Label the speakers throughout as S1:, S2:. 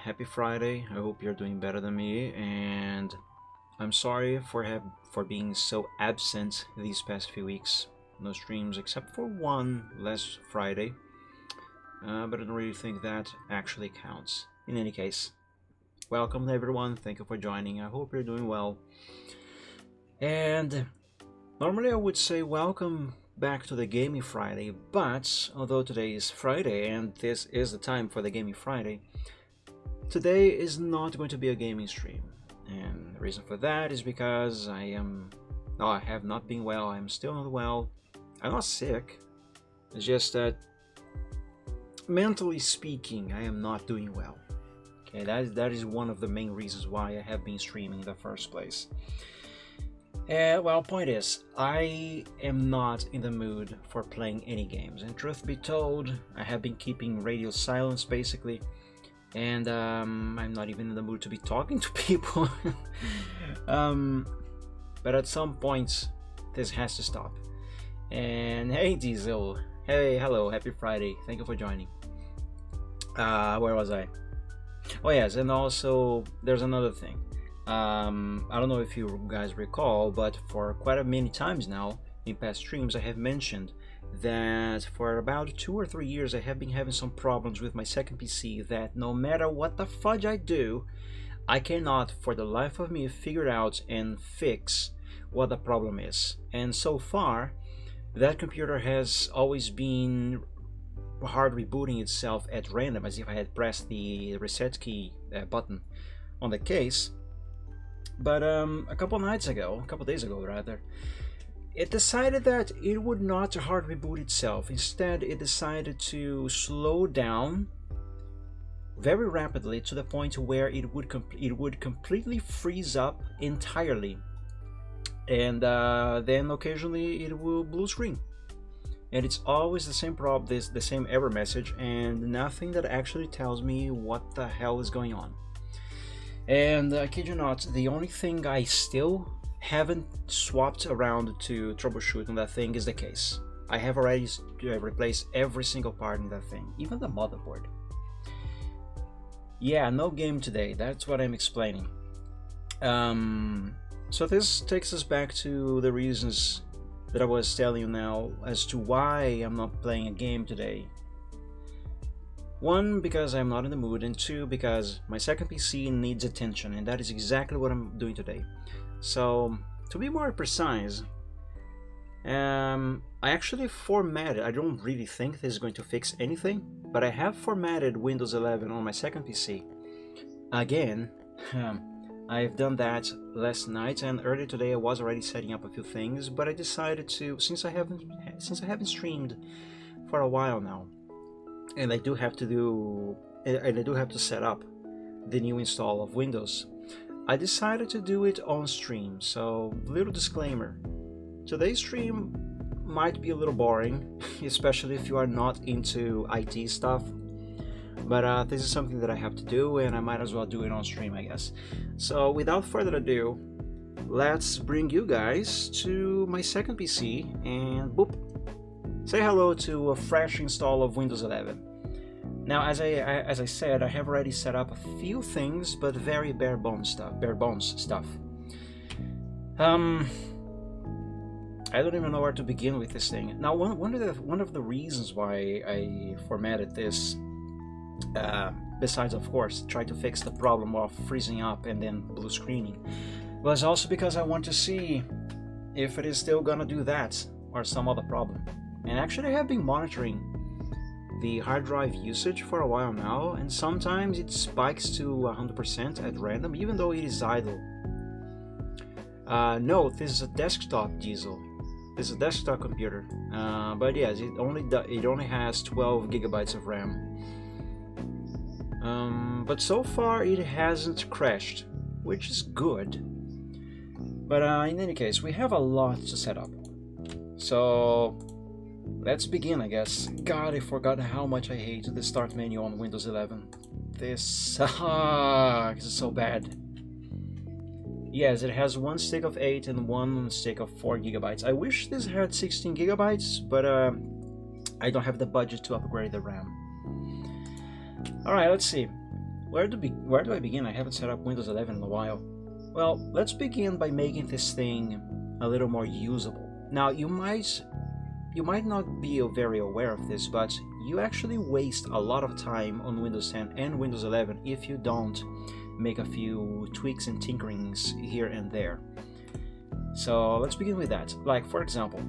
S1: happy Friday. I hope you're doing better than me, and I'm sorry for being so absent these past few weeks. No streams except for one last Friday, but I don't really think that actually counts. In any case, welcome everyone. Thank you for joining. I hope you're doing well. And normally I would say welcome back to the Gaming Friday, but although today is Friday and this is the time for the Gaming Friday, today is not going to be a gaming stream. And the reason for that is because I have not been well. I'm still not well. I'm not sick. It's just that mentally speaking, I am not doing well. Okay, that is one of the main reasons why I have been streaming in the first place. Well, point is, I am not in the mood for playing any games, and truth be told, I have been keeping radio silence basically, and I'm not even in the mood to be talking to people. But at some point, this has to stop. And hey Diesel, hey, hello, happy Friday, thank you for joining. Where was I? Oh yes, and also there's another thing. I don't know if you guys recall, but for quite a many times now in past streams I have mentioned that for about 2 or 3 years I have been having some problems with my second PC that no matter what the fudge I do, I cannot for the life of me figure out and fix what the problem is. And so far that computer has always been hard rebooting itself at random, as if I had pressed the reset key button on the case. But a couple days ago rather, it decided that it would not hard reboot itself. Instead, it decided to slow down very rapidly to the point where it would completely freeze up entirely, and then occasionally it will blue screen. And it's always the same problem, the same error message, and nothing that actually tells me what the hell is going on. And I kid you not, the only thing I still haven't swapped around to troubleshoot on that thing is the case. I have already replaced every single part in that thing, even the motherboard. Yeah, no game today, that's what I'm explaining. So this takes us back to the reasons that I was telling you now as to why I'm not playing a game today. 1, because I'm not in the mood, and 2, because my second PC needs attention, and that is exactly what I'm doing today. So, to be more precise, I actually formatted, I don't really think this is going to fix anything, but I have formatted Windows 11 on my second PC. Again, I've done that last night, and earlier today I was already setting up a few things, but I decided to, since I haven't streamed for a while now, and I do have to set up the new install of Windows, I decided to do it on stream. So, little disclaimer, today's stream might be a little boring, especially if you are not into IT stuff, but this is something that I have to do, and I might as well do it on stream, I guess. So without further ado, let's bring you guys to my second PC and boop, say hello to a fresh install of Windows 11. Now, as I said, I have already set up a few things, but very bare bones stuff. I don't even know where to begin with this thing. Now, one of the reasons why I formatted this, besides of course try to fix the problem of freezing up and then blue screening, was also because I want to see if it is still gonna do that or some other problem. And actually I have been monitoring the hard drive usage for a while now, and sometimes it spikes to 100% at random even though it is idle. Note, this is a desktop Diesel. This is a desktop computer, but yes, it only has 12 gigabytes of RAM. But so far it hasn't crashed, which is good. But in any case, we have a lot to set up. So let's begin, I guess. God, I forgot how much I hate the start menu on Windows 11. This sucks, it's so bad. Yes, it has one stick of 8 and one stick of 4 gigabytes. I wish this had 16 gigabytes, but I don't have the budget to upgrade the RAM. Alright, let's see. where do I begin? I haven't set up Windows 11 in a while. Well, let's begin by making this thing a little more usable. Now, you might not be very aware of this, but you actually waste a lot of time on Windows 10 and Windows 11 if you don't make a few tweaks and tinkerings here and there. So let's begin with that. Like, for example,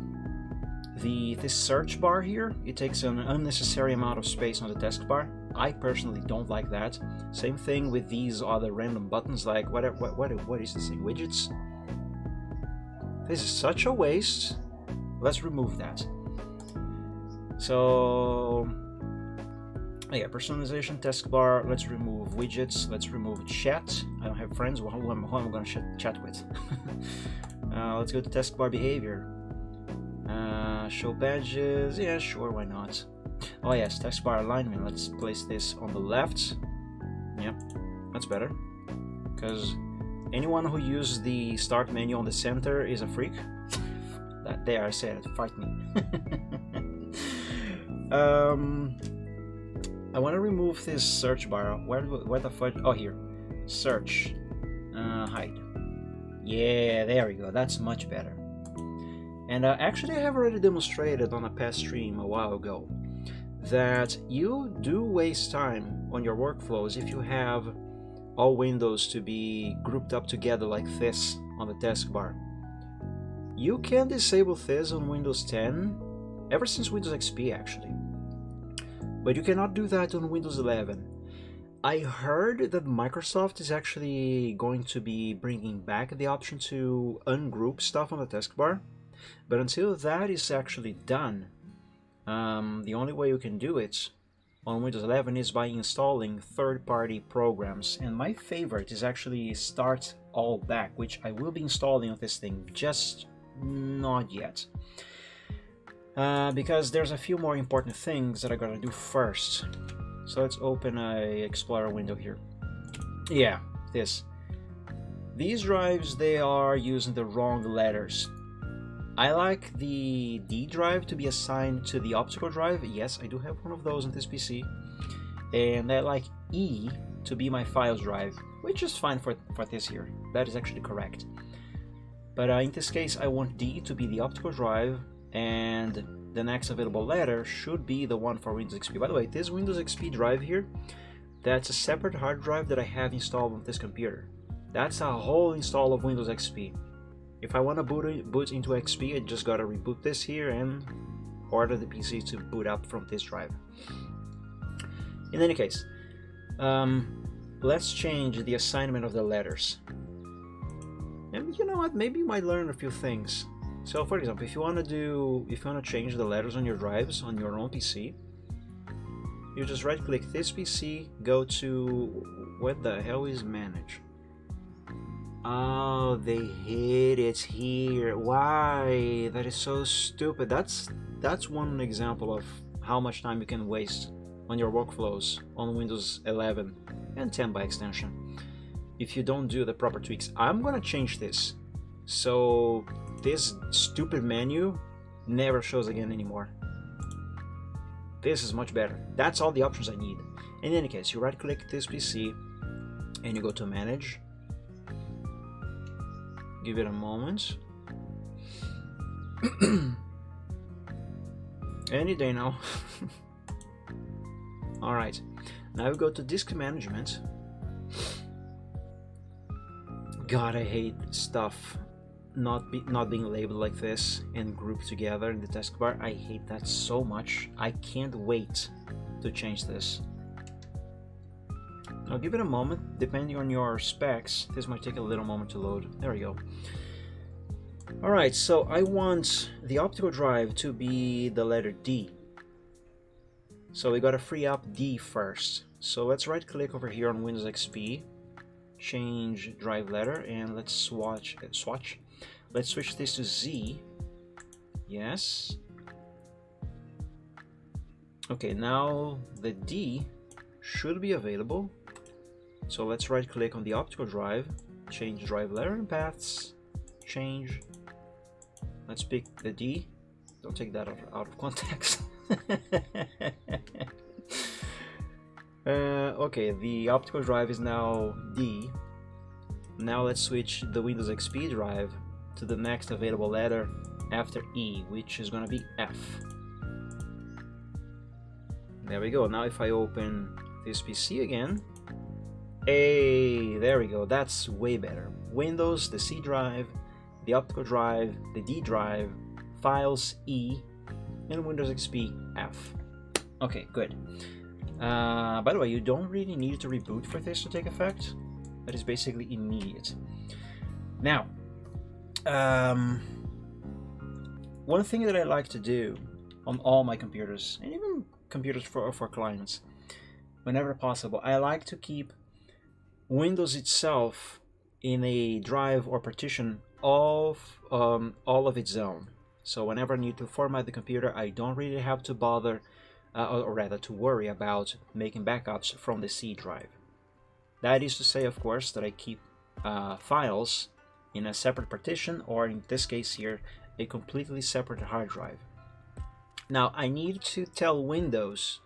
S1: this search bar here, it takes an unnecessary amount of space on the taskbar. I personally don't like that. Same thing with these other random buttons, like what is this thing? Widgets? This is such a waste. Let's remove that. So yeah, personalization, taskbar, let's remove widgets, let's remove chat. I don't have friends, who am I going to chat with? Let's go to taskbar behavior. Show badges, yeah, sure, why not? Oh yes, taskbar alignment, let's place this on the left. Yep, that's better. Because anyone who uses the start menu on the center is a freak. That there, I said it, fight me. I want to remove this search bar. Where the fuck? Oh, here. Search. Hide. Yeah, there we go. That's much better. And actually, I have already demonstrated on a past stream a while ago that you do waste time on your workflows if you have all windows to be grouped up together like this on the taskbar. You can disable this on Windows 10, ever since Windows XP actually, but you cannot do that on Windows 11. I heard that Microsoft is actually going to be bringing back the option to ungroup stuff on the taskbar, but until that is actually done, the only way you can do it on Windows 11 is by installing third-party programs, and my favorite is actually Start All Back, which I will be installing on this thing, just not yet. Because there's a few more important things that I gotta do first. So let's open a Explorer window here. Yeah, this. These drives, they are using the wrong letters. I like the D drive to be assigned to the optical drive. Yes, I do have one of those on this PC. And I like E to be my files drive, which is fine for this here. That is actually correct. But in this case, I want D to be the optical drive, and the next available letter should be the one for Windows XP. By the way, this Windows XP drive here, that's a separate hard drive that I have installed on this computer. That's a whole install of Windows XP. If I want to boot into XP, I just gotta reboot this here and order the PC to boot up from this drive. In any case, let's change the assignment of the letters. And you know what? Maybe you might learn a few things. So, for example, if you want to change the letters on your drives on your own PC, you just right-click this PC, go to what the hell is manage. Oh, they hid it here. Why? That is so stupid. That's one example of how much time you can waste on your workflows on Windows 11 and 10 by extension if you don't do the proper tweaks. I'm gonna change this so this stupid menu never shows again anymore. This is much better. That's all the options I need. In any case, you right click this PC and you go to manage. Give it a moment. Any day now. Alright, now we go to disk management. God, I hate stuff not being labeled like this and grouped together in the taskbar. I hate that so much. I can't wait to change this. I'll give it a moment. Depending on your specs, this might take a little moment to load. There we go. Alright, so I want the optical drive to be the letter D. So we gotta free up D first. So let's right click over here on Windows XP, change drive letter, and let's switch. Let's switch this to Z. Yes. Okay, now the D should be available. So let's right click on the optical drive, change drive letter and paths, change. Let's pick the D. Don't take that out of context. Okay, the optical drive is now D. Now let's switch the Windows XP drive to the next available letter after E, which is gonna be F. There we go. Now if I open this PC again, hey, there we go. That's way better. Windows, the C drive, the optical drive, the D drive, files E, and Windows XP F. Okay, good. By the way, you don't really need to reboot for this to take effect. That is basically immediate. Now, one thing that I like to do on all my computers, and even computers for clients, whenever possible, I like to keep Windows itself in a drive or partition of all of its own. So whenever I need to format the computer, I don't really have to bother, or rather to worry about making backups from the C drive. That is to say, of course, that I keep files in a separate partition, or in this case here, a completely separate hard drive. Now I need to tell Windows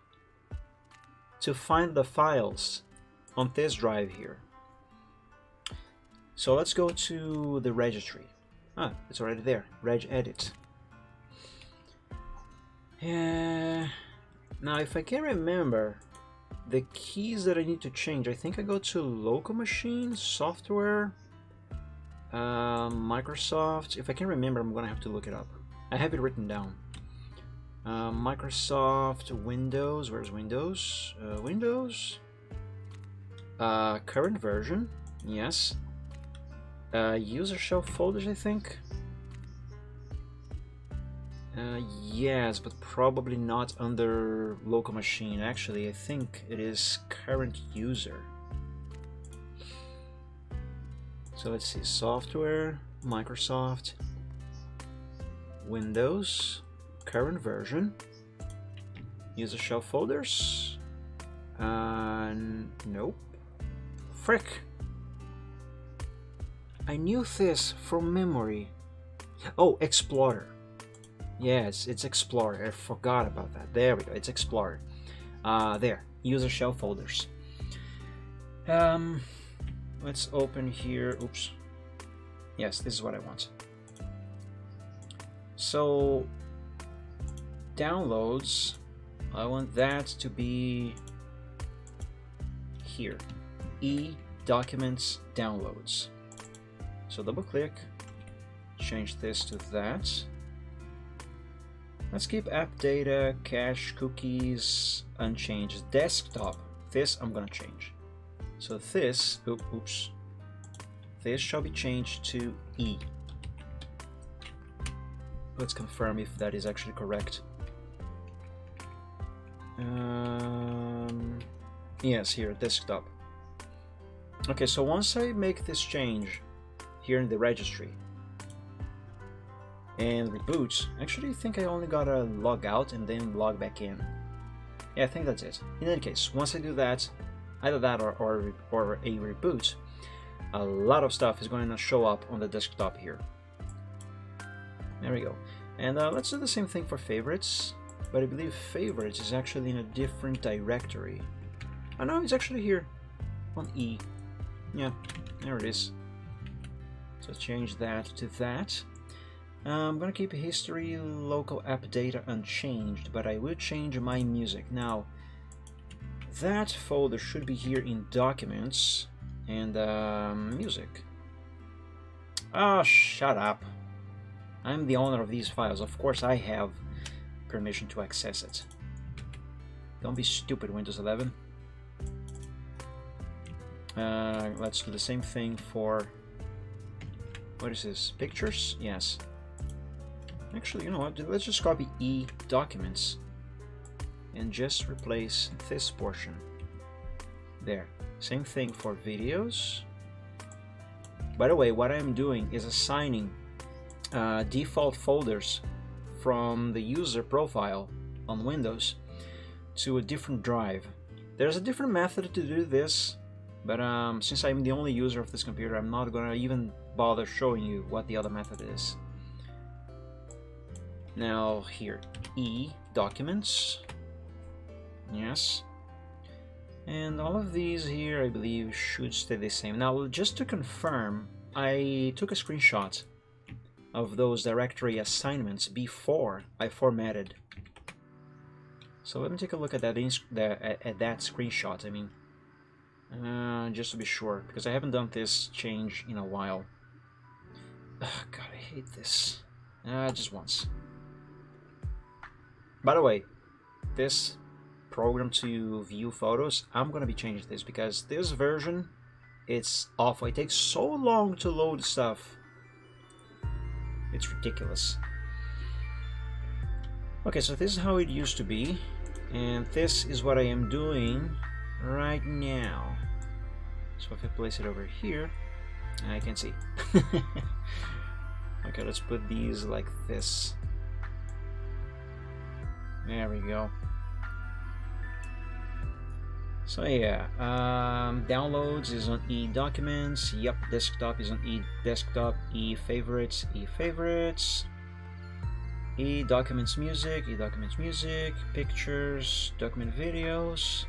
S1: to find the files on this drive here. So let's go to the registry. Ah, it's already there. Regedit. Now if I can remember the keys that I need to change, I think I go to local machine, software, Microsoft. If I can remember, I'm gonna have to look it up. I have it written down. Microsoft, Windows, where's Windows? Windows, current version, yes. User shelf folders, I think. Yes, but probably not under local machine. Actually, I think it is current user. So let's see, software, Microsoft, Windows, current version, user shelf folders, nope, frick, I knew this from memory. Oh, Explorer, yes, it's Explorer, I forgot about that. There we go, it's Explorer. There, user shelf folders. Let's open here. Oops. Yes, this is what I want. So downloads, I want that to be here. E documents downloads. So double click, change this to that. Let's keep app data, cache, cookies unchanged. Desktop, this I'm gonna change. So this, oops, this shall be changed to E. Let's confirm if that is actually correct. Yes, here, desktop. Okay, so once I make this change here in the registry and reboot, actually I think I only gotta log out and then log back in. Yeah, I think that's it. In any case, once I do that, either that or a reboot, a lot of stuff is going to show up on the desktop here. There we go. And let's do the same thing for favorites, but I believe favorites is actually in a different directory. Oh no, it's actually here on E. Yeah, there it is. So change that to that. I'm gonna keep history, local app data unchanged, but I will change my music. Now, that folder should be here in documents and music. Oh, shut up. I'm the owner of these files. Of course I have permission to access it. Don't be stupid, Windows 11. Let's do the same thing for, what is this, pictures? Yes. Actually, you know what, let's just copy E documents and just replace this portion. There. Same thing for videos. By the way, what I'm doing is assigning default folders from the user profile on Windows to a different drive. There's a different method to do this, but since I'm the only user of this computer, I'm not gonna even bother showing you what the other method is. Now here, E documents. Yes. And all of these here, I believe, should stay the same. Now, just to confirm, I took a screenshot of those directory assignments before I formatted. So let me take a look at that screenshot. I mean, just to be sure, because I haven't done this change in a while. Ugh, God, I hate this. Just once. By the way, this program to view photos, I'm gonna be changing this because this version, it's awful. It takes so long to load stuff. It's ridiculous. Okay, so this is how it used to be, and this is what I am doing right now. So if I place it over here, I can see. Okay, let's put these like this. There we go. So yeah, downloads is on e-documents. Yep, desktop is on e-desktop. E-favorites, e-favorites. E-documents music, e-documents music. Pictures, document videos.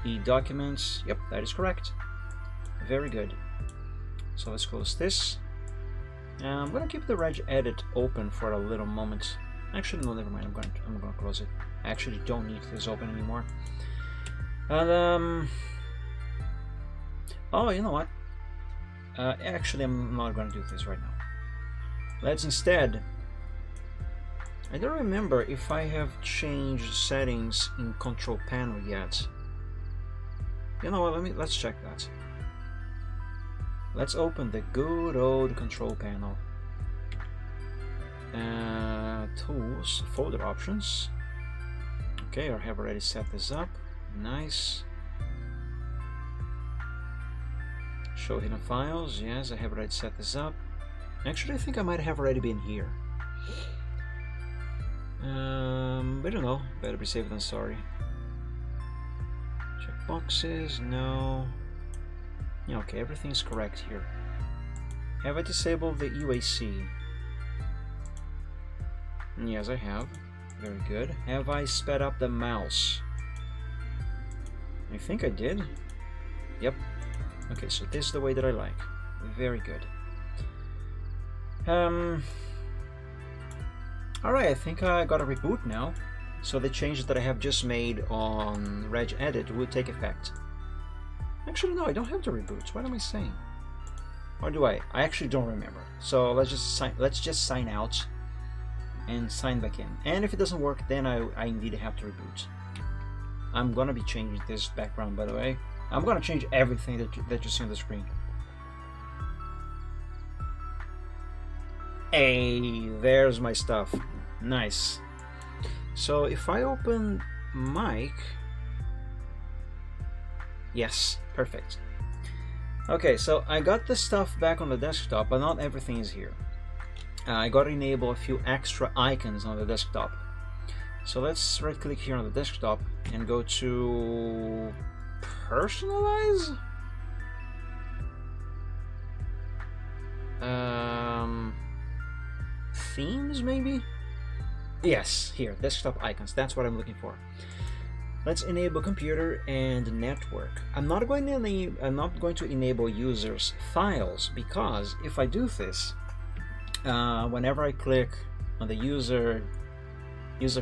S1: E-documents. Yep, that is correct. Very good. So let's close this. I'm gonna keep the regedit open for a little moment. Actually, no, never mind. I'm gonna close it. I actually don't need this open anymore. And oh, you know what? Actually, I'm not gonna do this right now. Let's instead. I don't remember if I have changed settings in Control Panel yet. You know what? Let's check that. Let's open the good old Control Panel. Tools, folder options. Okay, I have already set this up. Nice. Show hidden files. Yes, I have already set this up. Actually, I think I might have already been here. I don't know. Better be safe than sorry. Check boxes. No. Yeah, okay, everything's correct here. Have I disabled the UAC? Yes, I have. Very good. Have I sped up the mouse? I think I did. Yep. Okay, so this is the way that I like. Very good. Alright, I think I got a reboot now. So the changes that I have just made on regedit will take effect. Actually, no, I don't have to reboot. What am I saying? Or do I? I actually don't remember. So let's just sign out and sign back in. And if it doesn't work, then I indeed have to reboot. I'm gonna be changing this background, by the way. I'm gonna change everything that you see on the screen. Hey, there's my stuff. Nice. So if I open mic, yes, perfect. Okay, so I got the stuff back on the desktop, but not everything is here. I got to enable a few extra icons on the desktop. So let's right click here on the desktop and go to personalize. Themes maybe? Yes, here, desktop icons. That's what I'm looking for. Let's enable computer and network. I'm not going to enable users files, because if I do this, whenever I click on the user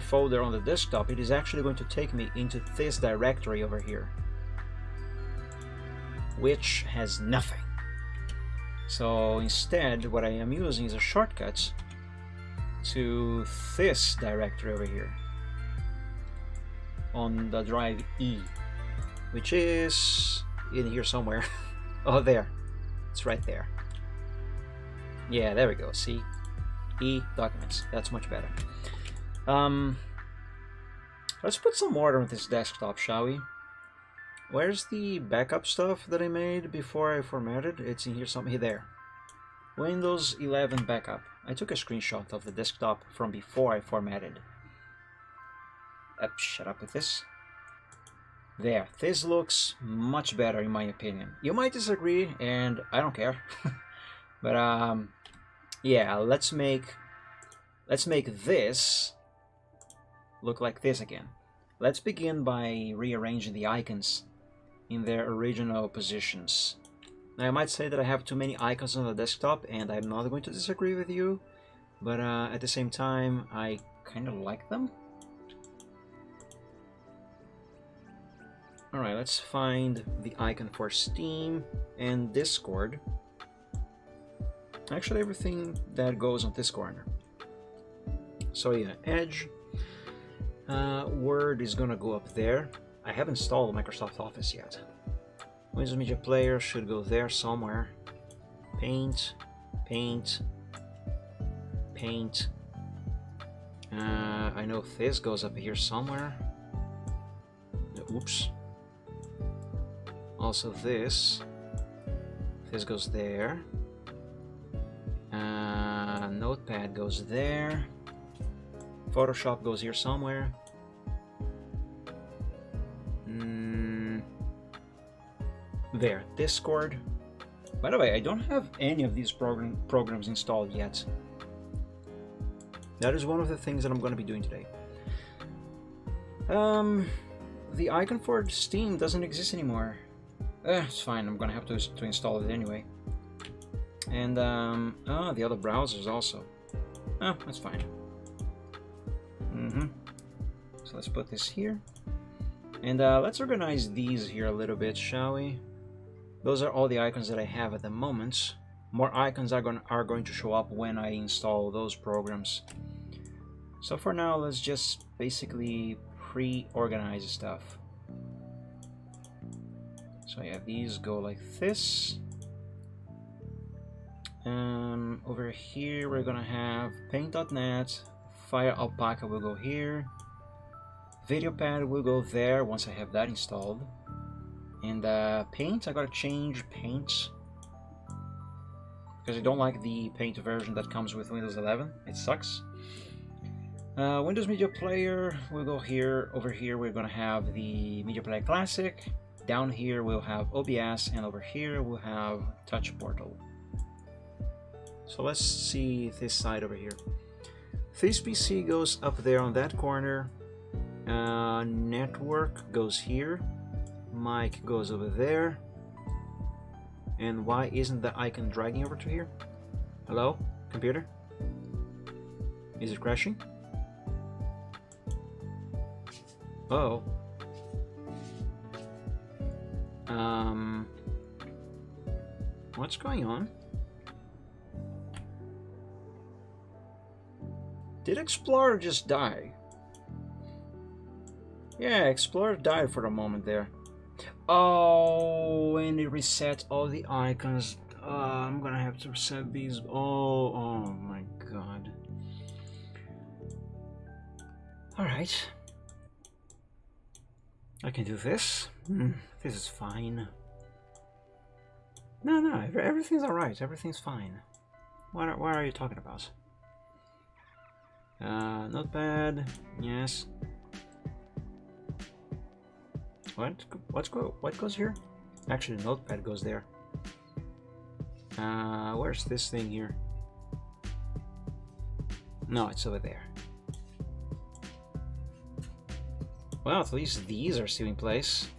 S1: folder on the desktop, it is actually going to take me into this directory over here, which has nothing. So instead, what I am using is a shortcut to this directory over here on the drive E, which is in here somewhere. Oh, there, it's right there. Yeah, there we go. See, E documents. That's much better. Let's put some order on this desktop, shall we? Where's the backup stuff that I made before I formatted? It's in here somewhere. There. Windows 11 backup. I took a screenshot of the desktop from before I formatted. Shut up with this. There. This looks much better in my opinion. You might disagree, and I don't care. But yeah, let's make this look like this again. Let's begin by rearranging the icons in their original positions. Now, I might say that I have too many icons on the desktop, and I'm not going to disagree with you, but at the same time, I kind of like them. Alright, let's find the icon for Steam and Discord. Actually, everything that goes on this corner. So yeah, Edge. Word is gonna go up there. I haven't installed Microsoft Office yet. Windows Media Player should go there somewhere. Paint, Paint, Paint. I know this goes up here somewhere. Oops. Also this goes there. Notepad goes there. Photoshop goes here somewhere. There, Discord. By the way, I don't have any of these programs installed yet. That is one of the things that I'm going to be doing today. The icon for Steam doesn't exist anymore. It's fine, I'm going to have to install it anyway. And, the other browsers also. That's fine. So let's put this here. And let's organize these here a little bit, shall we? Those are all the icons that I have at the moment. More icons are going to show up when I install those programs. So for now, let's just basically pre-organize stuff. So yeah, these go like this. Over here we're gonna have Paint.net, Fire Alpaca will go here, VideoPad will go there once I have that installed, and Paint, I gotta change Paint because I don't like the Paint version that comes with Windows 11, it sucks. Windows Media Player will go here. Over here we're gonna have the Media Player Classic, down here we'll have OBS, and over here we'll have Touch Portal. So let's see this side over here. This PC goes up there on that corner. Network goes here. Mic goes over there. And why isn't the icon dragging over to here? Hello, computer? Is it crashing? Oh. What's going on? Did Explorer just die? Yeah, Explorer died for a moment there. Oh, and it reset all the icons. I'm gonna have to reset these. Oh my god. Alright. I can do this. This is fine. No, everything's alright. Everything's fine. What are you talking about? Notepad, yes. What goes here? Actually, the Notepad goes there. Where's this thing here? No, it's over there. Well, at least these are still in place.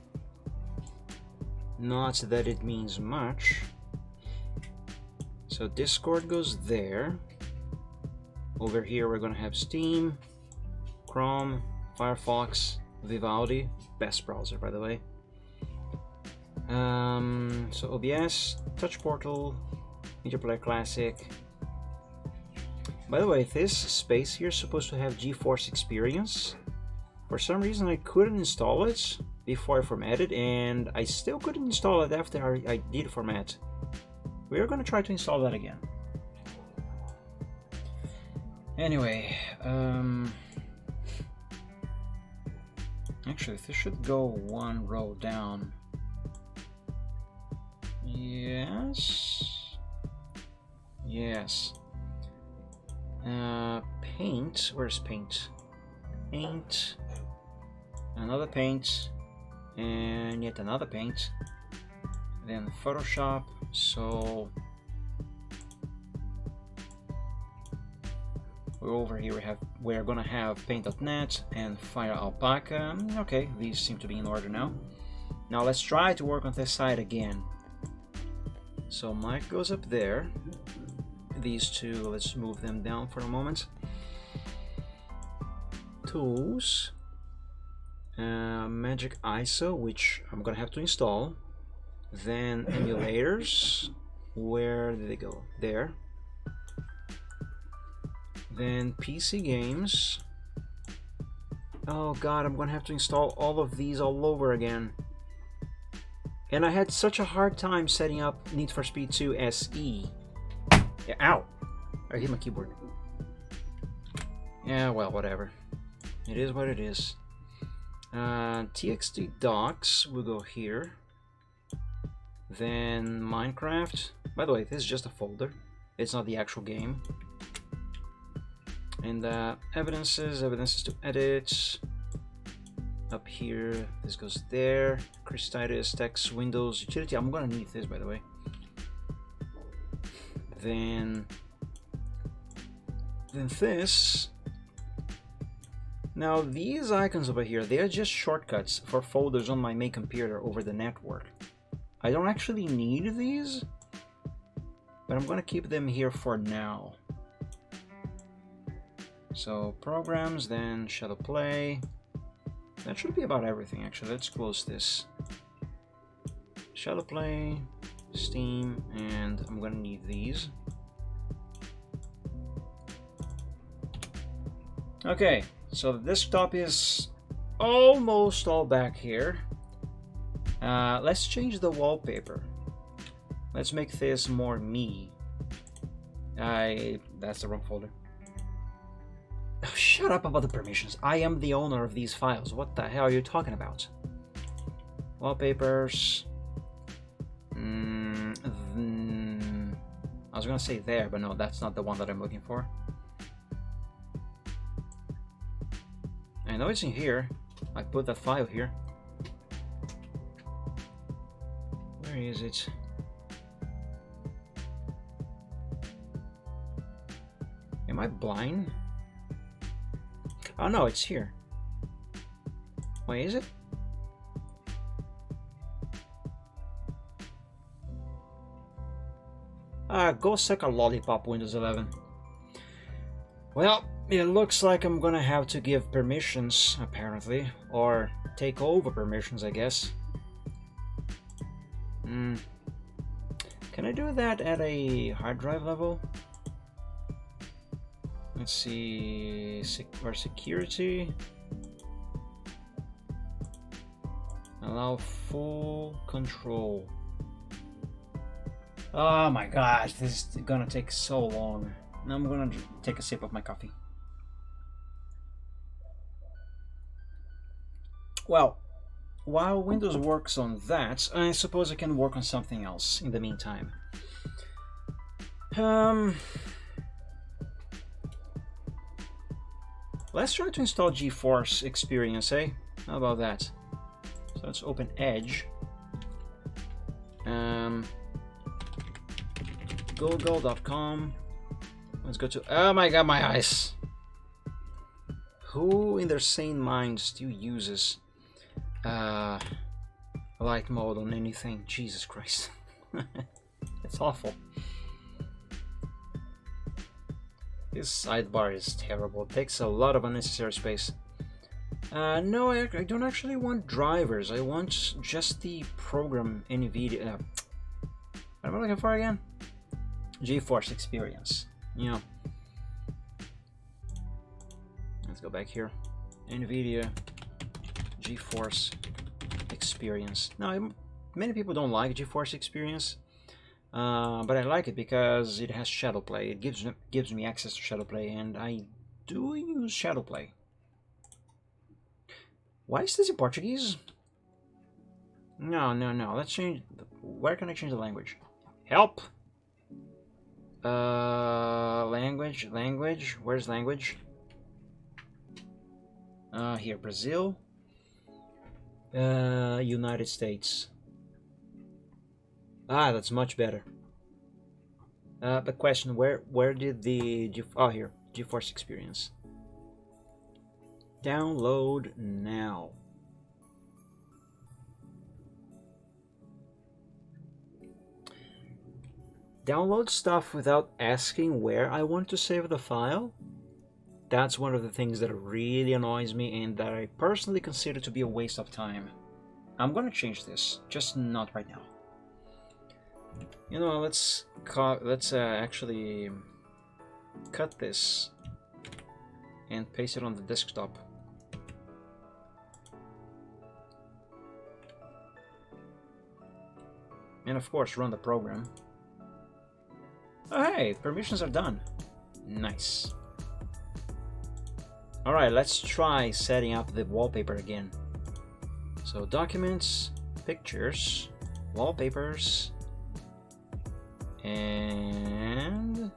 S1: Not that it means much. So Discord goes there. Over here we're gonna have Steam, Chrome, Firefox, Vivaldi, best browser by the way. So OBS, Touch Portal, Media Player Classic. By the way, this space here is supposed to have GeForce Experience. For some reason I couldn't install it before I formatted, and I still couldn't install it after I did format. We're gonna try to install that again. Anyway, actually this should go one row down. Yes. Paint, where's Paint? Paint, another Paint, and yet another Paint, then Photoshop. So over here we're gonna have Paint.net and Fire Alpaca. Okay, these seem to be in order now. Now let's try to work on this side again. So Mike goes up there. These two, let's move them down for a moment. Tools. Magic ISO, which I'm gonna have to install. Then emulators. Where did they go? There. Then PC games. Oh god, I'm gonna have to install all of these all over again. And I had such a hard time setting up Need for Speed 2 SE. Yeah, ow! I hit my keyboard. Yeah, well, whatever. It is what it is. TXT docs will go here. Then Minecraft. By the way, this is just a folder. It's not the actual game. And evidences to edit. Up here, this goes there. Christitis, text, Windows, utility. I'm gonna need this, by the way. Then this. Now these icons over here, they are just shortcuts for folders on my main computer over the network. I don't actually need these, but I'm gonna keep them here for now. So programs, then Shadow Play. That should be about everything actually. Let's close this. Shadow Play, Steam, and I'm gonna need these. Okay, so the desktop is almost all back here. Let's change the wallpaper. Let's make this more me. That's the wrong folder. Oh, shut up about the permissions. I am the owner of these files. What the hell are you talking about? Wallpapers. I was gonna say there, but no, that's not the one that I'm looking for. I know it's in here. I put that file here. Where is it? Am I blind? Oh no, it's here. Wait, is it? Go suck a lollipop, Windows 11. Well, it looks like I'm gonna have to give permissions, apparently. Or take over permissions, I guess. Can I do that at a hard drive level? Let's see, or security. Allow full control. Oh my gosh, this is gonna take so long. Now I'm gonna take a sip of my coffee. Well, while Windows works on that, I suppose I can work on something else in the meantime. Let's try to install GeForce Experience, eh? How about that? So let's open Edge. Google.com. Let's go to... Oh my god, my eyes! Who in their sane mind still uses light mode on anything? Jesus Christ. It's awful. This sidebar is terrible. It takes a lot of unnecessary space. No, I don't actually want drivers. I want just the program NVIDIA. What am I looking for again? GeForce Experience. You know. Let's go back here. NVIDIA GeForce Experience. Now, many people don't like GeForce Experience. But I like it because it has Shadowplay. It gives me access to Shadowplay, and I do use Shadowplay. Why is this in Portuguese? No. Let's change. Where can I change the language? Help. Language. Where's language? Here, Brazil. United States. Ah, that's much better. The question, where did the here, GeForce Experience. Download now. download stuff without asking where I want to save the file. That's one of the things that really annoys me and that I personally consider to be a waste of time. I'm gonna change this, just not right now. You know, let's actually cut this and paste it on the desktop. And of course, run the program. Oh hey, permissions are done. Nice. Alright, let's try setting up the wallpaper again. So documents, pictures, wallpapers, and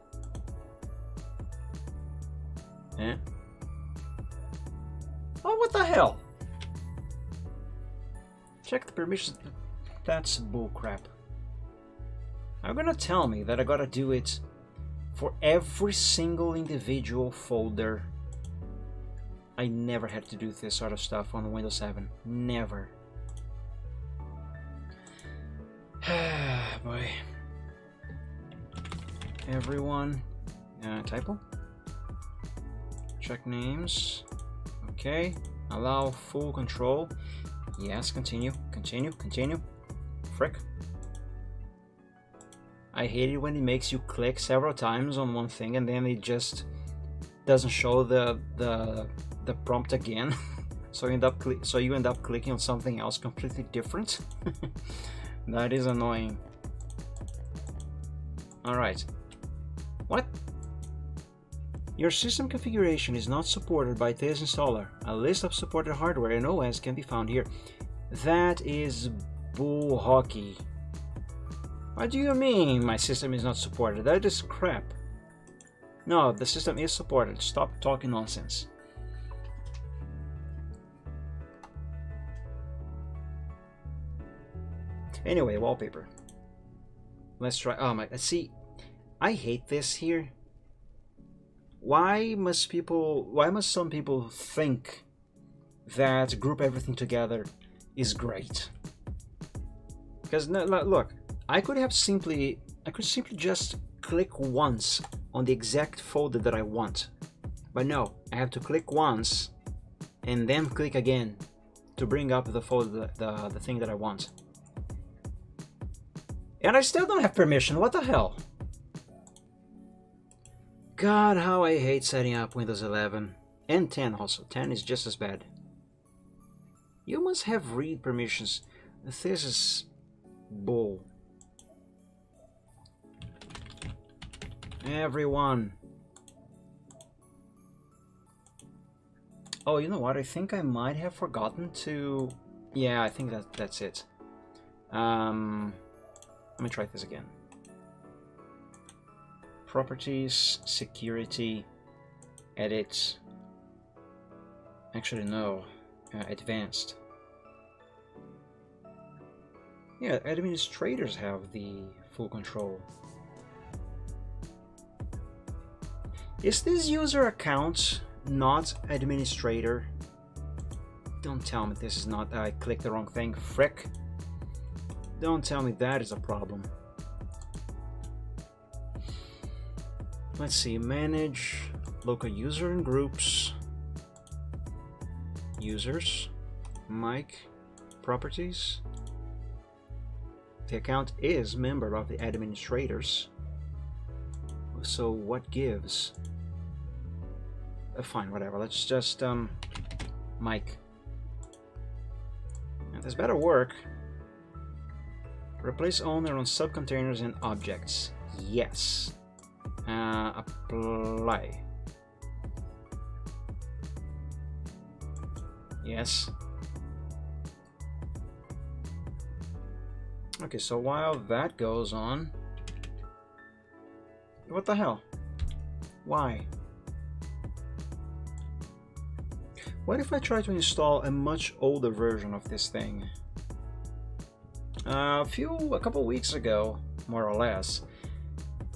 S1: oh, what the hell? Check the permissions. That's bullcrap. Are you gonna tell me that I gotta do it for every single individual folder? I never had to do this sort of stuff on Windows 7. Never. Boy. Everyone. Typo. Check names. Okay. Allow full control. Yes, continue. Continue. Continue. Frick. I hate it when it makes you click several times on one thing and then it just doesn't show the prompt again. So you end up clicking on something else completely different. That is annoying. All right. What? Your system configuration is not supported by this installer. A list of supported hardware and OS can be found here. That is bull hockey. What do you mean my system is not supported? That is crap. No, the system is supported. Stop talking nonsense. Anyway, wallpaper. Let's try. Oh my! See, I hate this here. Why must some people think that group everything together is great? Because look, I could simply just click once on the exact folder that I want, but no, I have to click once and then click again to bring up the folder, the thing that I want. And I still don't have permission. What the hell? God, how I hate setting up Windows 11 and 10 also. 10 is just as bad. You must have read permissions. This is bull. Everyone. Oh, you know what? I think I might have forgotten to... Yeah, I think that's it. Let me try this again. Properties, security, edit. Actually, no. Advanced. Yeah, administrators have the full control. Is this user account not administrator? Don't tell me this is not... I clicked the wrong thing. Frick. Don't tell me that is a problem. Let's see. Manage local user and groups. Users. Mic. Properties. The account is member of the administrators. So what gives? Fine, whatever. Let's just mic. And this better work. Replace owner on subcontainers and objects. Yes. Apply. Yes. Okay, so while that goes on... What the hell? Why? What if I try to install a much older version of this thing? A couple weeks ago, more or less,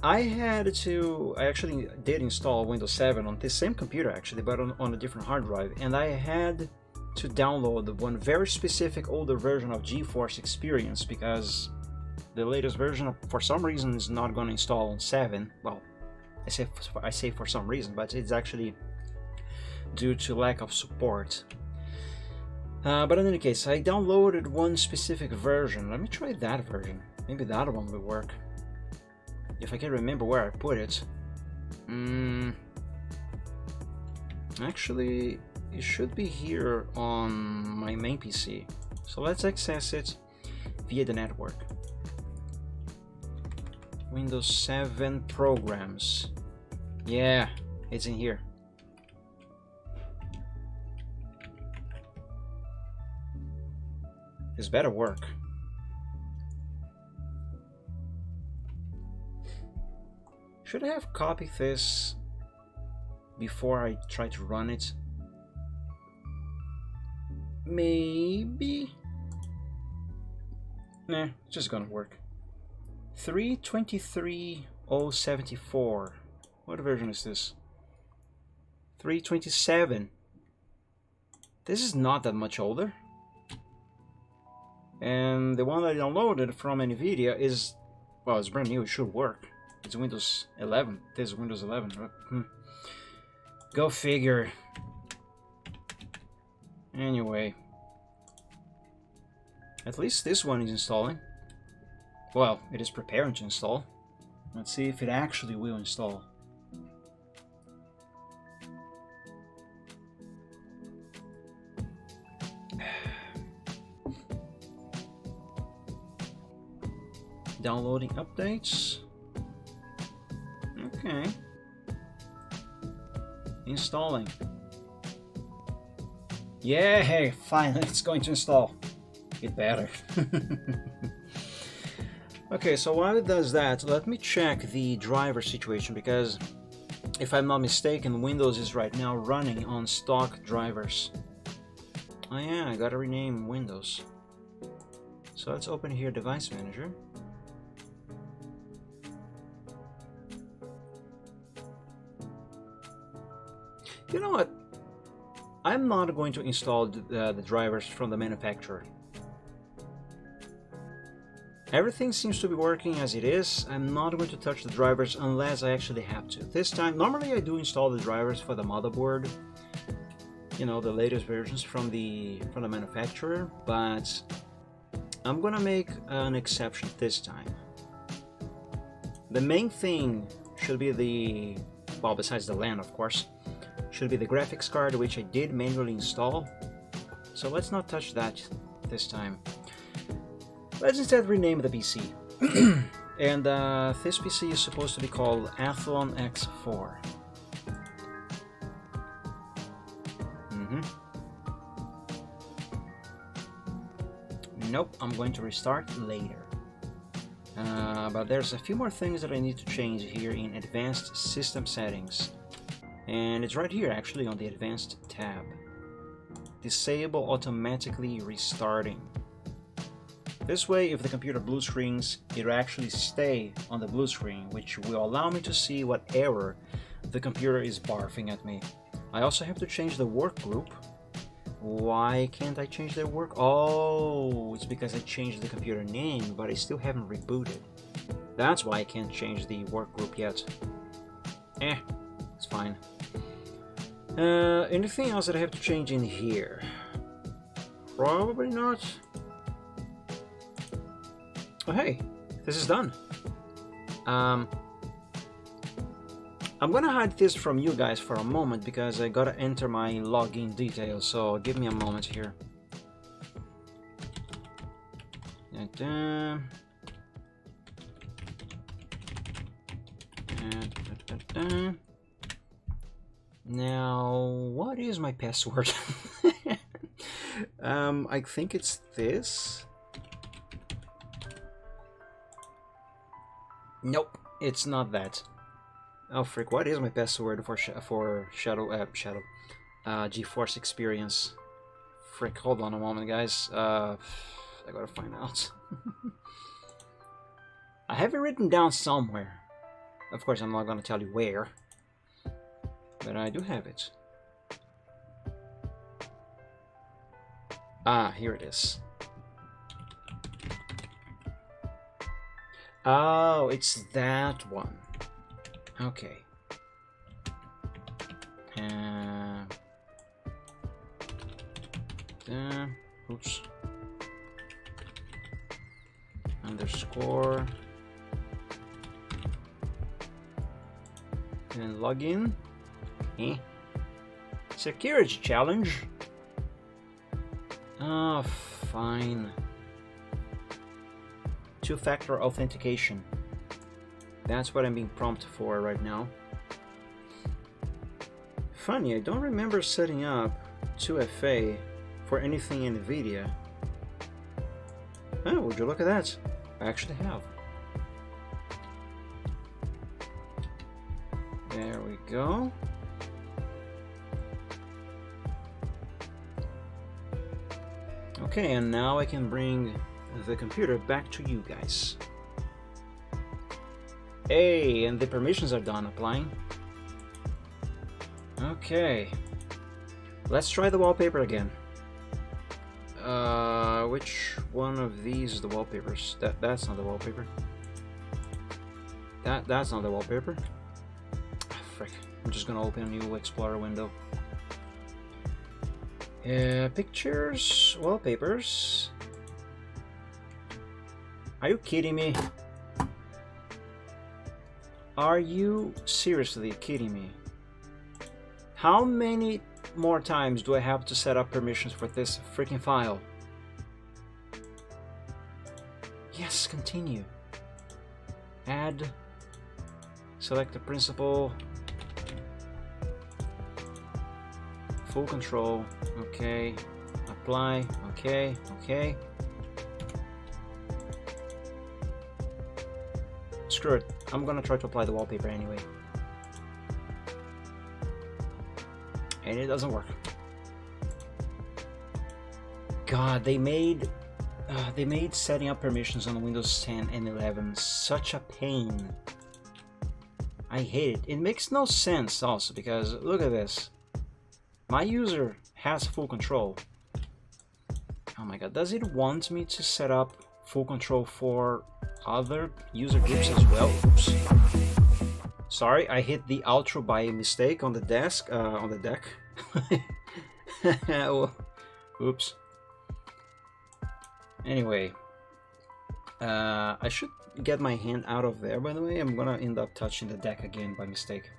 S1: I actually did install Windows 7 on this same computer actually, but on a different hard drive, and I had to download one very specific older version of GeForce Experience because the latest version, for some reason, is not going to install on 7. Well, I say for some reason, but it's actually due to lack of support. But in any case, I downloaded one specific version. Let me try that version. Maybe that one will work. If I can remember where I put it. Actually, it should be here on my main PC. So let's access it via the network. Windows 7 programs. Yeah, it's in here. This better work. Should I have copied this before I try to run it? Maybe? Nah, it's just gonna work. 323.074. What version is this? 327. This is not that much older. And the one that I downloaded from NVIDIA is, well, it's brand new, it should work. It's Windows 11. This is Windows 11. Go figure. Anyway. At least this one is installing. Well, it is preparing to install. Let's see if it actually will install. Downloading updates. Okay. Installing. Yeah, hey, finally it's going to install. It better. Okay, so while it does that, let me check the driver situation, because if I'm not mistaken, Windows is right now running on stock drivers. Oh yeah, I gotta rename Windows. So let's open here Device Manager. You know what? I'm not going to install the drivers from the manufacturer. Everything seems to be working as it is. I'm not going to touch the drivers unless I actually have to. This time, normally I do install the drivers for the motherboard. You know, the latest versions from the manufacturer, but I'm gonna make an exception this time. The main thing should be the, well, besides the LAN of course, should be the graphics card, which I did manually install. So let's not touch that this time. Let's instead rename the PC. And this PC is supposed to be called Athlon X4. Nope, I'm going to restart later. But there's a few more things that I need to change here in Advanced System Settings. And it's right here actually on the Advanced tab. Disable automatically restarting. This way, if the computer blue screens, it'll actually stay on the blue screen, which will allow me to see what error the computer is barfing at me. I also have to change the work group. Why can't I change the work? Oh, it's because I changed the computer name, but I still haven't rebooted. That's why I can't change the work group yet. It's fine. Anything else that I have to change in here? Probably not. Oh hey, this is done. I'm gonna hide this from you guys for a moment because I gotta enter my login details, so give me a moment here. Now, what is my password? I think it's this. Nope, it's not that. Oh frick! What is my password for GeForce Experience? Frick! Hold on a moment, guys. I gotta find out. I have it written down somewhere. Of course, I'm not gonna tell you where, but I do have it. Ah, here it is. Oh, it's that one. Okay. Oops. Underscore. And login. Security challenge. Oh, fine. Two-factor authentication. That's what I'm being prompted for right now. Funny, I don't remember setting up 2FA for anything in NVIDIA. Oh, would you look at that? I actually have. There we go. Okay, and now I can bring the computer back to you guys. Hey, and the permissions are done applying. Okay. Let's try the wallpaper again. Which one of these is the wallpapers? That's not the wallpaper. That's not the wallpaper. Ah, frick. I'm just gonna open a new Explorer window. Pictures, wallpapers. Are you kidding me? Are you seriously kidding me? How many more times do I have to set up permissions for this freaking file? Yes, continue. Add. Select the principal. Full control. Okay. Apply. Okay. Okay. Screw it. I'm gonna try to apply the wallpaper anyway. And it doesn't work. God, they made setting up permissions on Windows 10 and 11 such a pain. I hate it. It makes no sense also because look at this. My user has full control. Oh my god, does it want me to set up full control for other user groups as well? Oops. Sorry, I hit the outro by mistake on the desk, on the deck. Oops. Anyway, I should get my hand out of there, by the way. I'm gonna end up touching the deck again by mistake.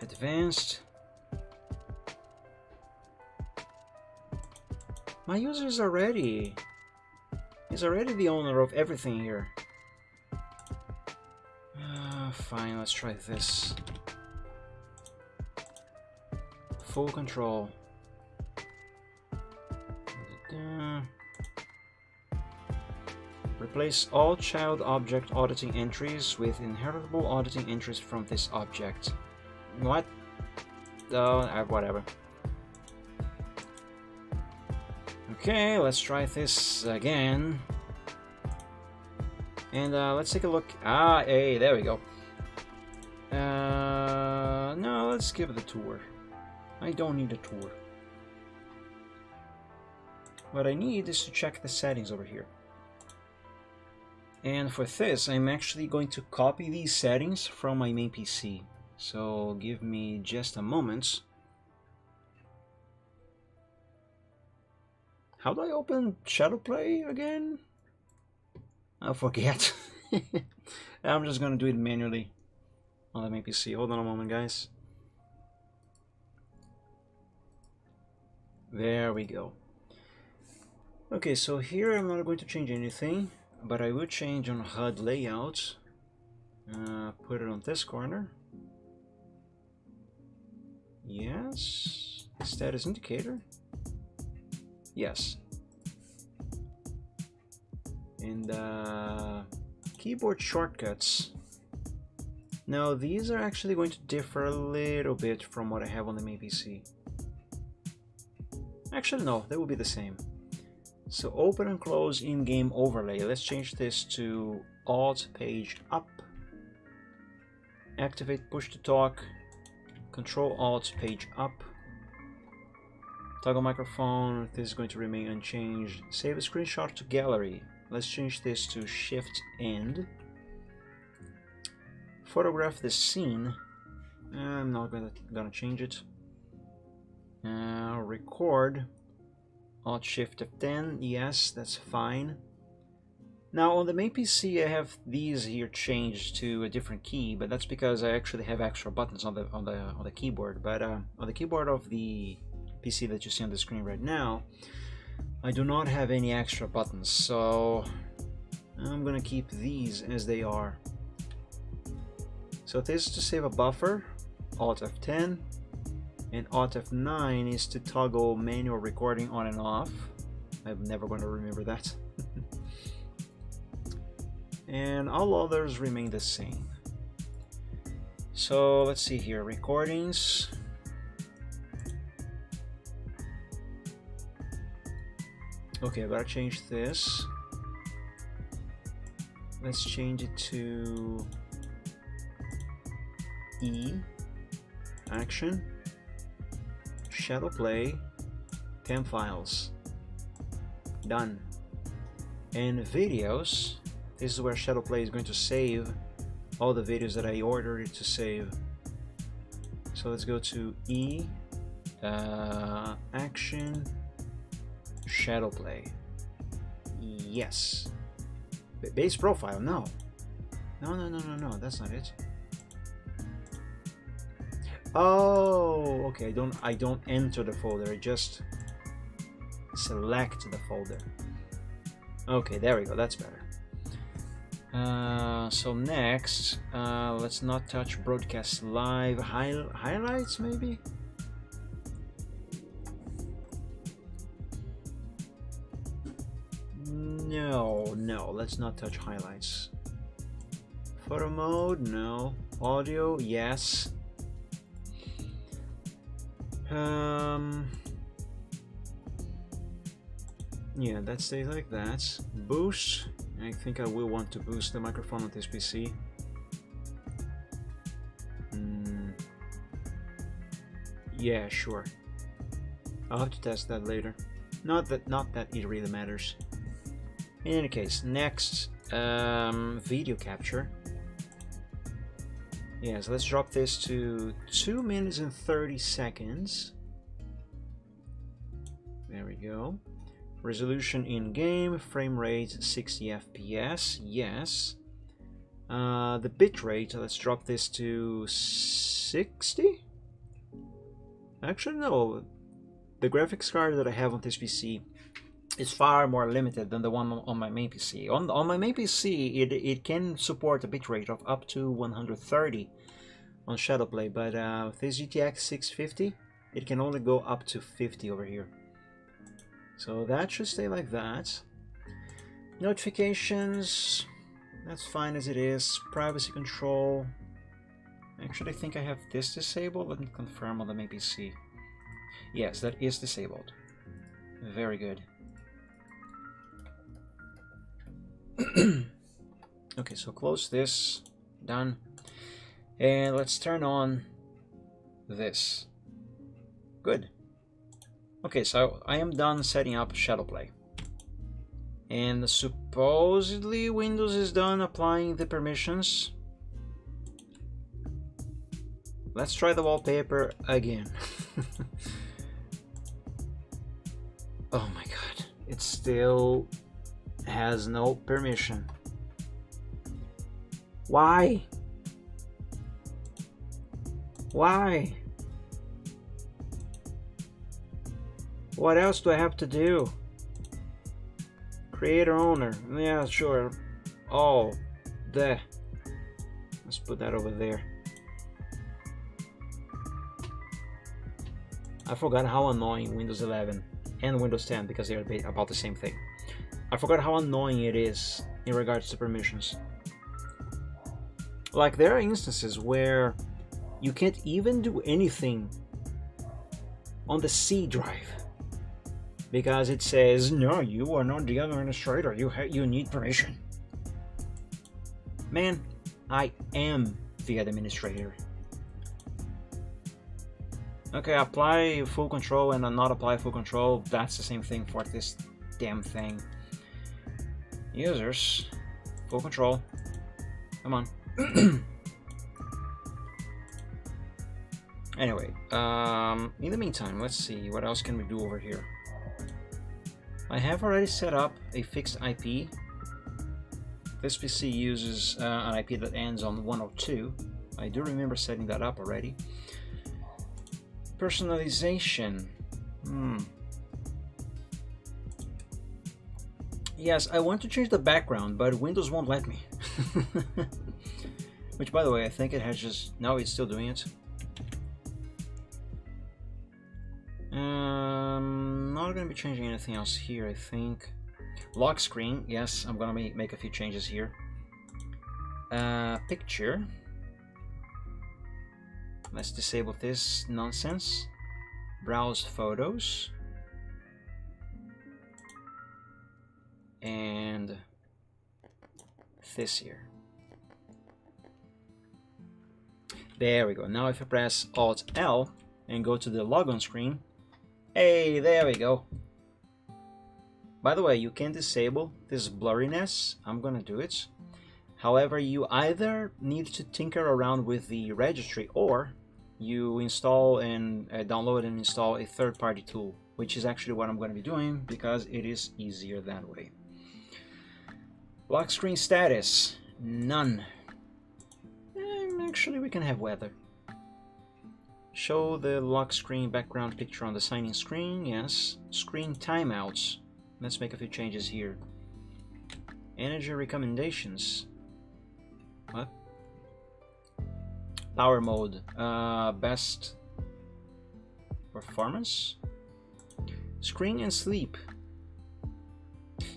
S1: Advanced. My user is already... He's already the owner of everything here. Fine, let's try this. Full control. Replace all child object auditing entries with inheritable auditing entries from this object. What? Whatever. Okay, let's try this again. And let's take a look. Ah, hey, there we go. No, let's give it a tour. I don't need a tour. What I need is to check the settings over here. And for this, I'm actually going to copy these settings from my main PC. So give me just a moment. How do I open Shadowplay again? I forget. I'm just gonna do it manually on the main PC. Hold on a moment, guys. There we go. Okay, so here I'm not going to change anything, but I will change on HUD layout. Put it on this corner. Yes. Status indicator. Yes. And keyboard shortcuts. Now these are actually going to differ a little bit from what I have on the main PC. Actually no, they will be the same. So open and close in-game overlay. Let's change this to Alt page up. Activate push to talk. Control Alt page up. Toggle microphone. This is going to remain unchanged. Save a screenshot to gallery. let's change this to Shift End. Photograph the scene. I'm not gonna change it. Record. Alt Shift F10. Yes, that's fine. Now on the main PC I have these here changed to a different key, but that's because I actually have extra buttons on the keyboard. But on the keyboard of the PC that you see on the screen right now, I do not have any extra buttons, so I'm gonna keep these as they are. So this is to save a buffer, Alt F10, and Alt F9 is to toggle manual recording on and off. I'm never going to remember that. And all others remain the same. So let's see here, recordings. Okay, I gotta change this. Let's change it to E, action, shadow play, 10 files. Done. And videos, this is where shadow play is going to save all the videos that I ordered it to save. So let's go to E, action, shadow play. Yes. Base profile, no. No, that's not it. Oh, okay, I don't enter the folder, I just select the folder. Okay, there we go, that's better. So next, let's not touch broadcast live. Highlights maybe? No, let's not touch highlights. Photo mode, no. Audio, yes. Yeah, that stays like that. Boost, I think I will want to boost the microphone on this PC. Yeah, sure. I'll have to test that later. Not that it really matters. In any case, next, video capture. Yeah, so let's drop this to 2 minutes and 30 seconds. There we go. Resolution in game, frame rate 60 FPS, yes. The bit rate, let's drop this to 60? Actually, no. The graphics card that I have on this PC is far more limited than the one on my main PC. On my main PC, it can support a bitrate of up to 130 on Shadowplay, but with this GTX 650, it can only go up to 50 over here. So that should stay like that. Notifications, that's fine as it is. Privacy control. Actually, I think I have this disabled. Let me confirm on the main PC. Yes, that is disabled. Very good. Okay, so close this. Done. And let's turn on this. Good. Okay, so I am done setting up Shadowplay. And supposedly Windows is done applying the permissions. Let's try the wallpaper again. Oh my god, it still has no permission. Why? Why? What else do I have to do? Creator owner. Yeah, sure. Oh, there. Let's put that over there. I forgot how annoying Windows 11 and Windows 10, because they're about the same thing. I forgot how annoying it is in regards to permissions. Like, there are instances where you can't even do anything on the C drive because it says, no, you are not the administrator, you need permission. Man, I am the administrator. Okay, apply full control and not apply full control, that's the same thing for this damn thing. Users, full control. Come on. Anyway, in the meantime, let's see what else can we do over here. I have already set up a fixed IP. This PC uses an IP that ends on 102. I do remember setting that up already. Personalization. Yes, I want to change the background, but Windows won't let me. Which, by the way, I think it has just... No, it's still doing it. Not going to be changing anything else here, I think. Lock screen, yes, I'm going to make a few changes here. Picture. Let's disable this nonsense. Browse photos. And this here. There we go. Now if I press Alt-L and go to the logon screen, hey, there we go. By the way, you can disable this blurriness. I'm gonna do it. However, you either need to tinker around with the registry, or you install and download and install a third-party tool, which is actually what I'm going to be doing because it is easier that way. Lock screen status, none. Actually, we can have weather. Show the lock screen background picture on the sign-in screen, yes. Screen timeouts. Let's make a few changes here. Energy recommendations. What? Power mode. Best performance. Screen and sleep.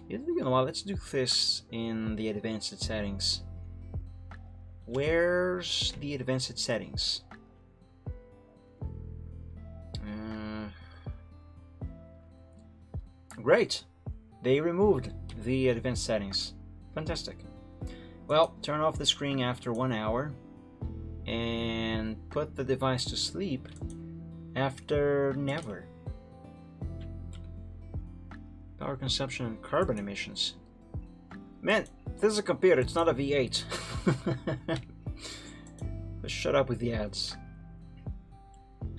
S1: You know what? Let's do this in the advanced settings. Where's the advanced settings? Great! They removed the advanced settings. Fantastic. Well, turn off the screen after 1 hour and put the device to sleep after never. Power consumption and carbon emissions. Man, this is a computer, it's not a V8. But shut up with the ads.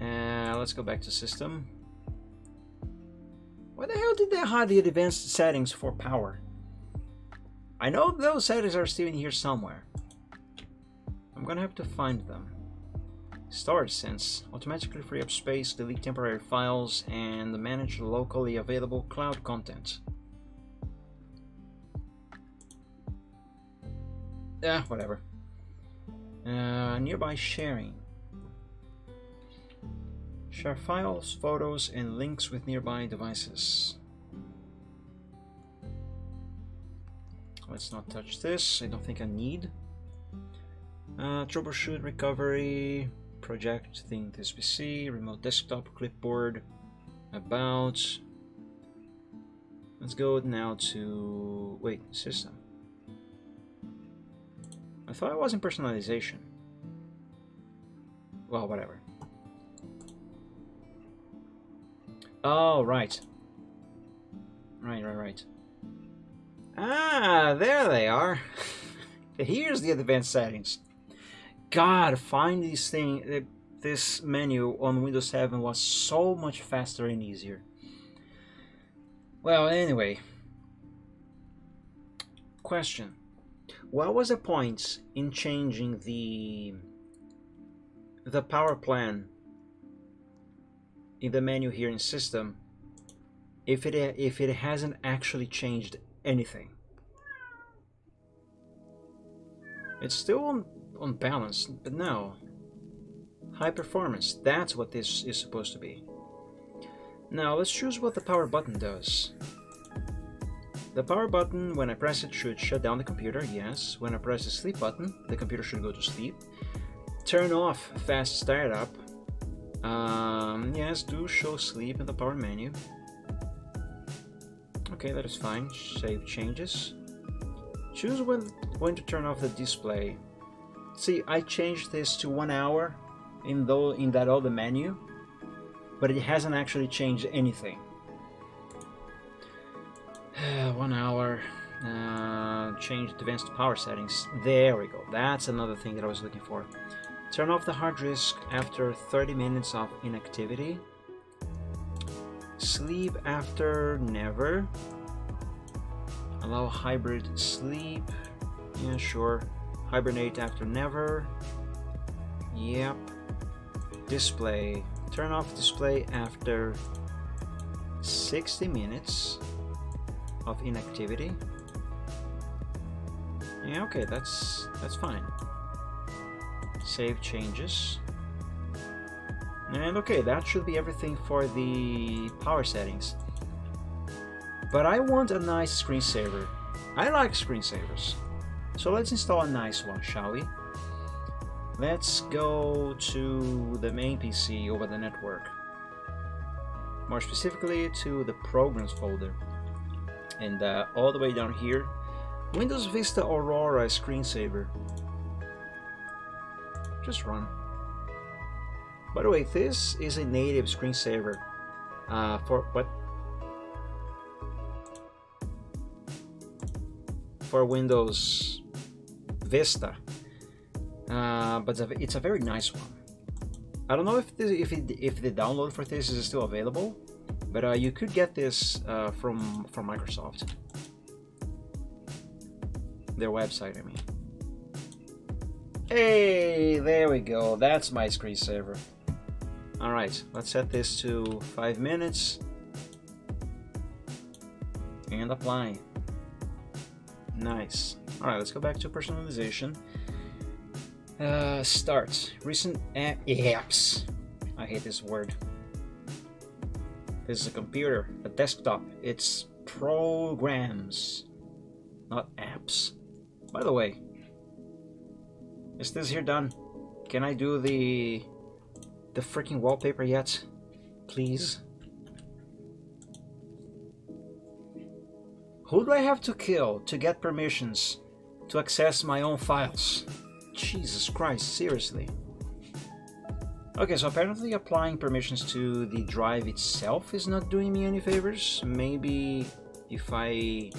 S1: Let's go back to system. Why the hell did they hide the advanced settings for power? I know those settings are still in here somewhere. I'm gonna have to find them. Storage sense. Automatically free up space, delete temporary files, and manage locally available cloud content. Whatever. Nearby sharing. Share files, photos, and links with nearby devices. Let's not touch this. I don't think I need. Troubleshoot, recovery, project this PC, remote desktop, clipboard, about. Let's go now to system. I thought I was in personalization. Well, whatever. Oh, right. Right. Ah, there they are. Here's the advanced settings. God, finding this menu on Windows 7 was so much faster and easier. Well, anyway. Question. What was the point in changing the power plan in the menu here in system if it hasn't actually changed anything? It's still on balance, but no. High performance, that's what this is supposed to be. Now let's choose what the power button does. The power button, when I press it, should shut down the computer, yes. When I press the sleep button, the computer should go to sleep. Turn off fast startup. Yes, do show sleep in the power menu. Okay, that is fine. Save changes. Choose when to turn off the display. See, I changed this to 1 hour in that other menu, but it hasn't actually changed anything. 1 hour. Change advanced power settings. There we go. That's another thing that I was looking for. Turn off the hard disk after 30 minutes of inactivity. Sleep after never. Allow hybrid sleep. Yeah, sure. Hibernate after never. Yep. Display. Turn off display after 60 minutes of inactivity. Yeah, okay, that's fine. Save changes. And okay, that should be everything for the power settings. But I want a nice screensaver. I like screensavers. So let's install a nice one, shall we? Let's go to the main PC over the network. More specifically to the programs folder. And all the way down here, Windows Vista Aurora screensaver. Just run. By the way, this is a native screensaver for what? For Windows Vista, but it's a very nice one. I don't know if the download for this is still available, but you could get this from Microsoft, their website, I mean. Hey, there we go. That's my screensaver. All right, let's set this to 5 minutes and apply. Nice. All right, let's go back to personalization. Start. Recent apps. I hate this word. This is a computer, a desktop. It's programs, not apps. By the way, is this here done? Can I do the freaking wallpaper yet? Please. Who do I have to kill to get permissions to access my own files? Jesus Christ, seriously. Okay, so apparently applying permissions to the drive itself is not doing me any favors. Maybe if I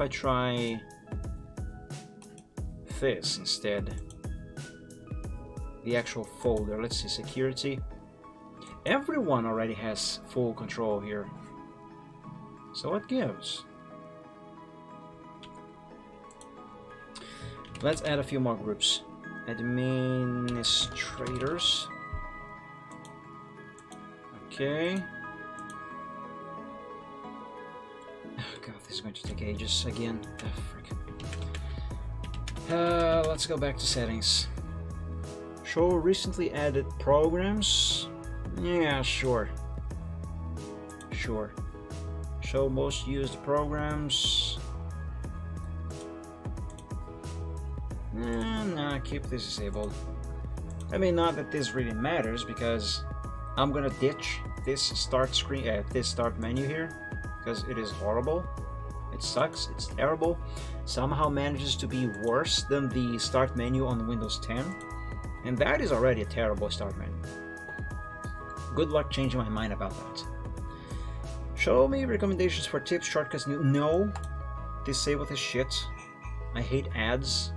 S1: try this instead. The actual folder. Let's see, security. Everyone already has full control here. So what gives? Let's add a few more groups. Administrators. Okay. Oh god, this is going to take ages again. Oh, frick. Let's go back to settings. Show recently added programs. Yeah, sure. Sure. Show most used programs. Nah, keep this disabled. I mean, not that this really matters because I'm gonna ditch this start screen, this start menu here, because it is horrible. It sucks. It's terrible. Somehow manages to be worse than the start menu on Windows 10, and that is already a terrible start menu. Good luck changing my mind about that. Show me recommendations for tips, shortcuts. No, disable this shit. I hate ads.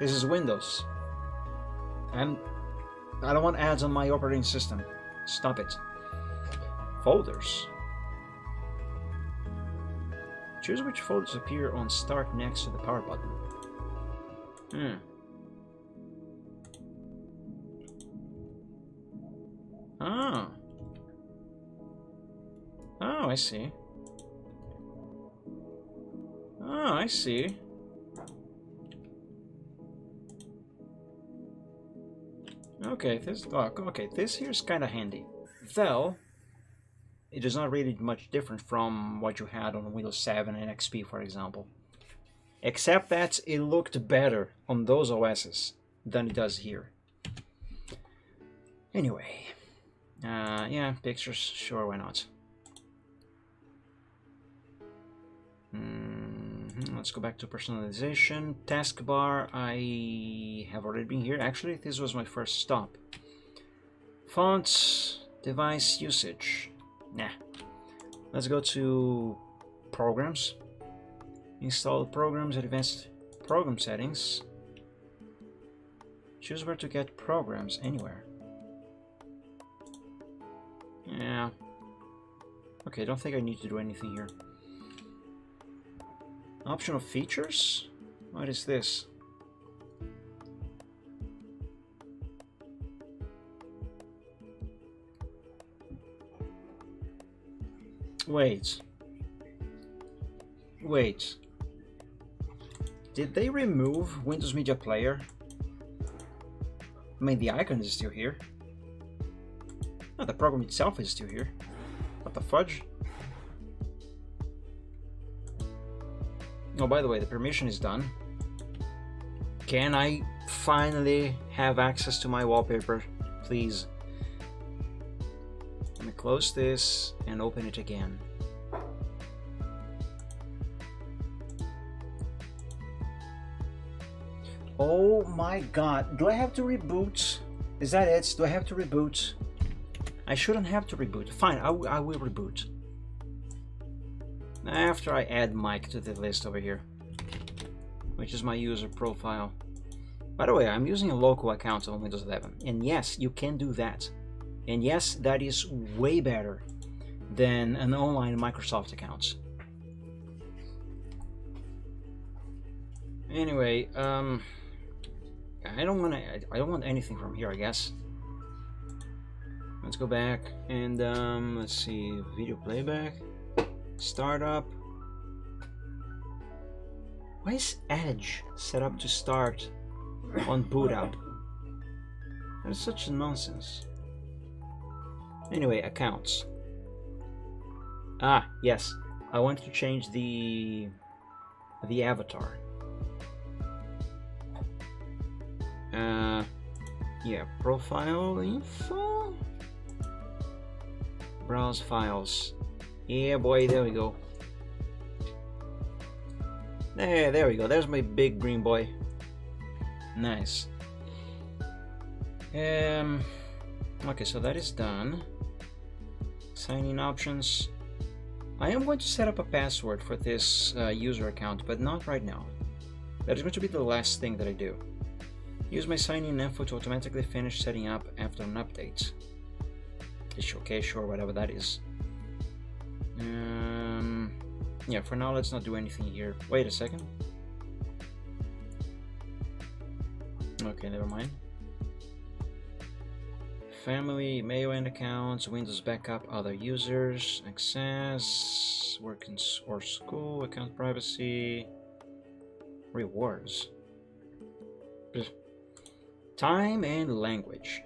S1: This is Windows. I don't want ads on my operating system. Stop it. Folders. Choose which folders appear on start next to the power button. Ah. Oh, I see. Oh, I see. Okay, this here is kind of handy. Though, it is not really much different from what you had on Windows 7 and XP, for example. Except that it looked better on those OSs than it does here. Anyway, yeah, pictures, sure, why not? Let's go back to personalization. Taskbar, I have already been here. Actually, this was my first stop. Fonts, device usage. Nah. Let's go to programs. Install programs, advanced program settings. Choose where to get programs, anywhere. Yeah. Okay, I don't think I need to do anything here. Optional features? What is this? Wait. Did they remove Windows Media Player? I mean, the icon is still here. No, the program itself is still here. What the fudge? Oh, by the way, the permission is done. Can I finally have access to my wallpaper, please? Let me close this and open it again. Oh my god, do I have to reboot? Is that it? Do I have to reboot? I shouldn't have to reboot. Fine, I will reboot. After I add Mike to the list over here, which is my user profile. By the way, I'm using a local account on Windows 11, and yes, you can do that. And yes, that is way better than an online Microsoft account. Anyway, I don't want anything from here, I guess. Let's go back and let's see, video playback, startup. Why is Edge set up to start on boot up? That is such nonsense. Anyway, accounts. Ah, yes, I want to change the avatar. Yeah, profile info. Browse files. Yeah, boy, there we go. There we go. There's my big green boy. Nice. Okay, so that is done. Sign in options. I am going to set up a password for this user account, but not right now. That is going to be the last thing that I do. Use my sign-in info to automatically finish setting up after an update. Okay, sure, whatever that is. Yeah, for now, let's not do anything here. Wait a second. Okay, never mind. Family, mail and accounts, Windows backup, other users, access, work or school, account privacy, rewards. Time and language.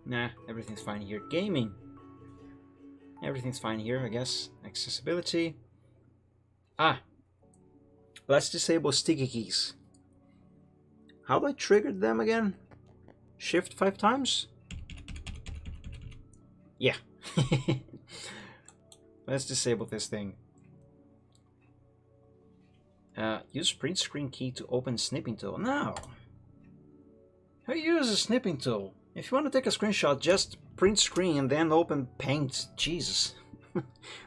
S1: Nah, everything's fine here. Gaming. Everything's fine here, I guess. Accessibility. Ah. Let's disable sticky keys. How do I trigger them again? Shift 5 times? Yeah. Let's disable this thing. Use print screen key to open snipping tool. No. Who uses a snipping tool? If you want to take a screenshot, just print screen and then open Paint. Jesus.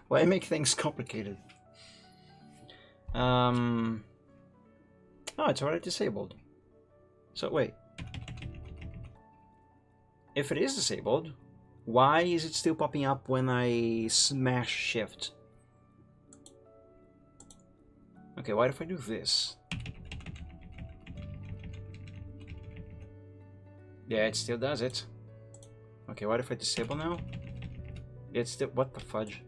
S1: Why make things complicated? Oh, it's already disabled. So wait. If it is disabled, why is it still popping up when I smash shift? Okay, what if I do this? Yeah, it still does it. Okay, what if I disable now? It's still... what the fudge?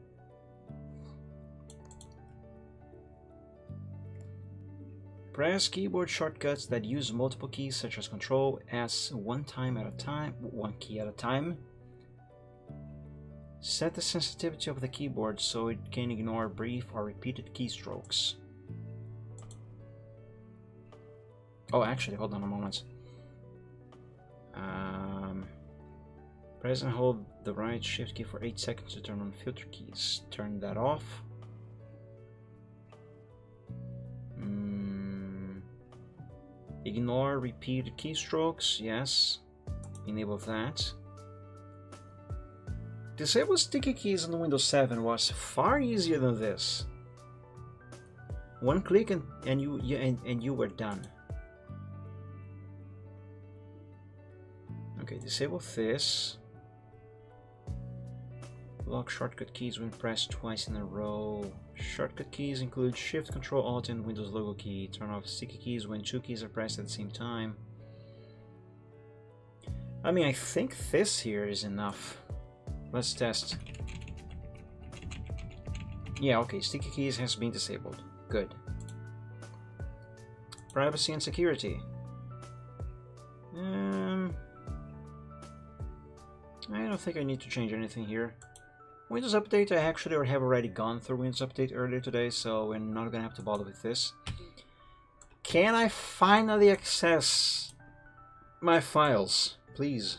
S1: Press keyboard shortcuts that use multiple keys such as Control S one key at a time. Set the sensitivity of the keyboard so it can ignore brief or repeated keystrokes. Oh, actually, hold on a moment. Press and hold the right shift key for 8 seconds to turn on filter keys. Turn that off. Ignore repeated keystrokes. Yes. Enable that. Disable sticky keys on Windows 7 was far easier than this. One click and you were done. Okay, disable this. Lock shortcut keys when pressed twice in a row. Shortcut keys include Shift, Control, Alt, and Windows logo key. Turn off sticky keys when two keys are pressed at the same time. I mean, I think this here is enough. Let's test. Yeah, okay, sticky keys has been disabled. Good. Privacy and security. I don't think I need to change anything here. Windows Update, I actually have already gone through Windows Update earlier today, so we're not gonna have to bother with this. Can I finally access my files, please?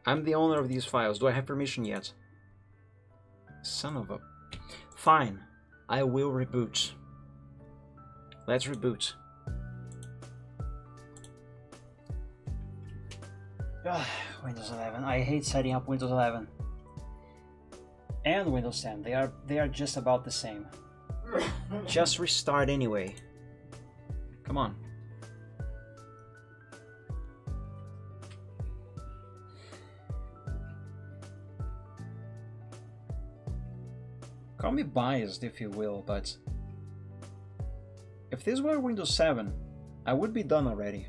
S1: I'm the owner of these files. Do I have permission yet? Son of a... Fine. I will reboot. Let's reboot. Ugh, Windows 11. I hate setting up Windows 11. And Windows 10. They are just about the same. Just restart anyway. Come on. Call me biased if you will, but if this were Windows 7, I would be done already.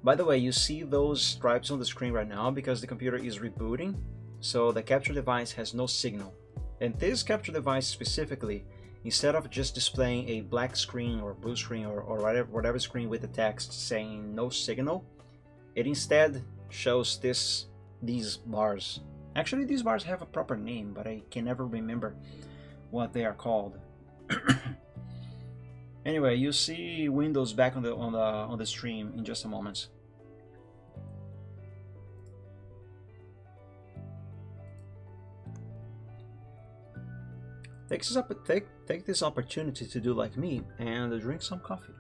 S1: By the way, you see those stripes on the screen right now because the computer is rebooting, so the capture device has no signal. And this capture device specifically, instead of just displaying a black screen or blue screen or whatever screen with the text saying no signal, it instead shows these bars. Actually, these bars have a proper name, but I can never remember what they are called. Anyway, you see Windows back on the stream in just a moment. Take this opportunity to do like me and drink some coffee.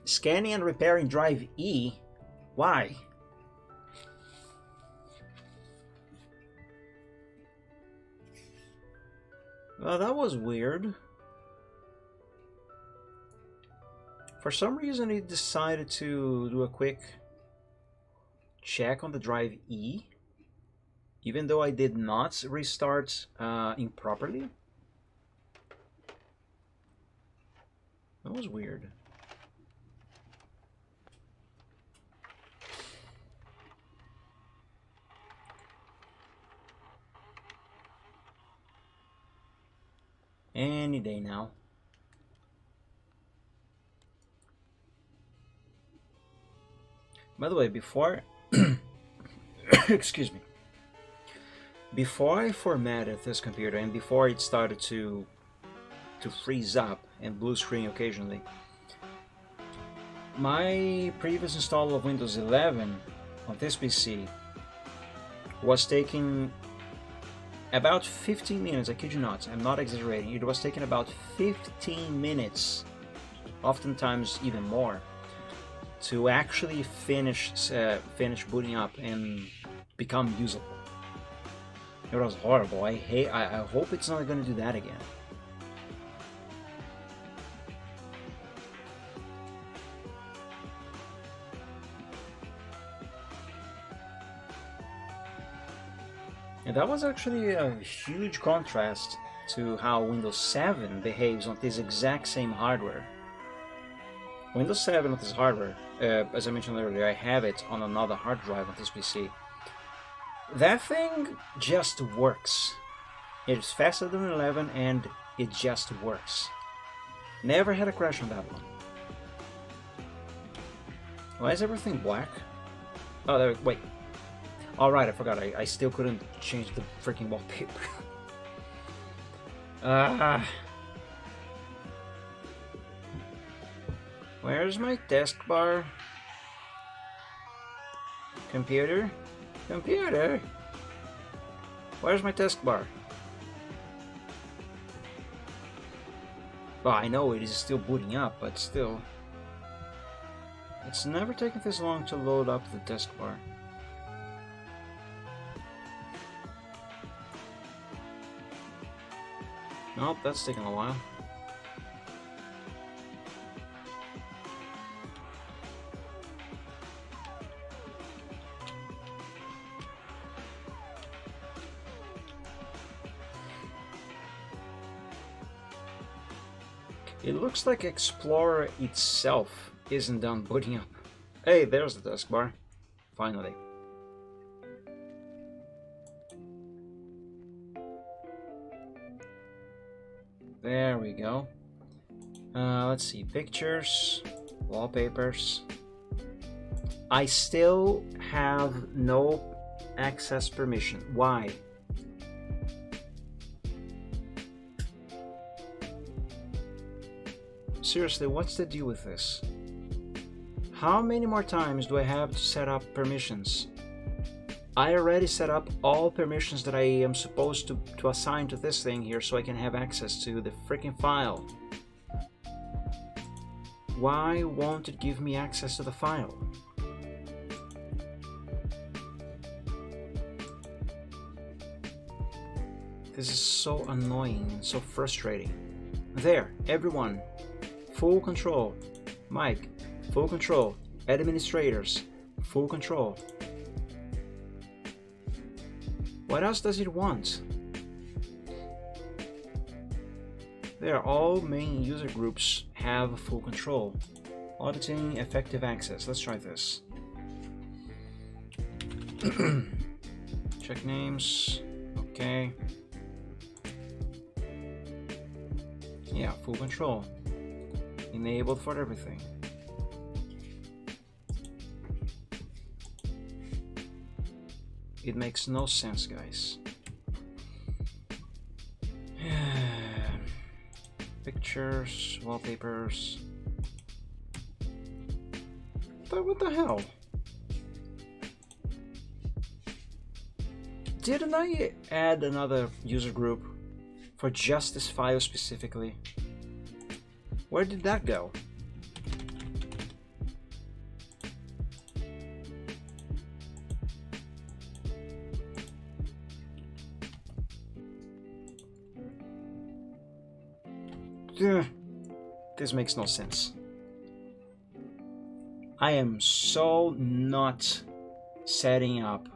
S1: Scanning and repairing drive E? Why? Well, that was weird. For some reason, it decided to do a quick check on the drive E, even though I did not restart improperly. That was weird. Any day now. By the way, before excuse me, before I formatted this computer and before it started to freeze up and blue screen occasionally, my previous install of Windows 11 on this PC was taking about 15 minutes. I kid you not, I'm not exaggerating. It was taking about 15 minutes, oftentimes even more, to actually finish booting up and become usable. It was horrible. I hope it's not going to do that again. And that was actually a huge contrast to how Windows 7 behaves on this exact same hardware. Windows 7 on this hardware, as I mentioned earlier, I have it on another hard drive on this PC. That thing just works. It's faster than 11 and it just works. Never had a crash on that one. Why is everything black? Oh, there, wait. Alright, I forgot. I still couldn't change the freaking wallpaper. Where's my taskbar? Computer? Computer? Where's my taskbar? Well, I know it is still booting up, but still. It's never taken this long to load up the desk bar. Nope, that's taking a while. It looks like Explorer itself isn't done booting up. Hey, there's the desk bar. Finally. There we go. Let's see, pictures, wallpapers. I still have no access permission. Why? Seriously, what's the deal with this? How many more times do I have to set up permissions? I already set up all permissions that I am supposed to assign to this thing here so I can have access to the freaking file. Why won't it give me access to the file? This is so annoying and so frustrating. There, everyone. Full control. Mike, full control. Administrators, full control. What else does it want? There, all main user groups have full control. Auditing effective access. Let's try this. Check names. Okay. Yeah, full control. Enabled for everything. It makes no sense, guys. Pictures, wallpapers. What the hell? Didn't I add another user group for just this file specifically? Where did that go? This makes no sense. I am so not setting up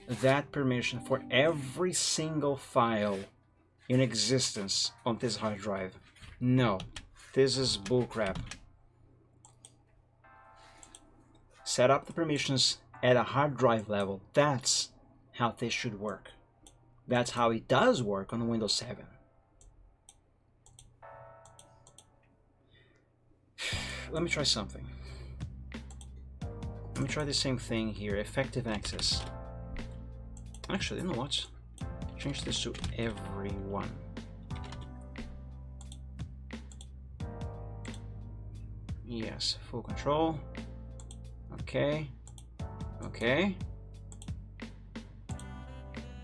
S1: that permission for every single file in existence on this hard drive. No, this is bullcrap. Set up the permissions at a hard drive level. That's how this should work. That's how it does work on Windows 7. Let me try something. Let me try the same thing here. Effective access. Actually, you know what? Change this to everyone. Yes, full control. Okay. Okay.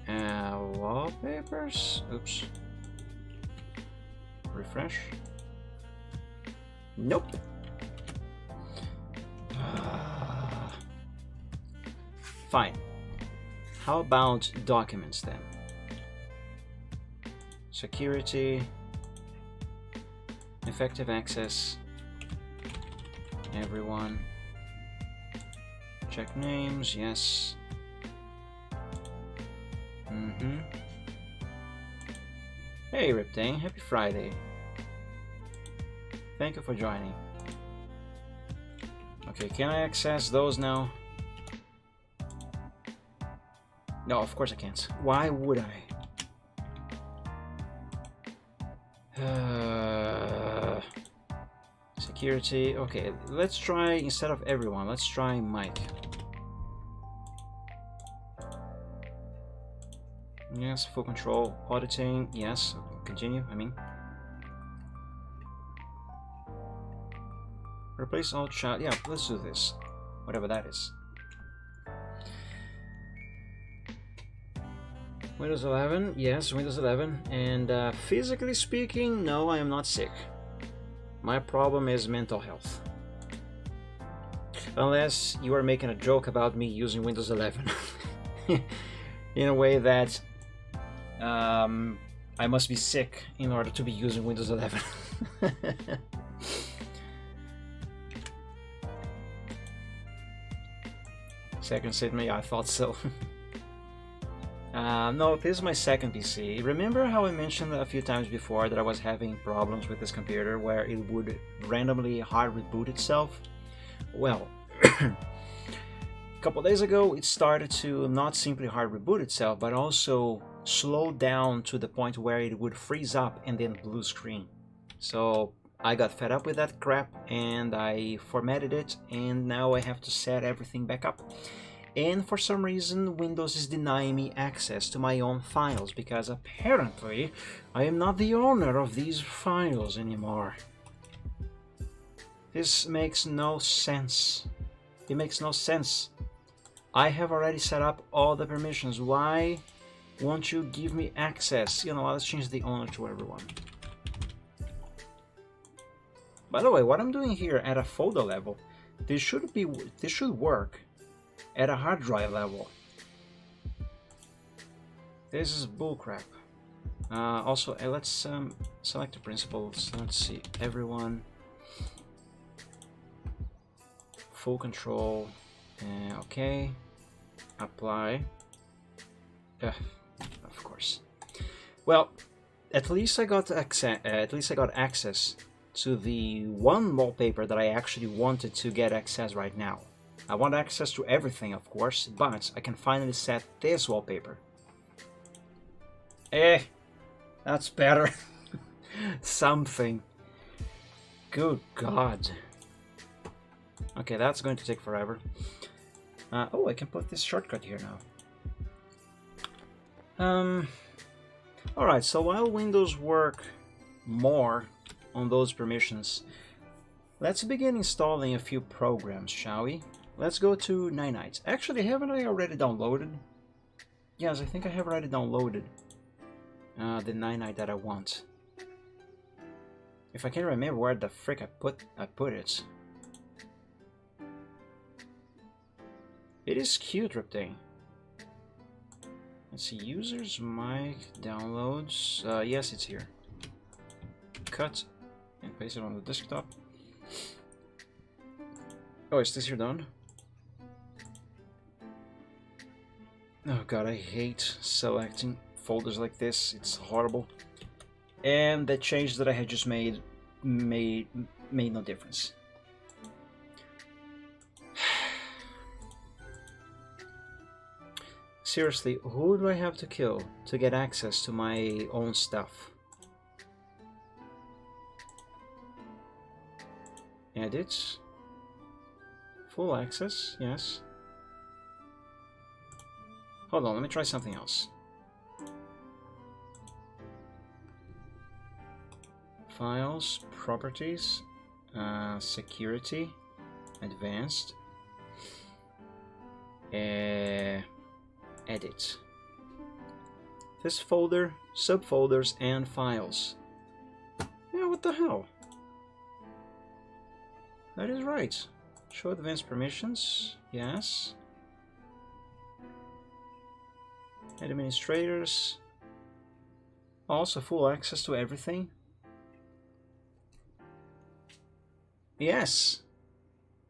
S1: Wallpapers. Oops. Refresh. Nope. Fine. How about documents then? Security, effective access, everyone. Check names, yes. Hey Riptang, happy Friday. Thank you for joining. Okay, can I access those now? No, of course I can't. Why would I? Security. Okay, let's try, instead of everyone, let's try Mike. Yes, full control. Auditing. Yes. Continue, I mean. Replace all chat. Yeah, let's do this. Whatever that is. Windows 11, yes, Windows 11, and physically speaking, no, I am not sick. My problem is mental health. Unless you are making a joke about me using Windows 11 in a way that I must be sick in order to be using Windows 11. Second statement, yeah, I thought so. No, this is my second PC. Remember how I mentioned a few times before that I was having problems with this computer where it would randomly hard reboot itself? Well, a couple days ago it started to not simply hard reboot itself, but also slow down to the point where it would freeze up and then blue screen. So I got fed up with that crap and I formatted it, and now I have to set everything back up. And for some reason Windows is denying me access to my own files because apparently I am not the owner of these files anymore. This makes no sense. It makes no sense. I have already set up all the permissions. Why won't you give me access? You know, let's change the owner to everyone. By the way, what I'm doing here at a folder level, this should work at a hard drive level. This is bullcrap. Also, let's select the principals. Let's see, everyone, full control. Okay, apply. Of course. Well, at least I got access. Access to the one wallpaper that I actually wanted to get access right now. I want access to everything, of course, but I can finally set this wallpaper. That's better. Something. Good God. Okay, that's going to take forever. Oh, I can put this shortcut here now. Alright, so while Windows work more on those permissions, let's begin installing a few programs, shall we? Let's go to Nanites. Actually, haven't I already downloaded? Yes, I think I have already downloaded the Nanite that I want. If I can remember where the frick I put it. It is cute, Reptane. Let's see, users, mic, downloads. Yes, it's here. Cut and paste it on the desktop. Oh, is this here done? Oh god, I hate selecting folders like this. It's horrible. And the change that I had just made no difference. Seriously, who do I have to kill to get access to my own stuff? Edit. Full access, yes. Hold on, let me try something else. Files, properties, security, advanced, edit. This folder, subfolders, and files. Yeah, what the hell? That is right. Show advanced permissions, yes. Administrators, also full access to everything. Yes,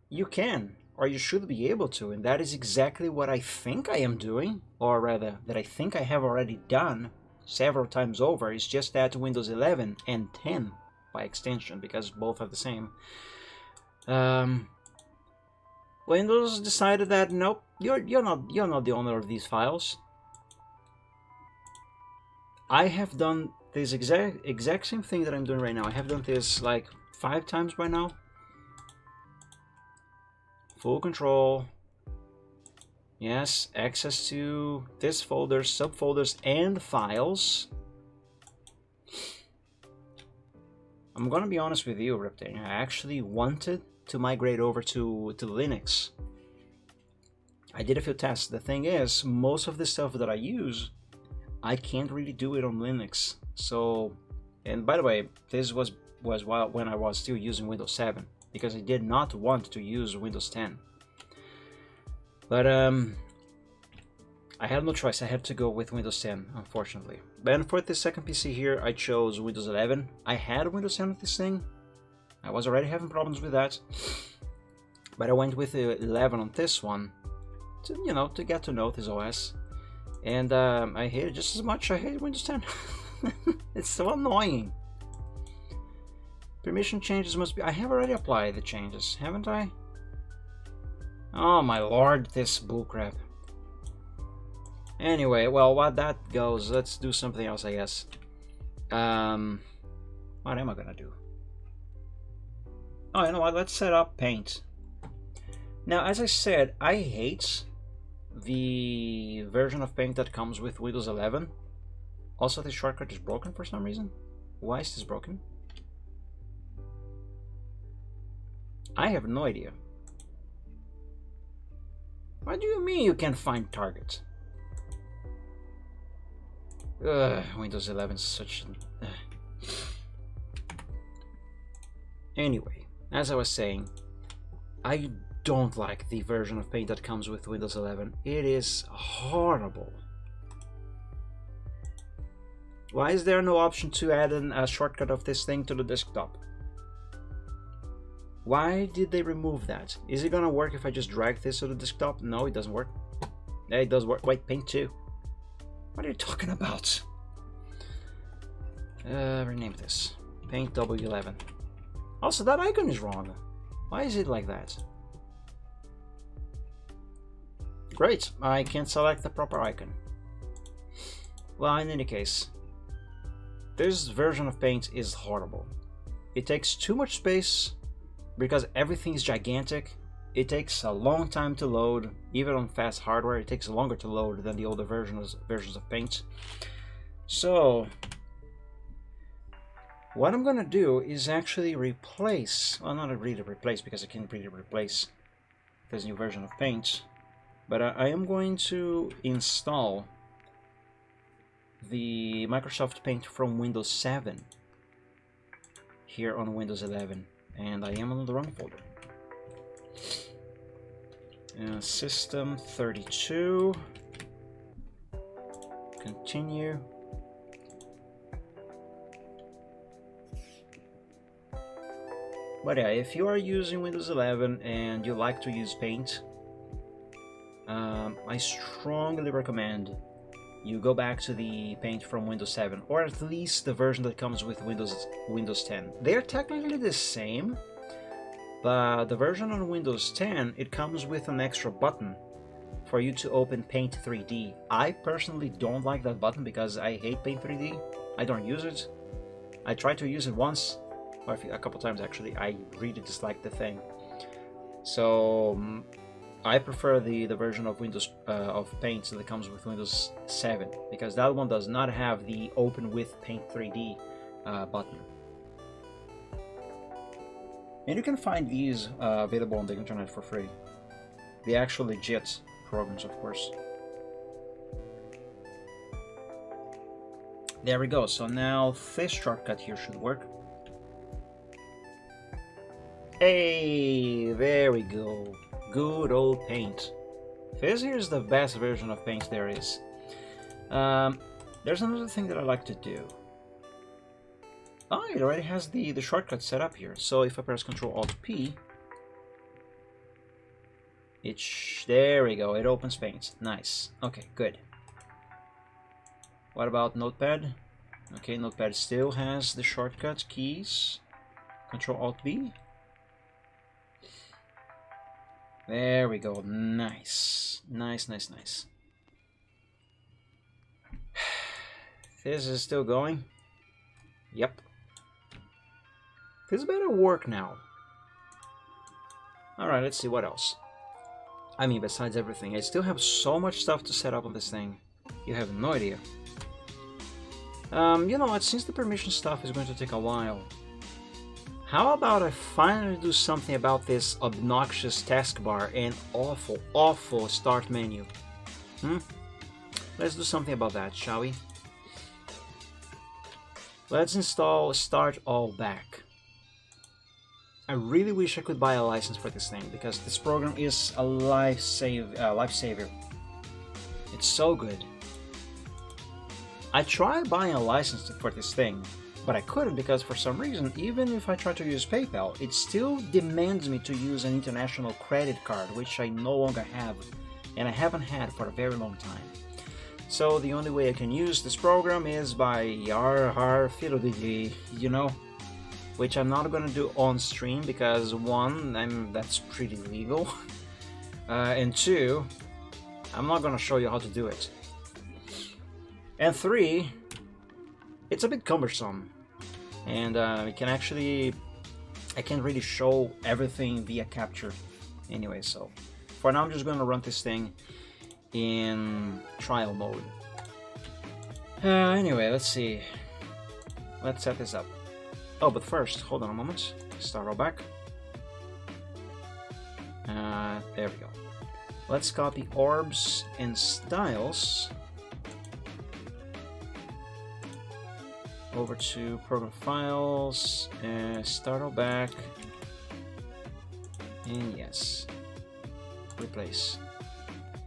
S1: you can, or you should be able to, and that is exactly what I think I am doing, or rather, that I think I have already done several times over. It's just that Windows 11 and 10 by extension, because both are the same. Windows decided that nope, you're not the owner of these files. I have done this exact same thing that I'm doing right now. I have done this like 5 times by now. Full control. Yes, access to this folder, subfolders, and files. I'm gonna be honest with you, Reptane. I actually wanted to migrate over to Linux. I did a few tests. The thing is, most of the stuff that I use, I can't really do it on Linux. So, and by the way, this was when I was still using Windows 7, because I did not want to use Windows 10. But I had no choice. I had to go with Windows 10, unfortunately. But for the second PC here, I chose Windows 11. I had Windows 10 with this thing. I was already having problems with that. But I went with 11 on this one to, you know, to get to know this OS. And I hate it just as much as I hate Windows 10. It's so annoying. Permission changes must be... I have already applied the changes, haven't I? Oh my lord, this bullcrap. Anyway, well, what that goes, let's do something else, I guess. What am I gonna do? Oh, you know what, let's set up Paint. Now, as I said, I hate the version of Paint that comes with Windows 11. Also, this shortcut is broken for some reason. Why is this broken? I have no idea. What do you mean you can't find targets? Windows 11 is such an... Anyway, as I was saying, I don't like the version of Paint that comes with Windows 11. It is horrible. Why is there no option to add a shortcut of this thing to the desktop? Why did they remove that? Is it gonna work if I just drag this to the desktop? No, it doesn't work. Yeah, it does work. Wait, Paint 2. What are you talking about? Rename this. Paint W11. Also, that icon is wrong. Why is it like that? Great, I can't select the proper icon. Well, in any case, this version of Paint is horrible. It takes too much space because everything is gigantic. It takes a long time to load. Even on fast hardware, it takes longer to load than the older versions of Paint. So, what I'm gonna do is actually replace, well, not really replace because I can't really replace this new version of Paint, but I am going to install the Microsoft Paint from Windows 7 here on Windows 11, and I am on the wrong folder. System 32, continue. But yeah, if you are using Windows 11 and you like to use Paint, I strongly recommend you go back to the Paint from Windows 7, or at least the version that comes with Windows 10. They're technically the same, but the version on Windows 10, it comes with an extra button for you to open Paint 3D. I personally don't like that button because I hate Paint 3D. I don't use it. I tried to use it once, or a couple times actually. I really dislike the thing. So I prefer the version of Windows of Paint that comes with Windows 7, because that one does not have the Open with Paint 3D button. And you can find these available on the internet for free. The actual legit programs, of course. There we go. So now this shortcut here should work. Hey, there we go. Good old Paint. This here is the best version of Paint there is. There's another thing that I like to do. Oh, it already has the shortcut set up here. So if I press Ctrl-Alt-P, there we go, it opens Paint. Nice. Okay, good. What about Notepad? Okay, Notepad still has the shortcut keys. Ctrl-Alt-V. There we go. Nice. Nice, nice, nice. This is still going. Yep. This better work now. Alright, let's see what else. I mean, besides everything, I still have so much stuff to set up on this thing. You have no idea. You know what, since the permission stuff is going to take a while, how about I finally do something about this obnoxious taskbar and awful, awful start menu? Let's do something about that, shall we? Let's install Start All Back. I really wish I could buy a license for this thing, because this program is a lifesaver. It's so good. I tried buying a license for this thing, but I couldn't, because for some reason, even if I try to use PayPal, it still demands me to use an international credit card, which I no longer have, and I haven't had for a very long time. So the only way I can use this program is by Fiddledee, you know, which I'm not gonna do on stream, because one, that's pretty legal, and two, I'm not gonna show you how to do it, and three, it's a bit cumbersome, and I can't really show everything via capture anyway. So for now, I'm just gonna run this thing in trial mode. Anyway, let's see. Let's set this up. Oh, but first, hold on a moment. Start rollback. There we go. Let's copy orbs and styles over to program files, start rollback, and yes, replace.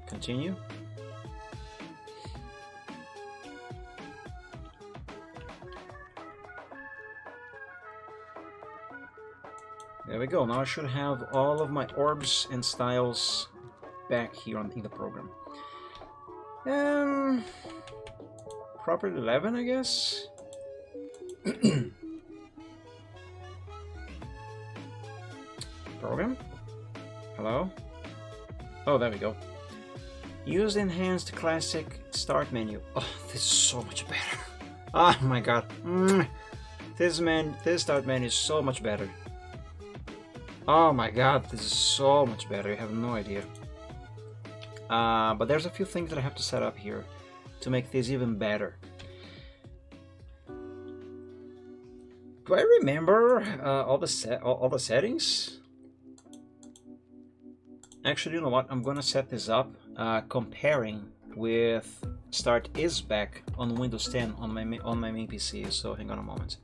S1: Continue. There we go. Now I should have all of my orbs and styles back here in the program. Property 11, I guess. Program. Hello. Oh, there we go. Use the enhanced classic start menu. Oh, this is so much better. Oh my god. This start menu is so much better. Oh my god, this is so much better. You have no idea. But there's a few things that I have to set up here to make this even better. Do I remember all the settings? Actually, you know what? I'm gonna set this up comparing with Start is back on Windows 10 on my main PC. So hang on a moment.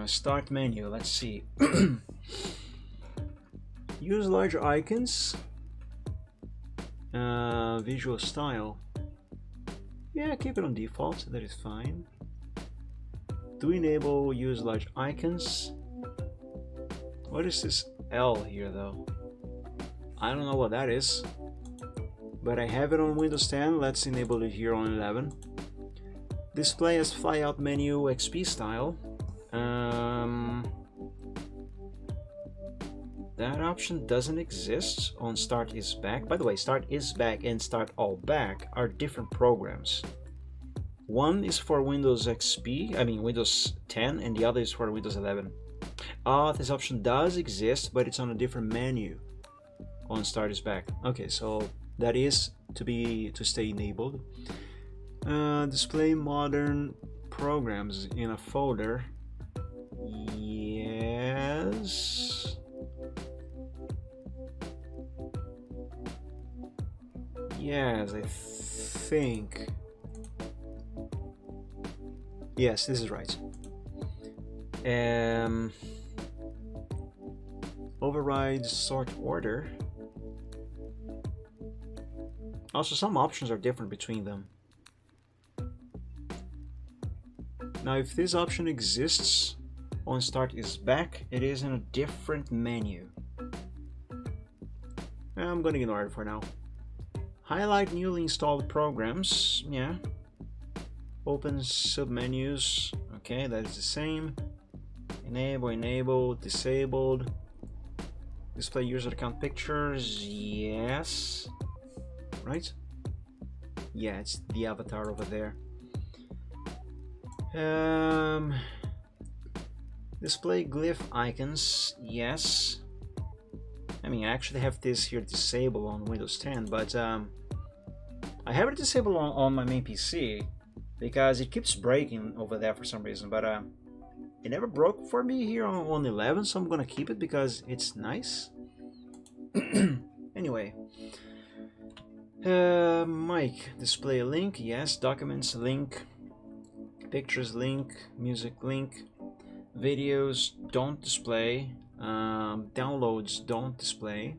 S1: Start menu. Let's see. Use larger icons. Visual style. Yeah, keep it on default. That is fine. Do enable use large icons. What is this L here though? I don't know what that is, but I have it on Windows 10. Let's enable it here on 11. Display as flyout menu XP style. That option doesn't exist on Start is back. By the way, Start is back and Start all back are different programs. One is for Windows Windows 10, and the other is for Windows 11. This option does exist, but it's on a different menu on Start is back. Okay, so that is to stay enabled. Display modern programs in a folder. Yes. Yes, I think. Yes, this is right. Override sort order. Also, some options are different between them. Now, if this option exists on Start is back, it is in a different menu. I'm gonna ignore it for now. Highlight newly installed programs. Yeah. Open submenus. Okay, that is the same. Enable, disabled. Display user account pictures. Yes. Right? Yeah, it's the avatar over there. Display glyph icons. Yes. I mean, I actually have this here disabled on Windows 10, but I have it disabled on my main PC because it keeps breaking over there for some reason, but it never broke for me here on 11, so I'm gonna keep it because it's nice. Anyway, mic display link. Yes. Documents link. Pictures link, music link, videos don't display, downloads don't display,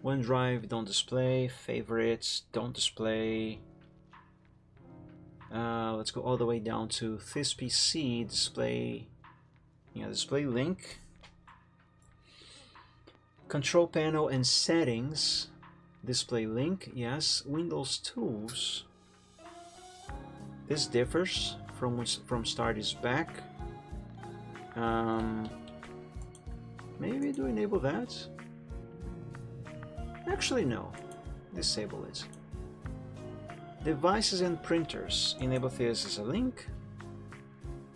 S1: OneDrive don't display, favorites don't display. Let's go all the way down to this PC display. Yeah, display link, control panel and settings, display link. Yes, Windows tools. This differs from start is back. Maybe do enable that? Actually no, disable it. Devices and printers, enable this as a link.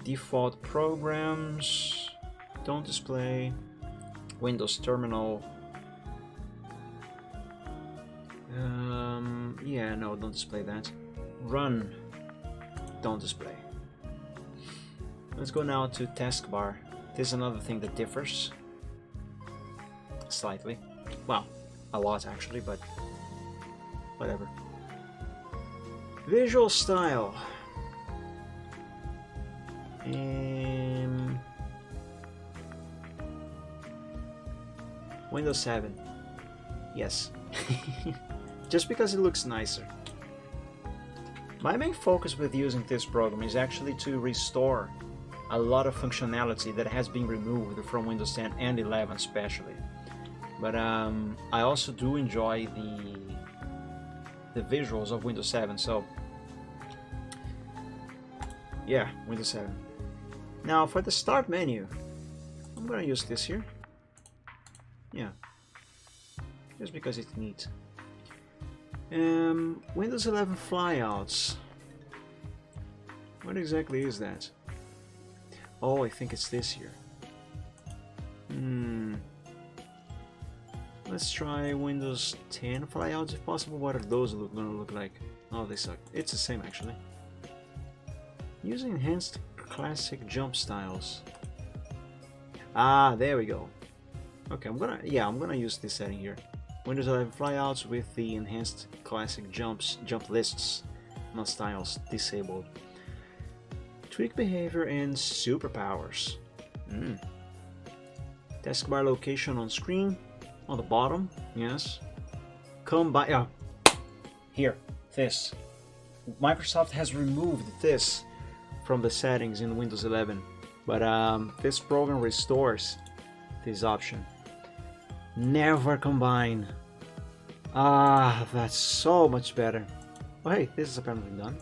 S1: Default programs don't display. Windows terminal. Yeah, no, don't display that. Run, don't display. Let's go now to taskbar. This is another thing that differs slightly. Well, a lot actually, but whatever. Visual style. Windows 7. Yes. Just because it looks nicer. My main focus with using this program is actually to restore a lot of functionality that has been removed from Windows 10 and 11 especially. But I also do enjoy the visuals of Windows 7, so yeah, Windows 7. Now for the start menu, I'm gonna use this here. Yeah, just because it's neat. Windows 11 flyouts. What exactly is that? Oh, I think it's this here. Let's try Windows 10 flyouts if possible. What are those gonna look like? Oh, they suck. It's the same actually. Using enhanced classic jump styles. Ah, there we go. Okay, I'm gonna use this setting here. Windows 11 flyouts with the enhanced classic jump lists, not styles, disabled. Tweak behavior and superpowers. Taskbar location on screen, on the bottom, yes. Combine, here, this. Microsoft has removed this from the settings in Windows 11, but this program restores this option. Never combine. Ah, that's so much better. Oh hey, this is apparently done.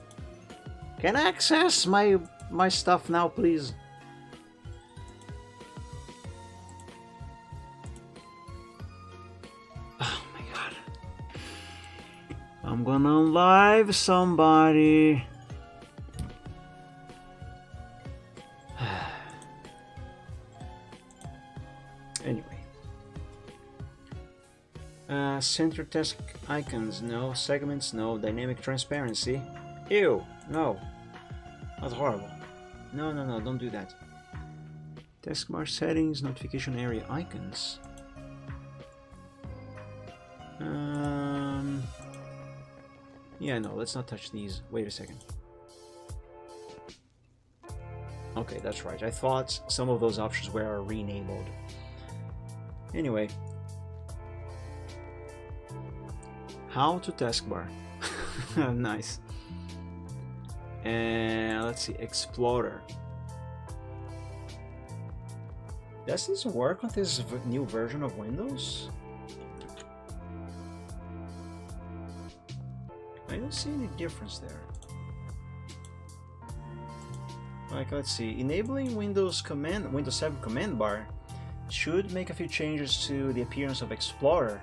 S1: Can I access my stuff now, please? Oh my god. I'm gonna unlive somebody. Anyway. Center task icons, no. Segments, no. Dynamic transparency. Ew, no. That's horrible. No, don't do that. Taskbar settings, notification area icons. Yeah, no, let's not touch these. Wait a second. Okay, that's right. I thought some of those options were re-enabled. Anyway. How to taskbar. Nice. And let's see, Explorer. Does this work on this new version of Windows? I don't see any difference there. Like, let's see, enabling Windows 7 command bar should make a few changes to the appearance of Explorer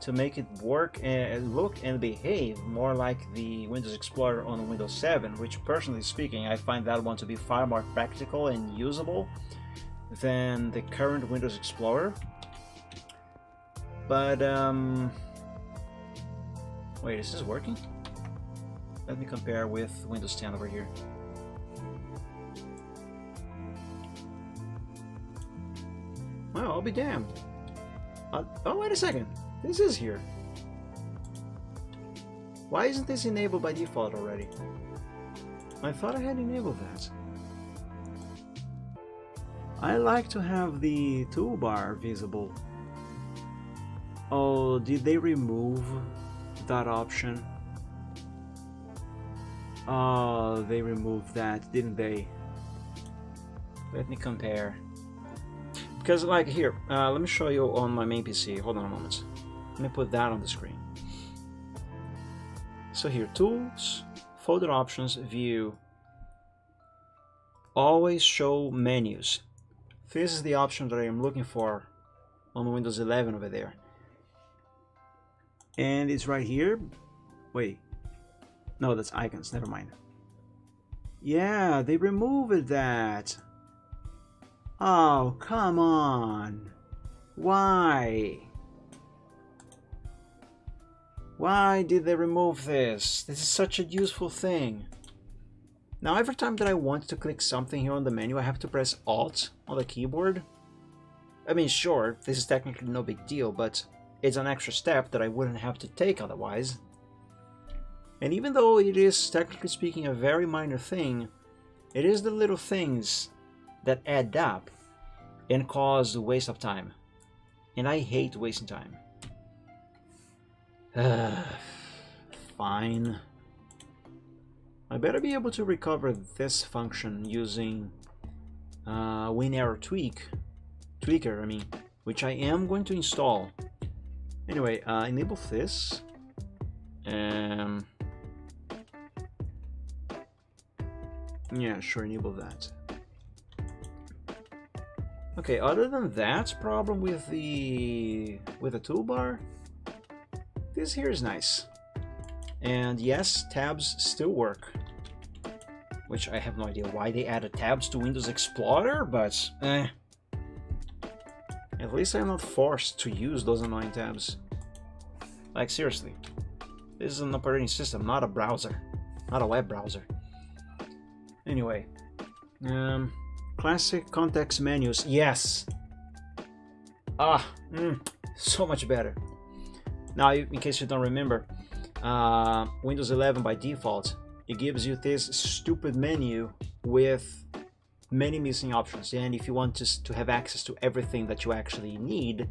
S1: to make it work and look and behave more like the Windows Explorer on Windows 7, which personally speaking I find that one to be far more practical and usable than the current Windows Explorer. But wait, is this working? Let me compare with Windows 10 over here. Well, I'll be damned. Oh, wait a second. This is here. Why isn't this enabled by default already? I thought I had enabled that. I like to have the toolbar visible. Oh, did they remove that option? Oh, they removed that, didn't they? Let me compare. Because like here, let me show you on my main PC. Hold on a moment. Let me put that on the screen. So here, tools, folder options, view, always show menus. This is the option that I am looking for on Windows 11 over there. And it's right here. Wait. No, that's icons, never mind. Yeah, they removed that. Oh, come on. Why? Why did they remove this? This is such a useful thing. Now every time that I want to click something here on the menu, I have to press Alt on the keyboard. I mean, sure, this is technically no big deal, but it's an extra step that I wouldn't have to take otherwise. And even though it is, technically speaking, a very minor thing, it is the little things that add up and cause the waste of time. And I hate wasting time. Fine. I better be able to recover this function using WinRAR Tweaker, I mean, which I am going to install. Anyway, enable this. Yeah, sure, enable that. Okay, other than that problem with the toolbar, this here is nice. And yes, tabs still work. Which I have no idea why they added tabs to Windows Explorer, but at least I'm not forced to use those annoying tabs. Like seriously, this is an operating system, not a browser, not a web browser. Anyway, classic context menus, yes. So much better. Now, in case you don't remember, Windows 11 by default, it gives you this stupid menu with many missing options, and if you want to have access to everything that you actually need,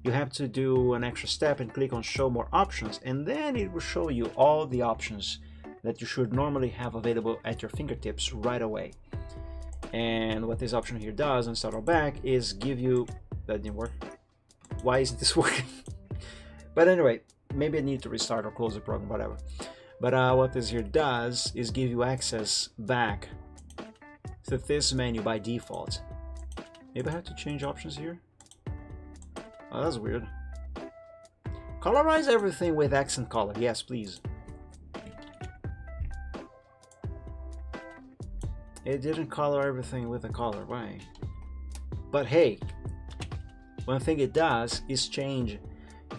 S1: you have to do an extra step and click on show more options, and then it will show you all the options that you should normally have available at your fingertips right away. And what this option here does on start or back is give you... That didn't work. Why isn't this working? But anyway, maybe I need to restart or close the program, whatever. But what this here does is give you access back to this menu by default. Maybe I have to change options here? Oh, that's weird. Colorize everything with accent color. Yes, please. It didn't color everything with a color. Why? But hey, one thing it does is change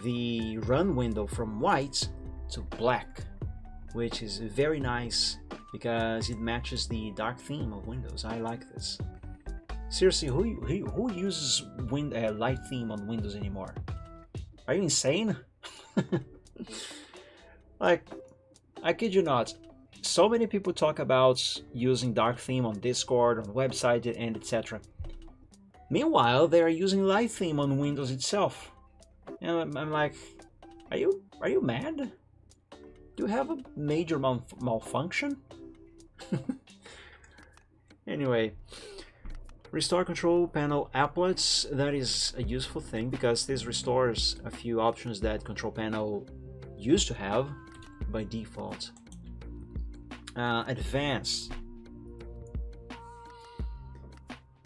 S1: the run window from white to black, which is very nice because it matches the dark theme of Windows. I like this. Seriously, who uses light theme on Windows anymore? Are you insane? Like, I kid you not. So many people talk about using dark theme on Discord, on website, and etc. Meanwhile, they are using light theme on Windows itself. And I'm like, are you mad? Do you have a major malfunction? Anyway, restore control panel applets. That is a useful thing because this restores a few options that control panel used to have by default. Advanced.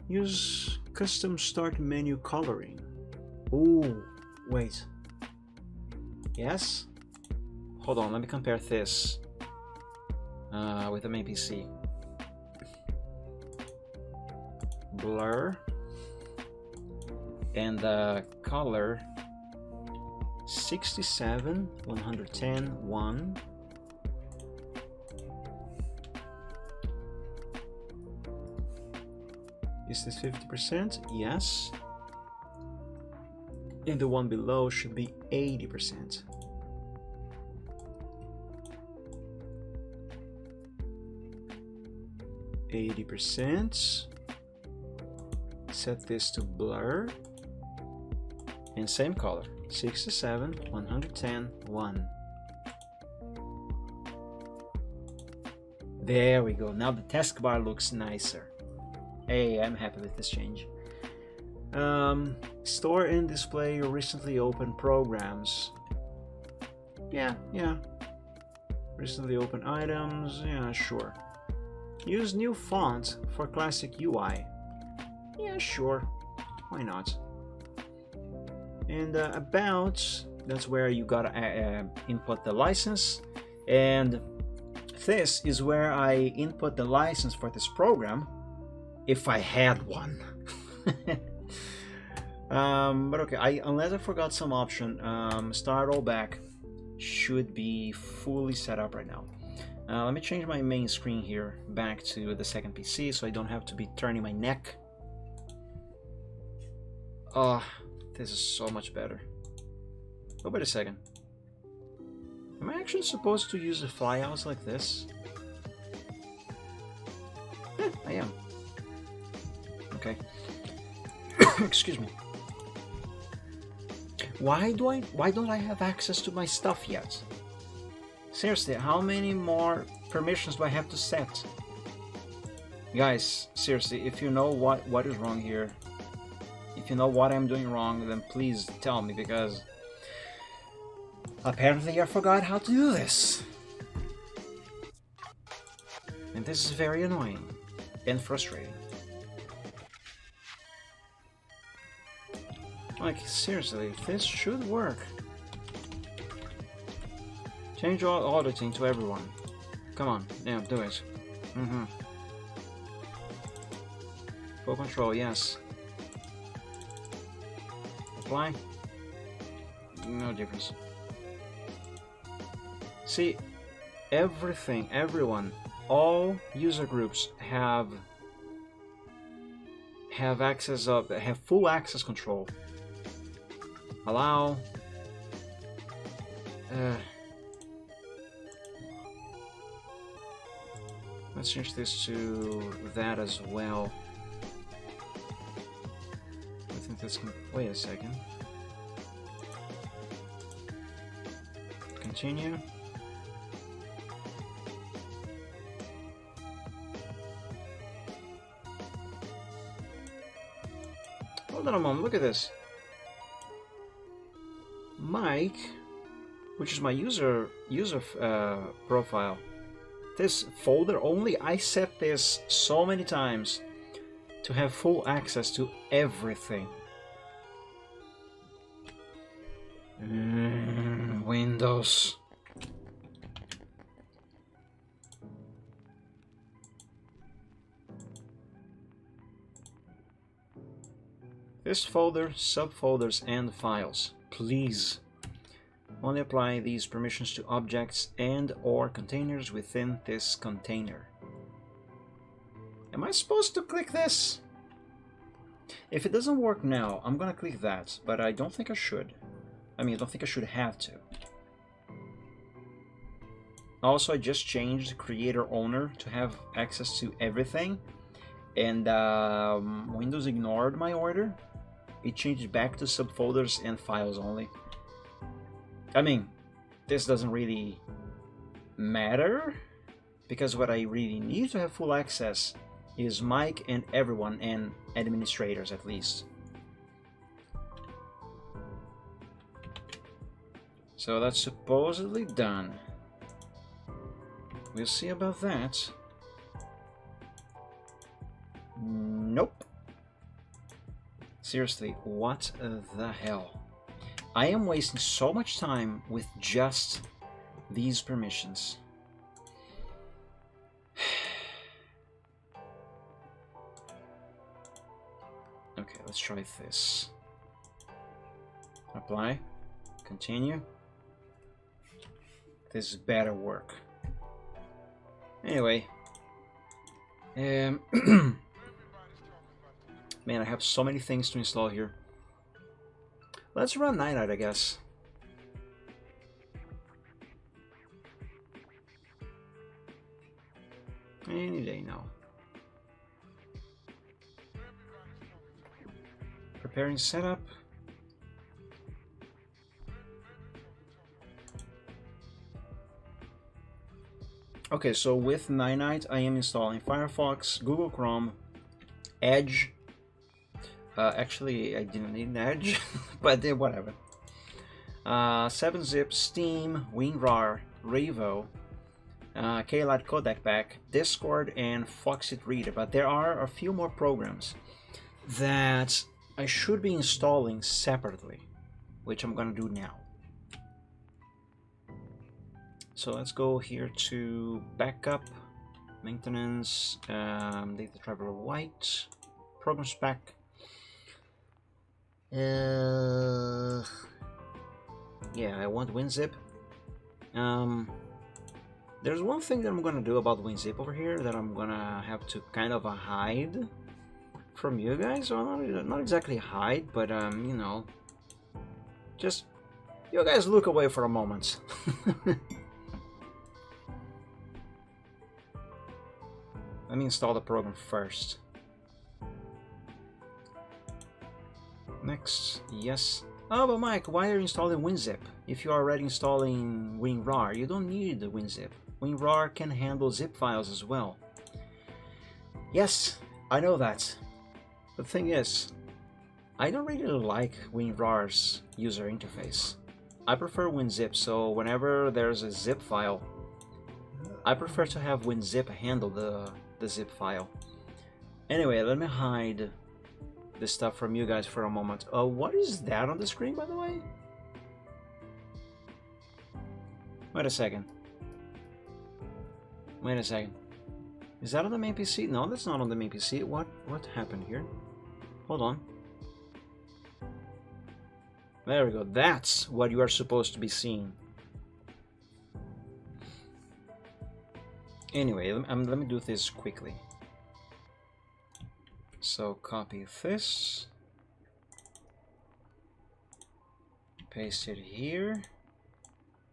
S1: Use custom start menu coloring. Ooh, wait. Yes? Hold on, let me compare this with the main PC. Blur and the color 67, 110, 1. Is this 50%? Yes. And the one below should be 80%. 80%. Set this to blur. And same color. 67, 110, 1. There we go. Now the taskbar looks nicer. Hey, I'm happy with this change. Store and display your recently opened programs. Yeah. Recently opened items. Yeah, sure. Use new font for classic UI. Yeah, sure. Why not? And about, that's where you gotta input the license. And this is where I input the license for this program, if I had one. But okay, unless I forgot some option, start rollback should be fully set up right now. Let me change my main screen here back to the second PC so I don't have to be turning my neck. Oh, this is so much better. Oh, wait a second. Am I actually supposed to use the flyouts like this? Yeah, I am. Okay. Excuse me. Why don't I have access to my stuff yet? Seriously, how many more permissions do I have to set? Guys, seriously, if you know what is wrong here, if you know what I'm doing wrong, then please tell me, because apparently I forgot how to do this. And this is very annoying and frustrating. Like, seriously, this should work. Change all auditing to everyone. Come on, yeah, do it. Full control, yes. Apply. No difference. See, everything, everyone, all user groups have access of, have full access control. Allow. Let's change this to that as well. I think that's gonna, wait a second. Continue. Hold on a moment, look at this. Mike, which is my user profile. This folder only, I set this so many times to have full access to everything. Windows. This folder, subfolders, and files. Please. Only apply these permissions to objects and or containers within this container. Am I supposed to click this? If it doesn't work now, I'm gonna click that, but I don't think I should. I mean, I don't think I should have to. Also, I just changed creator owner to have access to everything, and Windows ignored my order. It changed back to subfolders and files only. I mean, this doesn't really matter, because what I really need to have full access is Mike and everyone, and administrators at least. So that's supposedly done. We'll see about that. Nope. Seriously, what the hell? I am wasting so much time with just these permissions. Okay, let's try this. Apply. Continue. This better work. Anyway. Man, I have so many things to install here. Let's run Night, I guess. Any day now. Preparing setup. Okay, so with Ninite, I am installing Firefox, Google Chrome, Edge. Actually, I didn't need Edge, but whatever. 7-Zip, Steam, WinRAR, Revo, Keylight Codec Pack, Discord, and Foxit Reader. But there are a few more programs that I should be installing separately, which I'm gonna do now. So let's go here to Backup, Maintenance, Data Driver White, Programs Pack. Yeah, I want WinZip. There's one thing that I'm gonna do about WinZip over here that I'm gonna have to kind of hide from you guys. Well, not exactly hide, but you know, just you guys look away for a moment. Let me install the program first. Next, yes. Oh, but Mike, why are you installing WinZip? If you're already installing WinRAR, you don't need the WinZip. WinRAR can handle zip files as well. Yes, I know that. The thing is, I don't really like WinRAR's user interface. I prefer WinZip, so whenever there's a zip file, I prefer to have WinZip handle the zip file. Anyway, let me hide this stuff from you guys for a moment. What is that on the screen, by the way? Wait a second. Wait a second. Is that on the main PC? No, that's not on the main PC. What happened here? Hold on. There we go. That's what you are supposed to be seeing. Anyway, let me do this quickly. So copy this, paste it here.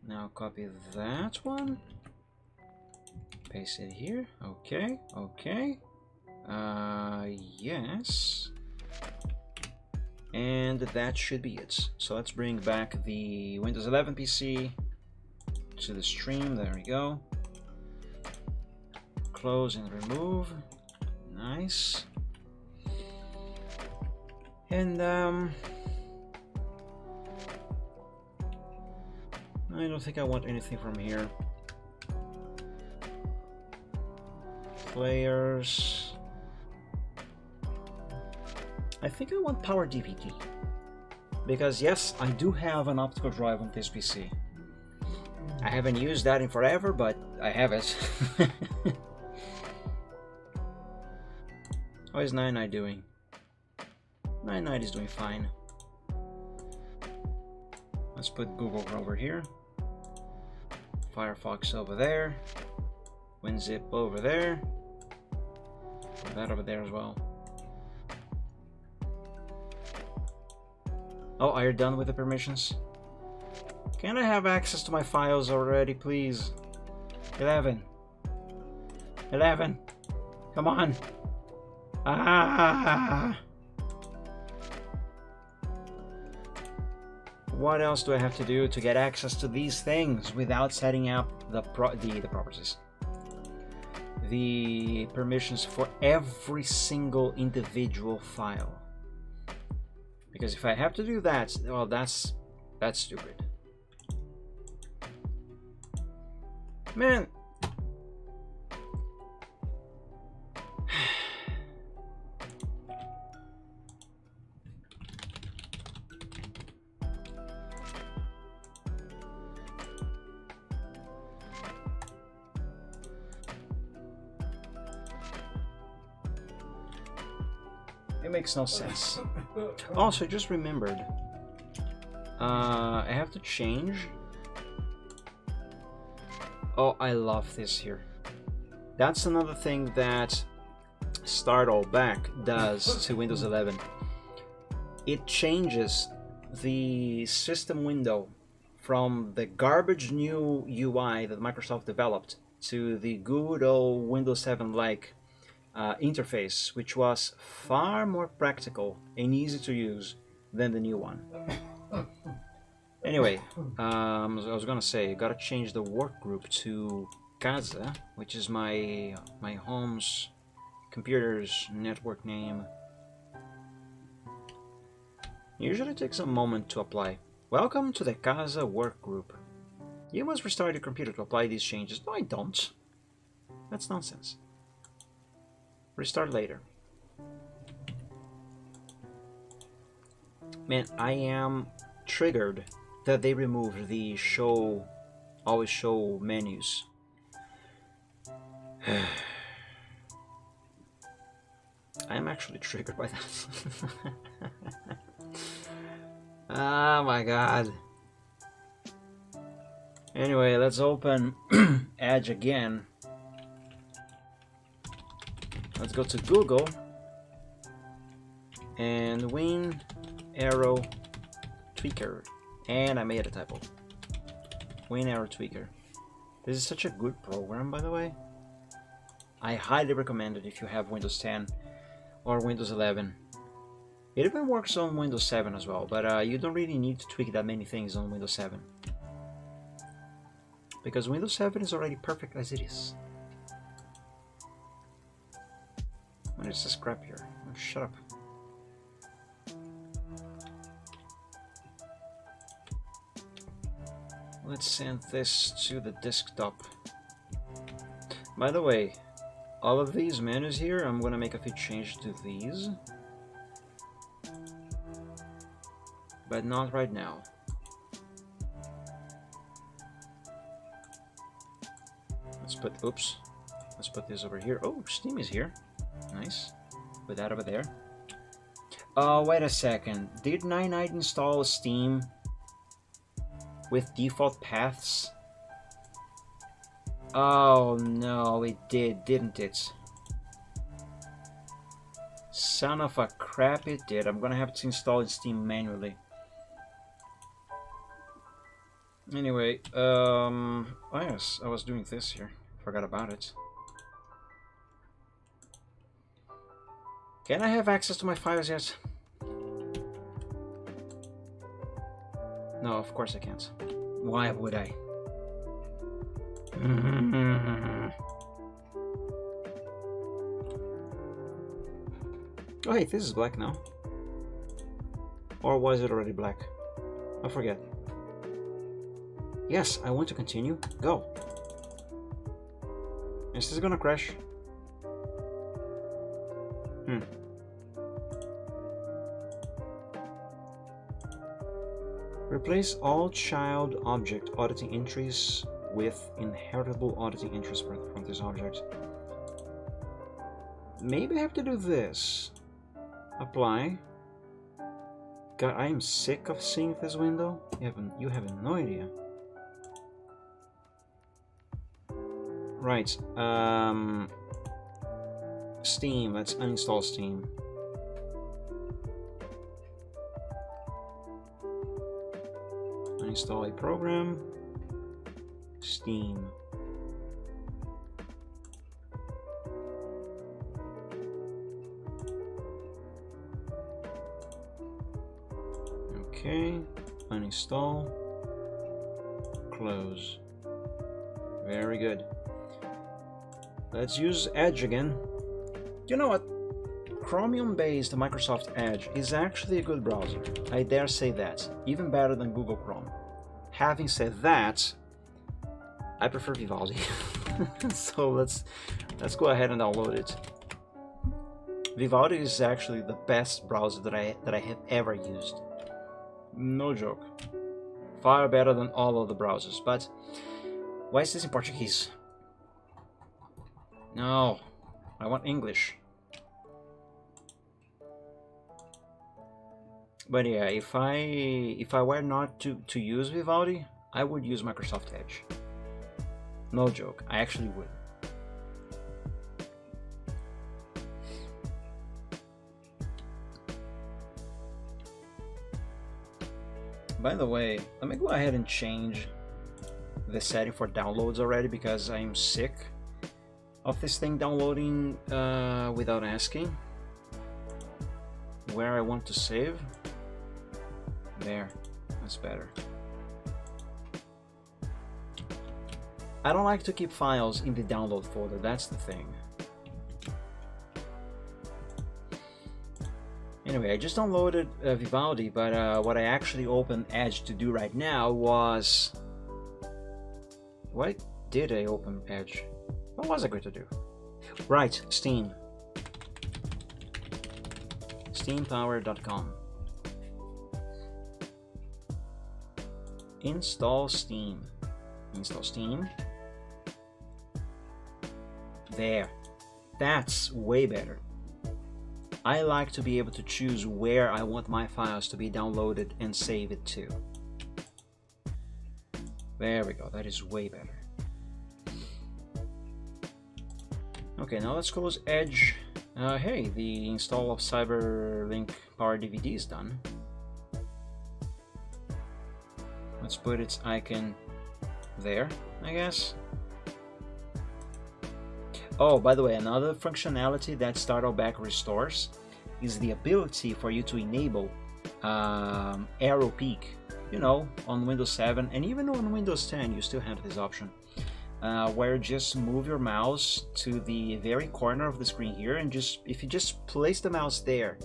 S1: Now copy that one, paste it here. Okay, okay. Yes. And that should be it. So let's bring back the Windows 11 PC to the stream. There we go. Close and remove. Nice. And I don't think I want anything from here. Players. I think I want Power DVD. Because yes, I do have an optical drive on this PC. I haven't used that in forever, but I have it. How is Ninite doing? Ninite is doing fine. Let's put Google over here. Firefox over there. WinZip over there. Put that over there as well. Oh, are you done with the permissions? Can I have access to my files already, please? 11. 11. Come on. Ah! What else do I have to do to get access to these things without setting up the properties? The permissions for every single individual file. Because if I have to do that, well, that's stupid. Man. It makes no sense. Also, I just remembered. I have to change. Oh, I love this here. That's another thing that Start All Back does to Windows 11. It changes the system window from the garbage new UI that Microsoft developed to the good old Windows 7 like interface, which was far more practical and easy to use than the new one. Anyway, I was gonna say, I gotta change the work group to Casa, which is my home's computer's network name. Usually takes a moment to apply. Welcome to the Casa work group. You must restart your computer to apply these changes. No, I don't. That's nonsense. Restart later. Man, I am triggered that they removed the always show menus. I am actually triggered by that. Oh my god. Anyway, let's open Edge again. Let's go to Google and Win Arrow Tweaker. And I made a typo. Win Arrow Tweaker. This is such a good program, by the way. I highly recommend it if you have Windows 10 or Windows 11. It even works on Windows 7 as well, but you don't really need to tweak that many things on Windows 7. Because Windows 7 is already perfect as it is. What is this crap here? Oh, shut up. Let's send this to the desktop. By the way, all of these menus here, I'm gonna make a few changes to these. But not right now. Let's put this over here. Oh, Steam is here. Nice. Put that over there. Oh, wait a second. Didn't I install Steam with default paths? Oh no, it did, didn't it? Son of a crap, it did. I'm gonna have to install it Steam manually. Anyway, oh yes, I was doing this here. Forgot about it. Can I have access to my files yet? No, of course I can't. Why would I? Oh hey, this is black now. Or was it already black? I forget. Yes, I want to continue. Go. Is this gonna crash? Replace all child object auditing entries with inheritable auditing entries from this object. Maybe I have to do this. Apply. God, I am sick of seeing this window. You have no idea. Right. Steam. Let's uninstall Steam. Uninstall a program. Steam. Okay. Uninstall. Close. Very good. Let's use Edge again. You know what? Chromium-based Microsoft Edge is actually a good browser. I dare say that. Even better than Google Chrome. Having said that, I prefer Vivaldi. So let's go ahead and download it. Vivaldi is actually the best browser that I have ever used. No joke. Far better than all of the browsers. But why is this in Portuguese? No, I want English. But yeah, if I were not to use Vivaldi, I would use Microsoft Edge. No joke, I actually would. By the way, let me go ahead and change the setting for downloads already because I'm sick of this thing downloading without asking where I want to save. There, that's better. I don't like to keep files in the download folder, that's the thing. Anyway, I just downloaded Vivaldi, but what I actually opened Edge to do right now was... Why did I open Edge? What was I going to do? Right, Steam. Steampower.com. Install Steam. Install Steam. There. That's way better. I like to be able to choose where I want my files to be downloaded and save it to. There we go, that is way better. Okay, now let's close Edge. Hey, the install of Cyberlink Power DVD is done. Let's put its icon there, I guess. Oh, by the way, another functionality that StartleBack restores is the ability for you to enable arrow peek. You know, on Windows 7 and even on Windows 10 you still have this option, where just move your mouse to the very corner of the screen here, and if you just place the mouse there,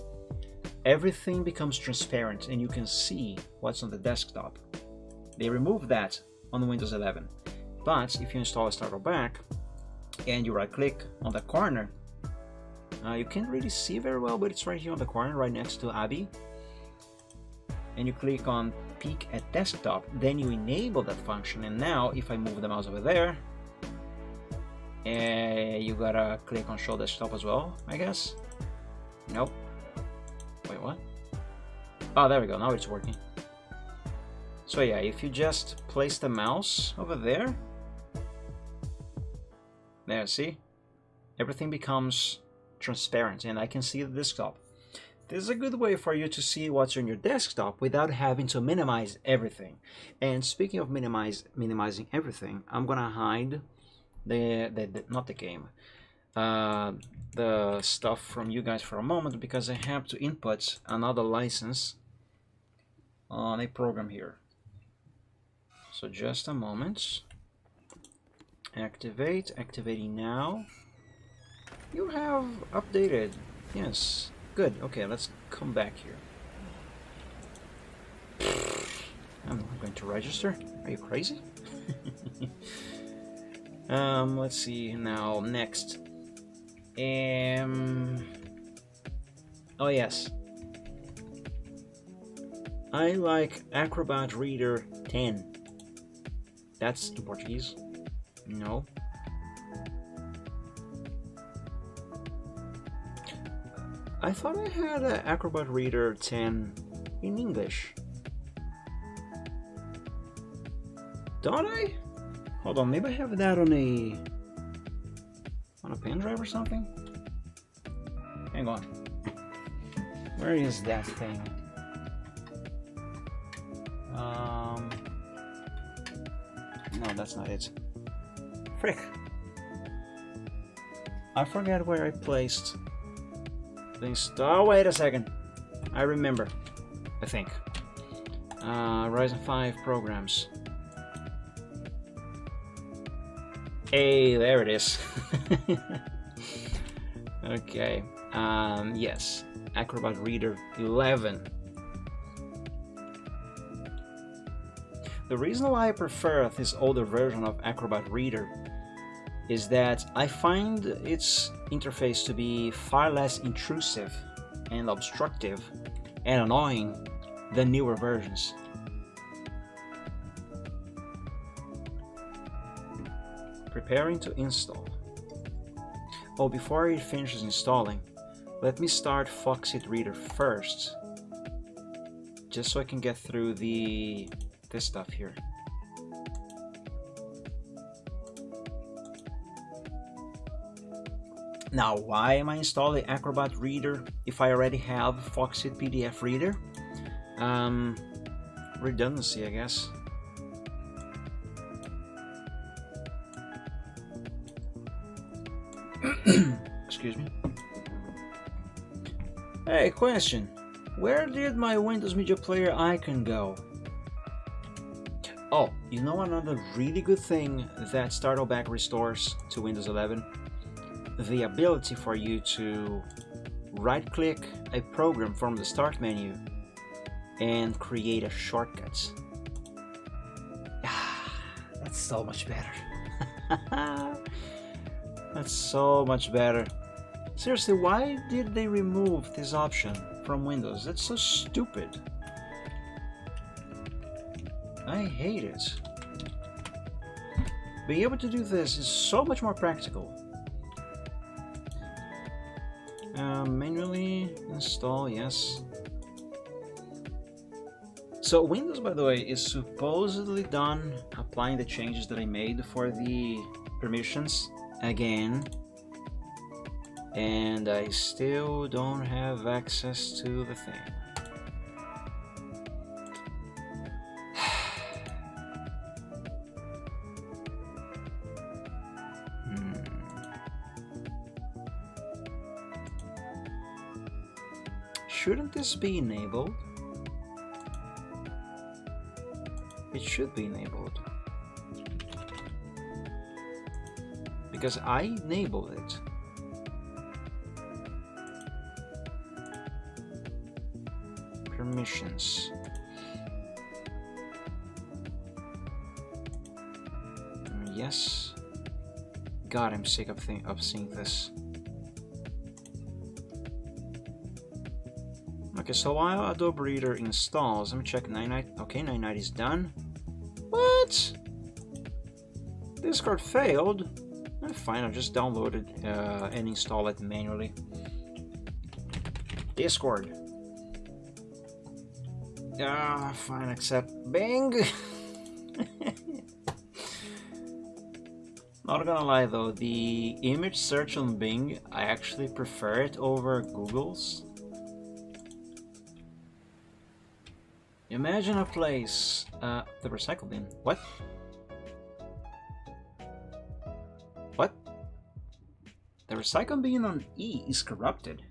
S1: everything becomes transparent and you can see what's on the desktop. They removed that on Windows 11, but if you install StartleBack and you right click on the corner, you can't really see very well, but it's right here on the corner right next to Abby, and you click on peek at desktop, then you enable that function. And now if I move the mouse over there, you gotta click on show desktop as well, I guess. Nope. Wait, what? Oh, there we go, now it's working. So yeah, if you just place the mouse over there, see? Everything becomes transparent and I can see the desktop. This is a good way for you to see what's on your desktop without having to minimize everything. And speaking of minimizing everything, I'm gonna hide not the game, the stuff from you guys for a moment, because I have to input another license on a program here. So just a moment. Activating now. You have updated. Yes, good. Okay, let's come back here. I'm going to register. Are you crazy? Let's see now. Next. Oh yes. I like Acrobat Reader 10. That's in Portuguese. No. I thought I had an Acrobat Reader 10 in English. Don't I? Hold on, maybe I have that on a pen drive or something? Hang on. Where is that thing? No, that's not it. Frick. I forgot where I placed things. Oh, wait a second. I remember. I think. Ryzen 5 programs. Hey, there it is. Okay. Yes. Acrobat Reader 11. The reason why I prefer this older version of Acrobat Reader is that I find its interface to be far less intrusive and obstructive and annoying than newer versions. Preparing to install. Oh, before it finishes installing, let me start Foxit Reader first, just so I can get through this stuff here. Now, why am I installing Acrobat Reader if I already have Foxit PDF Reader? Redundancy, I guess. excuse me. Hey, question. Where did my Windows Media Player icon go? Oh, you know another really good thing that Startleback restores to Windows 11? The ability for you to right-click a program from the Start menu and create a shortcut. That's so much better. That's so much better. Seriously, why did they remove this option from Windows? That's so stupid. I hate it. Being able to do this is so much more practical. Manually install, yes. So Windows, by the way, is supposedly done applying the changes that I made for the permissions again, and I still don't have access to the thing. Shouldn't this be enabled? It should be enabled. Because I enabled it. Permissions. Yes. God, I'm sick of seeing this. Okay, so while Adobe Reader installs, let me check 99. Okay, 99 is done. What? Discord failed? Fine, I'll just download it and install it manually. Discord. Fine, accept. Bing! Not gonna lie though, the image search on Bing, I actually prefer it over Google's. Imagine a place, the recycle bin. What? What? The recycle bin on E is corrupted.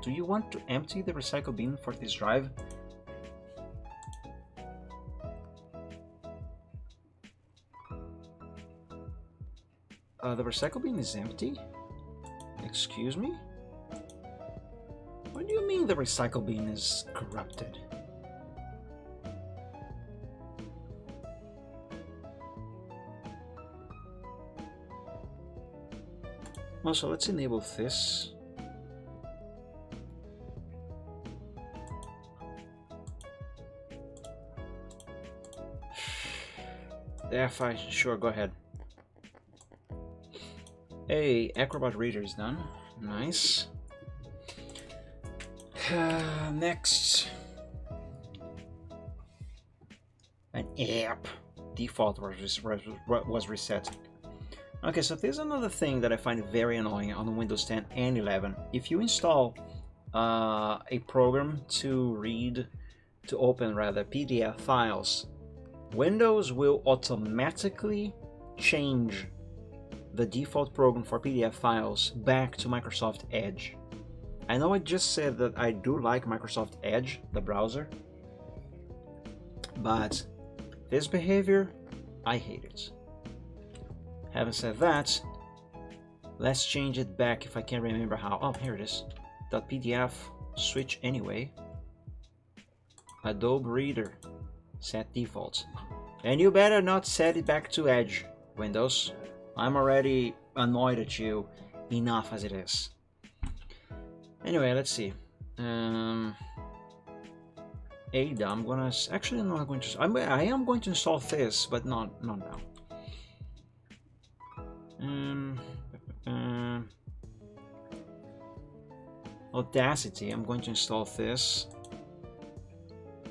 S1: Do you want to empty the recycle bin for this drive? The recycle bin is empty? Excuse me? What do you mean the recycle bin is corrupted? Also, let's enable this. Yeah, fine, sure, go ahead. Hey, Acrobat Reader is done. Nice. Next. An app. Default was reset. Okay, so there's another thing that I find very annoying on Windows 10 and 11. If you install a program to open PDF files, Windows will automatically change the default program for PDF files back to Microsoft Edge. I know I just said that I do like Microsoft Edge, the browser, but this behavior, I hate it. Having said that, let's change it back if I can remember how. Oh, here it is. .pdf, switch anyway. Adobe Reader, set default. And you better not set it back to Edge, Windows. I'm already annoyed at you enough as it is. Anyway, let's see. Ada, I'm gonna actually no, I'm going to. I am going to install this, but not now. Audacity, I'm going to install this.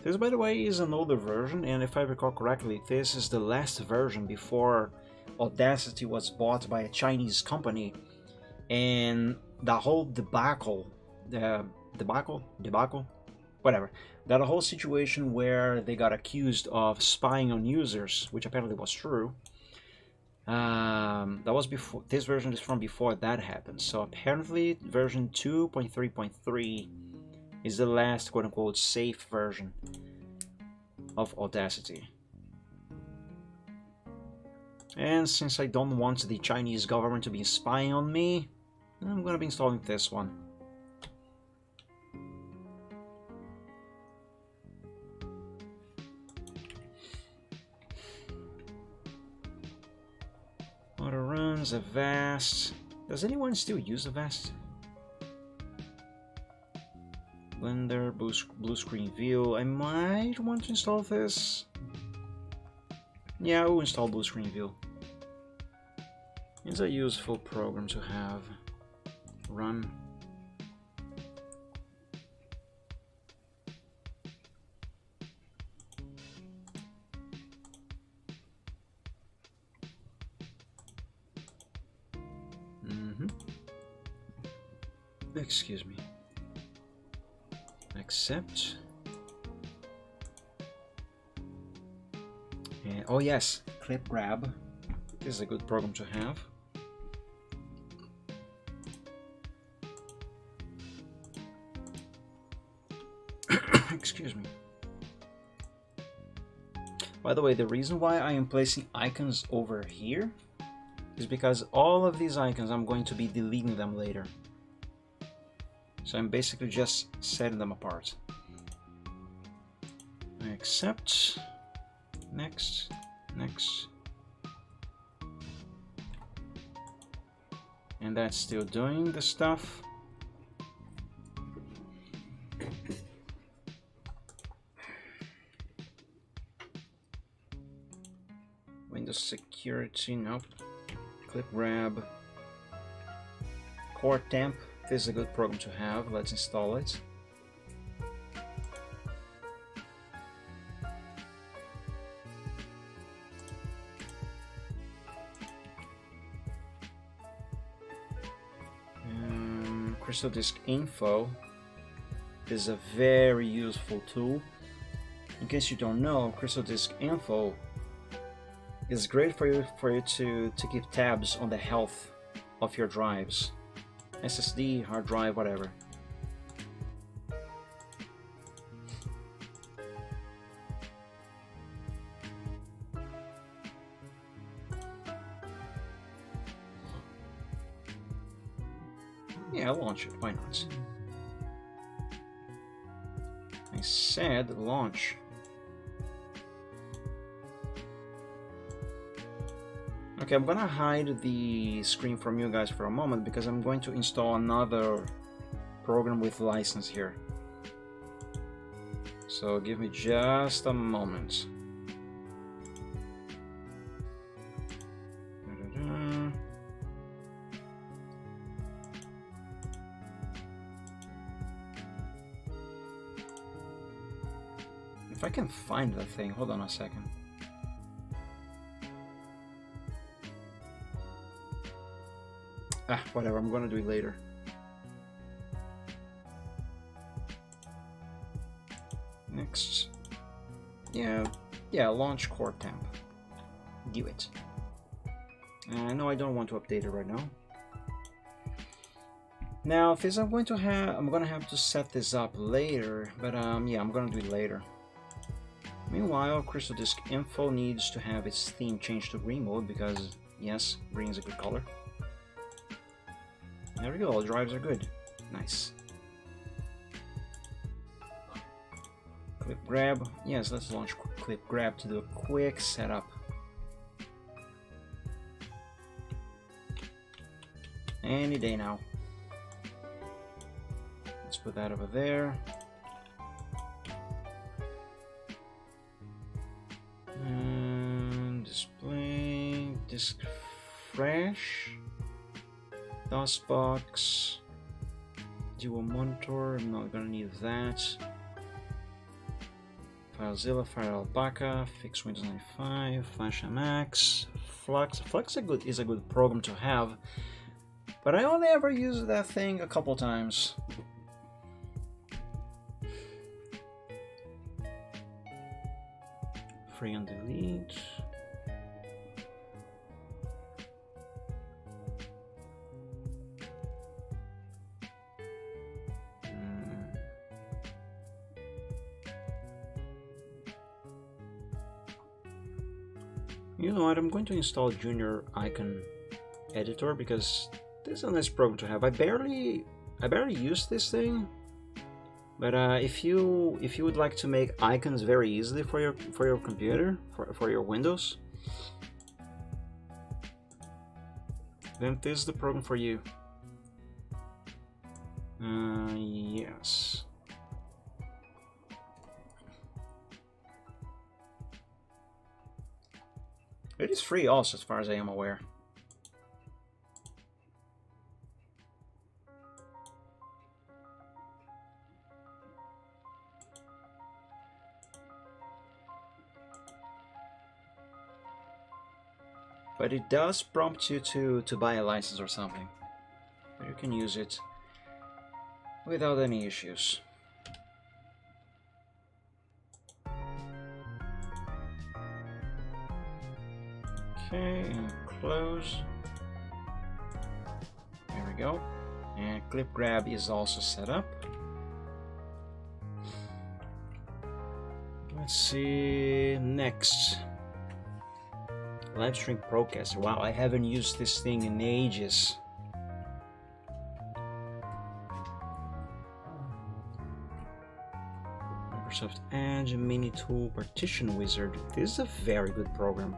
S1: This, by the way, is an older version, and if I recall correctly, this is the last version before Audacity was bought by a Chinese company, and the whole debacle, whatever, that whole situation where they got accused of spying on users, which apparently was true, That was before. This version is from before that happened. So apparently, version 2.3.3 is the last quote-unquote safe version of Audacity. And since I don't want the Chinese government to be spying on me, I'm gonna be installing this one. Auto runs, Avast. Does anyone still use Avast? Blender, blue screen view. I might want to install this. Yeah, I will install blue screen view. It's a useful program to have. Run. Excuse me. Accept. And, oh yes, Clip Grab. This is a good program to have. Excuse me. By the way, the reason why I am placing icons over here is because all of these icons I'm going to be deleting them later. So I'm basically just setting them apart. Accept. Next. Next. And that's still doing the stuff. Windows security, nope. Clip grab. Core temp. This is a good program to have. Let's install it. Crystal Disk Info is a very useful tool. In case you don't know, Crystal Disk Info is great for you to keep tabs on the health of your drives. SSD, hard drive, whatever. Yeah, I'll launch it, why not? I said launch. Okay, I'm gonna hide the screen from you guys for a moment because I'm going to install another program with license here. So give me just a moment. If I can find that thing, hold on a second. Whatever, I'm gonna do it later. Next. Yeah, launch Core Temp. Do it. No, I don't want to update it right now. Now, this I'm gonna have to set this up later, but yeah, I'm gonna do it later. Meanwhile, Crystal Disk Info needs to have its theme changed to green mode because, yes, green is a good color. There we go, all drives are good. Nice. Clip grab. Yes, let's launch Clip grab to do a quick setup. Any day now. Let's put that over there. And display disk fresh. DOSBox, dual monitor, I'm not gonna need that. FileZilla, FileAlpaca, fix Windows 95, Flash MX, Flux. Flux is a good program to have, but I only ever use that thing a couple times. Free and delete. You know what, I'm going to install Junior Icon Editor because this is a nice program to have. I barely use this thing, but if you would like to make icons very easily for your computer, for your Windows, then this is the program for you. Yes. It is free also, as far as I am aware. But it does prompt you to buy a license or something. But you can use it without any issues. Okay, and close. There we go. And clip grab is also set up. Let's see, next. Livestream Procaster. Wow, I haven't used this thing in ages. Microsoft Edge Mini Tool Partition Wizard. This is a very good program.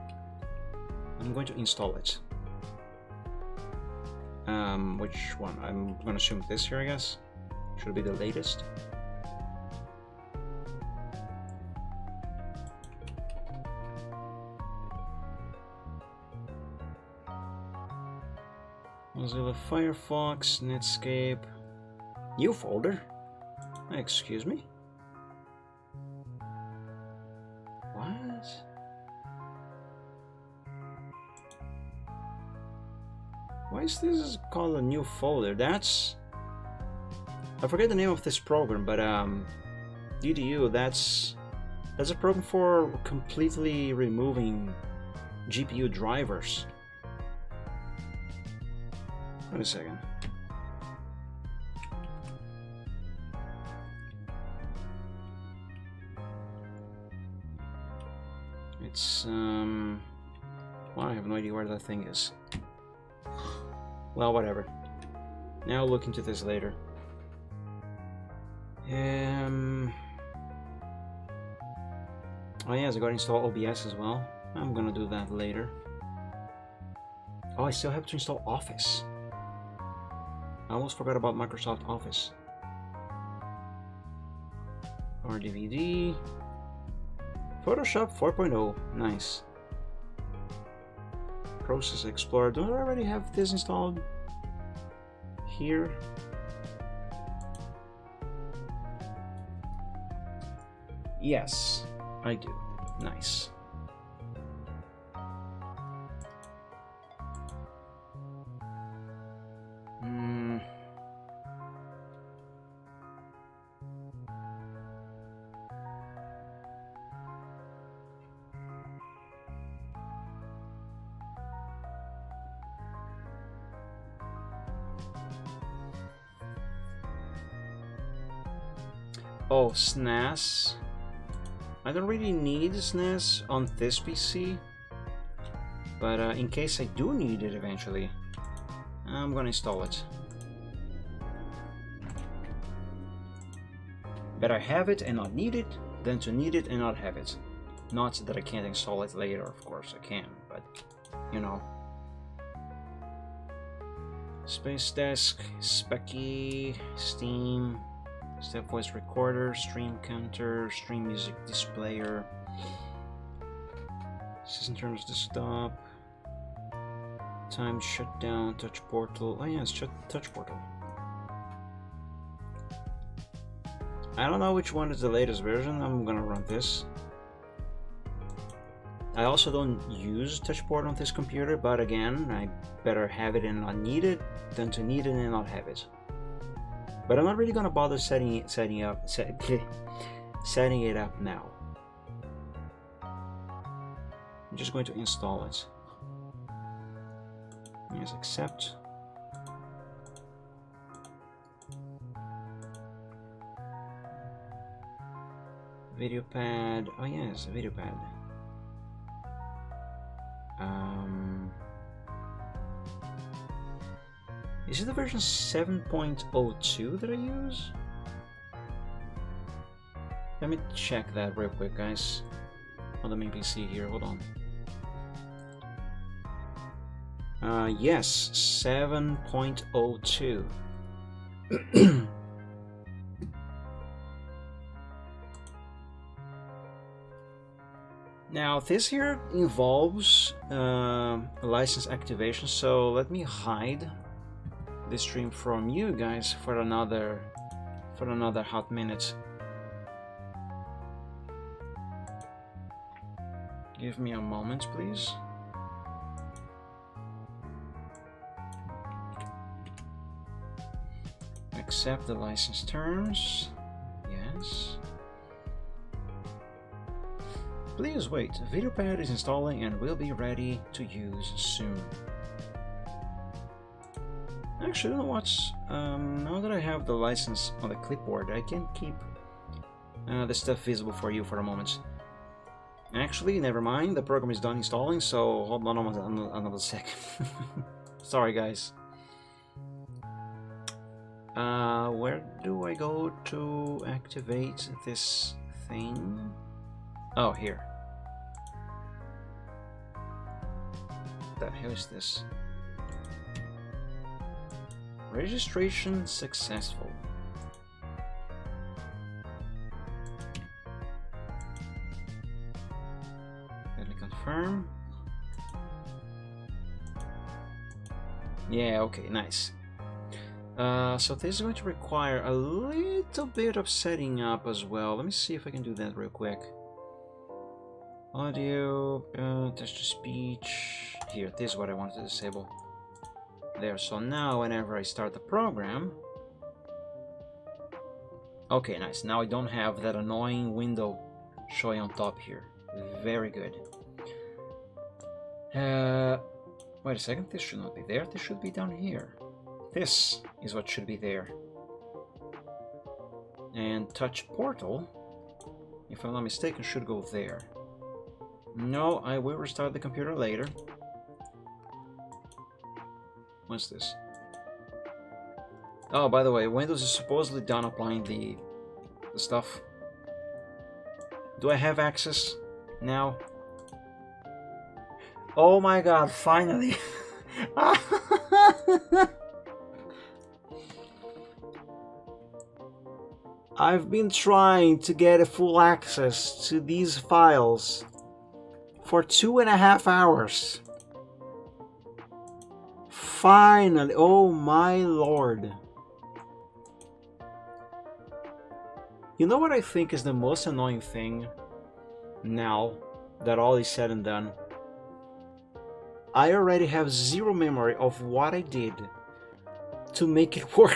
S1: I'm going to install it. Which one? I'm going to assume this here, I guess. Should be the latest. Mozilla Firefox, Netscape. New folder? Excuse me? What? Why is this called a new folder? That's... I forget the name of this program, but DDU, that's a program for completely removing GPU drivers. Wait a second. It's well, I have no idea where that thing is. Well, whatever. Now I'll look into this later. Oh yes, I gotta install OBS as well. I'm gonna do that later. Oh, I still have to install Office. I almost forgot about Microsoft Office. RDVD. Photoshop 4.0. Nice. Process Explorer. Do I already have this installed here? Yes, I do. Nice. Oh, SNES. I don't really need SNES on this PC, but in case I do need it eventually, I'm gonna install it. Better have it and not need it than to need it and not have it. Not that I can't install it later, of course I can, but you know. Space Desk, Specky, Steam, Step Voice Recorder, Stream Counter, Stream Music Displayer, System Terminals Desktop, Time Shutdown, Touch Portal. Oh yeah, it's Touch Portal. I don't know which one is the latest version. I'm gonna run this. I also don't use Touch Portal on this computer, but again, I better have it and not need it than to need it and not have it. But I'm not really gonna bother setting it up now. I'm just going to install it. Yes, accept. Video pad. Oh yes, a video pad. Is it the version 7.02 that I use? Let me check that real quick, guys. On the main PC here, hold on. Yes, 7.02. Now, this here involves license activation, so let me hide this stream from you guys for another hot minute. Give me a moment, please. Accept the license terms. Yes. Please wait. VideoPad is installing and will be ready to use soon. Actually, you know what? Now that I have the license on the clipboard, I can keep the stuff visible for you for a moment. Actually, never mind. The program is done installing, so hold on another second. Sorry, guys. Where do I go to activate this thing? Oh, here. What the hell is this? Registration successful. Let me confirm. Yeah, okay, nice. So this is going to require a little bit of setting up as well. Let me see if I can do that real quick. Audio, text-to-speech. Here, this is what I wanted to disable. There, so now whenever I start the program... Okay, nice. Now I don't have that annoying window showing on top here. Very good. Wait a second, this should not be there. This should be down here. This is what should be there. And touch portal, if I'm not mistaken, should go there. No, I will restart the computer later. What's this? Oh, by the way, Windows is supposedly done applying the stuff. Do I have access now? Oh my god, finally! I've been trying to get a full access to these files for 2.5 hours. Finally, oh my lord. You know what I think is the most annoying thing now that all is said and done? I already have zero memory of what I did to make it work.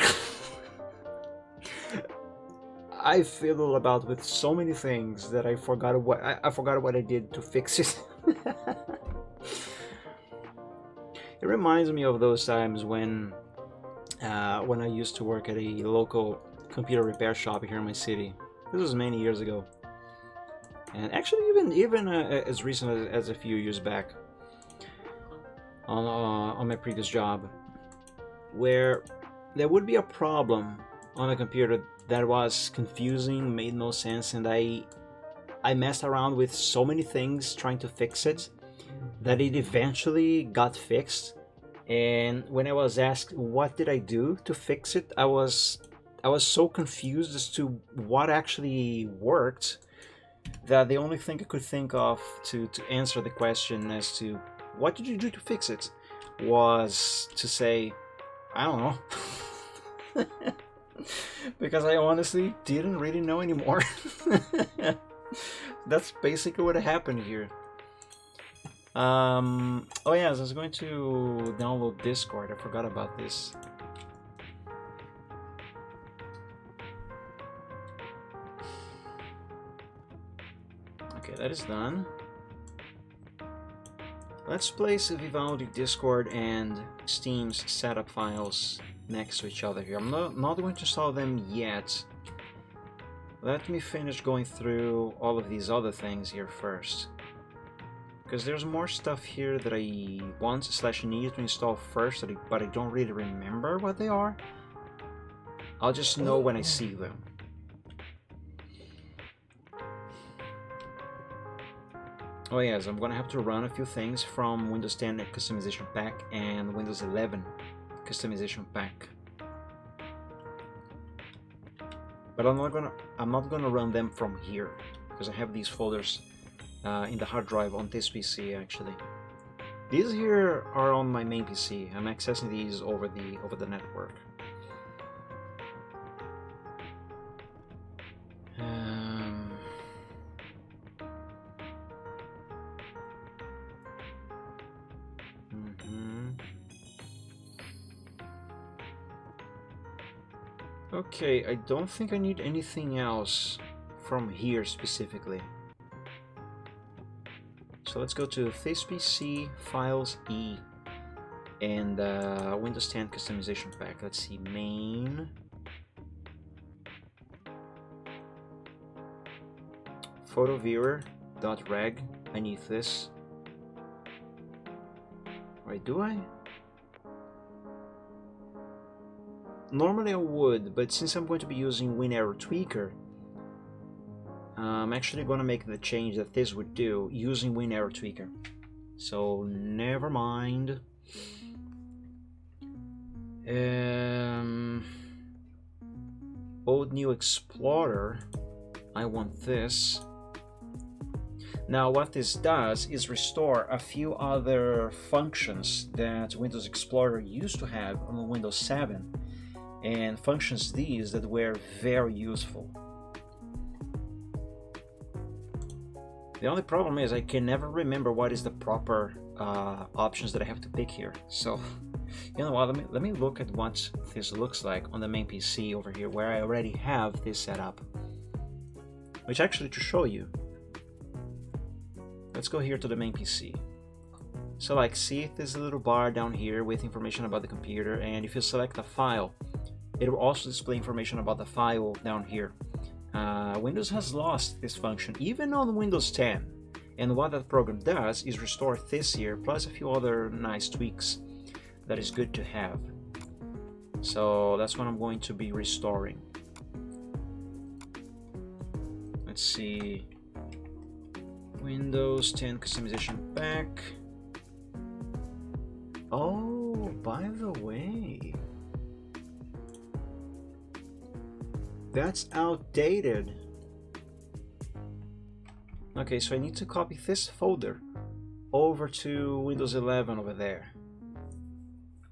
S1: I fiddle about with so many things that I forgot what I did to fix it. It reminds me of those times when I used to work at a local computer repair shop here in my city. This was many years ago, and actually even as recent as a few years back on my previous job, where there would be a problem on a computer that was confusing, made no sense, and I messed around with so many things trying to fix it that it eventually got fixed. And when I was asked what did I do to fix it, I was so confused as to what actually worked that the only thing I could think of to answer the question as to what did you do to fix it was to say, I don't know. Because I honestly didn't really know anymore. That's basically what happened here. Oh yeah, I was going to download Discord. I forgot about this. Okay, that is done. Let's place Vivaldi Discord and Steam's setup files next to each other here. I'm not going to install them yet. Let me finish going through all of these other things here first. because there's more stuff here that I want / need to install first, but I don't really remember what they are. I'll just know when I see them. Oh yes, I'm gonna have to run a few things from Windows 10 Customization Pack and Windows 11 Customization Pack. But I'm not gonna run them from here because I have these folders in the hard drive on this PC actually. These here are on my main PC. I'm accessing these over the network. Okay, I don't think I need anything else from here specifically. So let's go to this PC, Files E, and Windows 10 Customization Pack. Let's see, main. Photo viewer.reg. I need this. Wait, do I? Normally I would, but since I'm going to be using WinArrowTweaker, I'm actually going to make the change that this would do using WinArrowTweaker. So never mind. Old New Explorer. I want this. Now what this does is restore a few other functions that Windows Explorer used to have on Windows 7. And functions these that were very useful. The only problem is I can never remember what is the proper options that I have to pick here. So, you know what, let me look at what this looks like on the main PC over here, where I already have this set up. Which actually, to show you, let's go here to the main PC. So like, see this little bar down here with information about the computer, and if you select a file, it will also display information about the file down here. Windows has lost this function even on Windows 10, and what that program does is restore this here plus a few other nice tweaks that is good to have. So that's what I'm going to be restoring. Let's see, Windows 10 Customization Pack. Oh, by the way, that's outdated. Okay, so I need to copy this folder over to Windows 11 over there.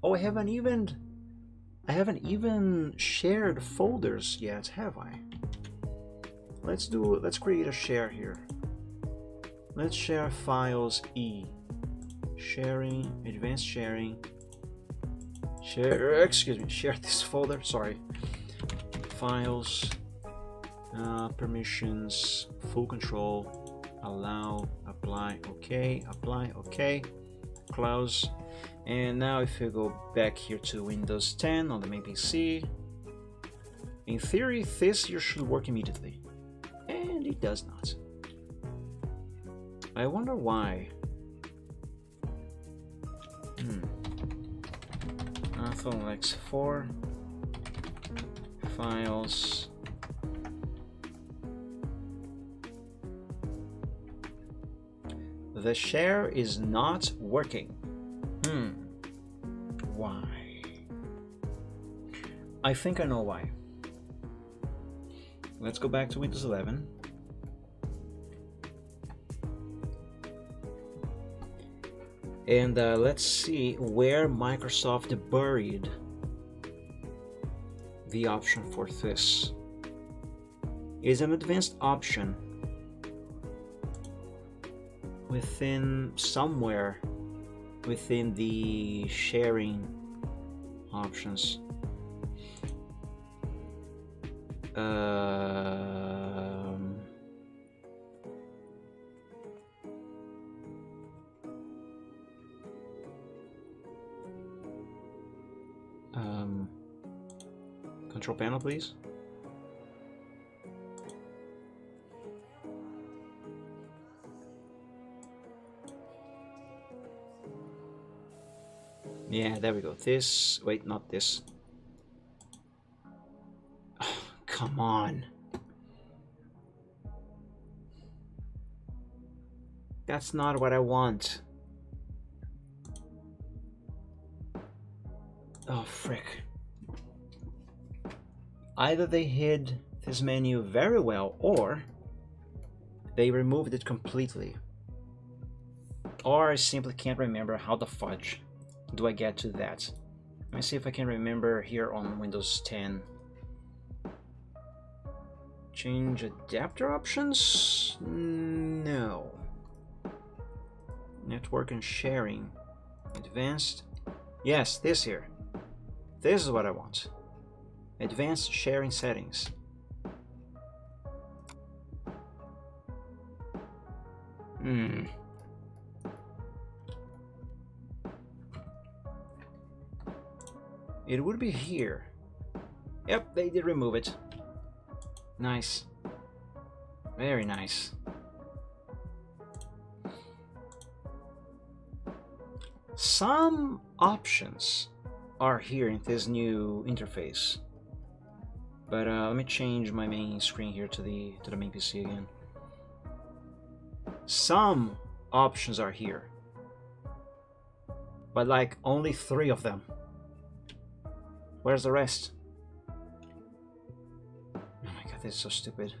S1: Oh, I haven't even shared folders yet, have I? Let's create a share here. Let's share Files E. Sharing, advanced sharing. Share this folder, sorry. Files, permissions, full control, allow, apply, okay, close. And now if you go back here to Windows 10 on the main PC, in theory this here should work immediately, and it does not. I wonder why. Athon X4 files. The share is not working. Why? I think I know why. Let's go back to Windows 11. And let's see where Microsoft buried the option for this. Is an advanced option within somewhere within the sharing options. Control panel, please. Yeah, there we go. This, wait, not this. Oh, come on. That's not what I want. Oh, frick. Either they hid this menu very well, or they removed it completely. Or I simply can't remember how the fudge do I get to that. Let me see if I can remember here on Windows 10. Change adapter options? No. Network and sharing. Advanced. Yes, this here. This is what I want. Advanced sharing settings. It would be here. Yep, they did remove it. Nice. Very nice. Some options are here in this new interface. But let me change my main screen here to the main PC again. Some options are here, but like only 3 of them. Where's the rest? Oh my god, this is so stupid.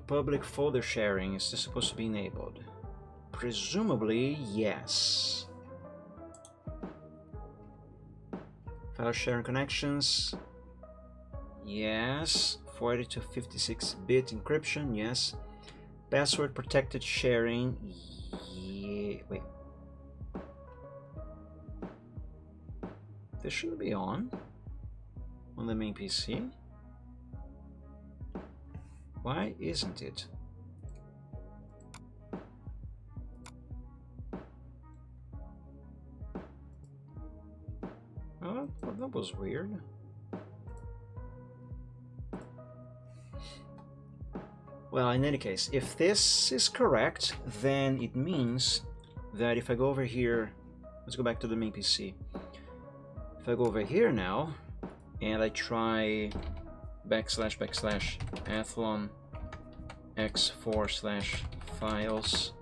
S1: Public folder sharing, is this supposed to be enabled? Presumably, yes. File sharing connections, yes. 40 to 56-bit encryption, yes. Password protected sharing, yeah. Wait. This shouldn't be on the main PC. Why isn't it? Oh, that was weird. Well, in any case, if this is correct, then it means that if I go over here, let's go back to the main PC. If I go over here now, and I try // x4/files.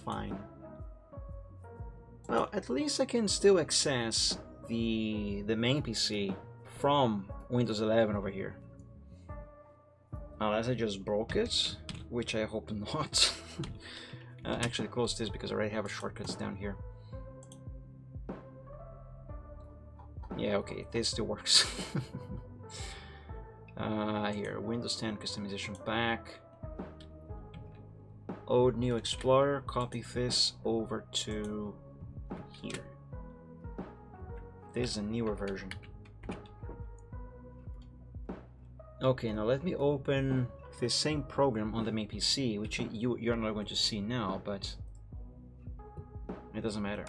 S1: Fine. Well, at least I can still access the main PC from Windows 11 over here. Unless I just broke it, which I hope not. Actually, close this because I already have a shortcuts down here. Yeah, okay, this still works. Here, Windows 10 customization pack. Old New Explorer, copy this over to here. This is a newer version. Okay, now let me open this same program on the main PC, which you're not going to see now, but it doesn't matter.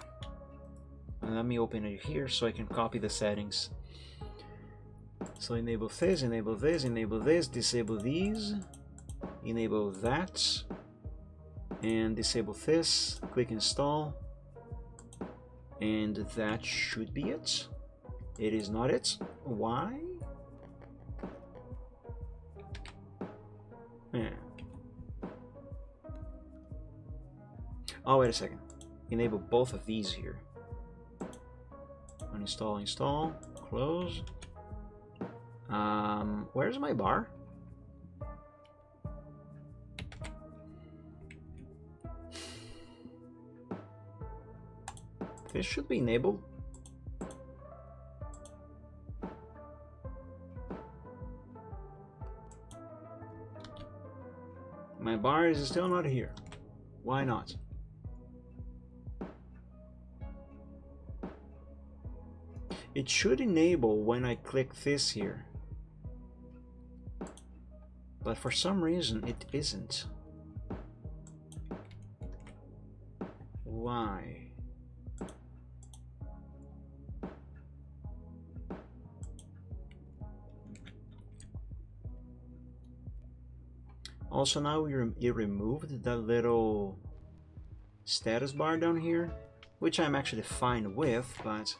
S1: And let me open it here so I can copy the settings. So enable this, enable this, enable this, disable these, enable that, and disable this, click install, and that should be it. It is not it. Why? Yeah. Oh, wait a second. Enable both of these here. Uninstall, install, close. Where's my bar? This should be enabled. My bar is still not here. Why not? It should enable when I click this here. But for some reason it isn't. Why? Also now it removed that little status bar down here, which I'm actually fine with, but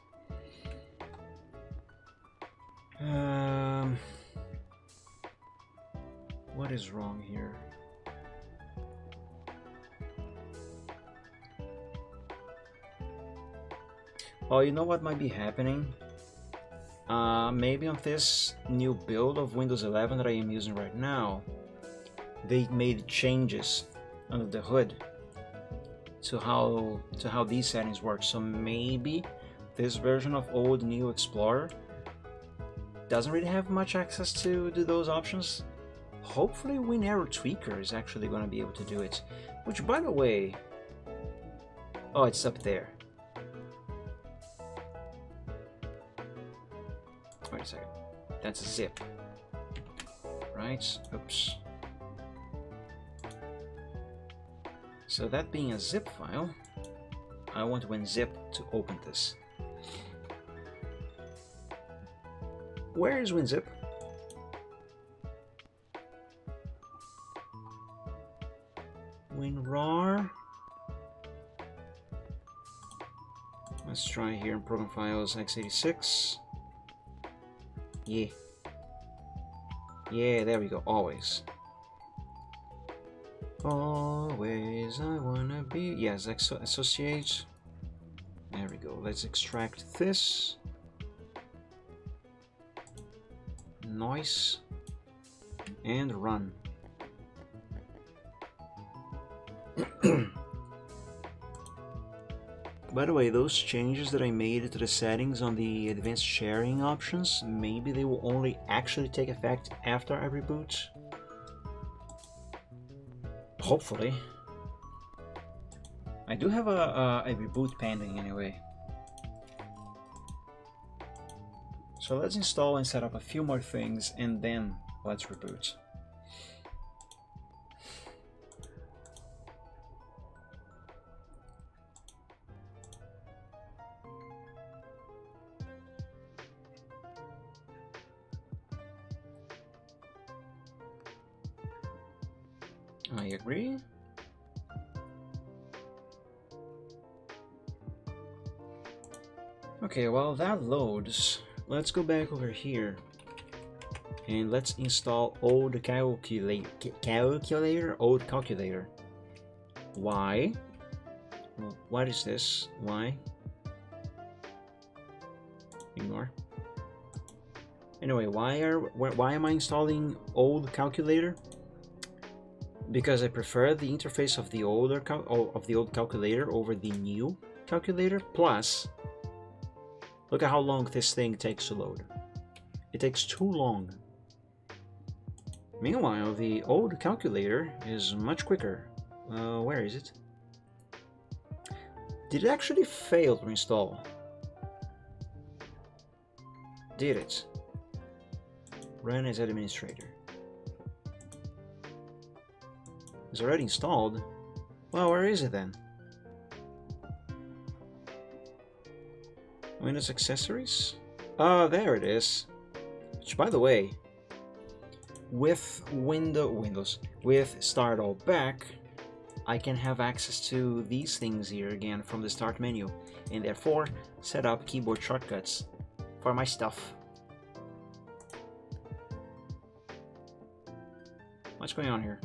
S1: what is wrong here? Oh, you know what might be happening? Maybe on this new build of Windows 11 that I am using right now, they made changes under the hood to how these settings work. So maybe this version of old new Explorer doesn't really have much access to those options. Hopefully WinArrow Tweaker is actually going to be able to do it. Which, by the way, oh, it's up there. Wait a second. That's a zip. Right? Oops. So that being a zip file, I want WinZip to open this. Where is WinZip? WinRAR. Let's try here in Program Files x86. Yeah. Yeah, there we go. Always. Always I wanna be. Yes, associate. There we go. Let's extract this. Noise. And run. By the way, those changes that I made to the settings on the advanced sharing options, maybe they will only actually take effect after I reboot. Hopefully. I do have a reboot pending anyway. So let's install and set up a few more things and then let's reboot. I agree. Okay, while that loads, let's go back over here and let's install old calculator. Why? What is this? Why? Ignore. Anyway, why am I installing old calculator? Because I prefer the interface of the old calculator over the new calculator. Plus, look at how long this thing takes to load. It takes too long. Meanwhile, the old calculator is much quicker. Where is it? Did it actually fail to install? Did it? Run as administrator. It's already installed. Well, where is it then? Windows accessories? Oh, there it is. Which, by the way, with with Start All Back, I can have access to these things here again from the Start menu, and therefore set up keyboard shortcuts for my stuff. What's going on here?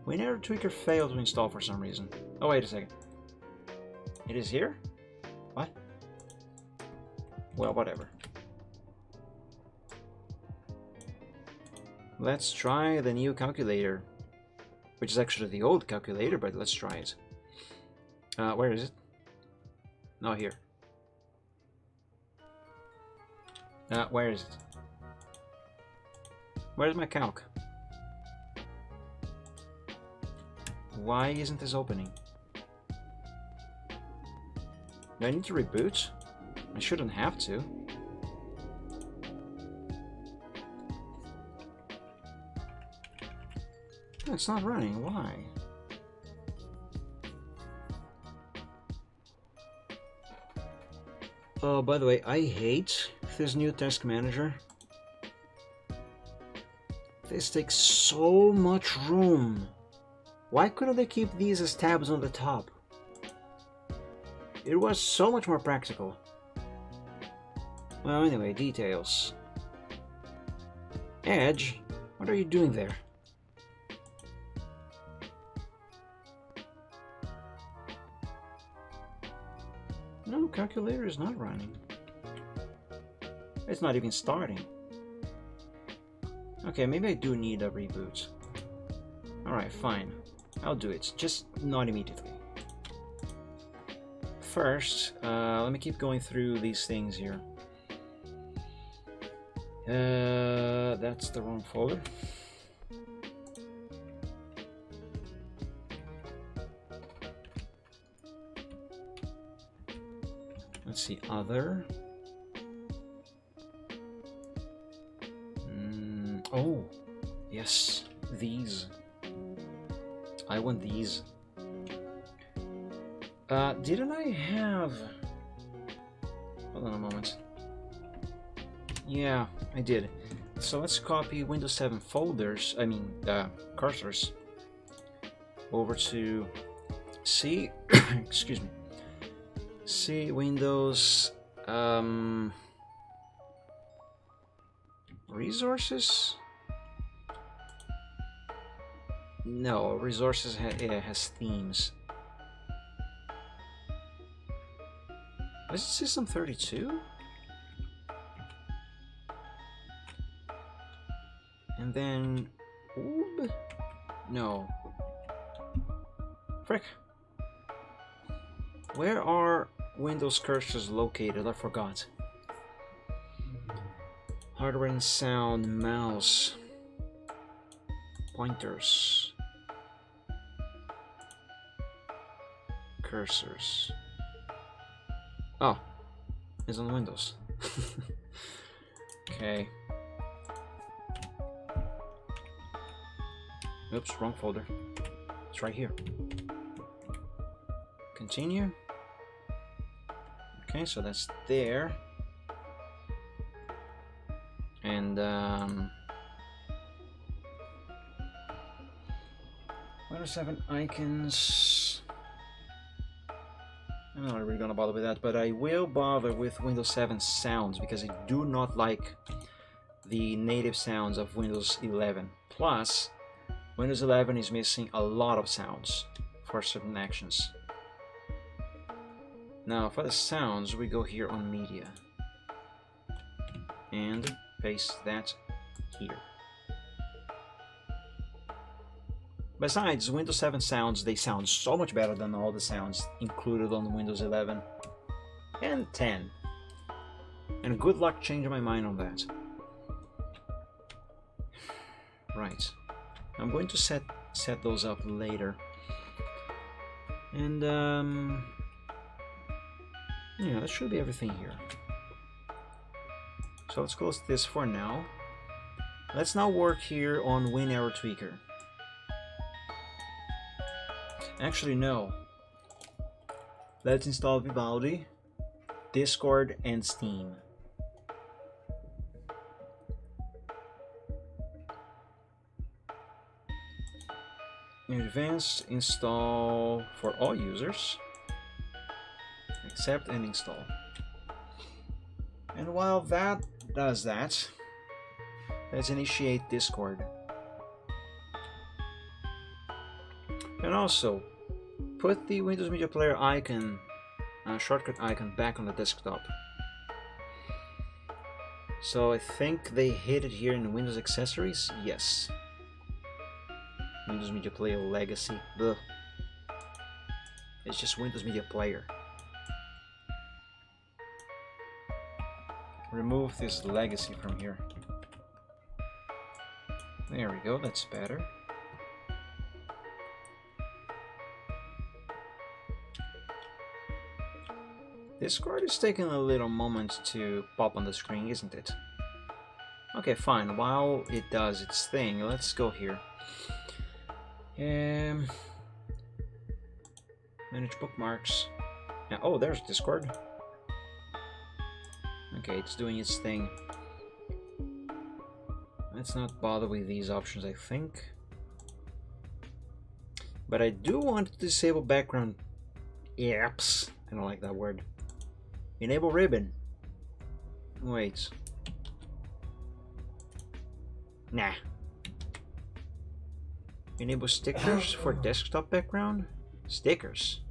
S1: WinArrow Tweaker failed to install for some reason. Oh, wait a second. It is here? What? Well, whatever. Let's try the new calculator, which is actually the old calculator, but let's try it. Where is it? No, here. Where is it? Where's my calc? Why isn't this opening? Do I need to reboot? I shouldn't have to. No, it's not running. Why? Oh, by the way, I hate this new task manager. this takes so much room. Why couldn't they keep these as tabs on the top? It was so much more practical. Well, anyway, details. Edge, what are you doing there? No, calculator is not running. It's not even starting. Okay, maybe I do need a reboot. Alright, fine. I'll do it, just not immediately. First, let me keep going through these things here. That's the wrong folder. Let's see, other. Oh, yes, these. I want these. Didn't I have... Hold on a moment. Yeah, I did. So let's copy Windows 7 folders, cursors, over to C, excuse me, C, Windows, resources? No, resources has themes. Is it System 32? And then... Oob? No. Frick. Where are Windows cursors located? I forgot. Hardware and sound, mouse, pointers, cursors. Oh, it's on Windows. Okay. Oops, wrong folder. It's right here. Continue. Okay, so that's there. And Windows 7 icons. I'm not really gonna bother with that, but I will bother with Windows 7 sounds because I do not like the native sounds of Windows 11. Plus, Windows 11 is missing a lot of sounds for certain actions. Now, for the sounds, we go here on Media and paste that here. Besides, Windows 7 sounds, they sound so much better than all the sounds included on Windows 11 and 10. And good luck changing my mind on that. Right. I'm going to set those up later. And yeah, that should be everything here. So let's close this for now. Let's now work here on WinError Tweaker. Actually, no. Let's install Vivaldi, Discord, and Steam. In advanced, install for all users. Accept and install. And while that does that, let's initiate Discord. And also, put the Windows Media Player icon, shortcut icon, back on the desktop. So I think they hid it here in Windows Accessories. Yes. Windows Media Player Legacy. Ugh. It's just Windows Media Player. Remove this legacy from here. There we go, that's better. Discord is taking a little moment to pop on the screen, isn't it? Okay, fine. While it does its thing, let's go here. Manage bookmarks. Yeah, oh, there's Discord. Okay, it's doing its thing. let's not bother with these options, I think. But I do want to disable background apps. I don't like that word. Enable ribbon. Wait. Nah. Enable stickers for desktop background? Stickers.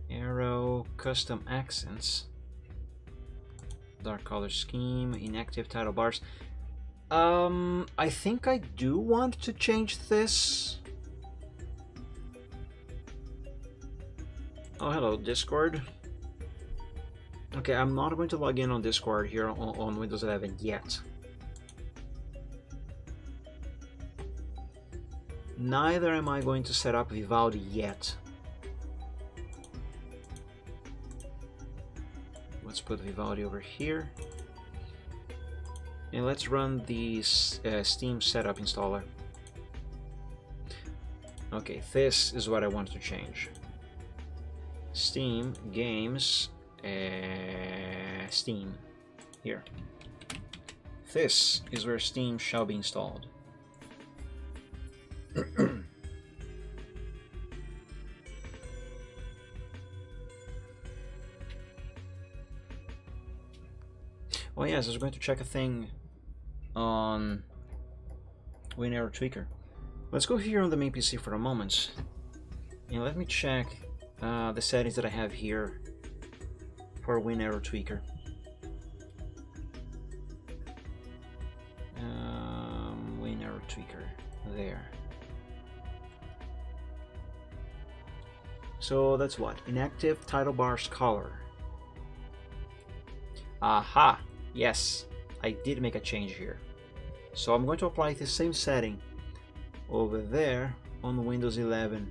S1: Arrow, custom accents. Dark color scheme, inactive title bars. I think I do want to change this. Oh, hello, Discord. Okay, I'm not going to log in on Discord here on Windows 11 yet. Neither am I going to set up Vivaldi yet. Let's put Vivaldi over here. And let's run the Steam setup installer. Okay, this is what I want to change. Steam, games, Steam. Here. This is where Steam shall be installed. Oh yes, I was going to check a thing on WinArrow Tweaker. Let's go here on the main PC for a moment and let me check the settings that I have here for WinArrow Tweaker. WinArrow Tweaker, there. So that's what? Inactive title bars color. Aha! Yes, I did make a change here. So I'm going to apply the same setting over there on Windows 11.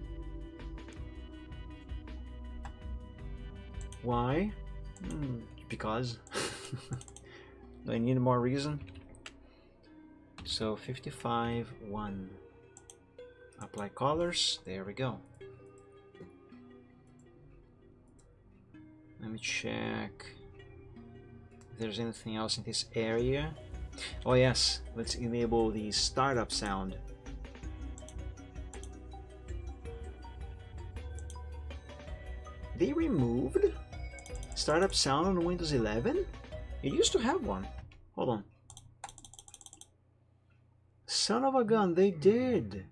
S1: Why? Because. Do I need more reason? So 55.1. Apply colors. There we go. Let me check if there's anything else in this area. Oh yes, let's enable the startup sound. They removed startup sound on Windows 11? It used to have one. Hold on. Son of a gun, they did.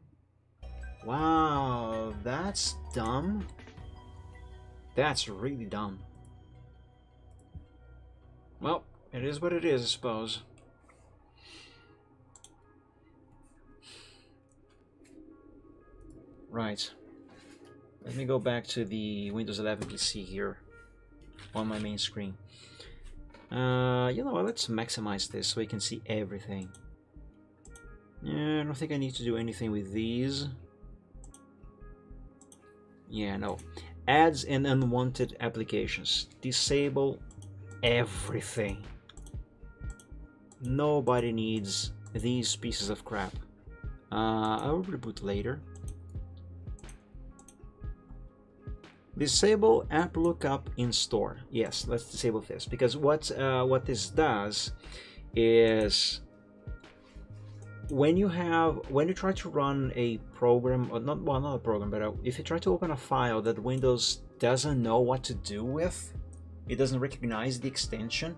S1: Wow, that's dumb. That's really dumb. Well, it is what it is, I suppose. Right. Let me go back to the Windows 11 PC here on my main screen. You know what, let's maximize this so we can see everything. Yeah, I don't think I need to do anything with these. Yeah, no. Ads and unwanted applications. Disable everything. Nobody needs these pieces of crap. I will reboot later. Disable app lookup in store. Yes, let's disable this because what this does is when you try to run a program, or not a program, but if you try to open a file that Windows doesn't know what to do with, it doesn't recognize the extension,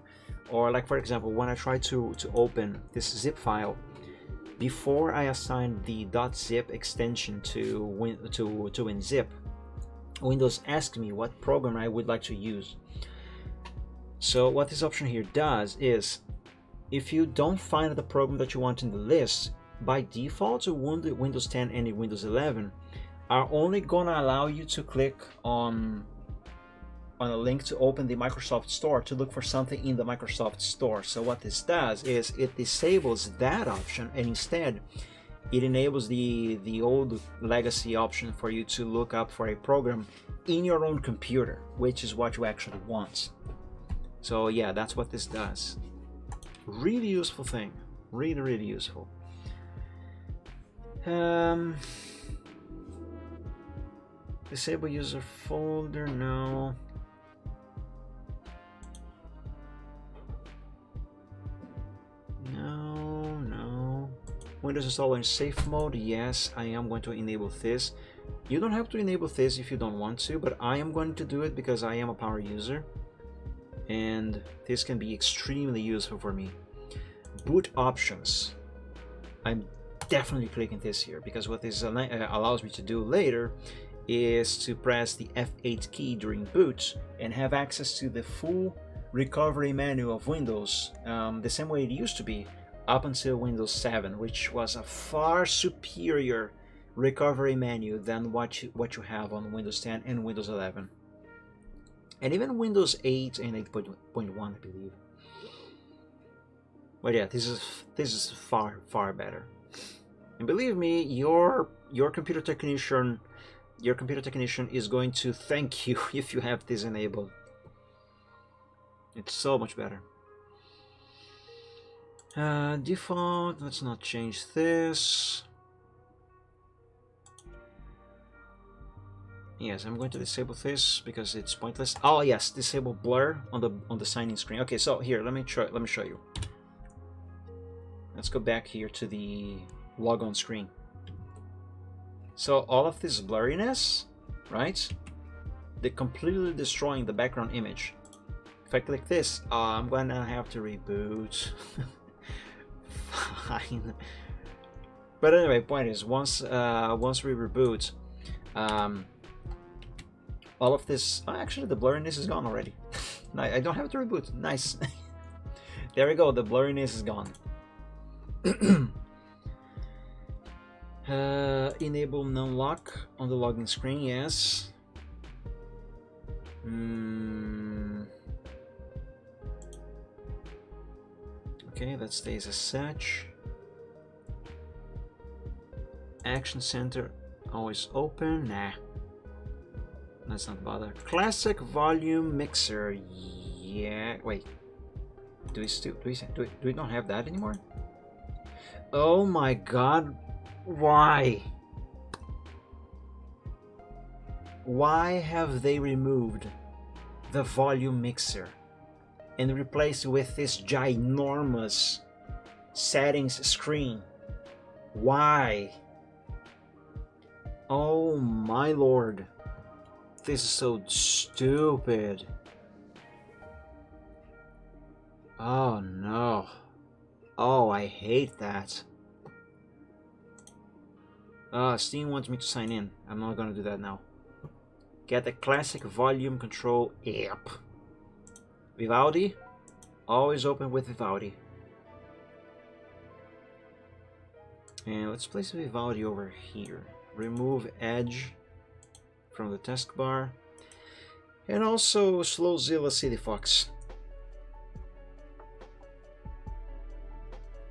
S1: or like for example, when I try to open this zip file, before I assign the .zip extension to WinZip, Windows asks me what program I would like to use. So what this option here does is, if you don't find the program that you want in the list, by default Windows 10 and Windows 11 are only gonna allow you to click on a link to open the Microsoft Store to look for something in the Microsoft Store. So what this does is it disables that option, and instead it enables the old legacy option for you to look up for a program in your own computer, which is what you actually want. So yeah, that's what this does. Really useful thing. Really useful. Disable user folder, no. Windows installer in safe mode. Yes, I am going to enable this. You don't have to enable this if you don't want to, but I am going to do it because I am a power user, and this can be extremely useful for me. Boot options. I'm definitely clicking this here because what this allows me to do later is to press the F8 key during boot and have access to the full recovery menu of Windows, the same way it used to be up until Windows 7, which was a far superior recovery menu than what you have on Windows 10 and Windows 11, and even Windows 8 and 8.1, I believe. But yeah, this is far better. And believe me, your computer technician is going to thank you if you have this enabled. It's so much better. Default, let's not change this. Yes, I'm going to disable this because it's pointless. Oh yes, disable blur on the sign-in screen. Okay, so here, let me show you. Let's go back here to the logon screen. So all of this blurriness, right? They're completely destroying the background image. If I click this, I'm gonna have to reboot. Fine. But anyway, point is, once we reboot, all of this. Actually, the blurriness is gone already. I don't have to reboot. Nice. There we go. The blurriness is gone. Enable non-lock on the login screen. Yes. Okay, that stays as such. Action Center always open. Nah, let's not bother. Classic volume mixer. Yeah. Wait. Do we not have that anymore? Oh my God! Why? Why have they removed the volume mixer and replaced it with this ginormous settings screen? Why? Oh my lord. This is so stupid. Oh no. Oh, I hate that. Steam wants me to sign in. I'm not gonna do that now. Get the classic volume control app. Vivaldi. Always open with Vivaldi. And let's place Vivaldi over here. Remove Edge from the taskbar. And also Slowzilla City Fox.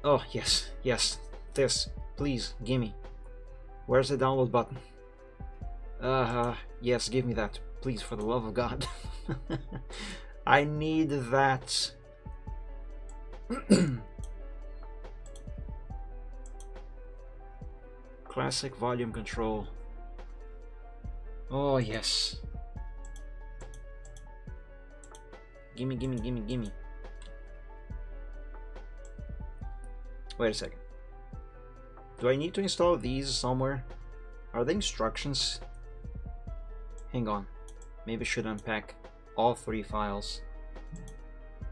S1: Oh, yes, this, please, gimme. Where's the download button? Yes, give me that, please, for the love of God. I need that. Classic volume control. Oh, yes. Gimme. Wait a second. Do I need to install these somewhere? Are they instructions? Hang on. Maybe I should unpack all 3 files.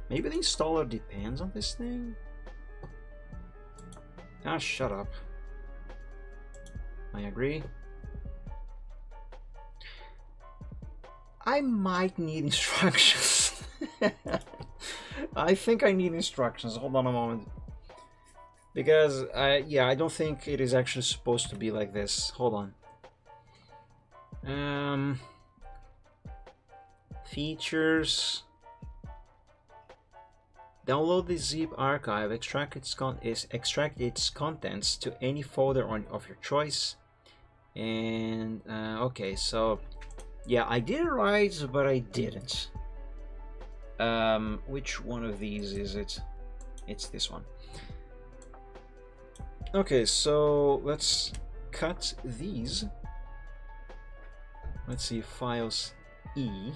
S1: Maybe the installer depends on this thing? Ah, shut up. I agree. I might need instructions. I think I need instructions. Hold on a moment. Because, I don't think it is actually supposed to be like this. Hold on. Features. Download the zip archive. Extract its contents to any folder of your choice. And, okay, so... yeah, I did it right, but I didn't. Which one of these is it? It's this one. Okay, so let's cut these. Let's see, files E.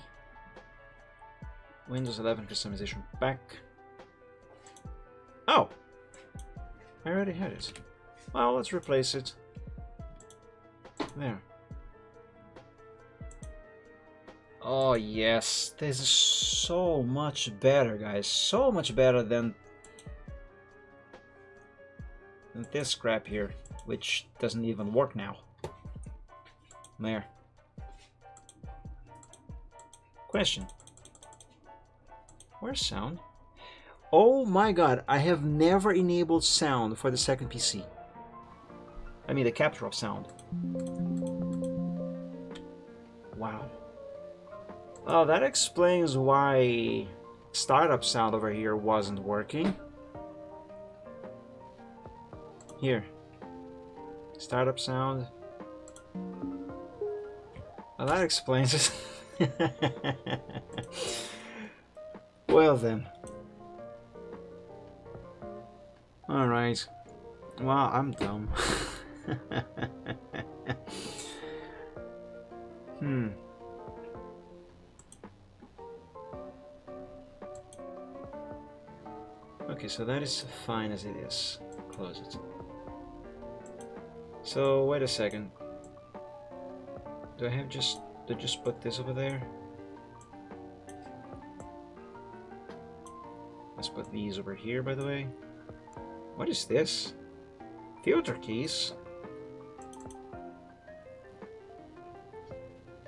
S1: Windows 11 customization pack. Oh! I already had it. Well, let's replace it. There. Oh yes, this is so much better, guys. So much better than this crap here, which doesn't even work now. There. Question. Where's sound? Oh my god, I have never enabled sound for the second PC. I mean the capture of sound. Wow. Well, that explains why startup sound over here wasn't working. Here. Startup sound. Well, that explains it. Well then. Alright. Well, I'm dumb. Okay, so that is fine as it is. Close it. So, wait a second. Do I have just put this over there? Let's put these over here, by the way. What is this? Filter keys?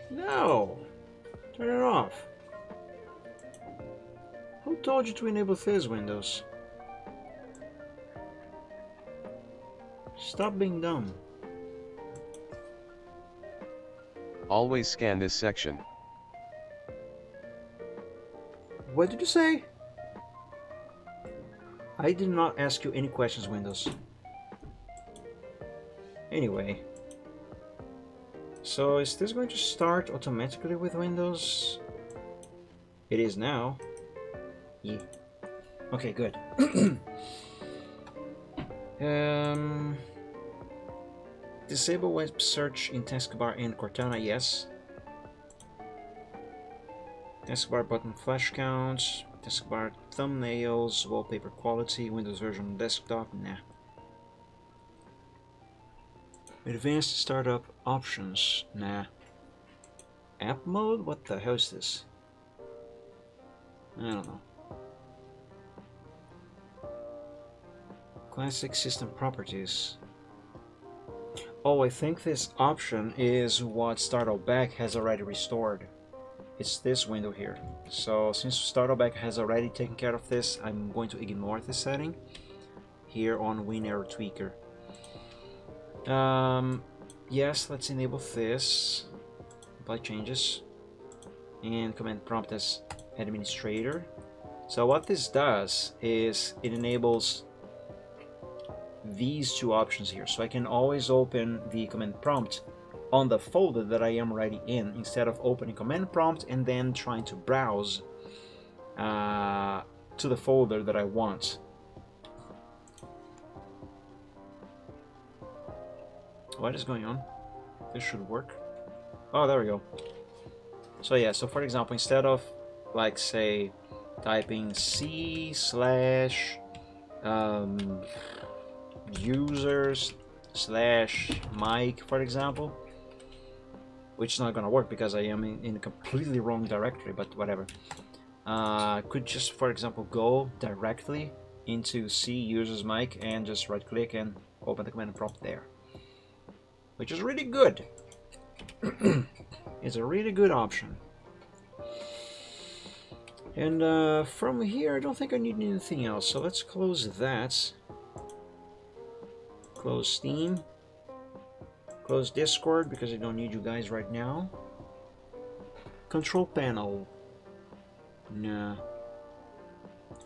S1: No! Turn it off. Who told you to enable Fizz windows? Stop being dumb.
S2: Always scan this section.
S1: What did you say? I did not ask you any questions, Windows. Anyway. So is this going to start automatically with Windows? It is now. Yeah. Okay, good. Disable web search in taskbar in Cortana, yes. Taskbar button flash counts, taskbar thumbnails, wallpaper quality, Windows version desktop, nah. Advanced startup options, nah. App mode? What the hell is this? I don't know. Classic system properties. Oh, I think this option is what StartleBack has already restored. It's this window here. So since StartleBack has already taken care of this, I'm going to ignore this setting here on WinRAROw Tweaker. Yes, let's enable this. Apply changes and command prompt as administrator. So what this does is it enables these two options here, so I can always open the command prompt on the folder that I am already in, instead of opening command prompt and then trying to browse to the folder that I want. What is going on? This should work. Oh, there we go. So yeah, so for example, instead of like say typing c/ users / Mike, for example, which is not gonna work because I am in a completely wrong directory, but whatever. Could just, for example, go directly into C users Mike and just right click and open the command prompt there, which is really good. It's a really good option. And from here, I don't think I need anything else, so let's close that. Close Steam. Close Discord because I don't need you guys right now. Control panel. Nah.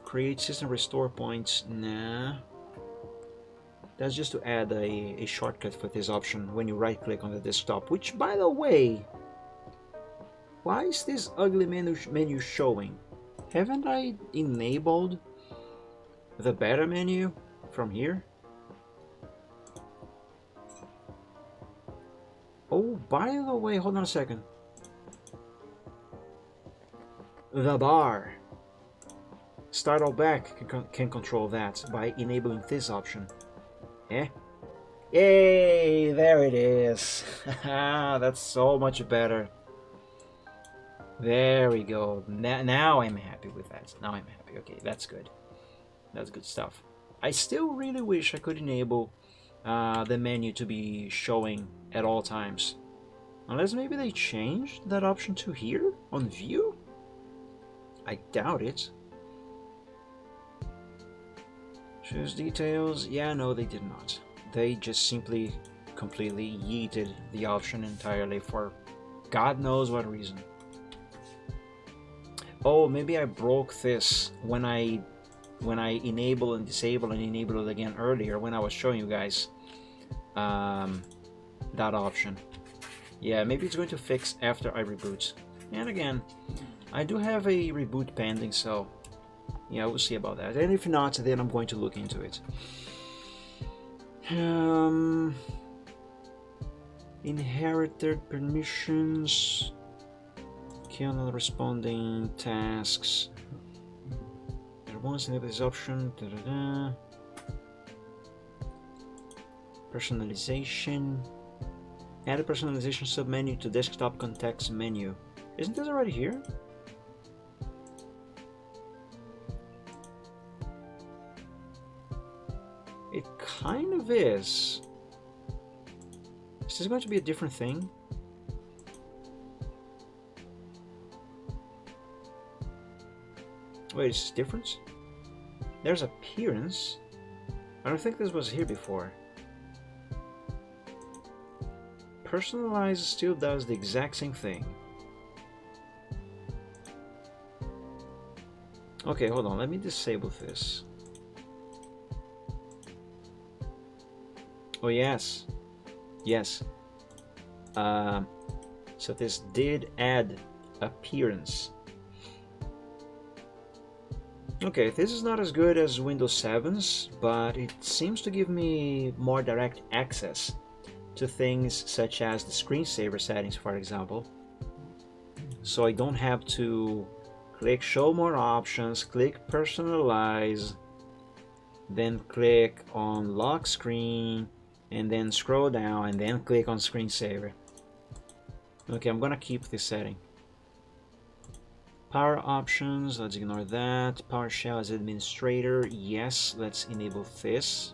S1: Create system restore points. Nah. That's just to add a shortcut for this option when you right click on the desktop, which, by the way, why is this ugly menu showing? Haven't I enabled the better menu from here? Oh, by the way, hold on a second. The bar. StartleBack can control that by enabling this option. Eh? Yay, there it is. That's so much better. There we go. Now I'm happy with that. Now I'm happy. Okay, that's good. That's good stuff. I still really wish I could enable the menu to be showing at all times. Unless maybe they changed that option to here on view? I doubt it. Choose details. Yeah, no, they did not. They just simply completely yeeted the option entirely for God knows what reason. Oh, maybe I broke this when I enable and disable and enable it again earlier when I was showing you guys that option. Yeah, maybe it's going to fix after I reboot. And again, I do have a reboot pending, so yeah, we'll see about that. And if not, then I'm going to look into it. Inherited permissions. Kernel responding tasks. There once enable this option. Personalization. Add a personalization submenu to desktop context menu. Isn't this already here? It kind of is. Is this going to be a different thing? Wait, is this different? There's appearance. I don't think this was here before. Personalize still does the exact same thing. Okay, hold on. Let me disable this. Oh, yes. Yes. So this did add appearance. Okay, this is not as good as Windows 7's, but it seems to give me more direct access to things such as the screensaver settings, for example. So I don't have to click show more options, click personalize, then click on lock screen, and then scroll down and then click on screensaver. Okay, I'm gonna keep this setting. Power options, let's ignore that. PowerShell as administrator, yes, let's enable this.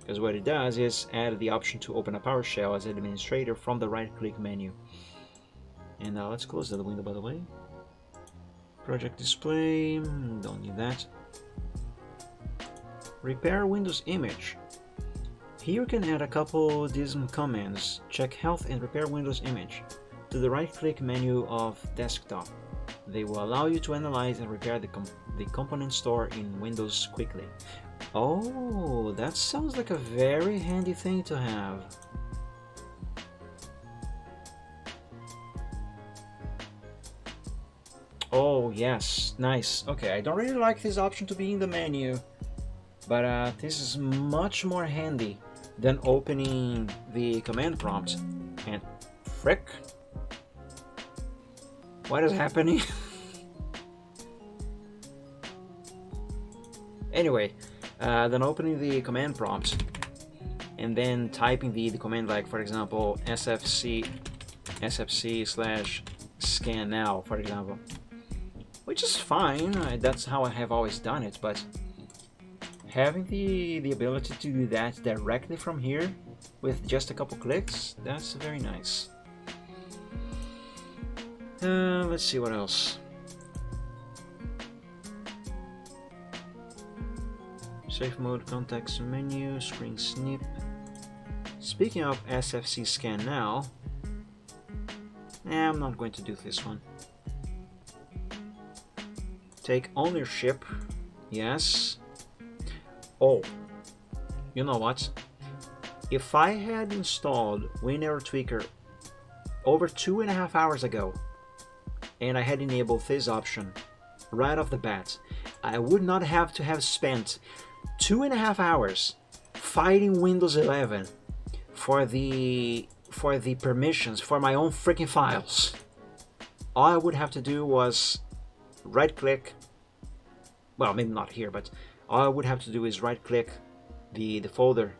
S1: Because what it does is add the option to open a PowerShell as administrator from the right-click menu. And now let's close that window, by the way. Project display, don't need that. Repair Windows image. Here you can add a couple DISM commands. Check health and repair Windows image to the right-click menu of desktop. They will allow you to analyze and repair the component store in Windows quickly. Oh, that sounds like a very handy thing to have. Oh, yes, nice. Okay, I don't really like this option to be in the menu, but this is much more handy than opening the command prompt. And frick, what is happening? Anyway, then opening the command prompt and then typing the command, like for example sfc /scan now, for example, which is fine. That's how I have always done it, but having the ability to do that directly from here with just a couple clicks, that's very nice. Let's see what else. Safe mode, context menu, screen snip. Speaking of SFC scan now, I'm not going to do this one. Take ownership, yes. Oh, you know what? If I had installed WinErrorTweaker over 2.5 hours ago, and I had enabled this option right off the bat, I would not have to have spent 2.5 hours fighting Windows 11 for the permissions for my own freaking files. All I would have to do was right click, well, maybe not here, but all I would have to do is right click the folder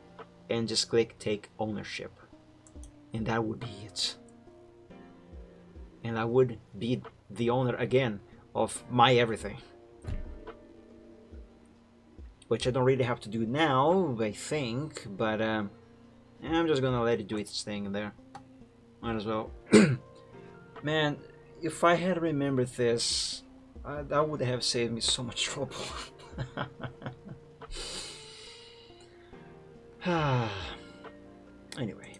S1: and just click take ownership, and that would be it. And I would be the owner again of my everything, which I don't really have to do now, I think, but I'm just gonna let it do its thing in there. Might as well. Man, if I had remembered this, that would have saved me so much trouble. Anyway.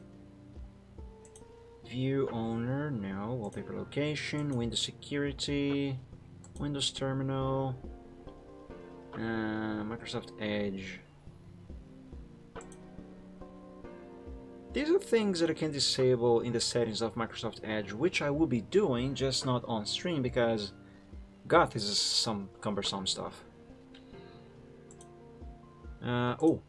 S1: View owner, no. Wallpaper location, Windows security, Windows terminal, Microsoft Edge. These are things that I can disable in the settings of Microsoft Edge, which I will be doing, just not on stream because, God, this is some cumbersome stuff. Oh,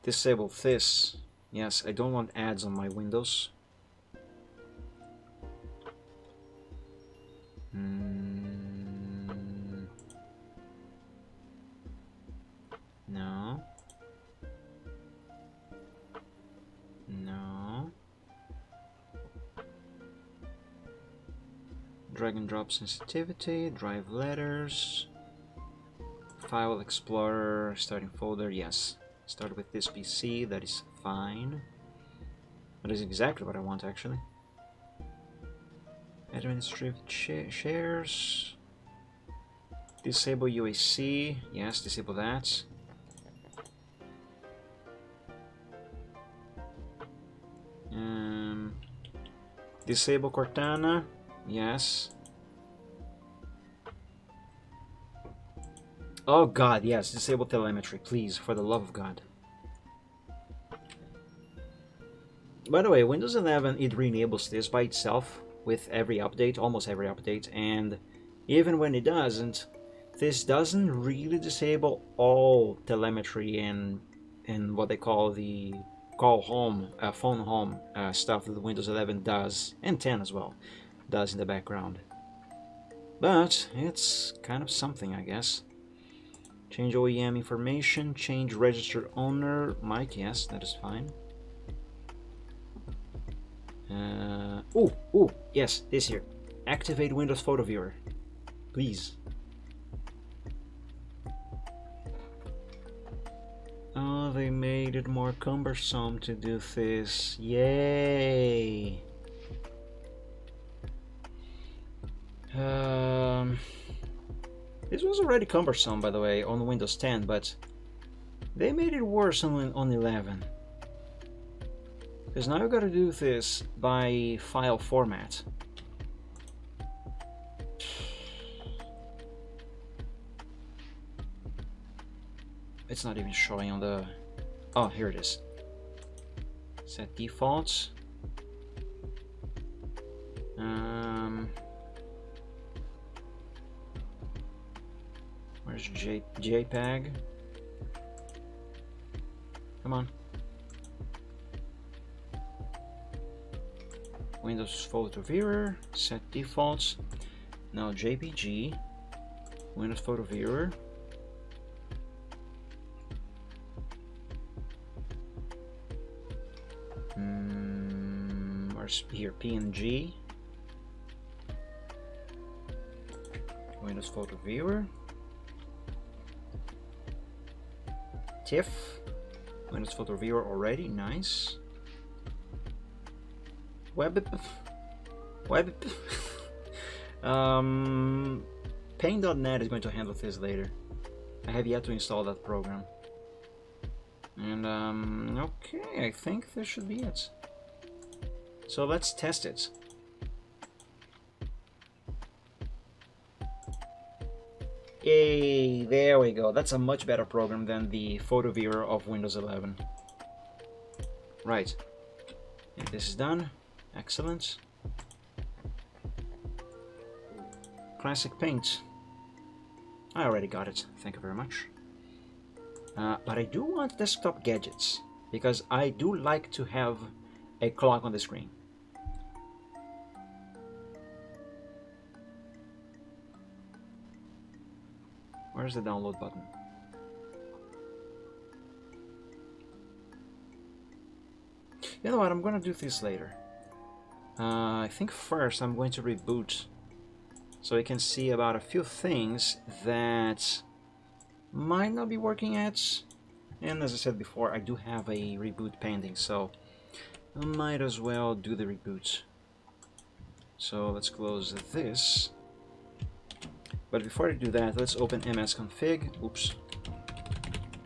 S1: disable this. Yes, I don't want ads on my Windows. No. No. Drag and drop sensitivity, drive letters, file explorer, starting folder, yes. Start with this PC, that is fine. That is exactly what I want actually. Administrative shares. Disable UAC, yes, disable that. Disable Cortana, yes. Oh God, yes, disable telemetry, please, for the love of God. By the way, Windows 11, it re-enables this by itself with every update, almost every update, and even when it doesn't, this doesn't really disable all telemetry and what they call the call home, phone home stuff that the Windows 11 does, and 10 as well, does in the background. But it's kind of something, I guess. Change OEM information, change registered owner, Mike, yes, that is fine. Yes, this here. Activate Windows Photo Viewer, please. Oh, they made it more cumbersome to do this. Yay! This was already cumbersome, by the way, on Windows 10, but they made it worse on 11. Because now you gotta do this by file format. It's not even showing on the... Oh, here it is. Set defaults. Where's JPEG? Come on. Windows Photo Viewer, set defaults. Now JPG, Windows Photo Viewer. Where's here? PNG. Windows Photo Viewer. TIFF. Windows Photo Viewer already, nice. Web. Paint.net is going to handle this later. I have yet to install that program. And okay, I think this should be it. So let's test it. Yay, there we go. That's a much better program than the photo viewer of Windows 11. Right. And this is done. Excellent. Classic Paint. I already got it. Thank you very much. But I do want desktop gadgets because I do like to have a clock on the screen. Where's the download button? You know what? I'm gonna do this later. I think first I'm going to reboot so we can see about a few things that might not be working yet. And as I said before, I do have a reboot pending, so I might as well do the reboot. So let's close this. But before I do that, let's open msconfig, oops,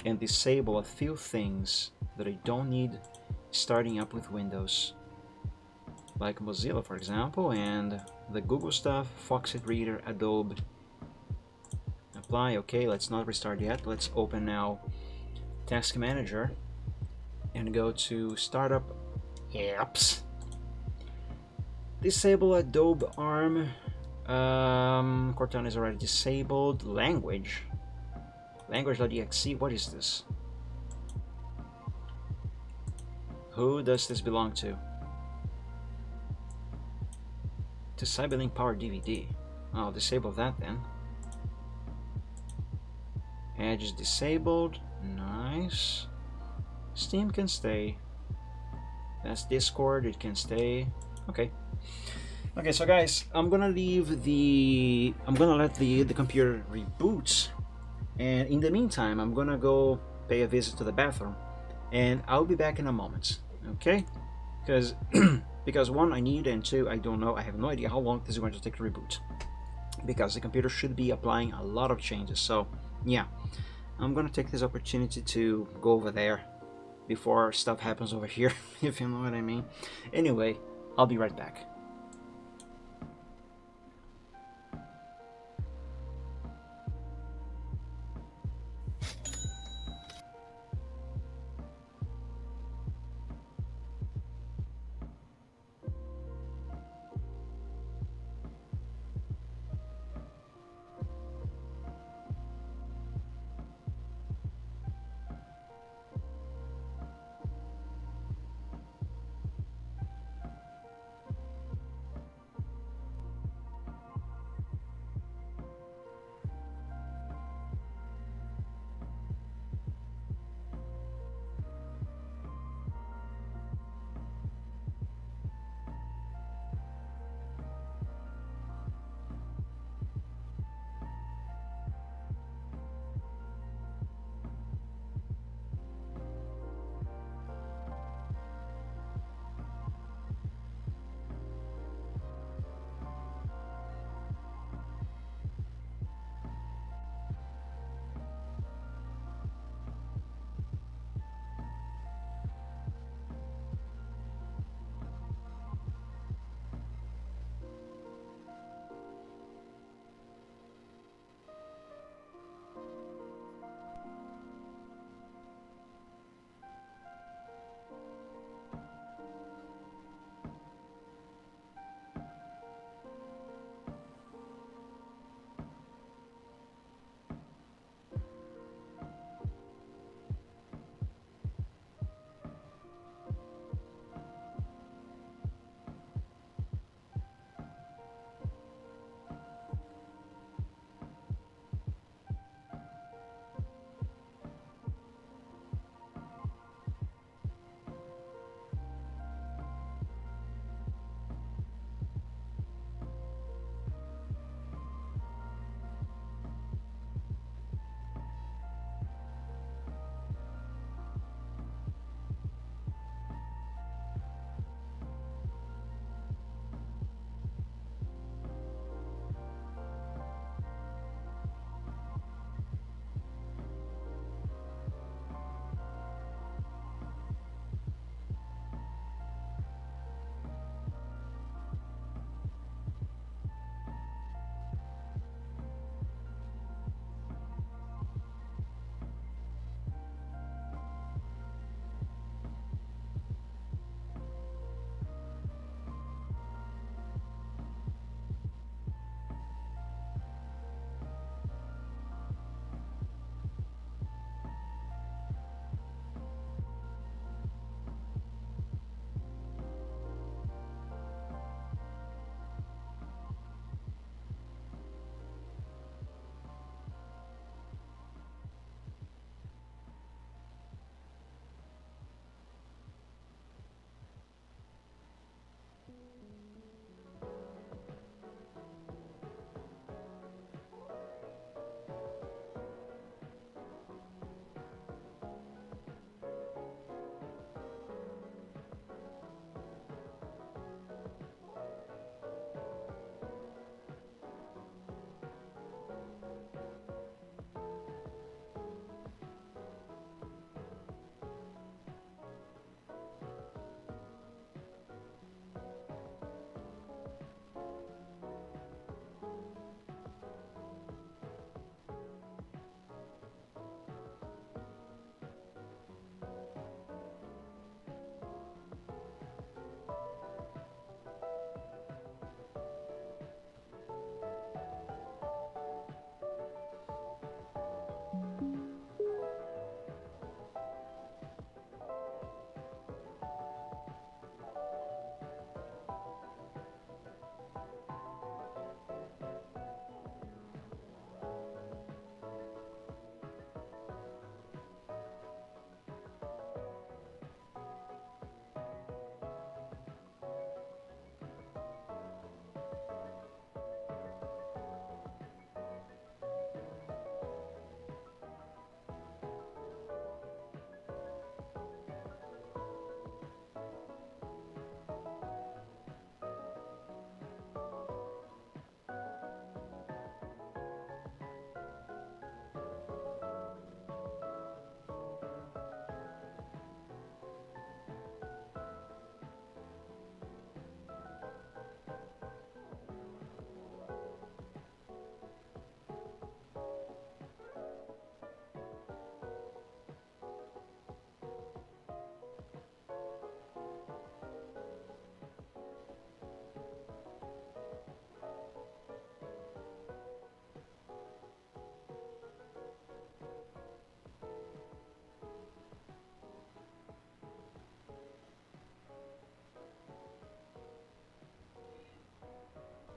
S1: and disable a few things that I don't need starting up with Windows. Like Mozilla, for example, and the Google stuff, Foxit Reader, Adobe. Apply, okay, let's not restart yet. Let's open now Task Manager and go to Startup Apps. Disable Adobe ARM. Cortana is already disabled. Language.exe, what is this? Who does this belong to? To Cyberlink Power DVD. I'll disable that then. Edge is disabled. Nice. Steam can stay. That's Discord, it can stay. Okay. Okay, so guys, I'm gonna let the computer reboot, and in the meantime I'm gonna go pay a visit to the bathroom, and I'll be back in a moment. Okay? Because one, I need, and two, I don't know, I have no idea how long this is going to take to reboot, because the computer should be applying a lot of changes. So yeah, I'm gonna take this opportunity to go over there before stuff happens over here, if you know what I mean. Anyway, I'll be right back.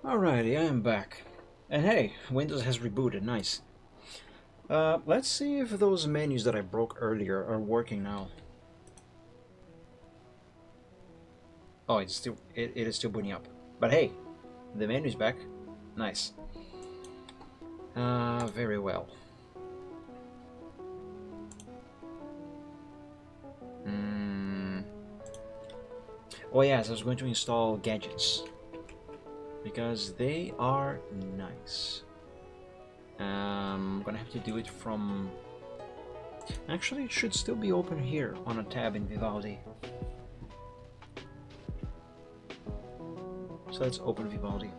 S1: Alrighty, I am back. And hey, Windows has rebooted, nice. Let's see if those menus that I broke earlier are working now. Oh, it is still booting up. But hey, the menu's back. Nice. Very well. Oh yes, I was going to install gadgets. Because they are nice. I'm gonna have to do it from... Actually, it should still be open here on a tab in Vivaldi. So let's open Vivaldi.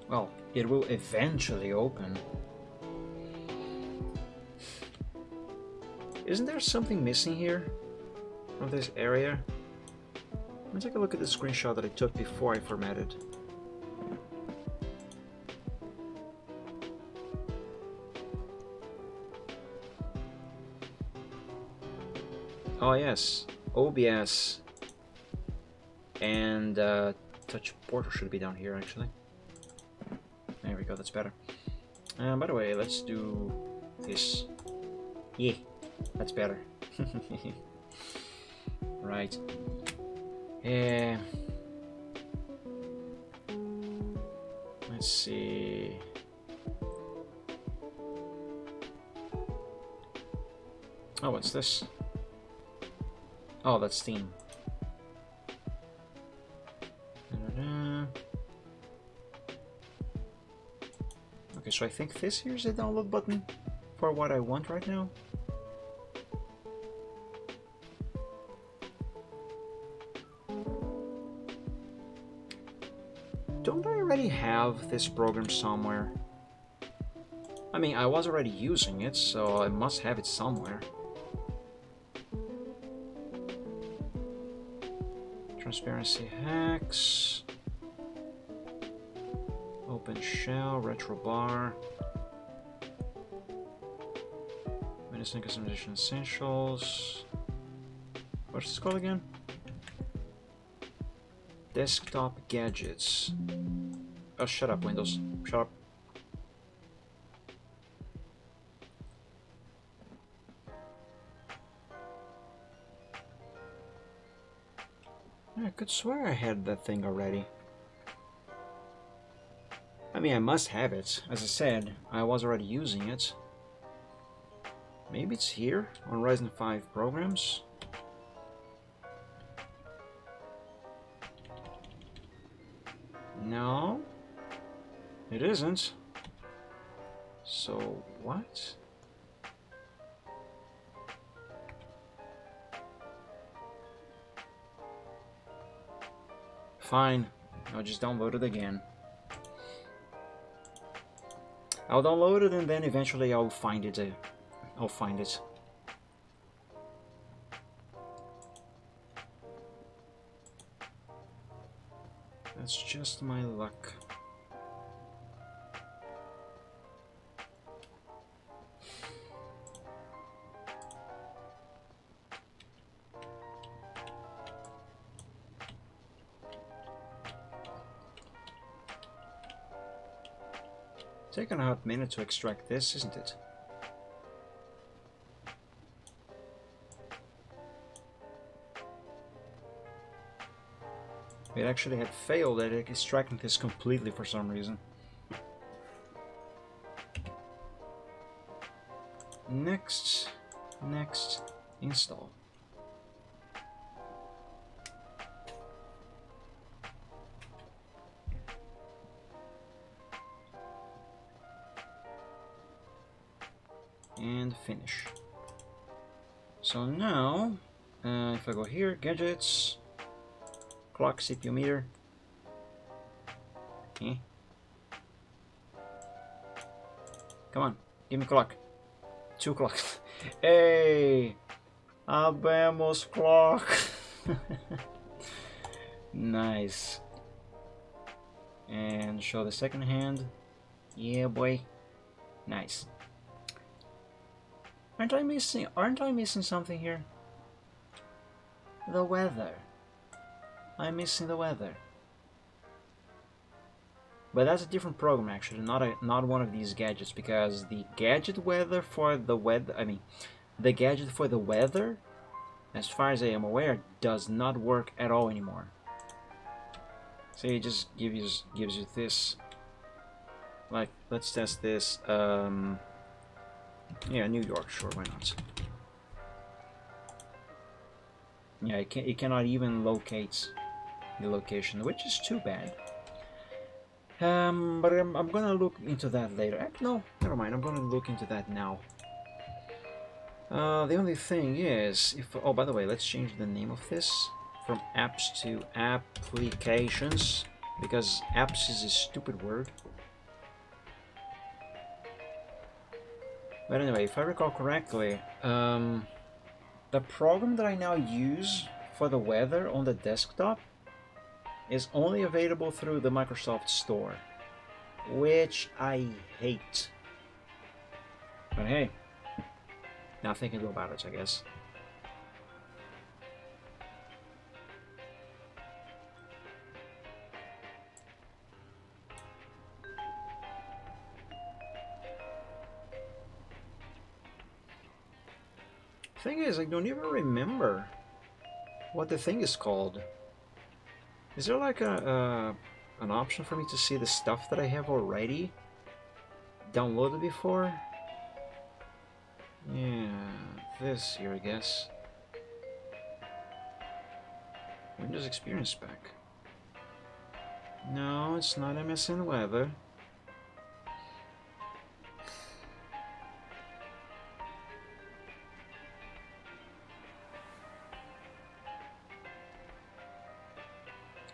S1: Well, it will eventually open. Isn't there something missing here from this area? Let me take a look at the screenshot that I took before I formatted. Oh yes, OBS and Touch Portal should be down here actually. There we go, that's better. By the way, let's do this. Yeah, that's better. Right. Let's see. Oh, what's this? Oh, that's Steam. Okay, so I think this here is the download button for what I want right now. Don't I already have this program somewhere? I mean, I was already using it, so I must have it somewhere. Transparency hacks. OpenShell, Retrobar. Medicine customization essentials. What's this called again? Desktop gadgets. Oh, shut up, Windows. Shut up. I could swear I had that thing already. I mean, I must have it. As I said, I was already using it. Maybe it's here on Ryzen 5 programs. No, it isn't. So, what? Fine, I'll just download it again. I'll download it and then eventually I'll find it. I'll find it. That's just my luck. Taking a hot minute to extract this, isn't it? It actually had failed at extracting this completely for some reason. Next, install. And finish. So now, if I go here, gadgets, clock, CPU meter. Okay. Come on, give me clock. 2 clocks. Hey, habemos clock. Nice. And show the second hand. Yeah, boy. Nice. Aren't I missing something here? The weather. I'm missing the weather. But that's a different program actually, not one of these gadgets, because the gadget weather for the weather, the gadget for the weather, as far as I am aware, does not work at all anymore. So it just gives you this. Like, let's test this. Yeah, New York, sure, why not? Yeah, it cannot even locate the location, which is too bad. But I'm gonna look into that later. No, never mind. I'm gonna look into that now. The only thing is, oh, by the way, let's change the name of this from apps to applications, because apps is a stupid word. But anyway, if I recall correctly, the program that I now use for the weather on the desktop is only available through the Microsoft Store, which I hate. But hey, nothing I can do about it, I guess. Thing is, I don't even remember what the thing is called. Is there like an option for me to see the stuff that I have already downloaded before? Yeah, this here, I guess. Windows Experience Pack. No, it's not MSN Weather.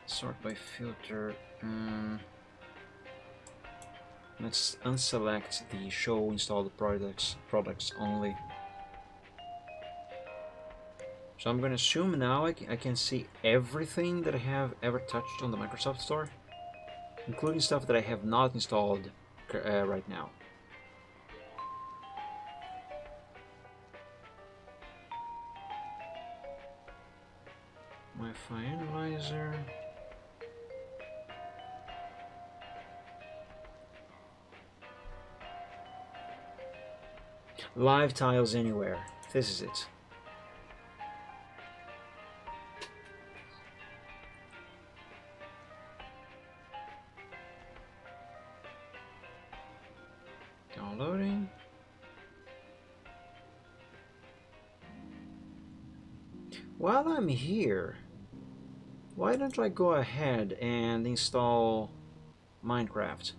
S1: Sort by filter. Let's unselect the show installed products only. So I'm gonna assume now I can see everything that I have ever touched on the Microsoft Store, including stuff that I have not installed right now. Wi-Fi analyzer. Live tiles anywhere. This is it. Downloading. While I'm here, why don't I go ahead and install Minecraft?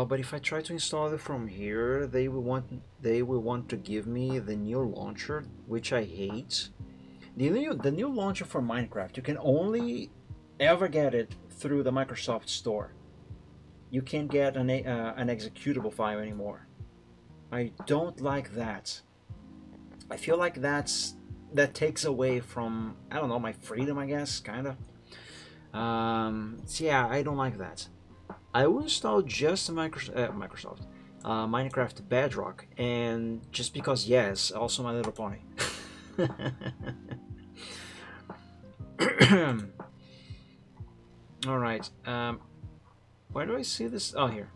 S1: But if I try to install it from here, they will want to give me the new launcher, which I hate. The new launcher for Minecraft, you can only ever get it through the Microsoft Store. You can't get an executable file anymore. I don't like that. I feel like that takes away from, I don't know, my freedom, I guess, kind of. So yeah, I don't like that. I will install just Minecraft Bedrock, and just because, yes, also My Little Pony. All right. Where do I see this? Oh, here.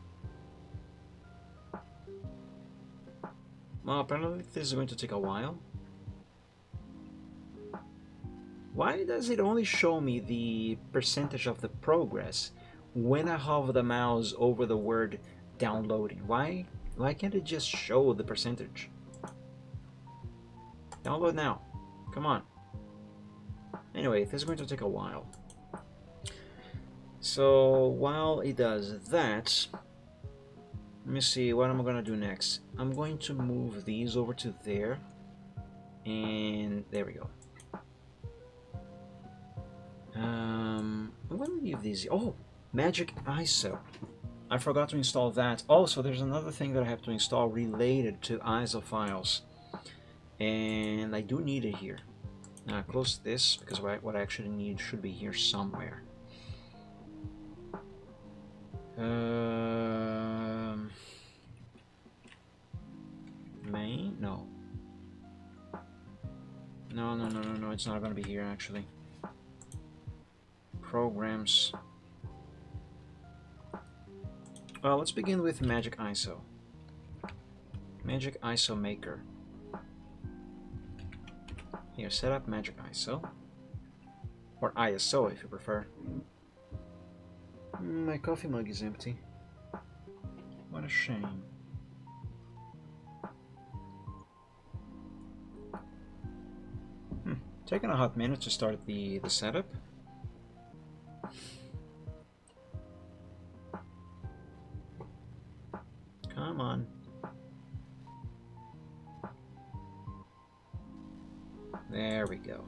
S1: Well, apparently this is going to take a while. Why does it only show me the percentage of the progress when I hover the mouse over the word downloading? Why can't it just show the percentage? Download now. Come on. Anyway, this is going to take a while. So while it does that, let me see what I'm gonna do next. I'm going to move these over to there, and there we go. I'm gonna leave these. Oh, Magic ISO. I forgot to install that. Also, there's another thing that I have to install related to ISO files, and I do need it here. Now close this, because what I actually need should be here somewhere. no, it's not gonna be here actually. Programs. Well, let's begin with Magic ISO. Magic ISO Maker. Here, set up Magic ISO. Or ISO if you prefer. My coffee mug is empty. What a shame. Taking a hot minute to start the setup. Come on. There we go.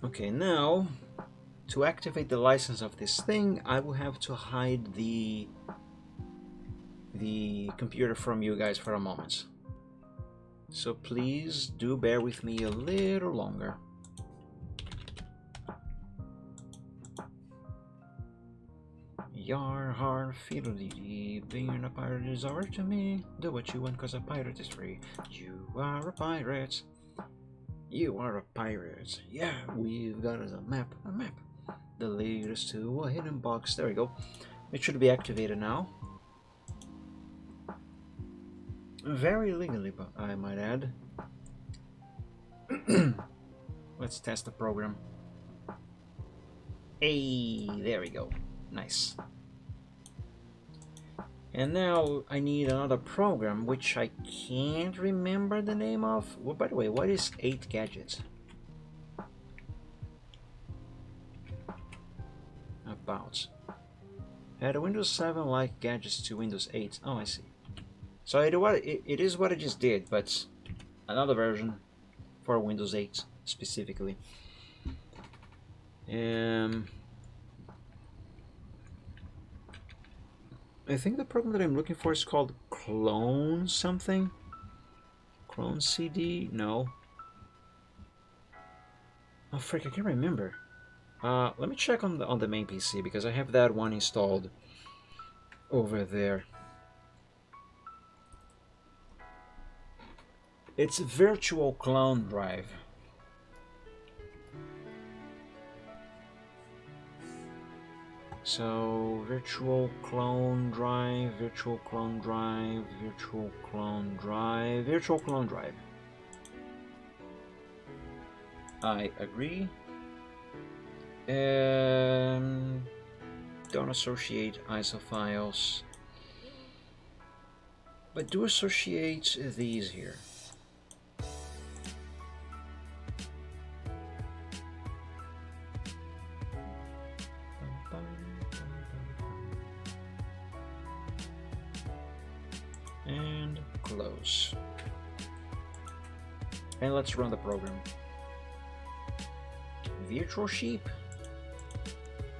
S1: Okay, now to activate the license of this thing, I will have to hide the computer from you guys for a moment. So please do bear with me a little longer. Yar har fiddly, being a pirate is our to me. Do what you want, cause a pirate is free. You are a pirate. You are a pirate. Yeah, we've got us a map. The latest to a hidden box. There we go. It should be activated now. Very legally, but I might add. Let's test the program. Hey, there we go. Nice. And now I need another program which I can't remember the name of. Well, by the way, what is 8 gadgets? About. Add Windows 7 like gadgets to Windows 8. Oh, I see. So it is what I just did, but another version for Windows 8 specifically. I think the program that I'm looking for is called Clone something. Clone CD? No. Oh frick, I can't remember. Let me check on the main PC because I have that one installed over there. It's Virtual Clone Drive. So, Virtual Clone Drive, Virtual Clone Drive, Virtual Clone Drive, Virtual Clone Drive. I agree. Don't associate ISO files, but do associate these here. And close. And let's run the program. Virtual sheep?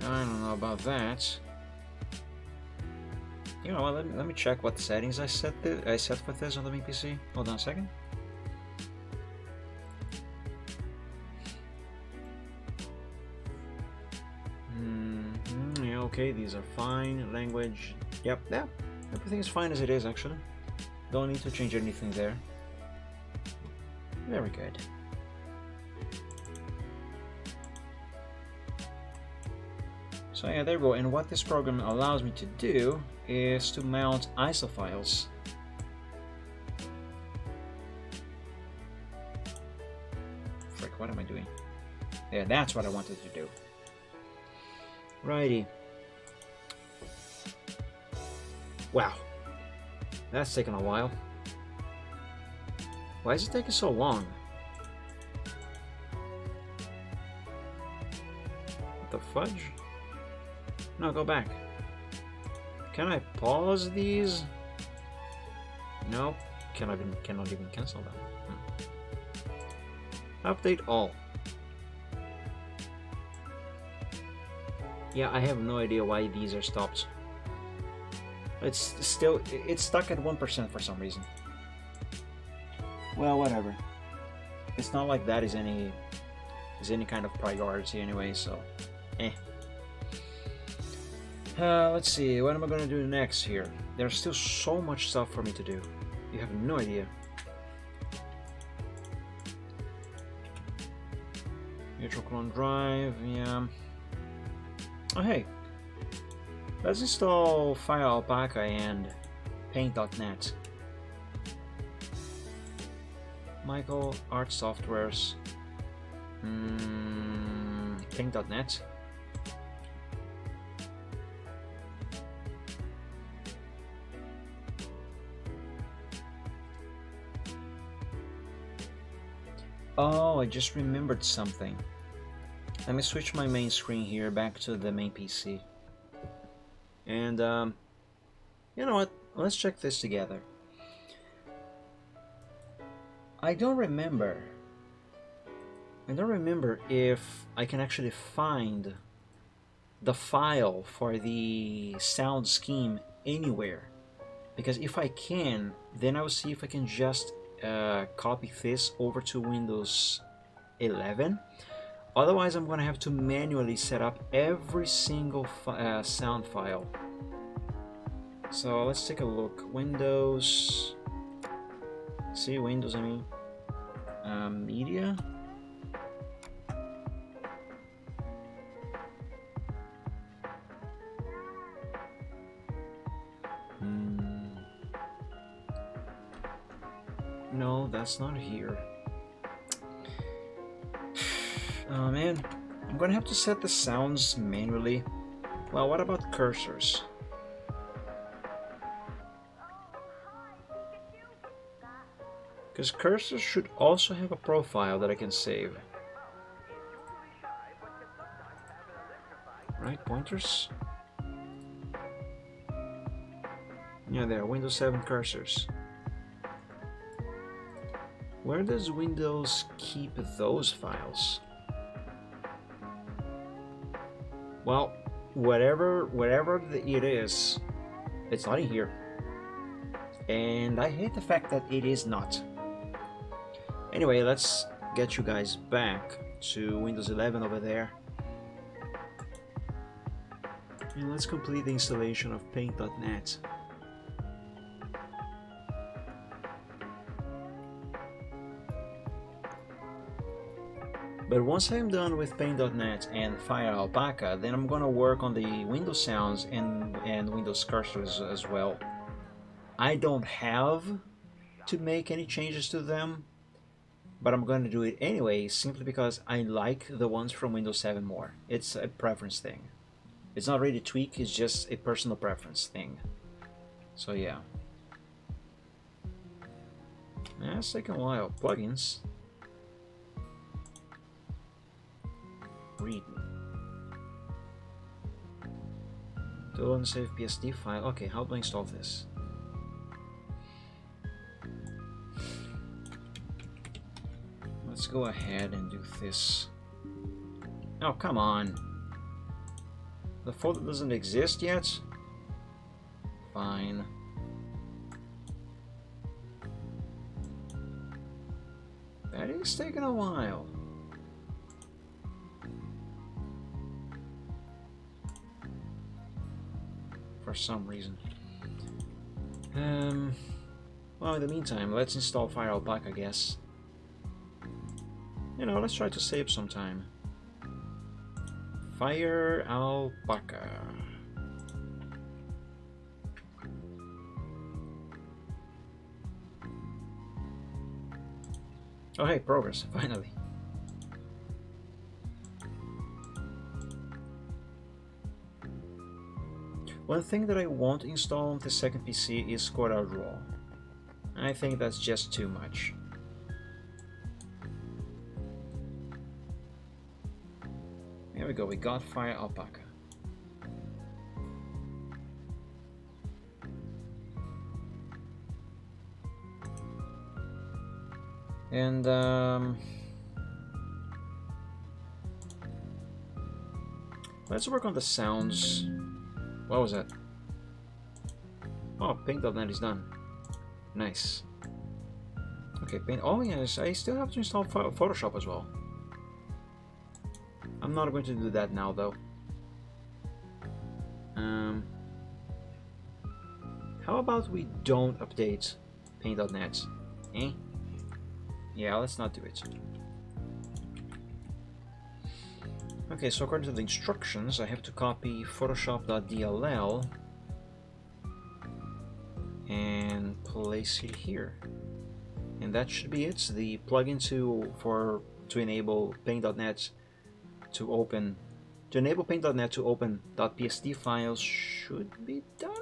S1: I don't know about that. You know what, let me check what settings I set for this on the main PC. Hold on a second. Yeah, okay, these are fine. Language, yep, everything is fine as it is actually. Don't need to change anything there. Very good. So yeah, there we go. And what this program allows me to do is to mount ISO files. Frick, what am I doing? Yeah, that's what I wanted to do. Righty. Wow. That's taken a while. Why is it taking so long? What the fudge? No, go back. Can I pause these? Nope. Cannot even cancel them. Update all. Yeah, I have no idea why these are stopped. It's stuck at 1% for some reason. Well, whatever. It's not like that is any kind of priority anyway, so Let's see, what am I gonna do next here? There's still so much stuff for me to do. You have no idea. Virtual clone drive, yeah. Oh hey, let's install FireAlpaca and Paint.net. Michael, Art Softwares, Paint.net. Oh, I just remembered something. Let me switch my main screen here back to the main PC. And, you know what? Let's check this together. I don't remember if I can actually find the file for the sound scheme anywhere. Because if I can, then I will see if I can just copy this over to Windows 11. Otherwise, I'm gonna have to manually set up every single sound file. So let's take a look. Windows. See, Windows, I mean. Media. No, that's not here. Oh man, I'm gonna have to set the sounds manually. Well, what about cursors? Because cursors should also have a profile that I can save. Right, pointers? Yeah, there, Windows 7 cursors. Where does Windows keep those files? Well, whatever it is, it's not in here. And I hate the fact that it is not. Anyway, let's get you guys back to Windows 11 over there. And let's complete the installation of Paint.net. But once I'm done with Paint.net and FireAlpaca, then I'm gonna work on the Windows sounds and Windows cursors as well. I don't have to make any changes to them, but I'm gonna do it anyway, simply because I like the ones from Windows 7 more. It's a preference thing. It's not really a tweak, it's just a personal preference thing. So yeah. It's taking a while. Plugins. Read. To unsave PSD file. Okay, how do I install this? Let's go ahead and do this. Oh, come on. The folder doesn't exist yet? Fine. That is taking a while. For some reason. Well, in the meantime, let's install FireAlpaca, I guess. You know, let's try to save some time. FireAlpaca. Oh hey, progress, finally. One thing that I won't install on the second PC is CorelDRAW. I think that's just too much. There we go, we got FireAlpaca. And let's work on the sounds. What was that? Oh, Paint.net is done. Nice. Okay, Paint. Oh yes, I still have to install Photoshop as well. I'm not going to do that now though. How about we don't update Paint.net? Eh? Yeah, let's not do it. Okay, so according to the instructions, I have to copy photoshop.dll and place it here. And that should be it. The plugin to enable Paint.net to open Paint.net to open .psd files should be done?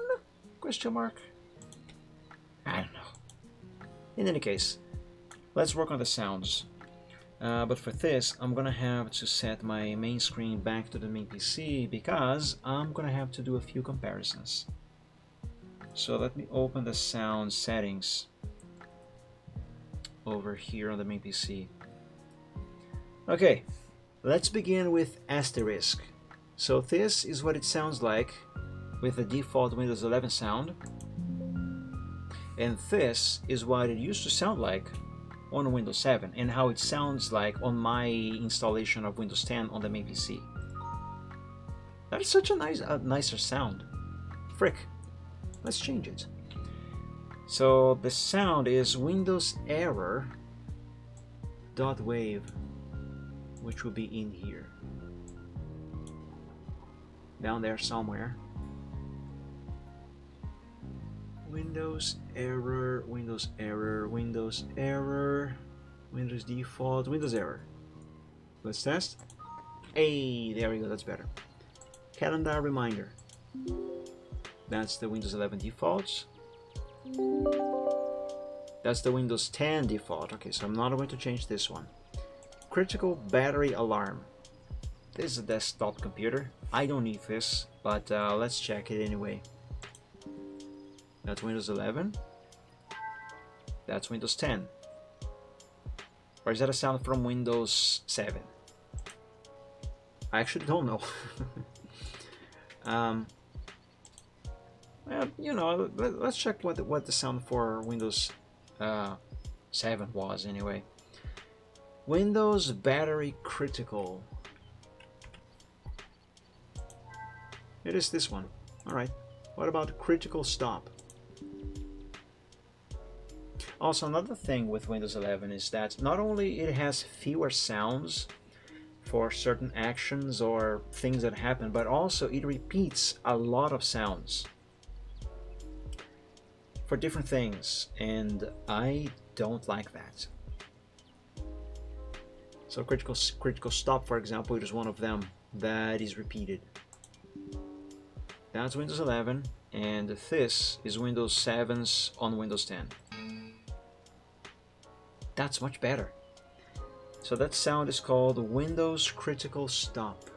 S1: Question mark? I don't know. In any case, let's work on the sounds. But for this, I'm gonna have to set my main screen back to the main PC because I'm gonna have to do a few comparisons. So let me open the sound settings over here on the main PC. Okay, let's begin with Asterisk. So this is what it sounds like with the default Windows 11 sound, and this is what it used to sound like on Windows 7 and how it sounds like on my installation of Windows 10 on the main PC. That is such a nicer sound. Frick, let's change it. So the sound is Windows error .wave, which will be in here, down there somewhere. Windows error, Windows error, Windows error, Windows default, Windows error. Let's test. Hey, there we go, that's better. Calendar reminder. That's the Windows 11 default. That's the Windows 10 default. Okay, so I'm not going to change this one. Critical battery alarm. This is a desktop computer. I don't need this, but let's check it anyway. That's Windows 11. That's Windows 10. Or is that a sound from Windows 7? I actually don't know. Well, you know, let's check what the sound for Windows 7 was anyway. Windows battery critical. It is this one. All right. What about critical stop? Also, another thing with Windows 11 is that not only it has fewer sounds for certain actions or things that happen, but also it repeats a lot of sounds for different things, and I don't like that. So critical stop, for example, it is one of them that is repeated. That's Windows 11, and this is Windows 7's on Windows 10. That's much better. So that sound is called Windows Critical Stop.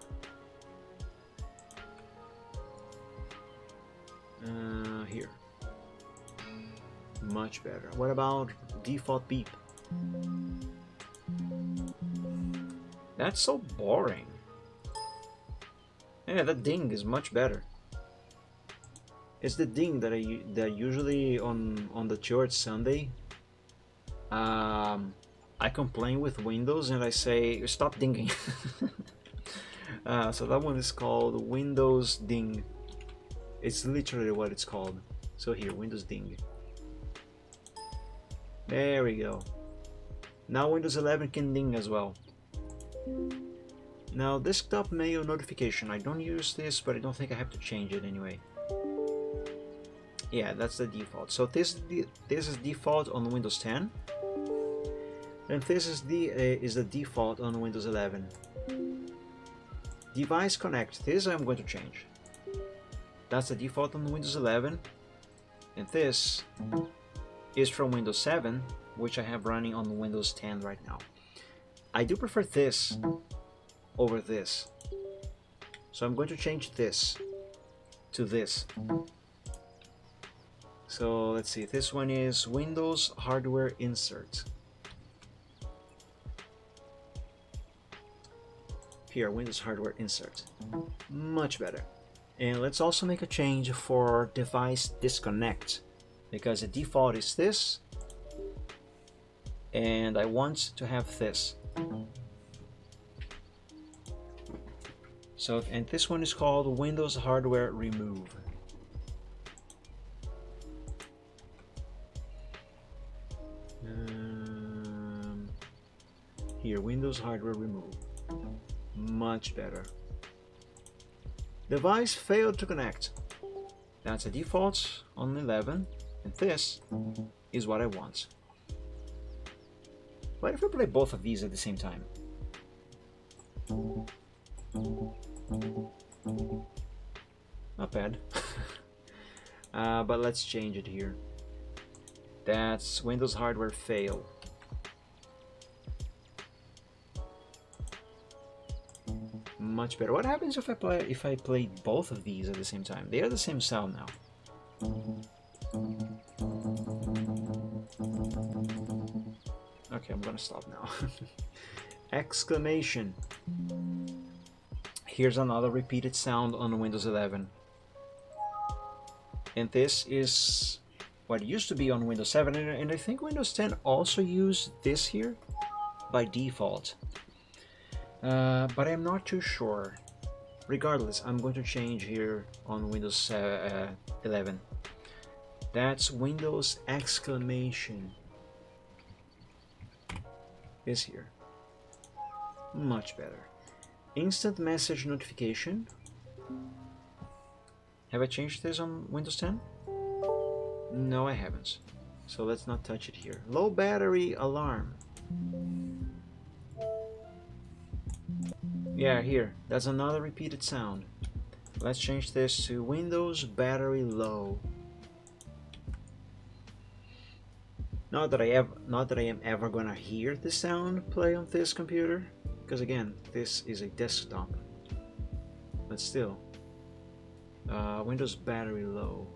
S1: Here. Much better. What about default beep? That's so boring. Yeah, that ding is much better. It's the ding that that usually on the church Sunday. I complain with Windows and I say stop dinging. So that one is called Windows Ding. It's literally what it's called. So here, Windows Ding. There we go. Now Windows 11 can ding as well. Now desktop mail notification. I don't use this, but I don't think I have to change it anyway. Yeah, that's the default. So this is default on Windows 10. And this is the default on Windows 11. Device connect. This I'm going to change. That's the default on Windows 11. And this is from Windows 7, which I have running on Windows 10 right now. I do prefer this over this. So I'm going to change this to this. So let's see. This one is Windows Hardware Insert. Here, Windows Hardware Insert. Much better. And let's also make a change for device disconnect, because the default is this, and I want to have this. So, and this one is called Windows Hardware Remove. Here, Windows Hardware Remove. Much better. Device failed to connect. That's a default on 11, and this is what I want. What if I play both of these at the same time? Not bad. But let's change it here. That's Windows Hardware Fail. Much better. What happens if I play both of these at the same time? They are the same sound now. Okay, I'm gonna stop now. Exclamation. Here's another repeated sound on Windows 11. And this is what used to be on Windows 7, and I think Windows 10 also used this here by default. But I'm not too sure. Regardless, I'm going to change here on Windows 11. That's Windows exclamation. This here. Much better. Instant message notification. Have I changed this on Windows 10? No, I haven't. So let's not touch it here. Low battery alarm. Yeah, here. That's another repeated sound. Let's change this to Windows battery low. Not that I am ever gonna hear the sound play on this computer, because again, this is a desktop. But still, Windows battery low.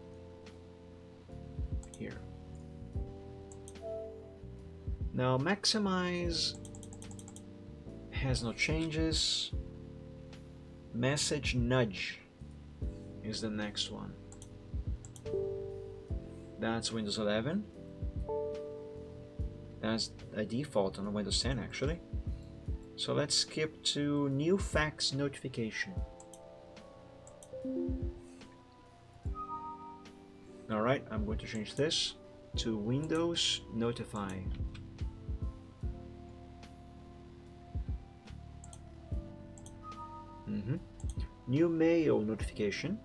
S1: Here. Now maximize has no changes. Message nudge is the next one. That's Windows 11. That's a default on Windows 10 actually. So let's skip to new fax notification. Alright, I'm going to change this to Windows Notify. New mail notification.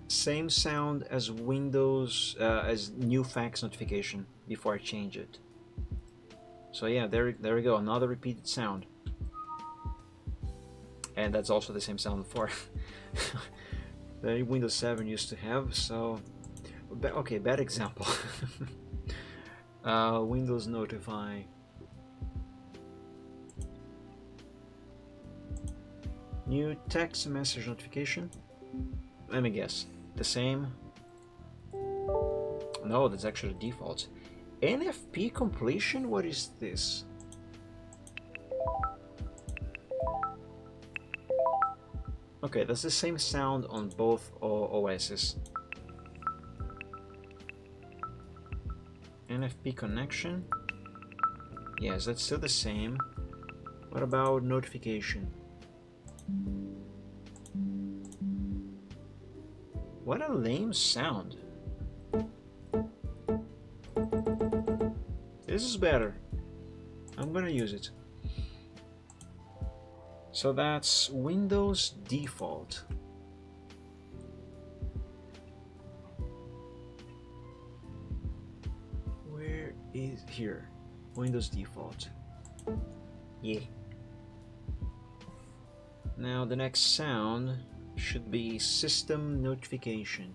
S1: Same sound as Windows, as new fax notification before I change it. So yeah, there we go, another repeated sound. And that's also the same sound for that Windows 7 used to have. So, okay, bad example. Windows Notify. New text message notification. Let me guess. The same? No, that's actually default. NFP completion? What is this? Okay, that's the same sound on both OSs. NFP connection? Yes, that's still the same. What about notification? What a lame sound. This is better. I'm gonna use it. So that's Windows default. Where is here? Windows default. Yeah. Now the next sound should be system notification.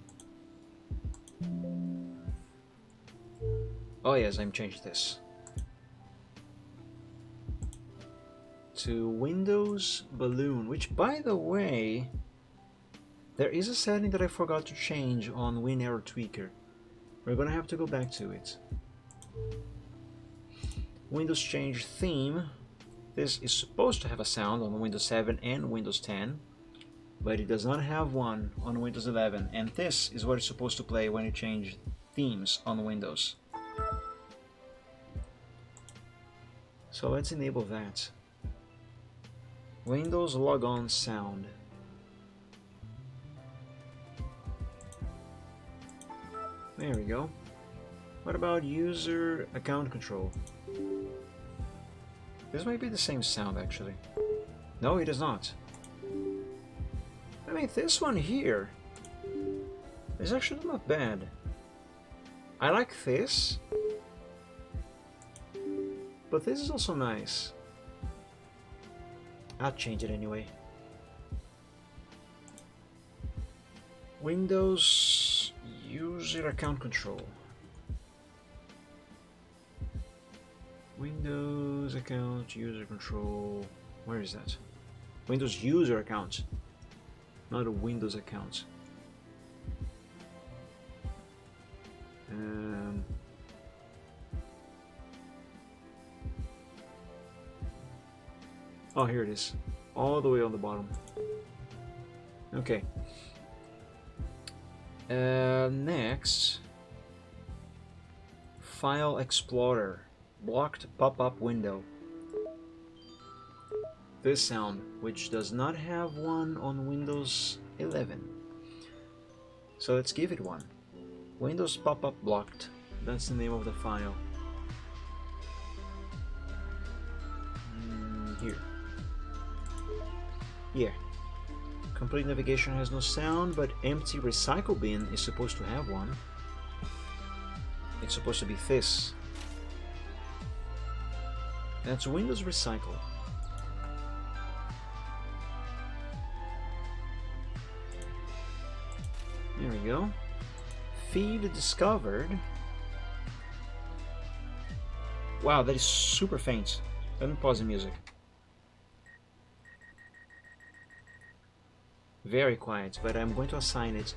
S1: Oh yes, I'm changed this to Windows Balloon, which by the way, there is a setting that I forgot to change on WinError Tweaker. We're gonna have to go back to it. Windows change theme. This is supposed to have a sound on Windows 7 and Windows 10, but it does not have one on Windows 11, and this is what it's supposed to play when you change themes on Windows. So let's enable that. Windows logon sound. There we go. What about user account control? This might be the same sound actually. No, it is not. I mean, this one here is actually not bad. I like this, but this is also nice. I'll change it anyway. Windows user account control. Windows account user control. Where is that? Windows user account, not a Windows account. Oh, here it is, all the way on the bottom. Okay. Next, File Explorer, blocked pop-up window. This sound, which does not have one on Windows 11. So let's give it one. Windows pop-up blocked. That's the name of the file. Here. Yeah. Complete navigation has no sound, but empty recycle bin is supposed to have one. It's supposed to be this. That's Windows Recycle. There we go. Feed discovered. Wow, that is super faint. Let me pause the music. Very quiet, but I'm going to assign it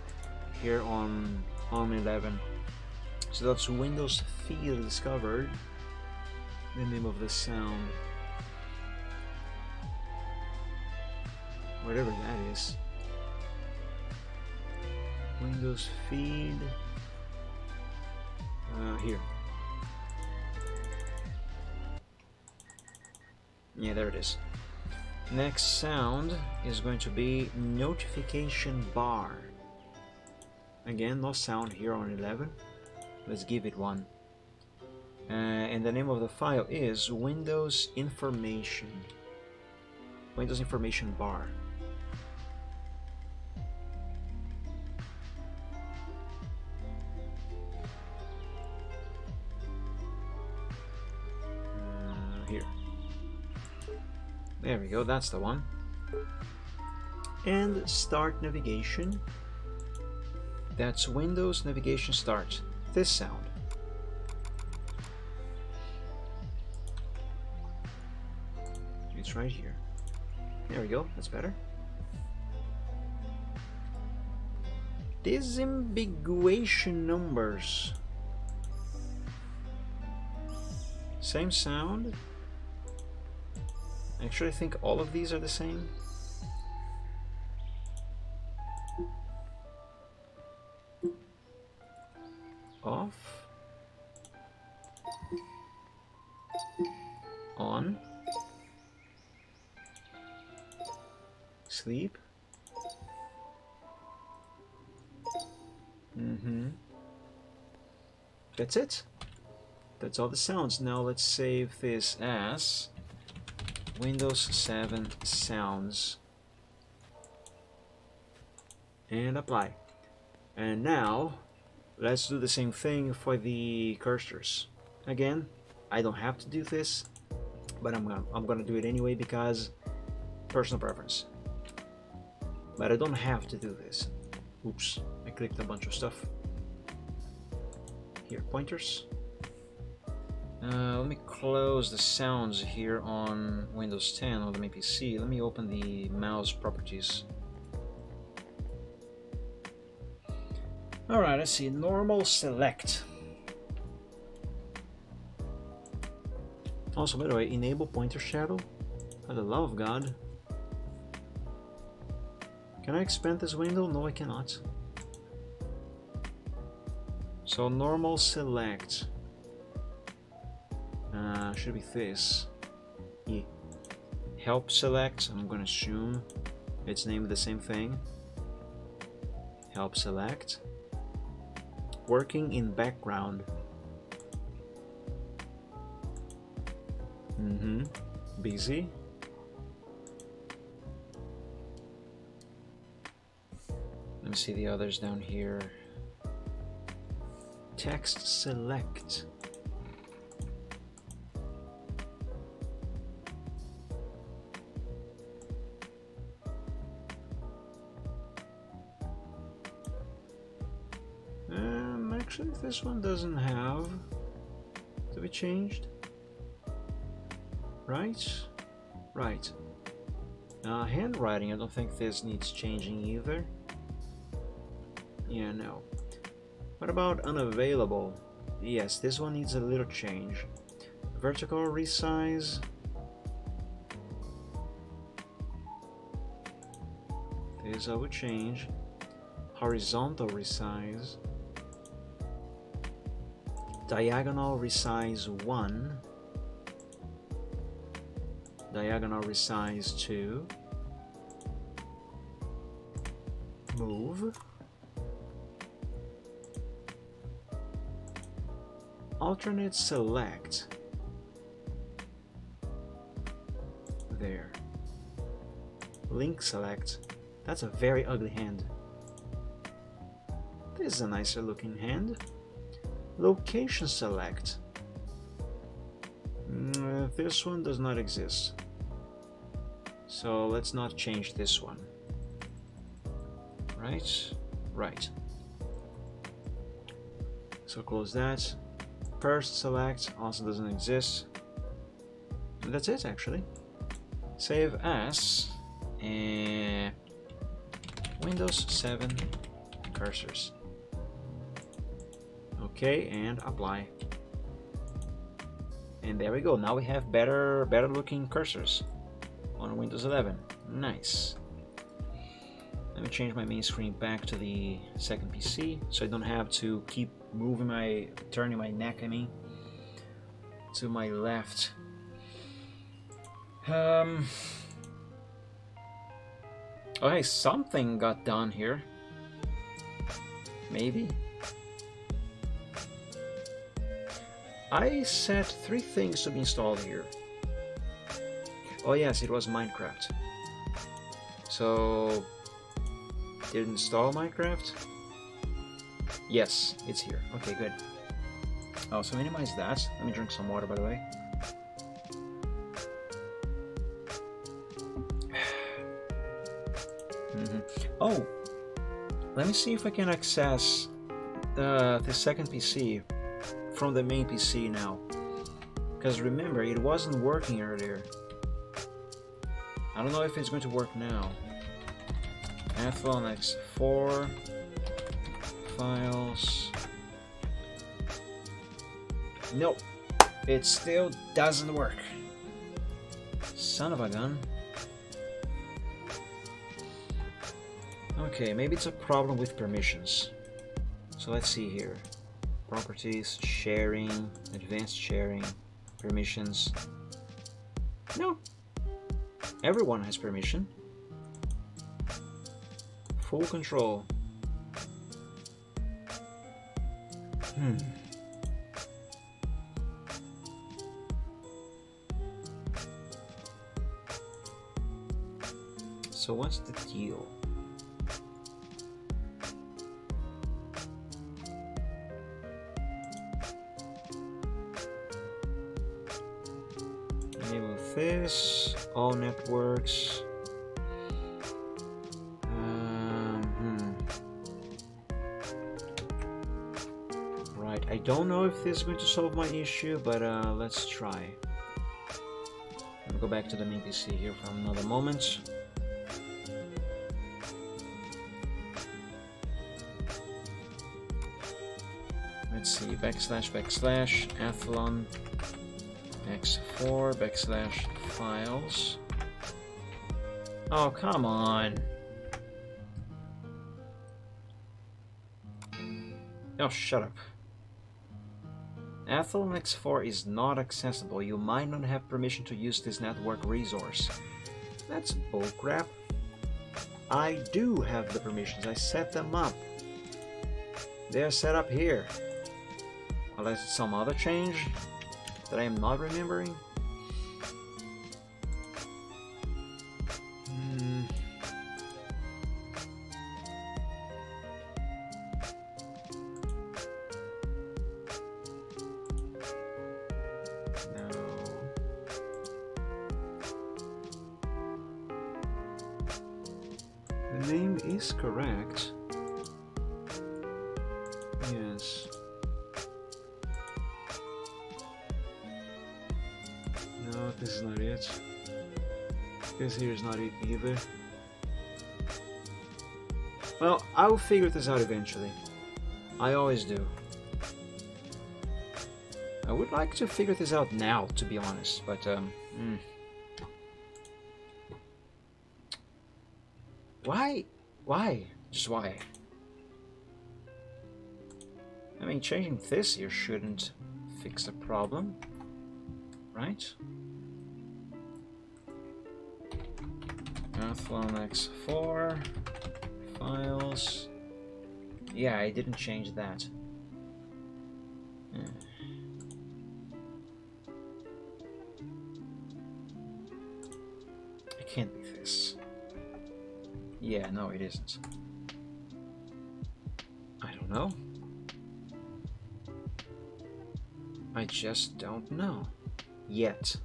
S1: here on 11. So that's Windows Feed discovered. The name of the sound. Whatever that is. Windows Feed. Here. Yeah, there it is. Next sound is going to be notification bar. Again, no sound here on 11. Let's give it one. And the name of the file is Windows Information. Windows Information bar. Here. There we go, that's the one. And start navigation. That's Windows Navigation Start. This sound. It's right here. There we go, that's better. Disambiguation numbers. Same sound. Actually, I think all of these are the same. Off. On. Sleep. That's it. That's all the sounds. Now let's save this as Windows 7 sounds and apply. And now let's do the same thing for the cursors. Again, I don't have to do this, but I'm gonna do it anyway because personal preference. But I don't have to do this. Oops, I clicked a bunch of stuff. Here, pointers. Let me close the sounds here on Windows 10 on my PC. Let me open the mouse properties. Alright, let's see. Normal select. Also, by the way, enable pointer shadow. For the love of God. Can I expand this window? No, I cannot. So normal select. Should be this. Yeah. Help select, I'm gonna assume it's named the same thing. Help select. Working in background. Busy. Let me see the others down here. Text select. Actually, this one doesn't have to be changed. Right? Right. Handwriting, I don't think this needs changing either. Yeah, no. What about unavailable? Yes, this one needs a little change. Vertical resize. This I would change. Horizontal resize. Diagonal resize 1. Diagonal resize 2. Move. Alternate select. There. Link select. That's a very ugly hand. This is a nicer looking hand. Location select. This one does not exist. So let's not change this one. Right? Right. So close that. First select also doesn't exist. And that's it actually. Save as and Windows 7 cursors. Okay, and apply. And there we go. Now we have better looking cursors on Windows 11. Nice. Let me change my main screen back to the second PC so I don't have to keep turning my neck, to my left. Okay, something got done here. Maybe. I set 3 things to be installed here. Oh yes, it was Minecraft. So, did it install Minecraft? Yes, it's here. Okay, good. Oh, so minimize that. Let me drink some water, by the way. Oh, let me see if I can access the second PC from the main PC now. Because remember, it wasn't working earlier. I don't know if it's going to work now. Athlon X4 files. Nope, it still doesn't work. Son of a gun. Okay, maybe it's a problem with permissions. So let's see here. Properties, sharing, advanced sharing, permissions. No, everyone has permission. Full control. So what's the deal? Enable this, all networks. Right, I don't know if this is going to solve my issue, but let's try. I'll go back to the main PC here for another moment. Let's see, / Athlon X4 / files. Oh, come on. Oh, shut up. Athlon X4 is not accessible. You might not have permission to use this network resource. That's bullcrap. I do have the permissions. I set them up. They're set up here. Unless it's some other change that I am not remembering. The name is correct. Yes. No, this is not it. This here is not it either. Well, I will figure this out eventually. I always do. I would like to figure this out now, to be honest, but Why? Why? Just why? I mean, changing this here shouldn't fix the problem, right? Athlon X4 files. Yeah, I didn't change that. It can't be this. Yeah, no, it isn't. I don't know. I just don't know. Yet.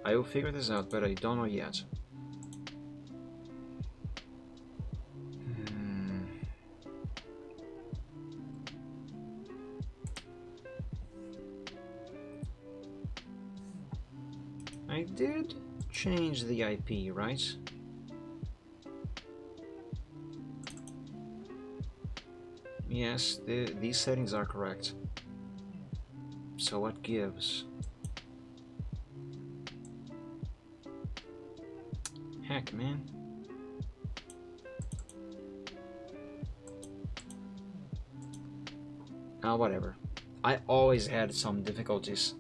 S1: I will figure this out, but I don't know yet. I did change the IP, right? Yes, these settings are correct. So what gives? Heck, man. Whatever. I always had some difficulties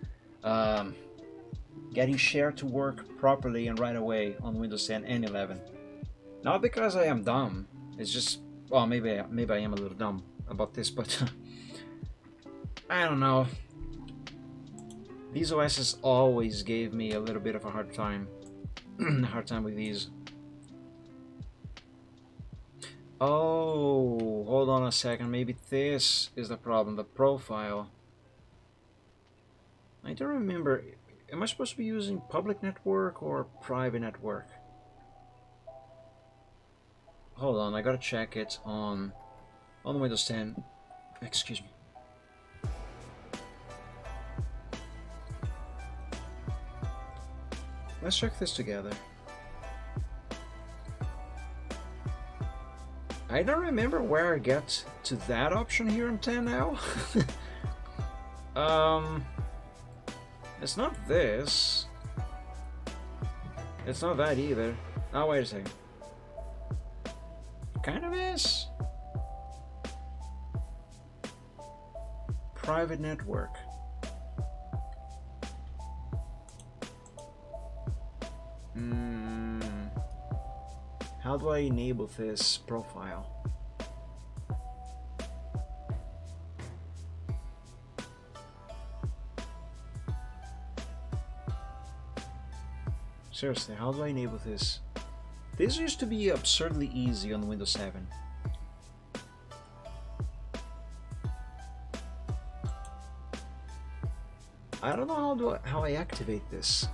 S1: getting share to work properly and right away on Windows 10 and 11. Not because I am dumb. It's just, well, maybe I am a little dumb about this, but I don't know. These OSs always gave me a little bit of a hard time. With these. Oh, hold on a second. Maybe this is the problem. The profile. I don't remember. Am I supposed to be using public network or private network? Hold on, I gotta check it on Windows 10. Excuse me. Let's check this together. I don't remember where I get to that option here in 10 now. It's not this. It's not that either. Oh, wait a second. Kind of is. Private network. How do I enable this profile? Seriously, how do I enable this? This used to be absurdly easy on Windows 7. I don't know how I activate this.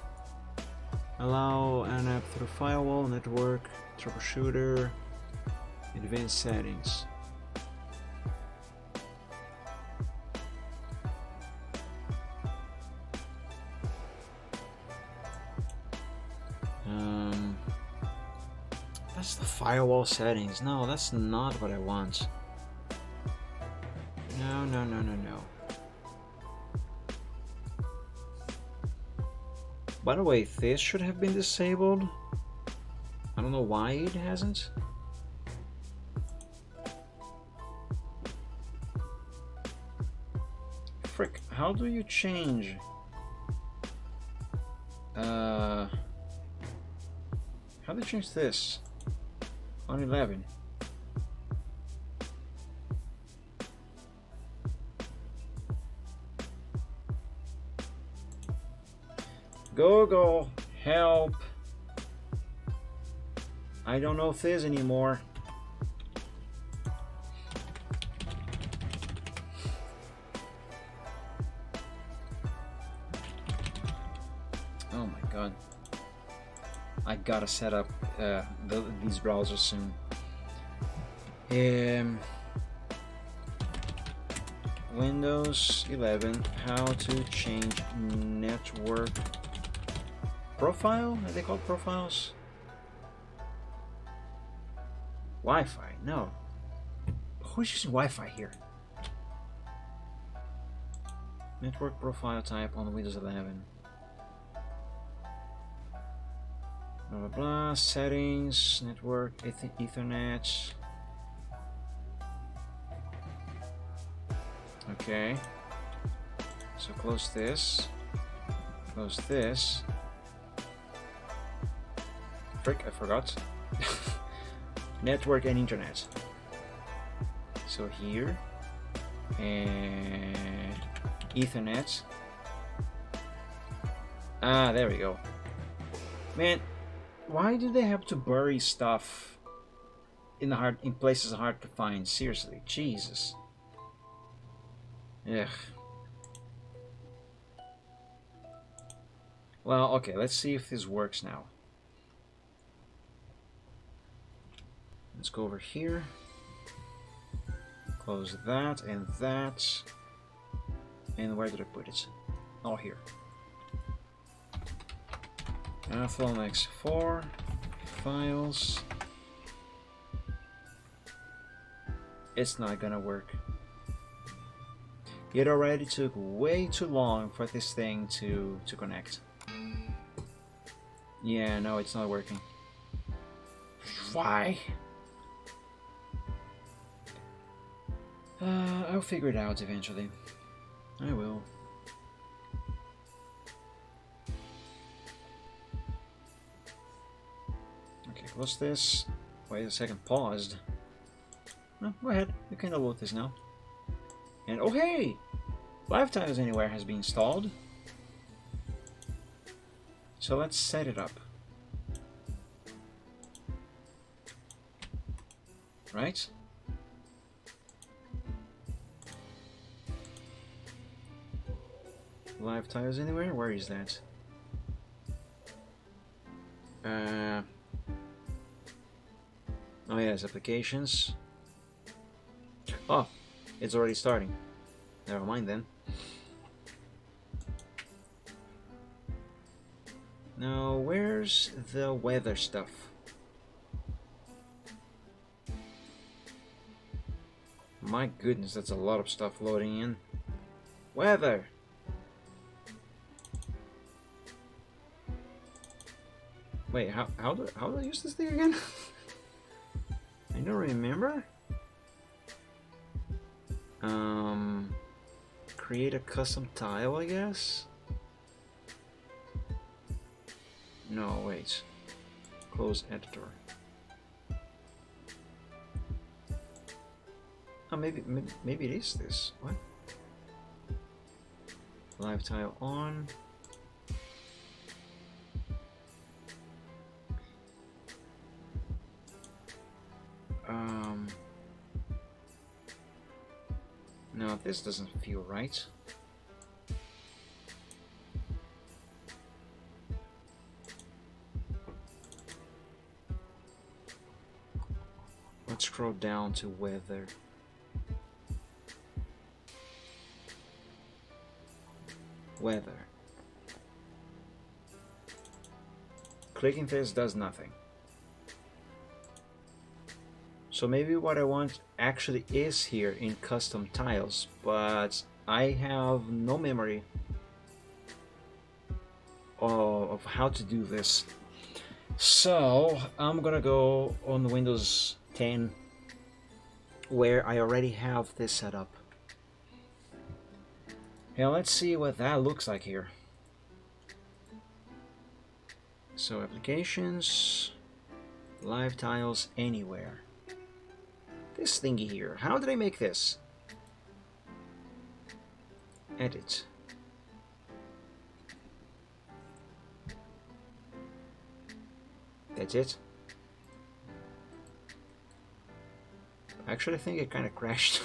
S1: Allow an app through firewall, network, troubleshooter, advanced settings. That's the firewall settings. No, that's not what I want. No. By the way, this should have been disabled. I don't know why it hasn't. Frick, how do you change? How do you change this on 11? Google, help! I don't know this anymore. Oh my god. I gotta set up these browsers soon. Windows 11, how to change network profile? Are they called profiles? Wi-Fi, no. Who's using Wi-Fi here? Network profile type on Windows 11. Blah blah blah. Settings, network, Ethernet. Okay. So close this. Close this. Frick, I forgot. Network and internet. So here. And Ethernet. Ah, there we go. Man, why do they have to bury stuff in places hard to find? Seriously, Jesus. Ugh. Well, okay, let's see if this works now. Let's go over here. Close that and that. And where did I put it? Oh, here. Athlon X4 files. It's not gonna work. It already took way too long for this thing to connect. Yeah, no, it's not working. Why? I'll figure it out eventually. I will. Okay, close this. Wait a second, paused. No, go ahead, you can download this now. And oh hey! Lifetiles Anywhere has been installed. So let's set it up. Right? Lifetiles Anywhere? Where is that? Oh yes, applications. Oh, it's already starting. Never mind then. Now, where's the weather stuff? My goodness, that's a lot of stuff loading in. Weather! Wait, how do I use this thing again? I don't remember. Create a custom tile, I guess? No, wait. Close editor. Oh, maybe it is this. What? Live tile on. No, this doesn't feel right. Let's scroll down to weather. Weather. Clicking this does nothing. So maybe what I want actually is here in custom tiles, but I have no memory of how to do this. So I'm gonna go on Windows 10 where I already have this set up. Yeah, let's see what that looks like here. So applications, live tiles anywhere. This thingy here, how did I make this? Edit. That's it. Actually, I think it kind of crashed.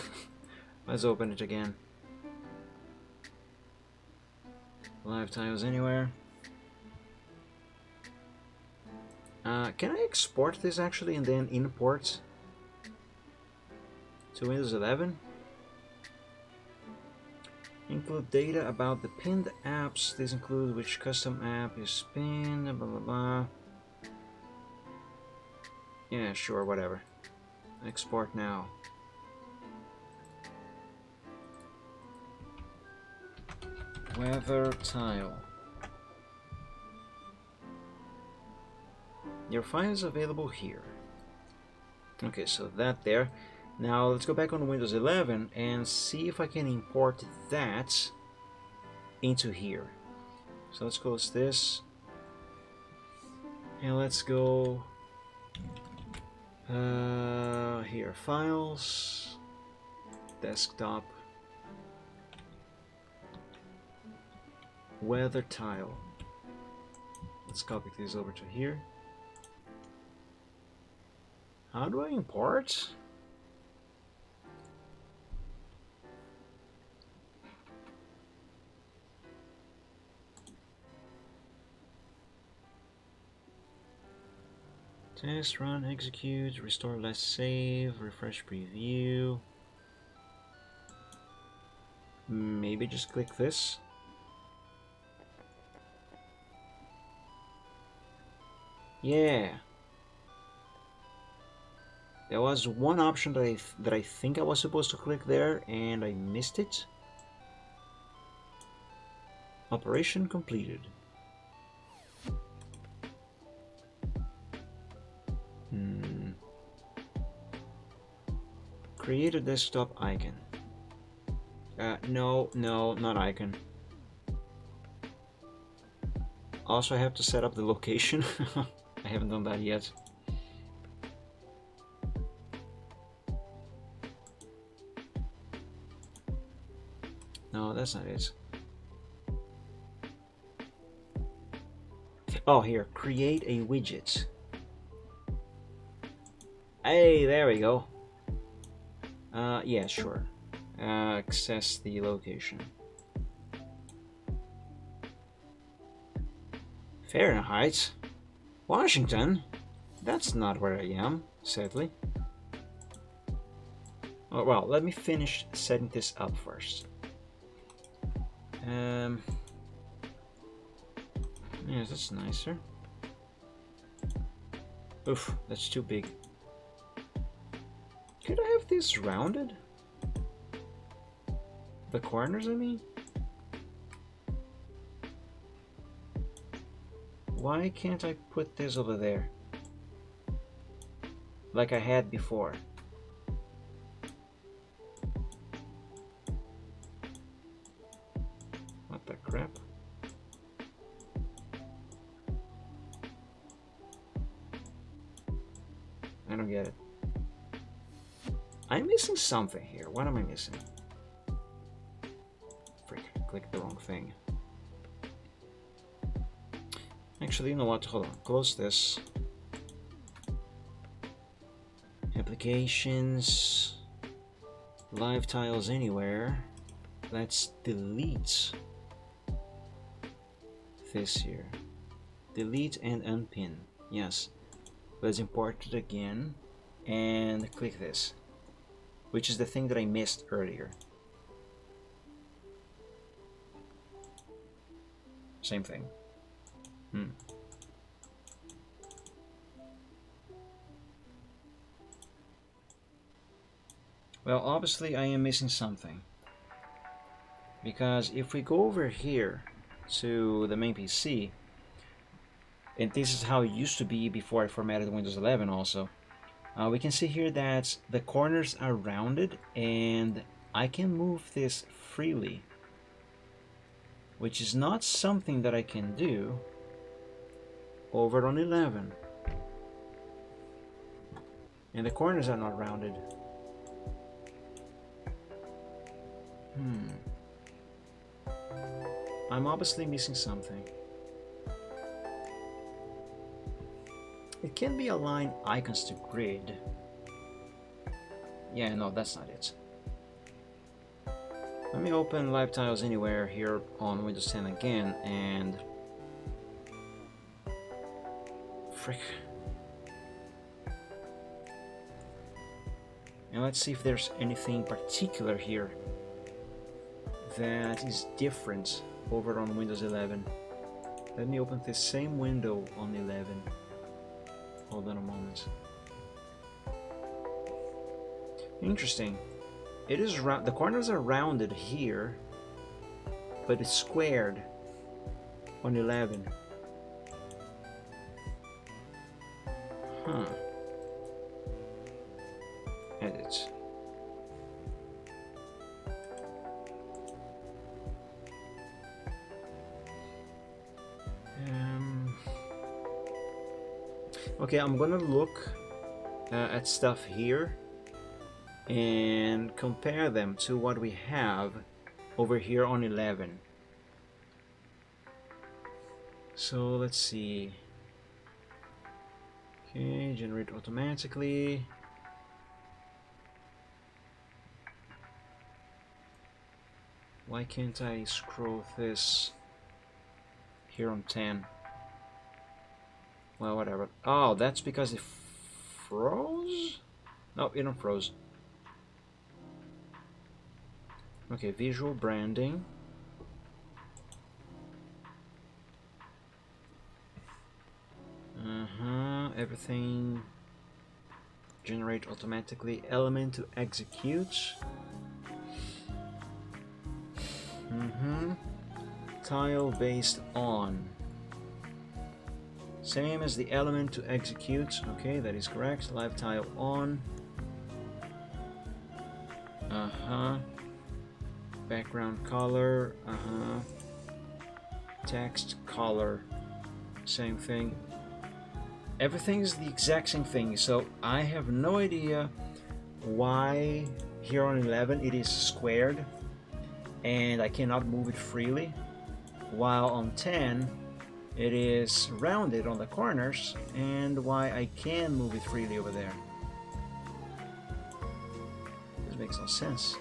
S1: Let's open it again. Live tiles anywhere. Can I export this actually and then import to Windows 11? Include data about the pinned apps. These include which custom app is pinned, blah blah blah. Yeah, sure, whatever. Export now. Weather tile. Your file is available here. Okay, so that there. Now let's go back on Windows 11 and see if I can import that into here. So let's close this. And let's go here, files, desktop, weather tile. Let's copy this over to here. How do I import? Test, run, execute, restore, last save, refresh preview. Maybe just click this. Yeah. There was one option that I think I was supposed to click there and I missed it. Operation completed. Create a desktop icon. No, not icon. Also, I have to set up the location. I haven't done that yet. No, that's not it. Oh, here, create a widget. Hey, there we go. Yeah, sure. Access the location. Fahrenheit? Washington? That's not where I am, sadly. Oh, well, let me finish setting this up first. Yeah, that's nicer. Oof, that's too big. Could I have this rounded? The corners, I mean? Why can't I put this over there? Like I had before. What the crap? I don't get it. I'm missing something here. What am I missing? Frick, I clicked the wrong thing. Actually, you know what? Hold on. Close this. Applications. Live tiles anywhere. Let's delete this here. Delete and unpin. Yes. Let's import it again and click this, which is the thing that I missed earlier. Same thing. Well, obviously I am missing something, because if we go over here to the main PC, and this is how it used to be before I formatted Windows 11 also, we can see here that the corners are rounded and I can move this freely. which is not something that I can do over on 11. And the corners are not rounded. I'm obviously missing something. It can be align icons to grid. Yeah, no, that's not it. Let me open Live Tiles Anywhere here on Windows 10 again, and frick. And let's see if there's anything particular here that is different over on Windows 11. Let me open this same window on 11. Hold on a moment. Interesting. It is round. The corners are rounded here, but it's squared on 11. Huh. Edit. Okay, I'm gonna look at stuff here and compare them to what we have over here on 11. So let's see. Okay, generate automatically. Why can't I scroll this here on 10? Well, whatever. Oh, that's because it froze? No, it don't froze. Okay, visual branding. Everything generate automatically. Element to execute. Tile based on. Same as the element to execute. Okay, that is correct. Live tile on. Background color. Text color. Same thing. Everything is the exact same thing. So I have no idea why here on 11 it is squared and I cannot move it freely, while on 10 it is rounded on the corners, and why I can move it freely over there. This makes no sense.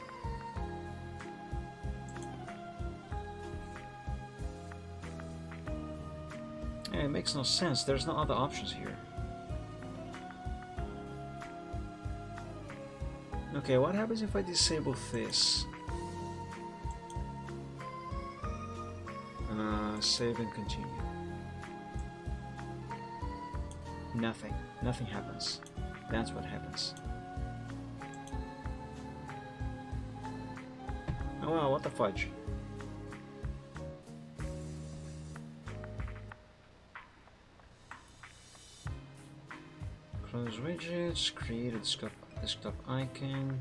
S1: Yeah, it makes no sense. There's no other options here. Okay, what happens if I disable this? Save and continue. Nothing. Nothing happens. That's what happens. Oh well, what the fudge. Close widgets, create a desktop icon.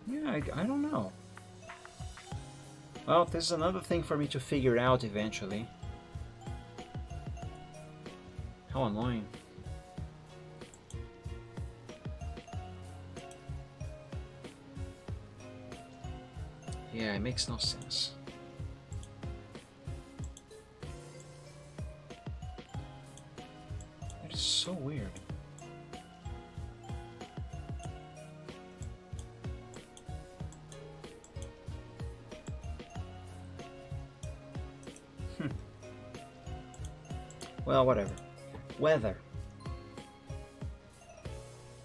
S1: Yeah, I don't know. Well, this is another thing for me to figure out eventually. How annoying. Yeah, it makes no sense. It is so weird. Well, whatever. Weather.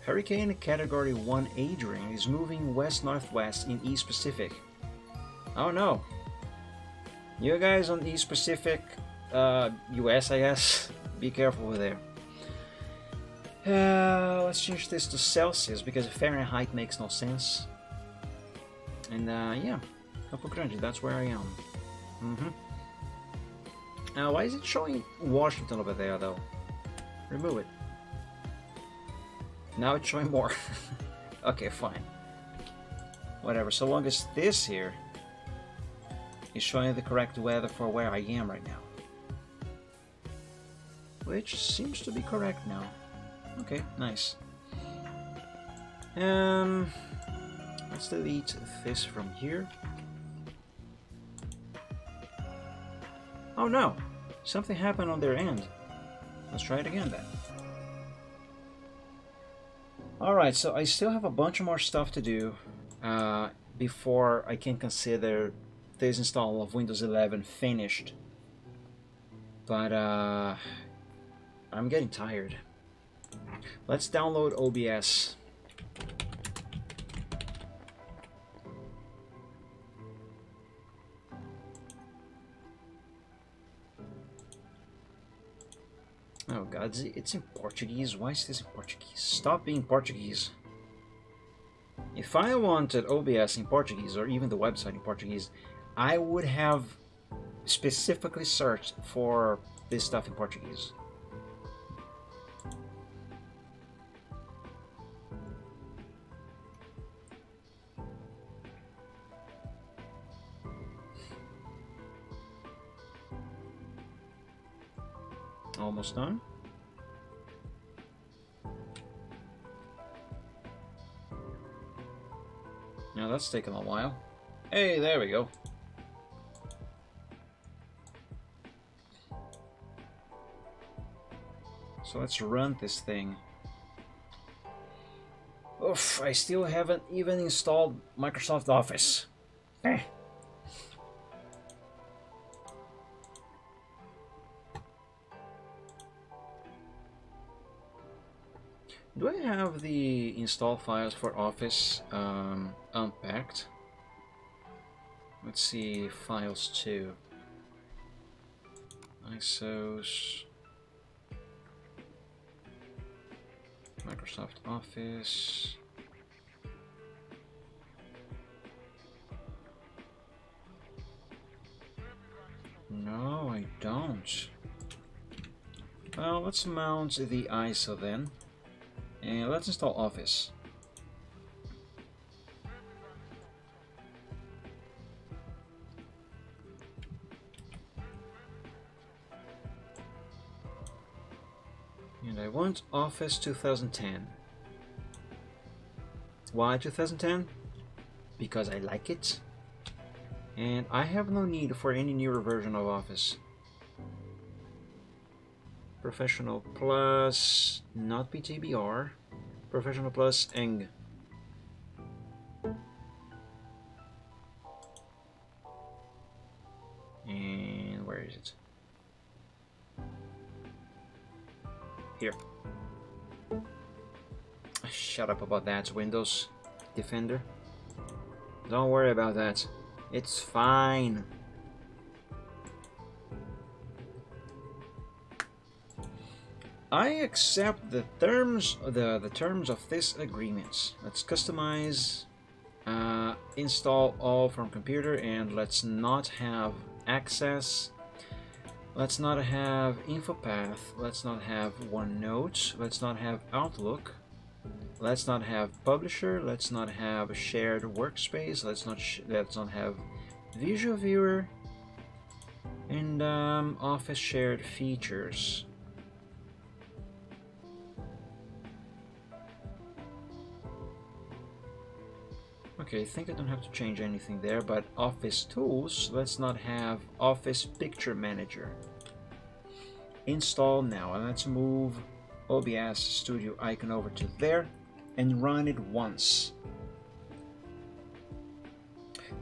S1: Hurricane Category 1 Adrian is moving west-northwest in East Pacific. Oh no. You guys on East Pacific, US, I guess, be careful with there. Let's change this to Celsius because Fahrenheit makes no sense. And yeah, Campo Grande, that's where I am. Why is it showing Washington over there though? Remove it. Now it's showing more. Okay, fine. Whatever, so long as this here It's showing the correct weather for where I am right now. Which seems to be correct now. Okay, nice. Let's delete this from here. Oh no! Something happened on their end. Let's try it again then. Alright, so I still have a bunch more stuff to do before I can consider this install of Windows 11 finished. But I'm getting tired. Let's download OBS. Oh god, it's in Portuguese. Why is this in Portuguese? Stop being Portuguese. If I wanted OBS in Portuguese, or even the website in Portuguese, I would have specifically searched for this stuff in Portuguese. Almost done. Now that's taken a while. Hey, there we go. So let's run this thing. Oof, I still haven't even installed Microsoft Office. Eh. Do I have the install files for Office unpacked? Let's see, files 2. ISOs. Microsoft Office. No, I don't. Well, let's mount the ISO then. And let's install Office. And I want Office 2010. Why 2010? Because I like it. And I have no need for any newer version of Office. Professional Plus, not PTBR. Professional Plus Eng. And where is it? Here. Shut up about that, Windows Defender. Don't worry about that. It's fine. I accept the terms of this agreement. Let's customize, install all from computer, and let's not have access. Let's not have InfoPath. Let's not have OneNote. Let's not have Outlook. Let's not have Publisher. Let's not have shared workspace. Let's not have Visual Viewer and Office shared features. Okay, I think I don't have to change anything there, but Office Tools, let's not have Office Picture Manager. Install now, and let's move OBS Studio icon over to there and run it once.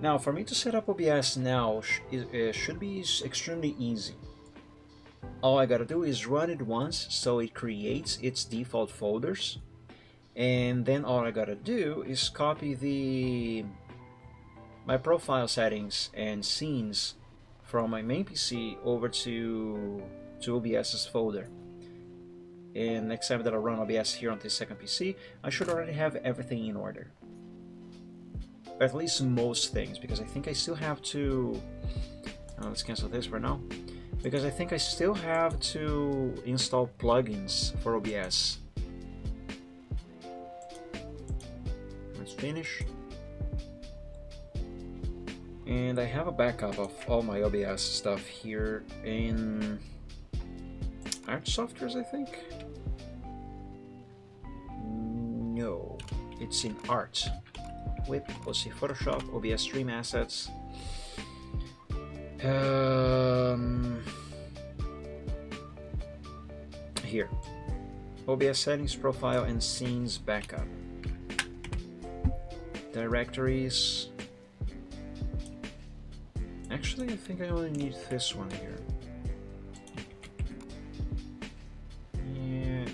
S1: Now, for me to set up OBS now should be extremely easy. All I gotta do is run it once so it creates its default folders. And then all I gotta do is copy my profile settings and scenes from my main PC over to OBS's folder. And next time that I run OBS here on this second PC, I should already have everything in order. At least most things, because I think I still have to... let's cancel this for now. Because I think I still have to install plugins for OBS. Finish, And I have a backup of all my OBS stuff here in Art Softwares, I think. No, it's in Art. Whip, we'll see Photoshop, OBS Stream Assets. Here, OBS Settings, Profile, and Scenes Backup. Directories. Actually, I think I only need this one here.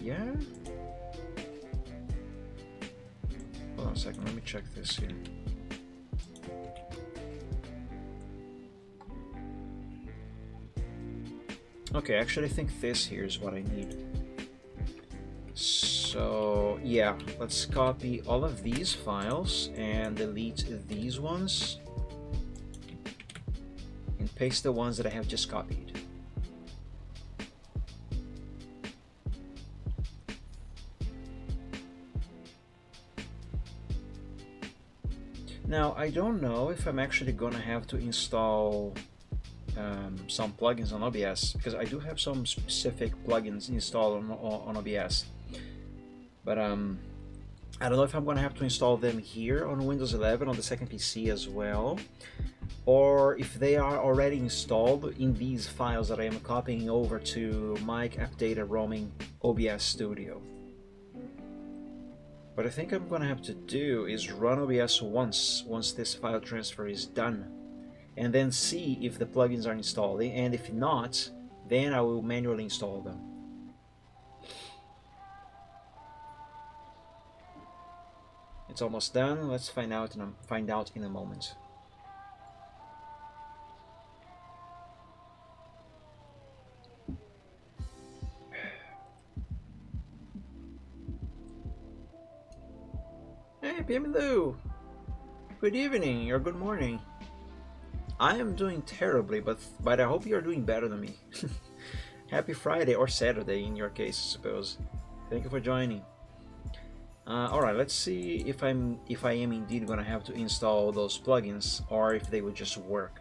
S1: Yeah. Hold on a second, let me check this here. Okay, actually I think this here is what I need. So yeah, let's copy all of these files and delete these ones and paste the ones that I have just copied. Now, I don't know if I'm actually gonna have to install some plugins on OBS, because I do have some specific plugins installed on OBS, but I don't know if I'm gonna have to install them here on Windows 11 on the second PC as well, or if they are already installed in these files that I am copying over to Mic App Data Roaming OBS Studio. What I think I'm gonna have to do is run OBS once this file transfer is done, and then see if the plugins are installed, and if not, then I will manually install them. It's almost done. Let's find out in a moment. Hey, Pimiloo! Good evening or good morning. I am doing terribly, but I hope you're doing better than me. Happy Friday, or Saturday in your case, I suppose. Thank you for joining. Alright, let's see if I am indeed gonna have to install those plugins, or if they would just work.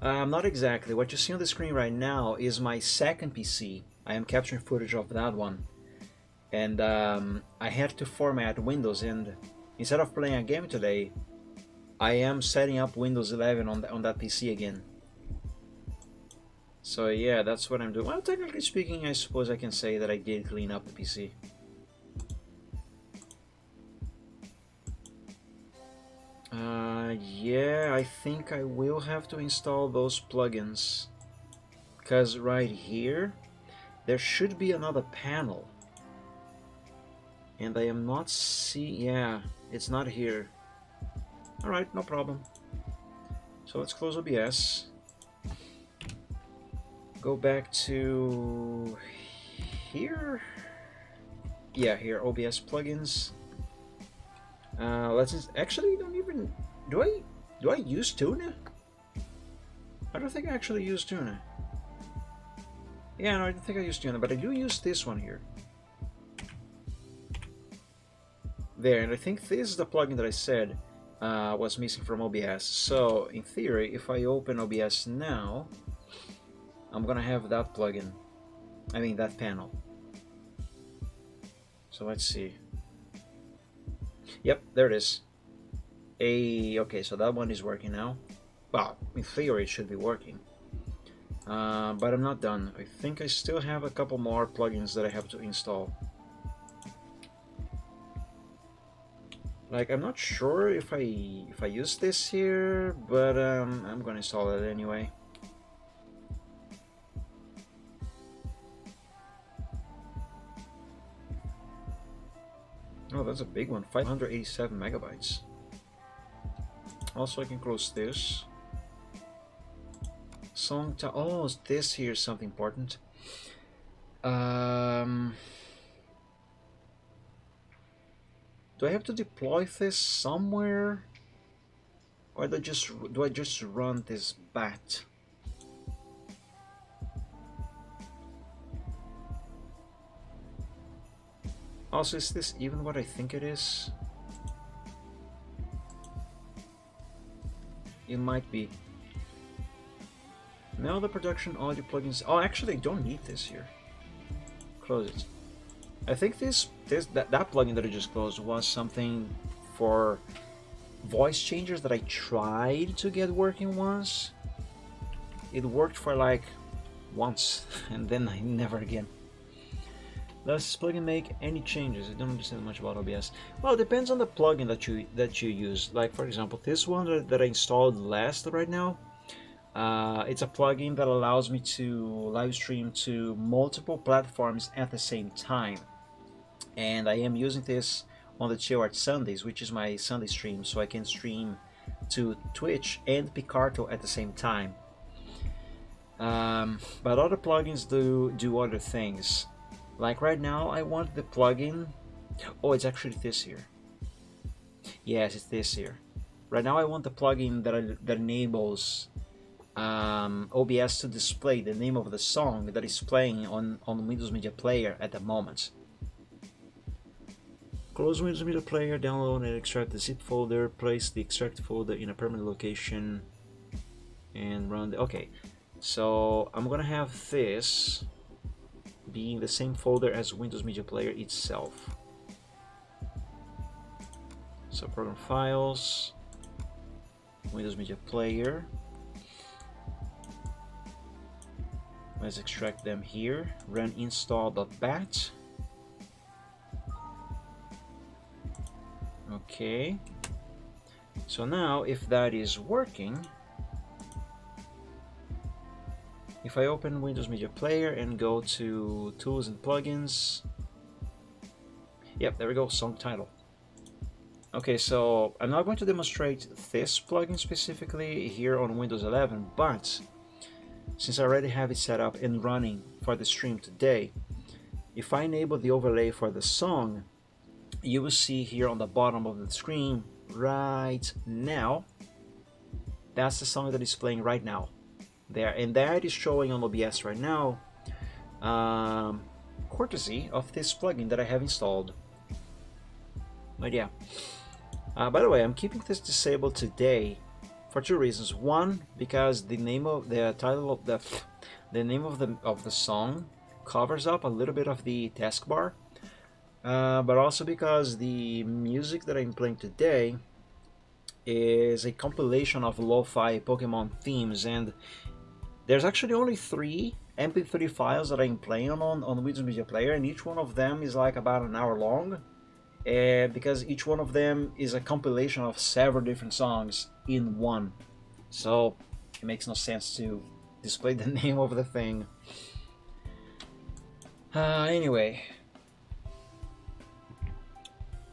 S1: Not exactly. What you see on the screen right now is my second PC. I am capturing footage of that one. And I had to format Windows, and instead of playing a game today, I am setting up Windows 11 on that PC again. So yeah, that's what I'm doing. Well, technically speaking, I suppose I can say that I did clean up the PC. Yeah, I think I will have to install those plugins, because right here there should be another panel. And I am not seeing... yeah, it's not here. Alright, no problem. So let's close OBS. Go back to... here? Yeah, here, OBS plugins. Let's... actually, don't even... Do I use Tuna? I don't think I actually use Tuna. Yeah, no, I don't think I use Tuna, but I do use this one here. There, and I think this is the plugin that I said was missing from OBS. So, in theory, if I open OBS now, I'm gonna have that plugin. I mean, that panel. So let's see. Yep, there it is. Okay, so that one is working now. Well, in theory, it should be working. But I'm not done. I think I still have a couple more plugins that I have to install. Like, I'm not sure if I use this here, but I'm gonna install it anyway. Oh, that's a big one, 587 megabytes. Also, I can close this. Oh, this here is something important. Do I have to deploy this somewhere, or do I just run this bat? Also, is this even what I think it is? It might be. Now the production audio plugins. Oh, actually, I don't need this here. Close it. I think that plugin that I just closed was something for voice changers that I tried to get working once. It worked for like once, and then I never again. Does this plugin make any changes? I don't understand much about OBS. Well, it depends on the plugin that you use. Like for example, this one that I installed last right now. It's a plugin that allows me to live stream to multiple platforms at the same time, and I am using this on the Chill Art Sundays, which is my Sunday stream, so I can stream to Twitch and Picarto at the same time. But other plugins do other things. Like right now, I want the plugin. Oh, it's actually this here. Yes, it's this here. Right now, I want the plugin that enables OBS to display the name of the song that is playing on Windows Media Player at the moment. Close Windows Media Player, download and extract the zip folder, place the extract folder in a permanent location, and run the... Okay, so I'm gonna have this being the same folder as Windows Media Player itself. So program files, Windows Media Player. Let's extract them here. Run install.bat. Okay. So now, if that is working, if I open Windows Media Player and go to Tools and Plugins, yep, there we go, song title. Okay, so I'm not going to demonstrate this plugin specifically here on Windows 11, but since I already have it set up and running for the stream today, if I enable the overlay for the song, you will see here on the bottom of the screen right now, that's the song that is playing right now there, and that is showing on OBS right now, courtesy of this plugin that I have installed. But yeah, by the way, I'm keeping this disabled today for two reasons. One, because the name of the title of the name of the song covers up a little bit of the taskbar, but also because the music that I'm playing today is a compilation of lo-fi Pokemon themes, and there's actually only 3 MP3 files that I'm playing on Windows Media Player, and each one of them is like about an hour long, because each one of them is a compilation of several different songs in one. So it makes no sense to display the name of the thing. Anyway,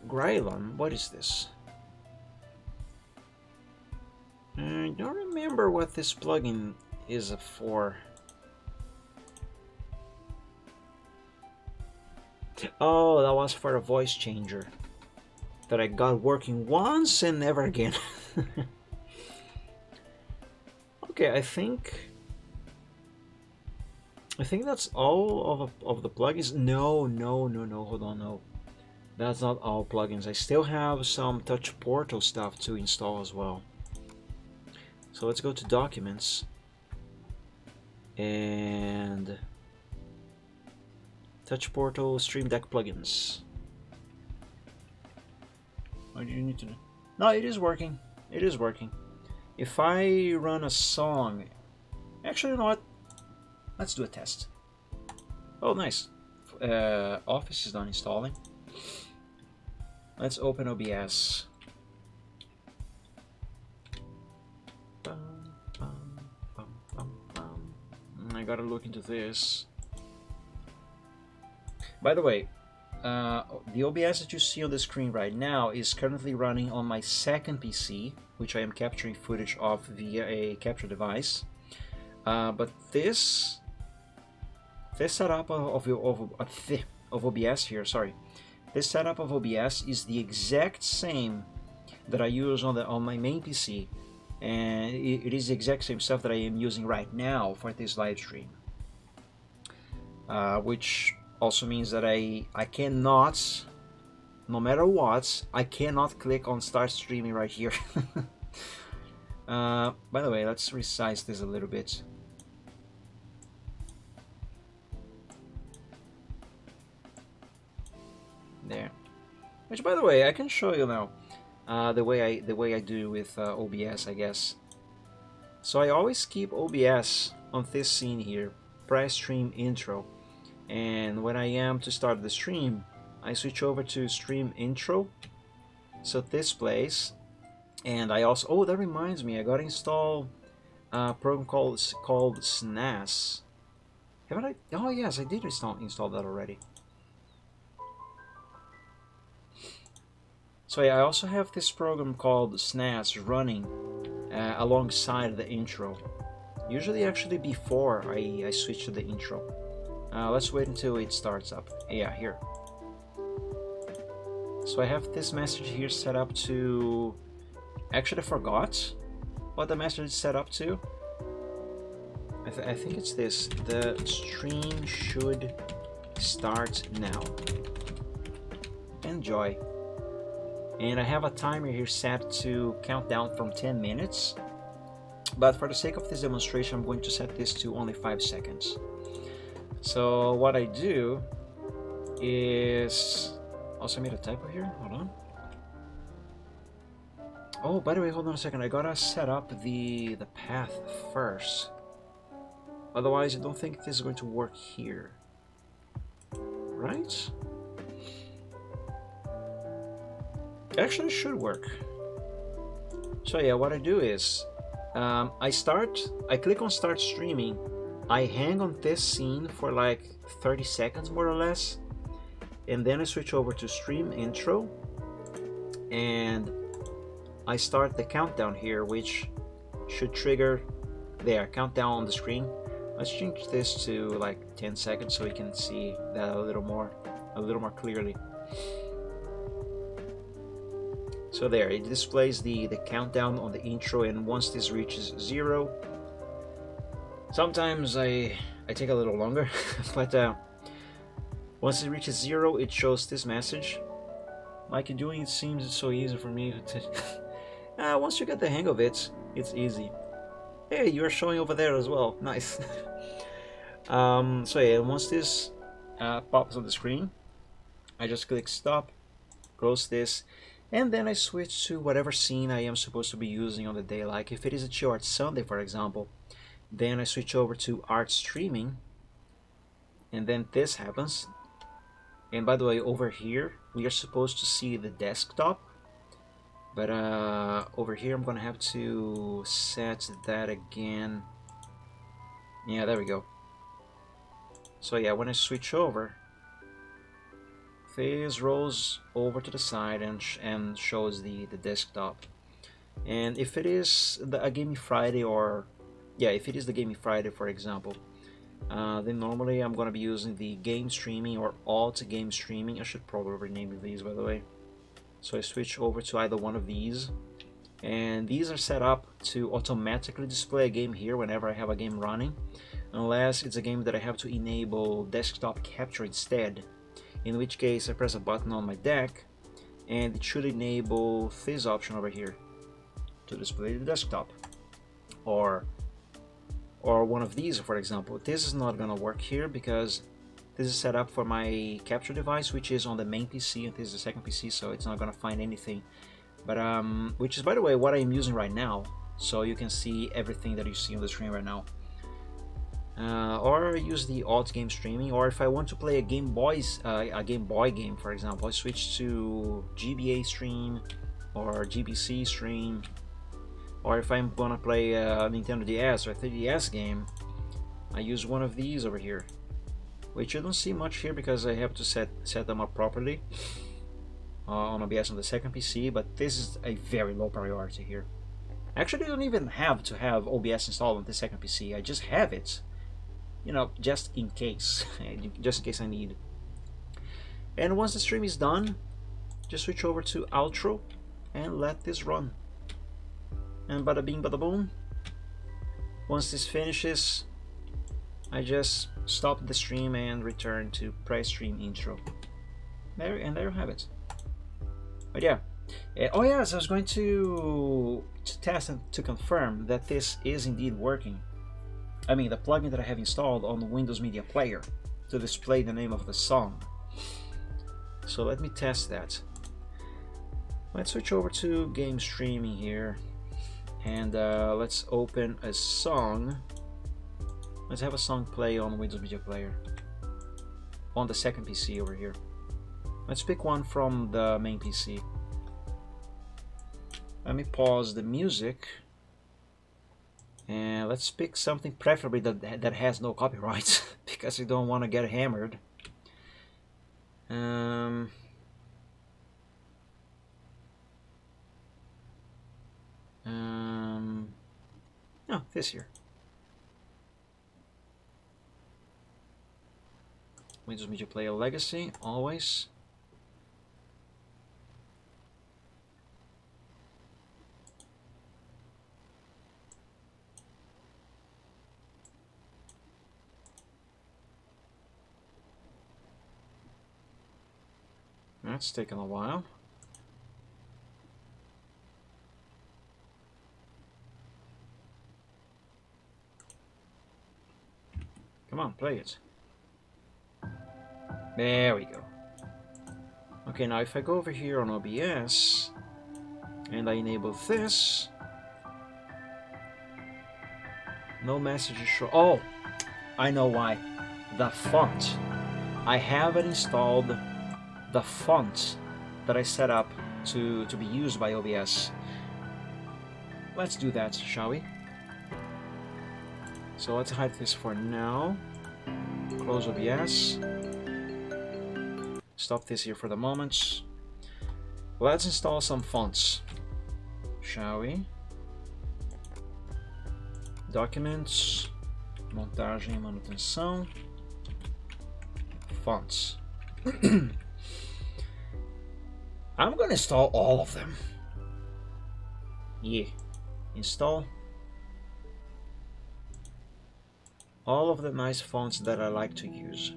S1: Grylon, what is this? I don't remember what this plugin is for. Oh, that was for a voice changer that I got working once and never again. Okay, I think that's all of the plugins. No, hold on, no. That's not all plugins. I still have some Touch Portal stuff to install as well. So let's go to Documents and Touch Portal Stream Deck plugins. What do you need to do? No, it is working. It is working. If I run a song, actually, you know what? Let's do a test. Oh, nice. Office is done installing. Let's open OBS. I gotta look into this. By the way, the OBS that you see on the screen right now is currently running on my second PC, which I am capturing footage of via a capture device. But this setup of OBS here, sorry, this setup of OBS is the exact same that I use on my main PC, and it is the exact same stuff that I am using right now for this live stream, which also means that I cannot, no matter what, I cannot click on start streaming right here. By the way, let's resize this a little bit. There. Which, by the way, I can show you now the way I do with OBS, I guess. So I always keep OBS on this scene here, press stream intro, and when I am to start the stream, I switch over to stream intro. So this plays, and I also, oh, that reminds me, I got to install a program called SNAS. Haven't I? Oh yes, I did install that already. So yeah, I also have this program called SNAS running alongside the intro. Usually actually before I switch to the intro. Let's wait until it starts up. Yeah, here. So I have this message here set up to... Actually, I forgot what the message is set up to. I think it's this. The stream should start now. Enjoy. And I have a timer here set to count down from 10 minutes. But for the sake of this demonstration, I'm going to set this to only 5 seconds. So what I do is... Also made a typo here, hold on. Oh, by the way, hold on a second. I gotta set up the path first. Otherwise, I don't think this is going to work here. Right? Actually, it should work. So yeah, what I do is I click on start streaming. I hang on this scene for like 30 seconds more or less, and then I switch over to stream intro, and I start the countdown here, which should trigger there, countdown on the screen. Let's change this to like 10 seconds so we can see that a little more clearly. So there, it displays the countdown on the intro, and once this reaches 0, sometimes I take a little longer, but once it reaches 0, it shows this message. Like doing it seems so easy for me to... once you get the hang of it, it's easy. Hey, you're showing over there as well. Nice. So yeah, once this pops on the screen, I just click stop, close this, and then I switch to whatever scene I am supposed to be using on the day. Like if it is a Chill Art Sunday, for example, then I switch over to art streaming, and then this happens. And by the way, over here we are supposed to see the desktop, but over here I'm gonna have to set that again. Yeah, there we go. So yeah, when I switch over, this rolls over to the side and shows the desktop. And if it is a Gaming Friday, or yeah, if it is the Gaming Friday, for example, then normally I'm gonna be using the game streaming or alt game streaming. I should probably rename these, by the way. So I switch over to either one of these, and these are set up to automatically display a game here whenever I have a game running, unless it's a game that I have to enable desktop capture instead, in which case I press a button on my deck and it should enable this option over here to display the desktop, or one of these, for example. This is not gonna work here because this is set up for my capture device, which is on the main PC, and this is the second PC, so it's not gonna find anything. But which is, by the way, what I'm using right now, so you can see everything that you see on the screen right now. Or use the alt game streaming, or if I want to play a Game Boy game, for example, I switch to GBA stream or GBC stream. Or if I'm gonna play a Nintendo DS or 3DS game, I use one of these over here, which you don't see much here because I have to set them up properly on OBS on the second PC, but this is a very low priority here. Actually, I don't even have to have OBS installed on the second PC. I just have it, you know, just in case, I need. And once the stream is done, just switch over to outro and let this run. And bada bing bada boom, once this finishes, I just stop the stream and return to press stream intro. There you have it. But yeah, oh yes, I was going to to test and to confirm that this is indeed working. I mean, the plugin that I have installed on the Windows Media Player to display the name of the song. So let me test that. Let's switch over to game streaming here, and let's open a song. Let's have a song play on Windows Media Player on the second PC over here. Let's pick one from the main PC. Let me pause the music, and let's pick something preferably that has no copyrights because we don't want to get hammered. No, this here. Windows Media Player Legacy, always. That's taken a while. Come on, play it. There we go. Okay, now if I go over here on OBS and I enable this, no messages show. Oh, I know why. The font. I haven't installed the font that I set up to be used by OBS. Let's do that, shall we? So let's hide this for now. Close OBS. Stop this here for the moment. Let's install some fonts, shall we? Documents, montagem e manutenção, fonts. I'm gonna install all of them. Yeah, install all of the nice fonts that I like to use.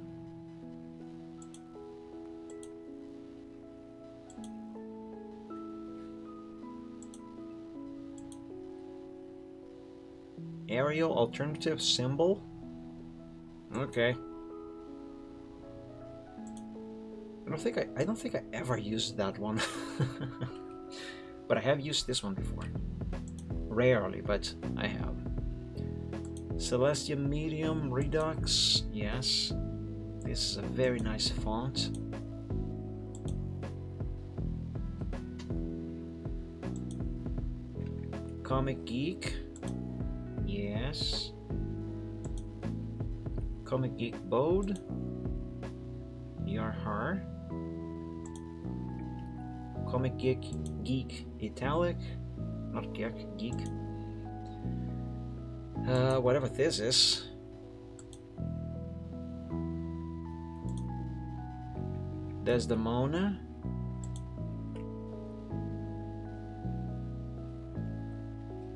S1: Arial alternative symbol. Okay. I don't think I ever used that one. But I have used this one before. Rarely, but I have. Celestia Medium Redux. Yes. This is a very nice font. Comic Geek. Yes. Comic Geek Bode. Yarhar. Comic Geek Italic. Not Geek. Whatever this is. Desdemona.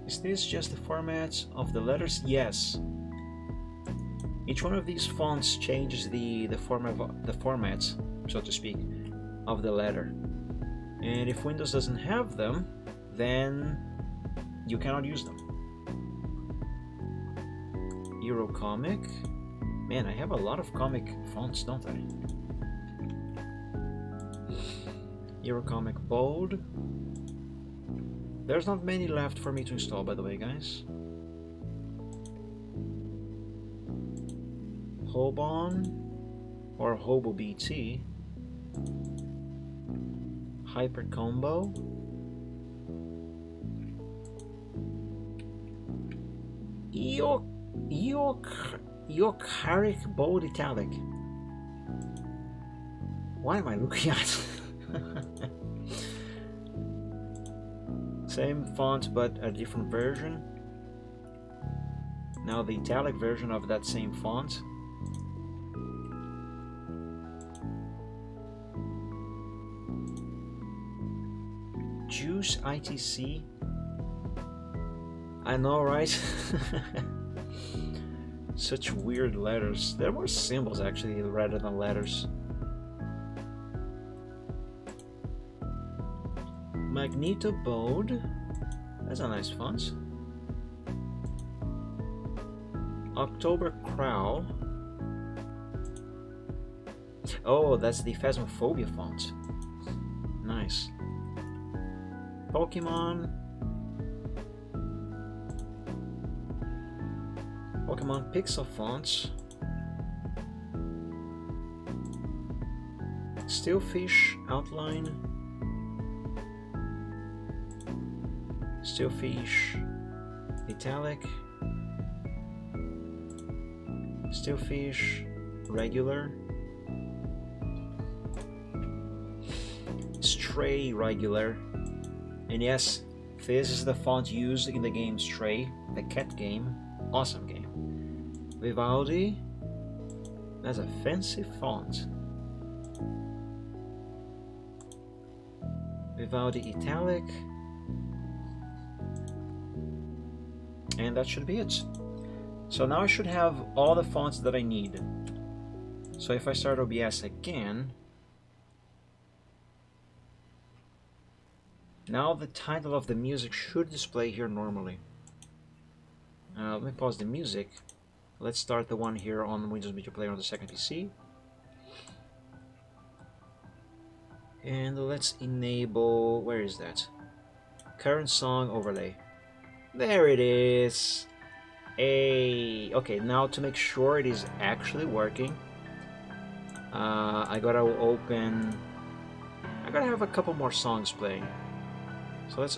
S1: Is this just the format of the letters? Yes. Each one of these fonts changes the format, so to speak, of the letter. And if Windows doesn't have them, then you cannot use them. Eurocomic. Man, I have a lot of comic fonts, don't I? Eurocomic Bold. There's not many left for me to install, by the way, guys. Hobon or HoboBT. Hypercombo. Yorkaric Bold Italic. What am I looking at? Same font but a different version. Now the italic version of that same font. Juice ITC. I know, right? Such weird letters. There were symbols actually rather than letters. Magneto Bode. That's a nice font. October Crow. Oh, that's the Phasmophobia font. Nice. Pokemon. Pokemon Pixel fonts. Steelfish outline. Steelfish italic. Steelfish regular. Stray regular. And yes, this is the font used in the game Stray, the cat game. Awesome game. Vivaldi. That's a fancy font. Vivaldi italic. And that should be it. So now I should have all the fonts that I need. So if I start OBS again, now the title of the music should display here normally. Let me pause the music. Let's start the one here on Windows Media Player on the second PC. And let's enable, where is that? Current song overlay. There it is. Okay, now to make sure it is actually working, I gotta have a couple more songs playing. So let's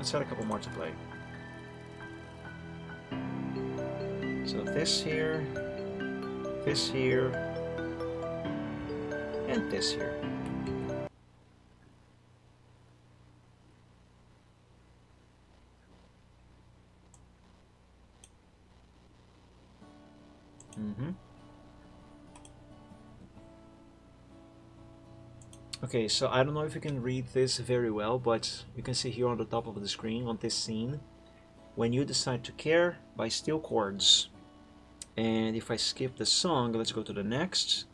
S1: set a couple more to play. So this here, and this here. Okay, so I don't know if you can read this very well, but you can see here on the top of the screen on this scene, when you decide to care by steel chords. And if I skip the song, let's go to the next.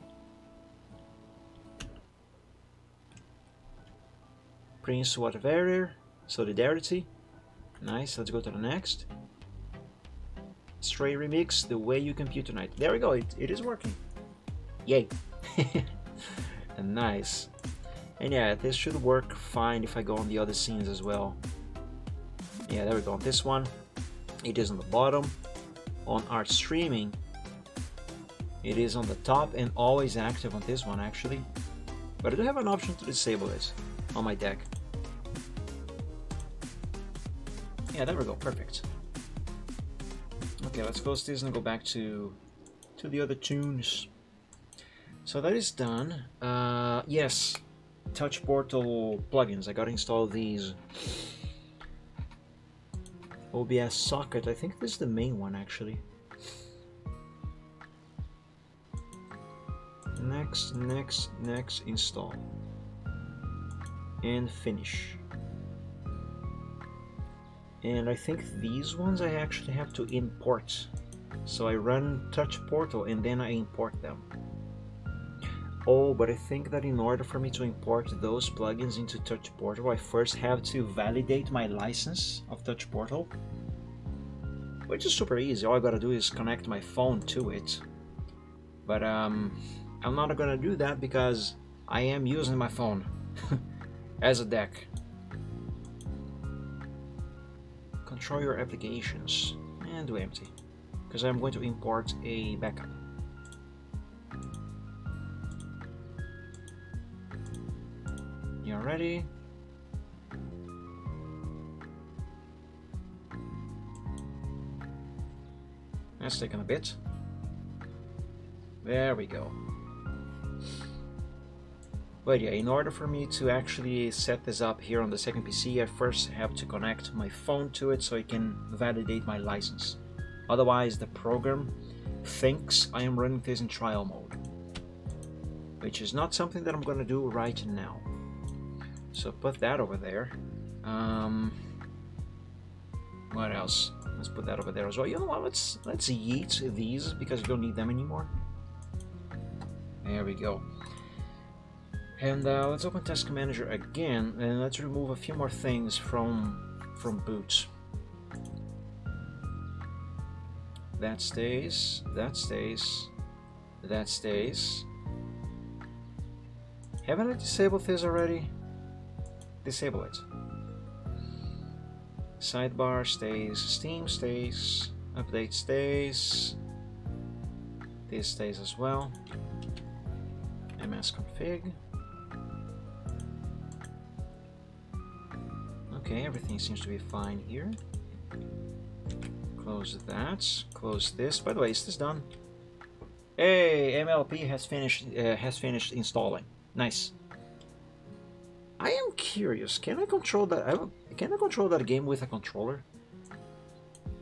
S1: Prince Whatever, Solidarity. Nice, let's go to the next. Stray Remix, The Way You Compute Tonight. There we go, it is working. Yay. And nice. And yeah, this should work fine if I go on the other scenes as well. Yeah, there we go. On this one, it is on the bottom. On art streaming, it is on the top and always active on this one actually. But I do have an option to disable it on my deck. Yeah, there we go. Perfect. Okay, let's close this and go back to the other tunes. So that is done. Yes, Touch Portal plugins. I gotta install these. OBS socket. I think this is the main one actually. Next, install. And finish. And I think these ones I actually have to import. So I run Touch Portal and then I import them. Oh, but I think that in order for me to import those plugins into Touch Portal, I first have to validate my license of Touch Portal, which is super easy. All I gotta do is connect my phone to it. But I'm not gonna do that because I am using my phone as a deck. Control your applications and do empty, because I'm going to import a backup. You're ready? That's taking a bit. There we go. But yeah, in order for me to actually set this up here on the second PC, I first have to connect my phone to it so it can validate my license. Otherwise, the program thinks I am running this in trial mode, which is not something that I'm going to do right now. So put that over there. What else? Let's put that over there as well. You know what? Let's yeet these because you don't need them anymore. There we go. And let's open Task Manager again, and let's remove a few more things from boot. That stays, that stays, that stays. Haven't I disabled this already? Disable it. Sidebar stays, Steam stays, update stays, this stays as well. msconfig. Okay, everything seems to be fine here. Close that. Close this. By the way, is this done? Hey, MLP has finished installing. Nice. I am curious. Can I control that? Can I control that game with a controller?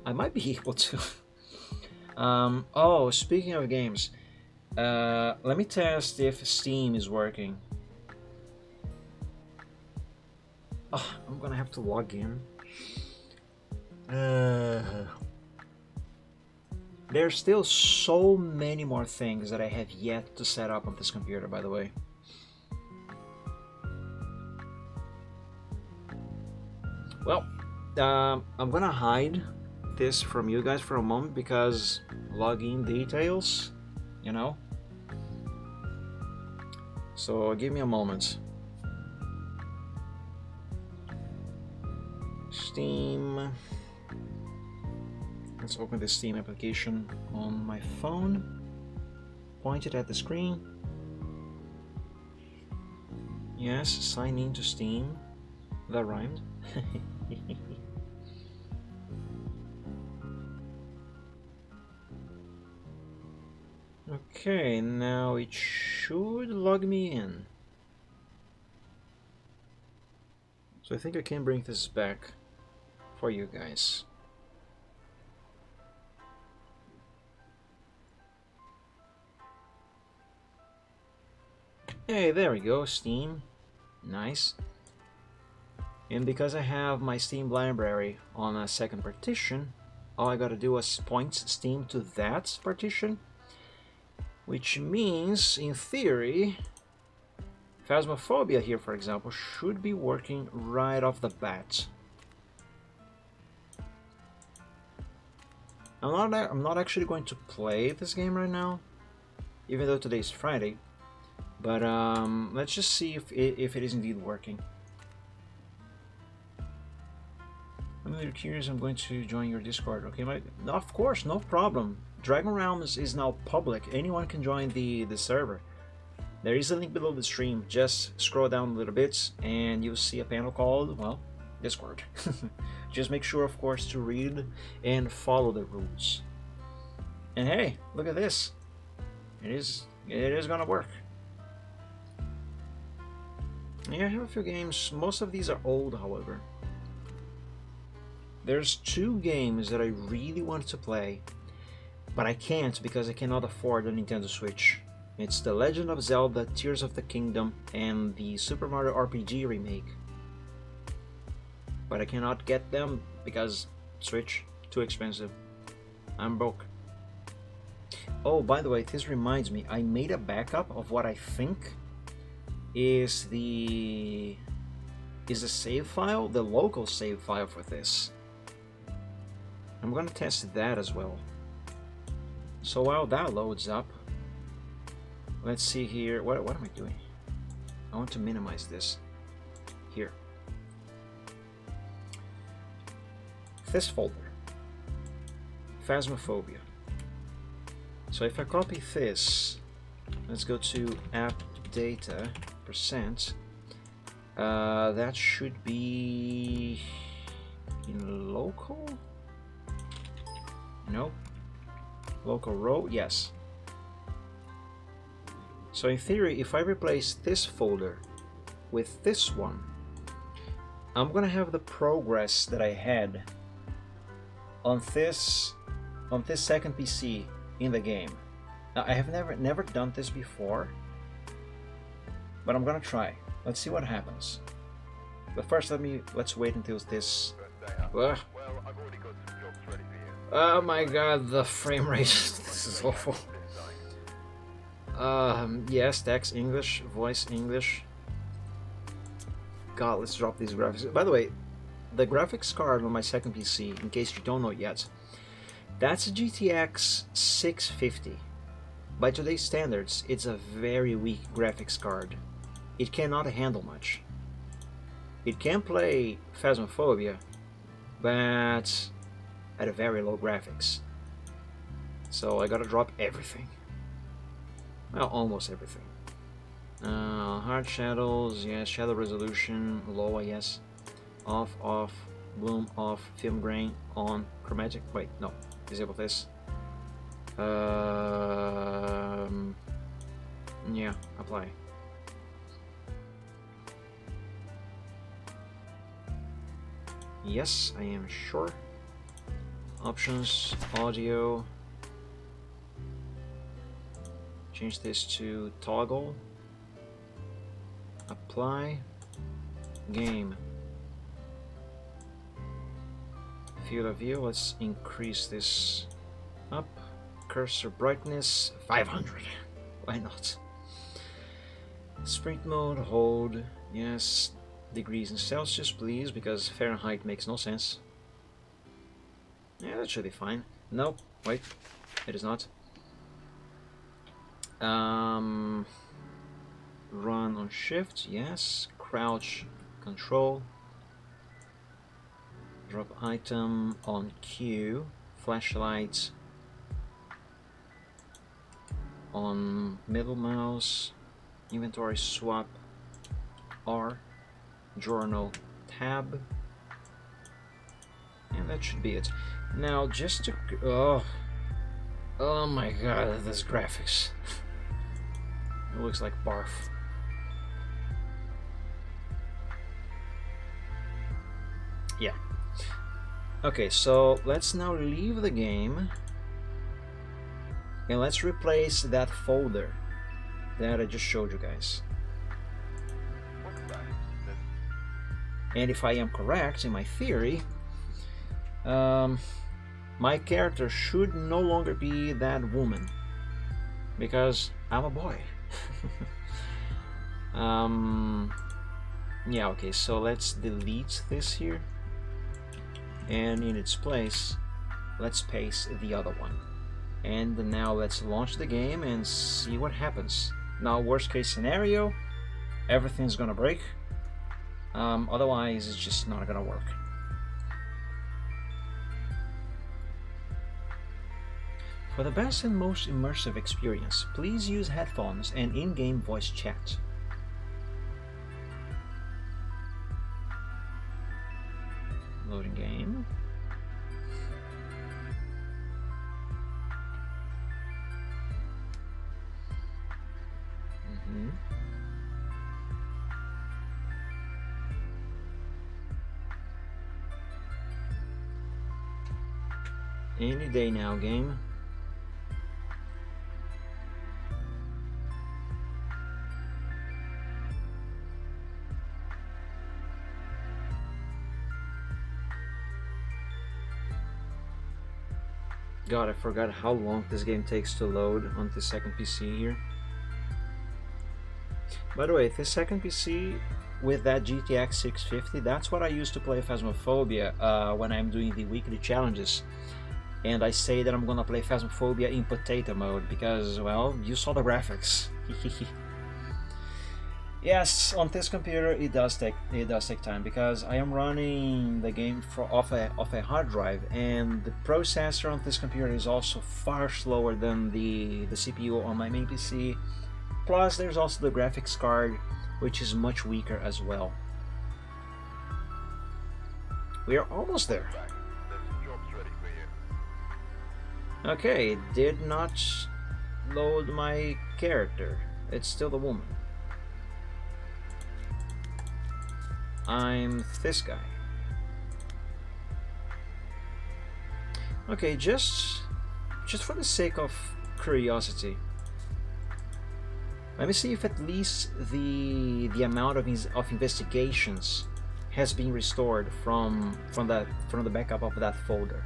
S1: I might be able to. Oh, speaking of games, let me test if Steam is working. Oh, I'm gonna have to log in. There's still so many more things that I have yet to set up on this computer, by the way. Well, I'm gonna hide this from you guys for a moment because login details, you know. So give me a moment. Steam. Let's open the Steam application on my phone. Point it at the screen. Yes, sign in to Steam. That rhymed. Okay, now it should log me in. So I think I can bring this back for you guys. Hey, there we go, Steam. Nice. And because I have my Steam library on a second partition, all I gotta do is point Steam to that partition, which means, in theory, Phasmophobia here, for example, should be working right off the bat. I'm not actually going to play this game right now, even though today's Friday. But let's just see if it is indeed working. I'm really curious. I'm going to join your Discord. Okay, of course, no problem. Dragon Realms is now public. Anyone can join the server. There is a link below the stream. Just scroll down a little bit and you'll see a panel called, well, Discord. Just make sure, of course, to read and follow the rules. And hey, look at this. It is gonna work. Yeah, I have a few games. Most of these are old, however. There's two games that I really want to play, but I can't because I cannot afford a Nintendo Switch. It's The Legend of Zelda Tears of the Kingdom and the Super Mario RPG remake. But I cannot get them because Switch, too expensive. I'm broke. Oh, by the way, this reminds me, I made a backup of what I think is the save file, the local save file for this. I'm gonna test that as well. So while that loads up, let's see here. What am I doing? I want to minimize this. Here. This folder. Phasmophobia. So if I copy this, let's go to app data %. That should be in local? Nope. Local row? Yes. So in theory, if I replace this folder with this one, I'm gonna have the progress that I had on this second PC in the game. Now I have never done this before, but I'm gonna try. Let's see what happens. But first, let's wait until this. Oh my god, the frame rate. This is awful. Yes, text English, voice English. god, let's drop these graphics. By the way, the graphics card on my second PC, in case you don't know yet, that's a GTX 650. By today's standards, it's a very weak graphics card. It cannot handle much. It can play Phasmophobia, but at a very low graphics. So I gotta drop everything. Well, almost everything. Hard shadows, yes. Shadow resolution, low, I guess. Off, off. Bloom, off. Film grain, on. Chromatic, wait, no. Disable this. Yeah, apply. Yes, I am sure. Options, audio. Change this to toggle. Apply. Game. Field of view, let's increase this up. Cursor brightness, 500. Why not? Sprint mode, hold. Yes. Degrees in Celsius, please, because Fahrenheit makes no sense. Yeah, that should be fine. Nope, wait, it is not. Run on shift, yes. Crouch, control. Drop item on Q. Flashlight on middle mouse. Inventory swap R. Journal tab, and that should be it. Now just to oh my god, this graphics. It looks like barf. Yeah. Okay, so let's now leave the game and let's replace that folder that I just showed you guys. And if I am correct in my theory, my character should no longer be that woman, because I'm a boy. Yeah, okay, so let's delete this here, and in its place, let's paste the other one. And now let's launch the game and see what happens. Now, worst case scenario, everything's gonna break. Otherwise, it's just not gonna work. For the best and most immersive experience, please use headphones and in-game voice chat. Loading game. Any day now, game. God, I forgot how long this game takes to load on the second PC here. By the way, this second PC with that GTX 650, that's what I use to play Phasmophobia when I'm doing the weekly challenges. And I say that I'm gonna play Phasmophobia in potato mode because, well, you saw the graphics. Yes, on this computer it does take time because I am running the game off a hard drive, and the processor on this computer is also far slower than the CPU on my main PC. Plus, there's also the graphics card, which is much weaker as well. We are almost there. Okay, it did not load my character. It's still the woman. I'm this guy. Okay, just for the sake of curiosity, let me see if at least the amount of investigations has been restored from the backup of that folder.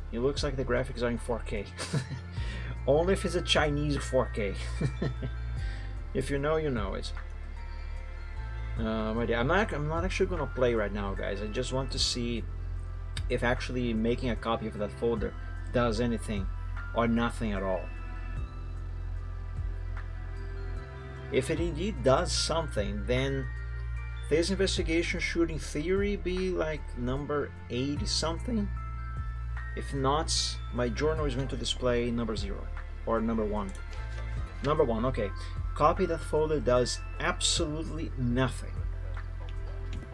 S1: It looks like the graphics are in 4K. Only if it's a Chinese 4K. If you know, you know it. I'm not actually gonna play right now, guys. I just want to see if actually making a copy of that folder does anything or nothing at all. If it indeed does something, then this investigation should in theory be like number 80 something. If not, my journal is going to display number 0 or number 1. Number 1, okay. Copy that folder does absolutely nothing.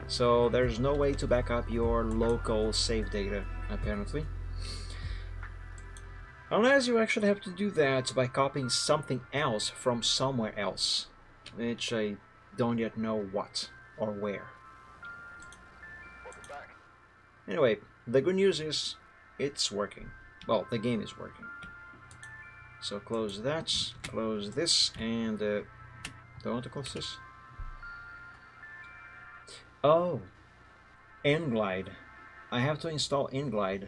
S1: So there's no way to back up your local save data, apparently. Unless you actually have to do that by copying something else from somewhere else, which I don't yet know what or where. Anyway, the good news is it's working. Well, the game is working. So close that, close this, and don't want to close this. Oh, nglide. I have to install nglide.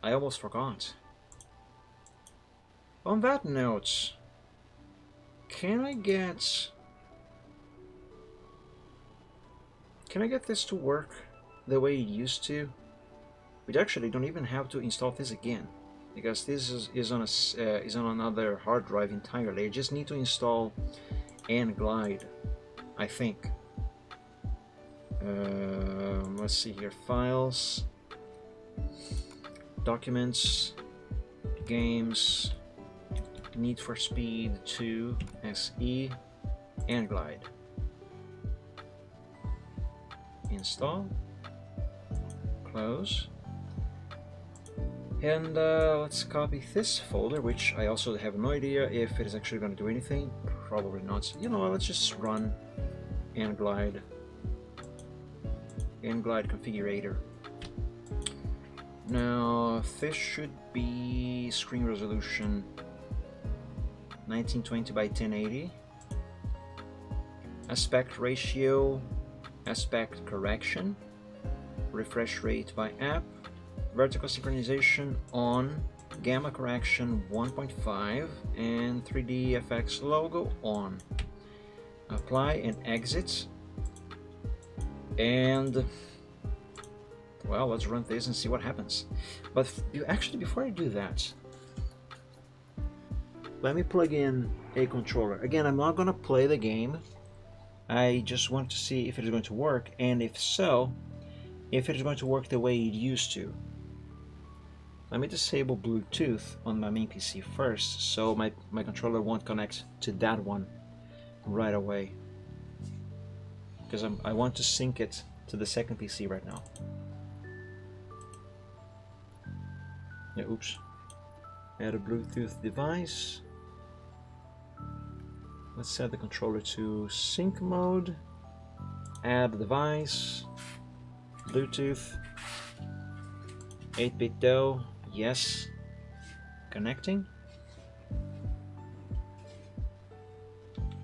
S1: I almost forgot. On that note, can I get this to work the way it used to? We actually don't even have to install this again, because this is on another hard drive entirely. I just need to install nglide, I think. Let's see here, files, documents, games, Need for Speed 2 SE, nglide. Install, close, and let's copy this folder, which I also have no idea if it is actually going to do anything. Probably not. You know, let's just run nglide configurator. Now this should be screen resolution 1920 by 1080, aspect ratio, aspect correction, refresh rate by app, vertical synchronization on, gamma correction 1.5, and 3D FX logo on. Apply and exit. And well, let's run this and see what happens. But actually, before I do that, let me plug in a controller. Again, I'm not gonna play the game. I just want to see if it is going to work, and if so, if it is going to work the way it used to. Let me disable Bluetooth on my main PC first, so my controller won't connect to that one right away, because I want to sync it to the second PC right now. Yeah, oops. Add a Bluetooth device. Let's set the controller to sync mode. Add device. Bluetooth. 8-bit DOE. Yes. Connecting.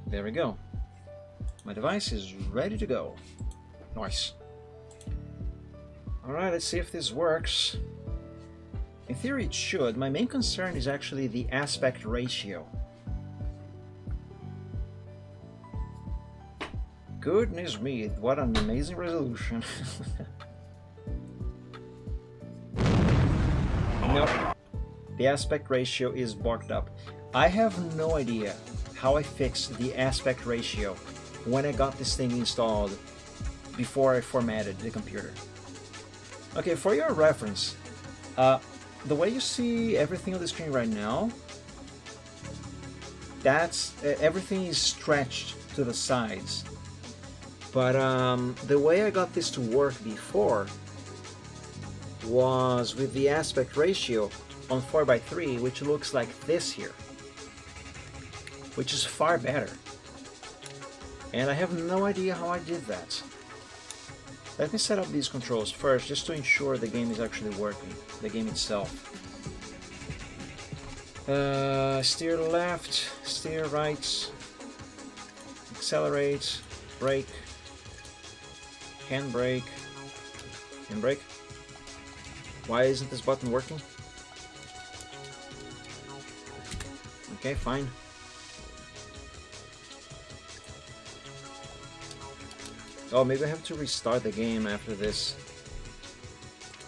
S1: There we go. My device is ready to go. Nice. Alright, let's see if this works. In theory it should. My main concern is actually the aspect ratio. Goodness me, what an amazing resolution. Nope. The aspect ratio is bugged up. I have no idea how I fixed the aspect ratio when I got this thing installed before I formatted the computer. Okay, for your reference, the way you see everything on the screen right now, that's everything is stretched to the sides. But the way I got this to work before was with the aspect ratio on 4:3, which looks like this here, which is far better. And I have no idea how I did that. Let me set up these controls first, just to ensure the game is actually working, the game itself. Steer left, steer right, accelerate, brake, handbrake, handbrake. Why isn't this button working? Okay, fine. Oh, maybe I have to restart the game after this.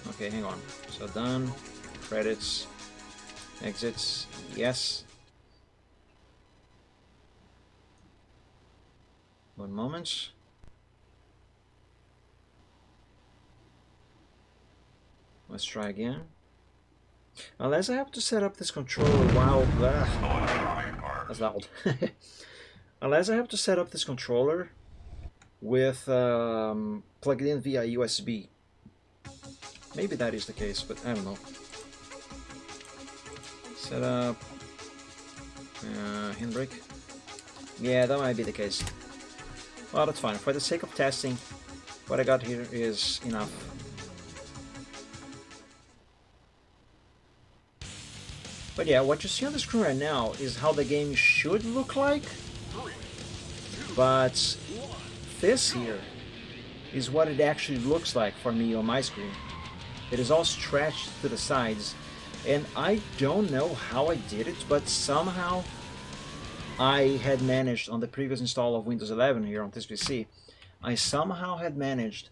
S1: Okay, hang on. So done. Credits. Exits. Yes. One moment. Let's try again. Unless I have to set up this controller while... that's loud. Unless I have to set up this controller with plugged in via USB. Maybe that is the case, but I don't know. Set up... handbrake. Yeah, that might be the case. Well, that's fine. For the sake of testing, what I got here is enough. But yeah, what you see on the screen right now is how the game should look like. But this here is what it actually looks like for me on my screen. It is all stretched to the sides, and I don't know how I did it, but somehow I had managed on the previous install of Windows 11 here on this PC, I somehow had managed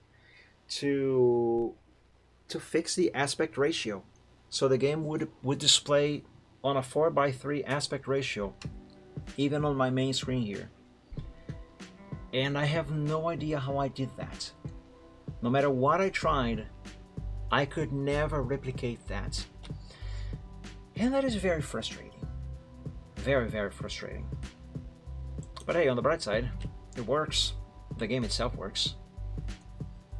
S1: to fix the aspect ratio. So the game would display on a 4:3 aspect ratio, even on my main screen here. And I have no idea how I did that. No matter what I tried, I could never replicate that. And that is very frustrating. Very, very frustrating. But hey, on the bright side, it works. The game itself works.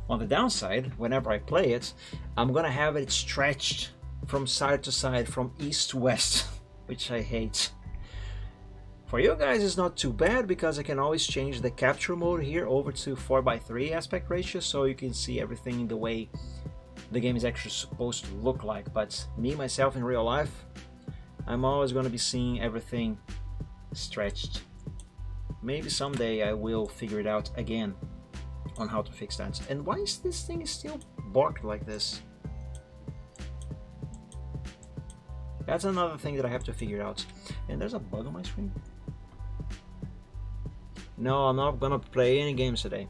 S1: On the downside, whenever I play it, I'm gonna have it stretched from side to side, from east to west, which I hate. For you guys, it's not too bad because I can always change the capture mode here over to 4:3 aspect ratio, so you can see everything the way the game is actually supposed to look like. But me, myself, in real life, I'm always going to be seeing everything stretched. Maybe someday I will figure it out again on how to fix that. And why is this thing still barked like this? That's another thing that I have to figure out. And there's a bug on my screen. No, I'm not gonna play any games today.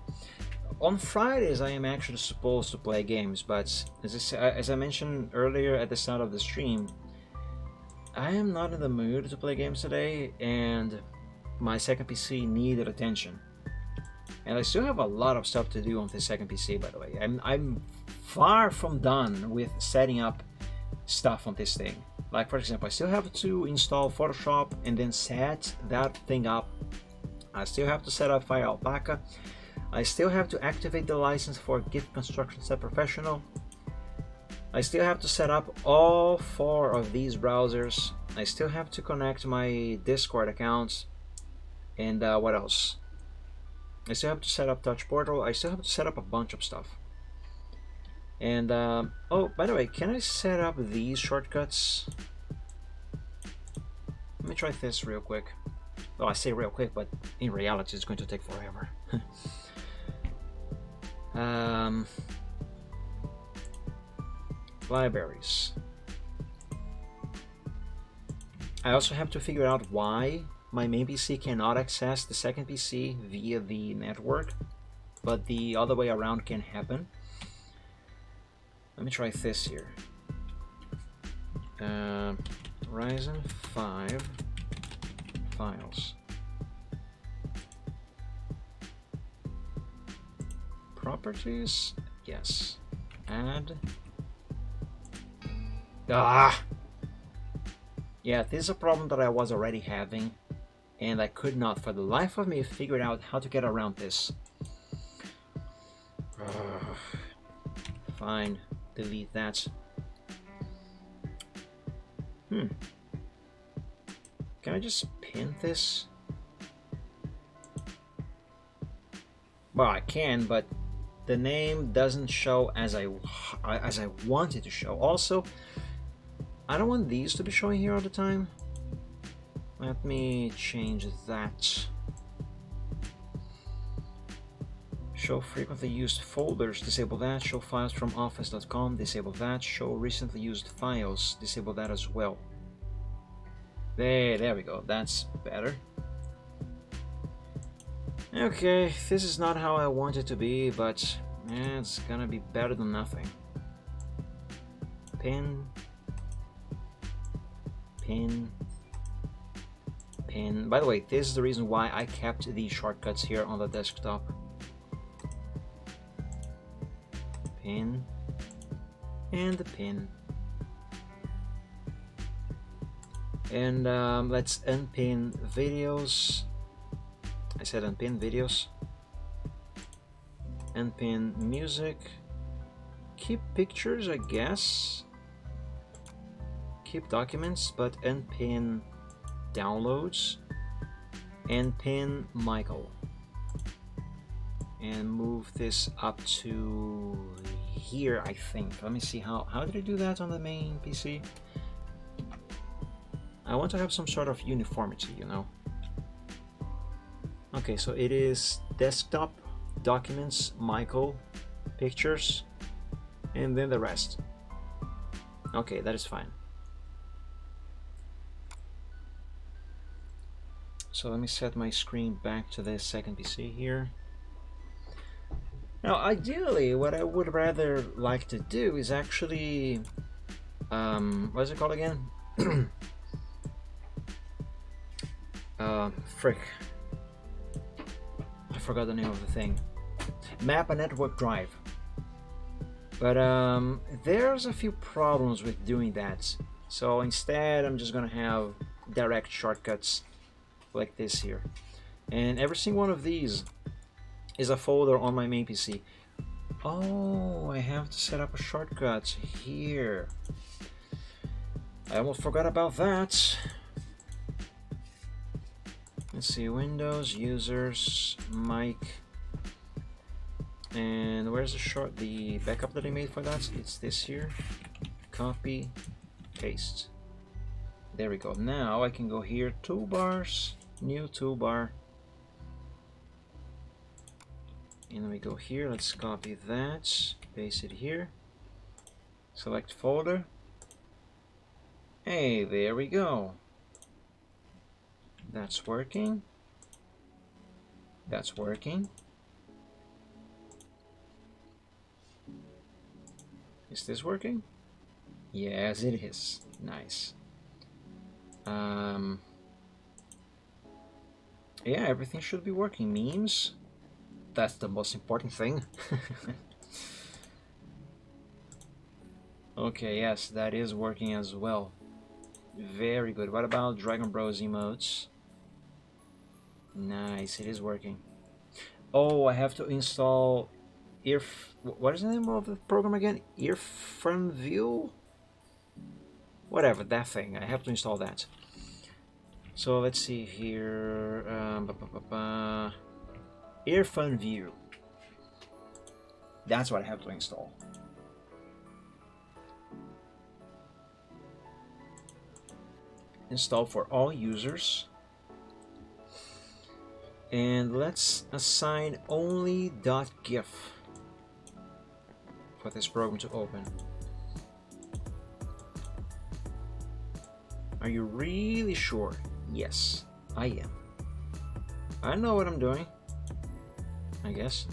S1: On Fridays, I am actually supposed to play games, but as I mentioned earlier at the start of the stream, I am not in the mood to play games today, and my second PC needed attention. And I still have a lot of stuff to do on this second PC, by the way. I'm far from done with setting up stuff on this thing. Like, for example, I still have to install Photoshop and then set that thing up. I still have to set up FireAlpaca. I still have to activate the license for GIF Construction Set Professional. I still have to set up all 4 of these browsers. I still have to connect my Discord accounts. And what else? I still have to set up Touch Portal. I still have to set up a bunch of stuff. And oh, by the way, can I set up these shortcuts? Let me try this real quick. Well, I say real quick, but in reality it's going to take forever. Libraries. I also have to figure out why my main PC cannot access the second PC via the network, but the other way around can happen. Let me try this here. Ryzen 5 files. Properties, yes. Add. Yeah, this is a problem that I was already having, and I could not for the life of me figure out how to get around this. Fine, delete that. Can I just pin this? Well, I can, but the name doesn't show as I want it to show. Also, I don't want these to be showing here all the time. Let me change that. Show frequently used folders, disable that. Show files from office.com, disable that. Show recently used files, disable that as well. There we go, that's better. Okay, this is not how I want it to be, but it's gonna be better than nothing. Pin, pin, pin. By the way, this is the reason why I kept these shortcuts here on the desktop. Pin, and the pin. And let's unpin videos. I said unpin videos. Unpin music. Keep pictures, I guess. Keep documents, but unpin downloads. And pin Michael. And move this up to here, I think. Let me see how did I do that on the main PC? I want to have some sort of uniformity, you know. Okay, so it is desktop, documents, Michael, pictures, and then the rest. Okay, that is fine. So let me set my screen back to the second PC here. Now, ideally, what I would rather like to do is actually, what is it called again? Frick. I forgot the name of the thing. Map a network drive. But there's a few problems with doing that. So instead, I'm just gonna have direct shortcuts like this here. And every single one of these is a folder on my main PC. Oh, I have to set up a shortcut here. I almost forgot about that. Let's see, Windows, users, mic, and where's the backup that I made for that? It's this here. Copy, paste. There we go. Now I can go here, toolbars, new toolbar. And then we go here, let's copy that, paste it here, select folder. Hey, there we go. That's working. That's working. Is this working? Yes, it is. Nice. Yeah, everything should be working. Memes. That's the most important thing. Okay, yes, that is working as well. Very good. What about Dragon Bros emotes? Nice, it is working. Oh, I have to install what is the name of the program again? EarphoneView? Whatever, that thing. I have to install that. So let's see here. EarphoneView. That's what I have to install. Install for all users. And let's assign only .gif for this program to open. Are you really sure? Yes, I am. I know what I'm doing, I guess.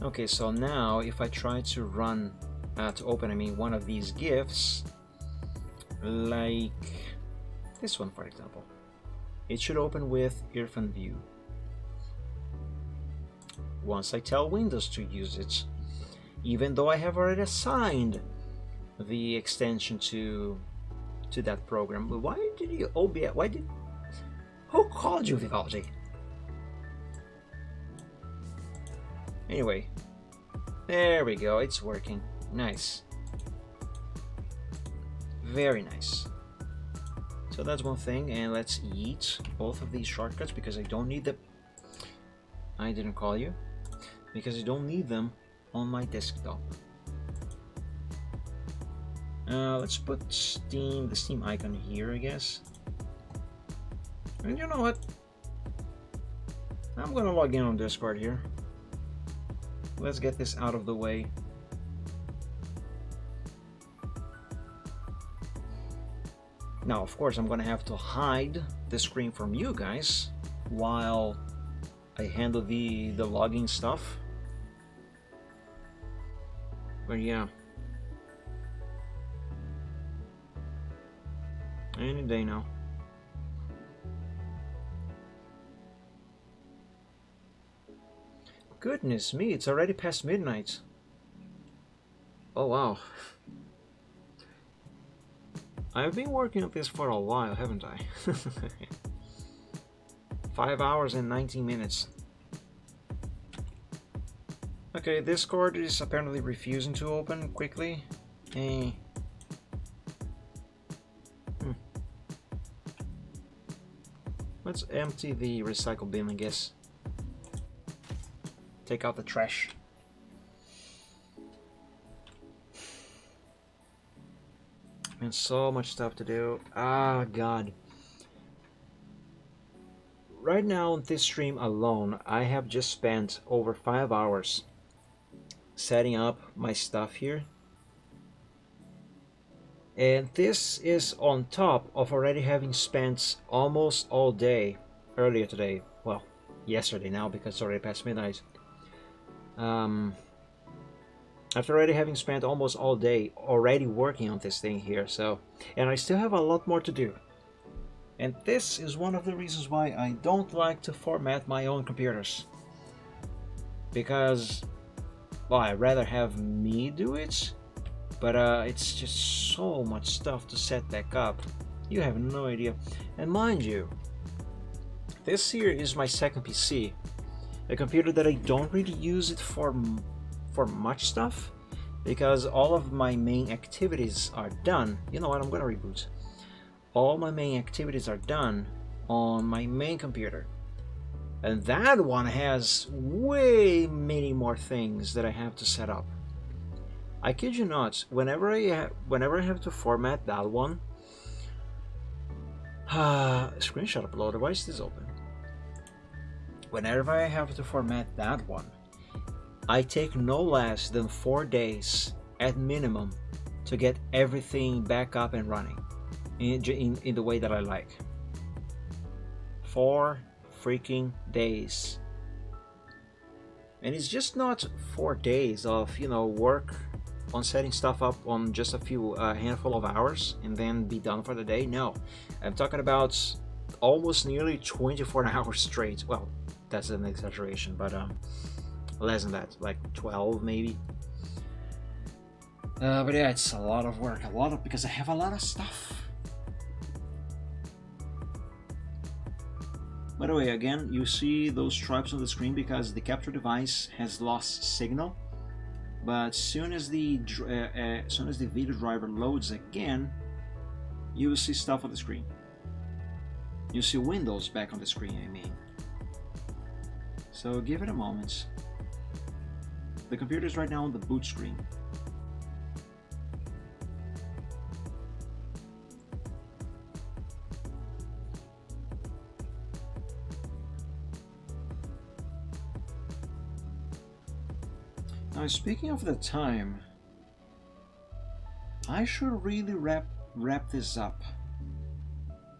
S1: Okay, so now if I try to run, to open, one of these GIFs, like this one, for example, it should open with EarphoneView. Once I tell Windows to use it, even though I have already assigned the extension to that program. Why did you OBS? Who called you, Vivaldi? Anyway, there we go. It's working. Nice. Very nice. So that's one thing, and let's eat both of these shortcuts because I don't need them. I didn't call you because I don't need them on my desktop. Let's put the Steam icon here, I guess. And you know what? I'm gonna log in on Discord here. Let's get this out of the way. Now, of course, I'm gonna have to hide the screen from you guys while I handle the logging stuff. But yeah, any day now. Goodness me, it's already past midnight. Oh wow. I've been working on this for a while, haven't I? 5 hours and 19 minutes. Okay, Discord is apparently refusing to open quickly. Let's empty the recycle bin, I guess. Take out the trash. And so much stuff to do. Ah, God. Right now on this stream alone, I have just spent over 5 hours setting up my stuff here. And this is on top of already having spent almost all day earlier today. Well, yesterday now because it's already past midnight. After already having spent almost all day already working on this thing here, so, and I still have a lot more to do. And this is one of the reasons why I don't like to format my own computers. Because, well, I'd rather have me do it, but it's just so much stuff to set back up. You have no idea. And mind you, this here is my second PC. A computer that I don't really use it for much stuff, because all of my main activities are done. You know what, I'm gonna reboot. All my main activities are done on my main computer, and that one has way many more things that I have to set up. I kid you not, whenever I have to format that one, screenshot uploader, why is this open? Whenever I have to format that one, I take no less than 4 days at minimum to get everything back up and running in the way that I like. 4 freaking days. And it's just not 4 days of, you know, work on setting stuff up on just a few handful of hours and then be done for the day. No, I'm talking about almost nearly 24 hours straight. Well, that's an exaggeration, but less than that, like 12 maybe. But yeah, it's a lot of work, because I have a lot of stuff. By the way, again, you see those stripes on the screen because the capture device has lost signal. But as soon as the video driver loads again, you will see stuff on the screen. You see Windows back on the screen, I mean. So give it a moment. The computer is right now on the boot screen. Now, speaking of the time, I should really wrap this up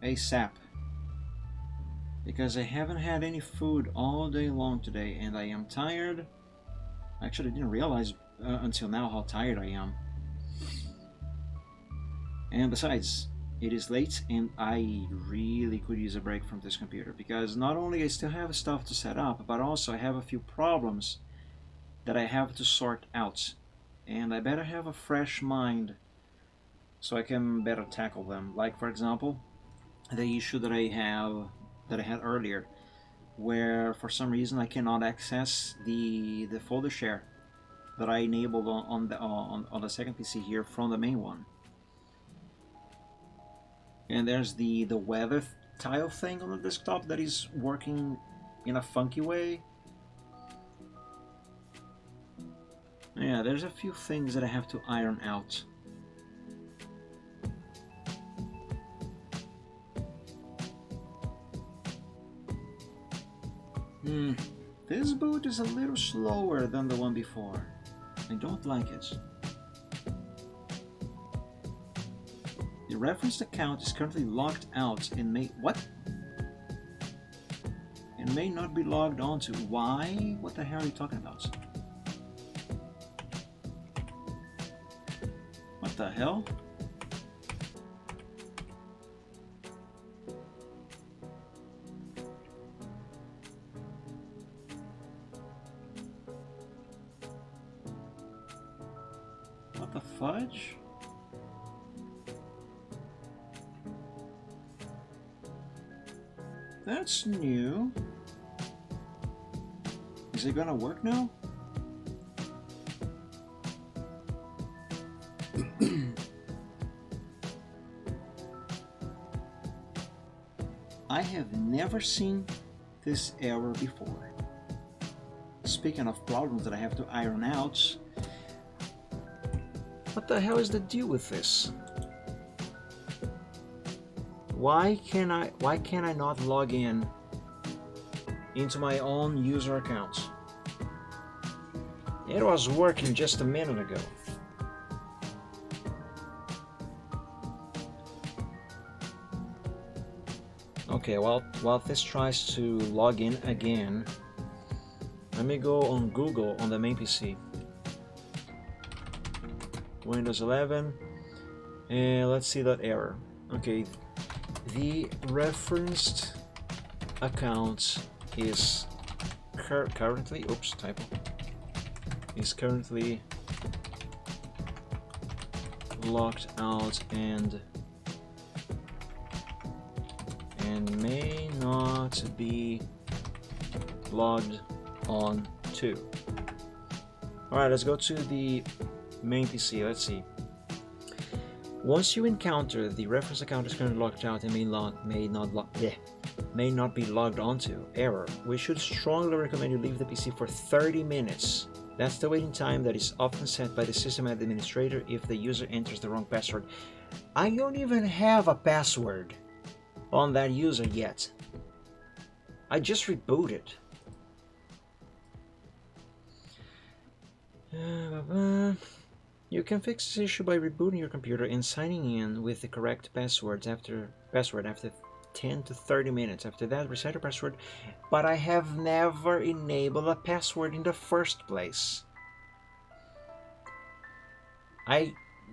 S1: ASAP, because I haven't had any food all day long today and I am tired. Actually, I didn't realize until now how tired I am. And besides, it is late and I really could use a break from this computer, because not only I still have stuff to set up, but also I have a few problems that I have to sort out, and I better have a fresh mind so I can better tackle them. Like, for example, the issue that I had earlier, where for some reason I cannot access the folder share that I enabled on the second PC here from the main one. And there's the weather tile thing on the desktop that is working in a funky way. Yeah, there's a few things that I have to iron out. This boot is a little slower than the one before. I don't like it. The referenced account is currently logged out and may and may not be logged onto. Why? What the hell are you talking about? What the hell? What the fudge? That's new. Is it gonna work now? I have never seen this error before. Speaking of problems that I have to iron out, what the hell is the deal with this? Why can I not log in into my own user account? It was working just a minute ago. Okay, well, while this tries to log in again, let me go on Google on the main PC. Windows 11, and let's see that error. Okay, the referenced account is currently, oops, typo, is currently locked out and may not be logged on to. Alright, let's go to the main PC. Let's see. Once you encounter the reference account is currently locked out and may not be logged onto error, we should strongly recommend you leave the PC for 30 minutes. That's the waiting time that is often set by the system administrator if the user enters the wrong password. I don't even have a password on that user yet. I just rebooted. You can fix this issue by rebooting your computer and signing in with the correct password after 10 to 30 minutes. After that, reset your password. But I have never enabled a password in the first place.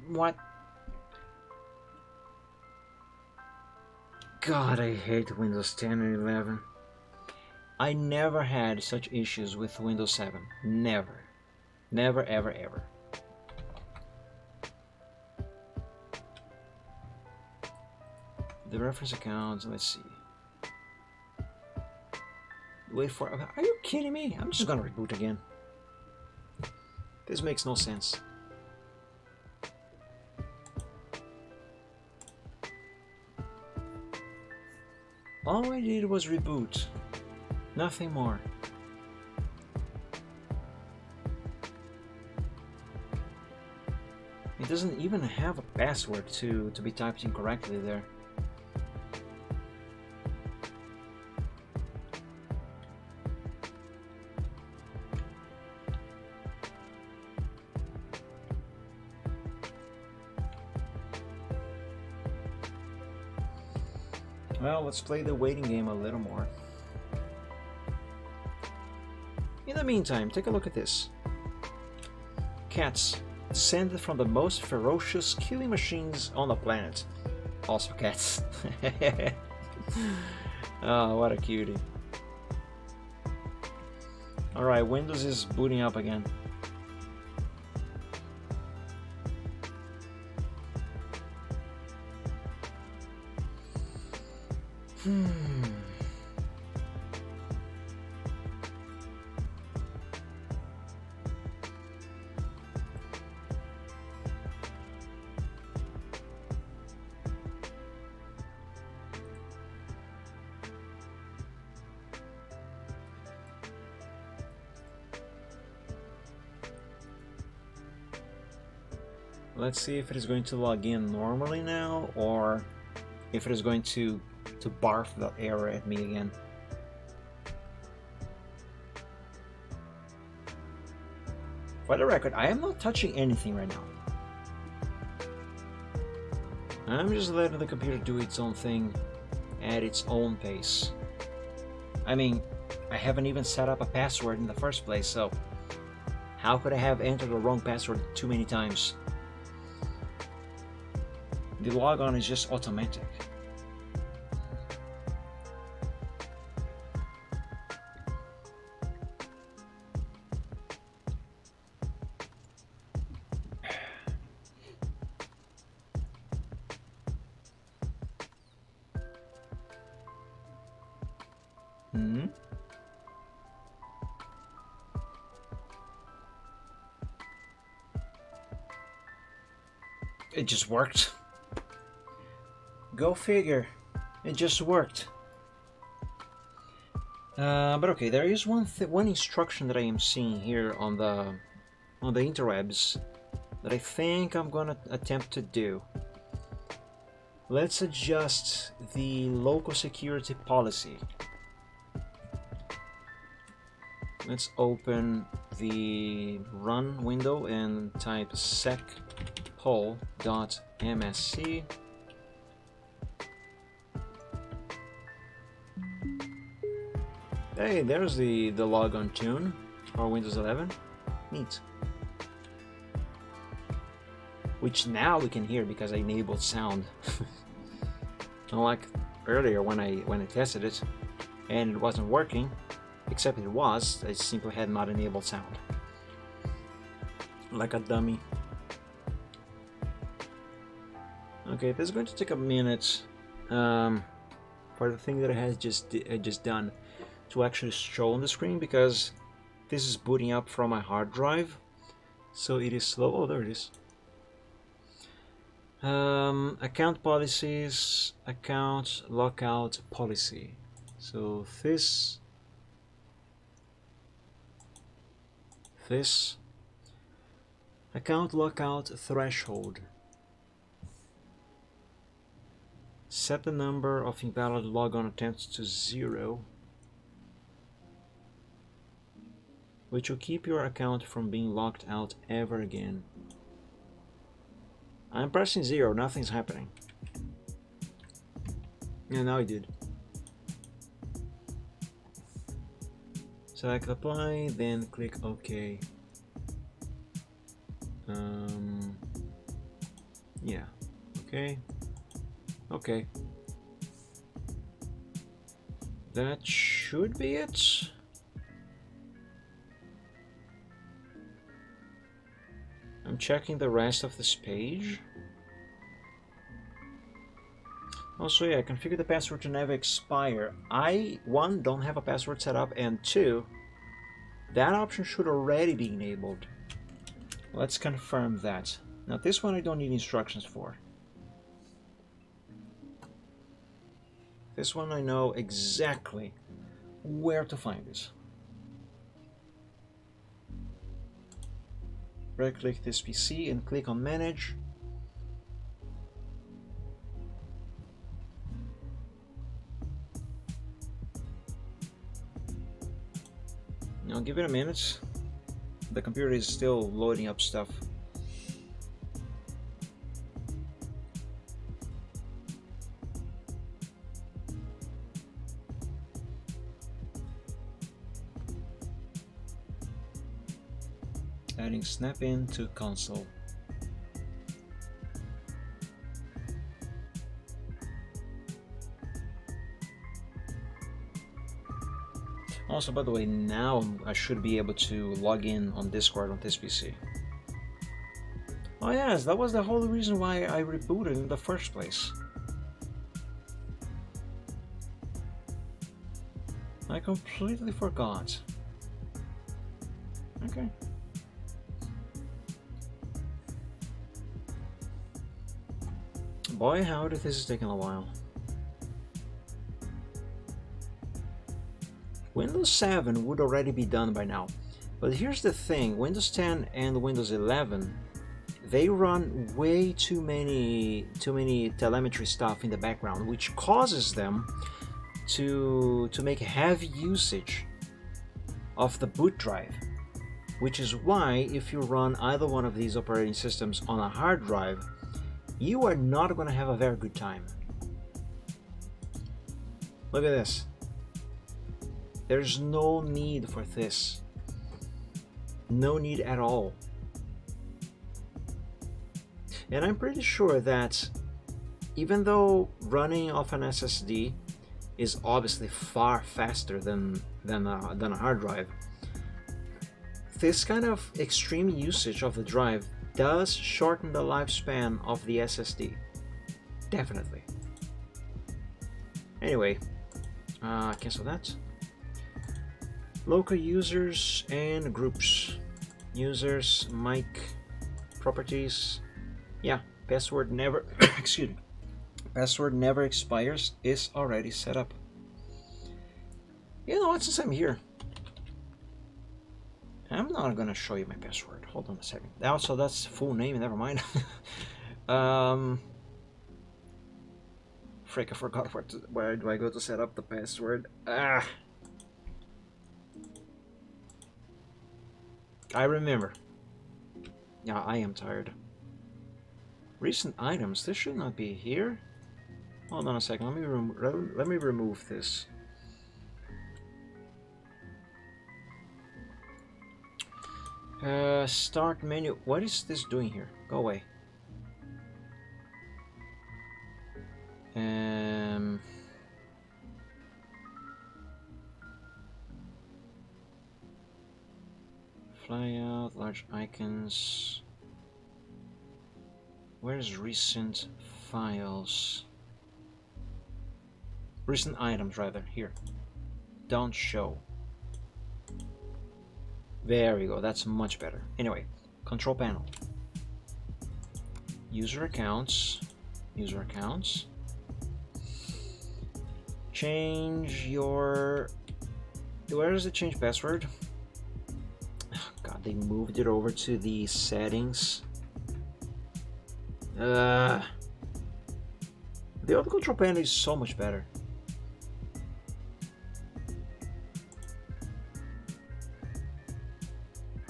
S1: What? God, I hate Windows 10 and 11. I never had such issues with Windows 7. Never. Never, ever, ever. The reference account, let's see. Wait for, are you kidding me? I'm just gonna reboot again. This makes no sense. All I did was reboot. Nothing more. It doesn't even have a password to be typed in correctly there. Well, let's play the waiting game a little more. In the meantime, take a look at this. Cats descended from the most ferocious killing machines on the planet. Also cats. Oh, what a cutie. Alright, Windows is booting up again. Let's see if it is going to log in normally now, or if it is going to barf that error at me again. For the record, I am not touching anything right now. I'm just letting the computer do its own thing at its own pace. I mean, I haven't even set up a password in the first place, so how could I have entered the wrong password too many times? The logon is just automatic. It just worked. Go figure. It just worked. But okay, there is one instruction that I am seeing here on the interwebs that I think I'm gonna attempt to do. Let's adjust the local security policy. Let's open the run window and type secpol.msc. Hey, there's the logon tune for Windows 11. Neat. Which now we can hear because I enabled sound. Unlike earlier when I tested it and it wasn't working, except it was, I simply had not enabled sound. Like a dummy. Okay, this is going to take a minute for the thing that I had just done to actually show on the screen, because this is booting up from my hard drive, so it is slow. Oh, there it is. Account policies, account lockout policy. So this account lockout threshold. Set the number of invalid logon attempts to 0, which will keep your account from being locked out ever again. I'm pressing 0, nothing's happening. Yeah, now I did. Select apply, then click OK. Yeah, okay. Okay. That should be it. I'm checking the rest of this page. Also, yeah, configure the password to never expire. I, 1, don't have a password set up, and 2, that option should already be enabled. Let's confirm that. Now, this one I don't need instructions for. This one I know exactly where to find it. Right-click this PC and click on Manage. Now give it a minute. The computer is still loading up stuff. Adding Snap-in to console. Also, by the way, now I should be able to log in on Discord on this PC. Oh yes, that was the whole reason why I rebooted in the first place. I completely forgot. Okay. Boy, howdy, this is taking a while. Windows 7 would already be done by now, but here's the thing: Windows 10 and Windows 11, they run way too many telemetry stuff in the background, which causes them to make heavy usage of the boot drive. Which is why, if you run either one of these operating systems on a hard drive, you are not going to have a very good time. Look at this. There's no need for this. No need at all. And I'm pretty sure that even though running off an SSD is obviously far faster than a hard drive, this kind of extreme usage of the drive does shorten the lifespan of the SSD. Definitely. Anyway, cancel that. Local users and groups. Users, mic, properties. Yeah, password never excuse me. Password never expires is already set up. You know what, since I'm here, I'm not gonna show you my password. Hold on a second. Also, that's full name, never mind. Frick, I forgot where do I go to set up the password? I remember. Yeah, I am tired. Recent items. This should not be here. Hold on a second. Let me remove this. Start menu. What is this doing here? Go away. Fly out, large icons. Where's recent files? Recent items, rather. Here. Don't show. There we go. That's much better. Anyway, control panel. User accounts. User accounts. Change your... Where does it change password? Oh, God, they moved it over to the settings. The other control panel is so much better.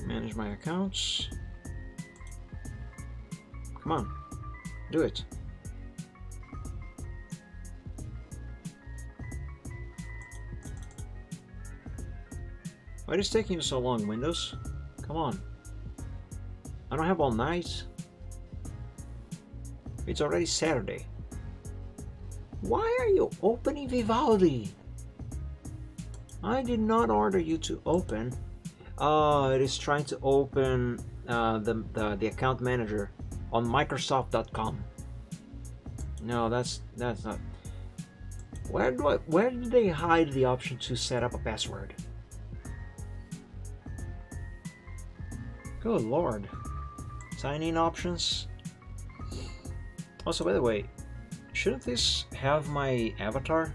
S1: Manage my accounts. Come on, do it. Why is it taking you so long, Windows? Come on. I don't have all night. It's already Saturday. Why are you opening Vivaldi? I did not order you to open. Oh, it is trying to open the account manager on Microsoft.com. No, that's not. Where did they hide the option to set up a password? Good Lord. Sign-in options. Also, by the way, shouldn't this have my avatar?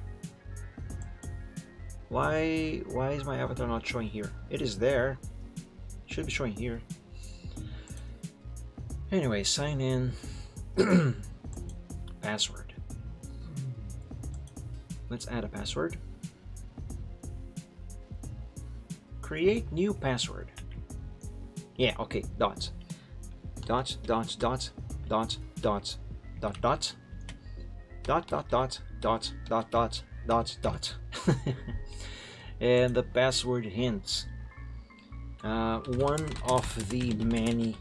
S1: Why is my avatar not showing here? It is there. It should be showing here. Anyway, sign in. Password. Let's add a password. Create new password. Yeah, okay, dots. Dots, dots, dots, dots, dots, dot, dot, dot, dot, dot, dot, dot, dot, dot, dot. And the password hints. One of the many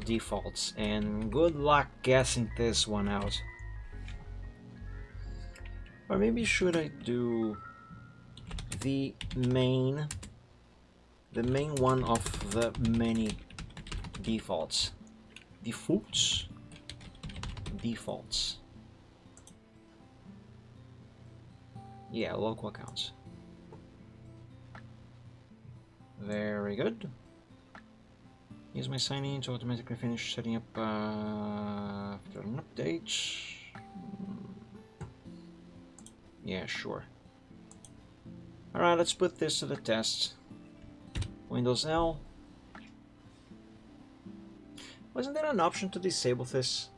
S1: defaults, and good luck guessing this one out. Or maybe should I do the main one of the many defaults? Defaults? Defaults. Yeah, local accounts. Very good. Use my sign-in to automatically finish setting up after an update. Yeah, sure. Alright, let's put this to the test. Windows L. Wasn't there an option to disable this?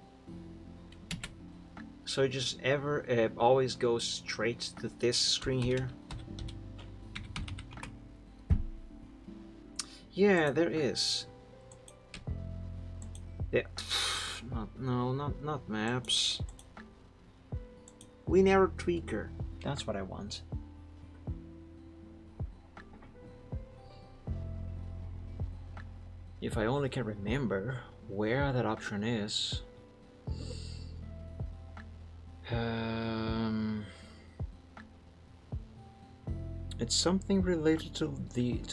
S1: So it just always goes straight to this screen here? Yeah, there is. Yeah. not maps. WinArrow Tweaker. That's what I want. If I only can remember where that option is. It's something related to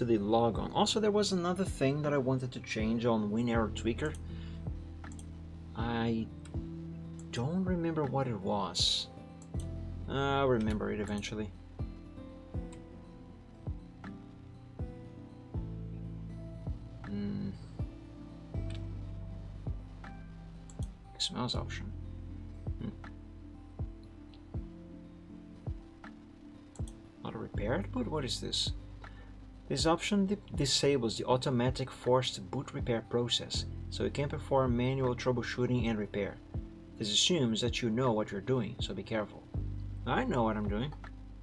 S1: the logon. Also, there was another thing that I wanted to change on WinArrow Tweaker. I don't remember what it was. I'll remember it eventually. XML's option. Auto repair output? What is this? This option disables the automatic forced boot repair process, so you can perform manual troubleshooting and repair. This assumes that you know what you're doing, so be careful. I know what I'm doing,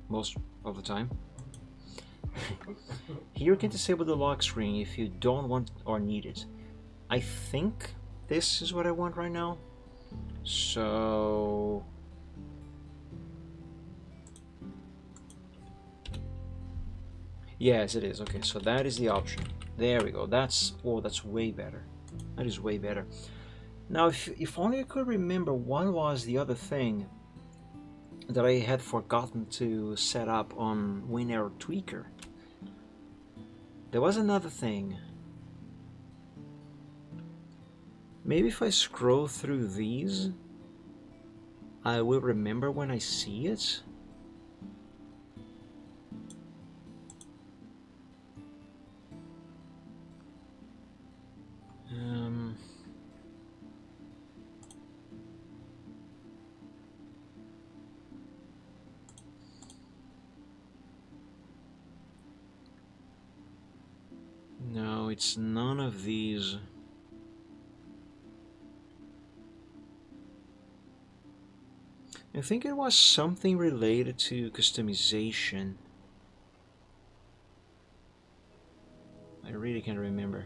S1: most of the time. Here you can disable the lock screen if you don't want or need it. I think this is what I want right now. So... yes, it is. Okay, so that is the option. There we go. That's way better. That is way better. Now, if only I could remember what was the other thing that I had forgotten to set up on WinArrow Tweaker. There was another thing. Maybe if I scroll through these, I will remember when I see it. No, it's none of these. I think it was something related to customization. I really can't remember.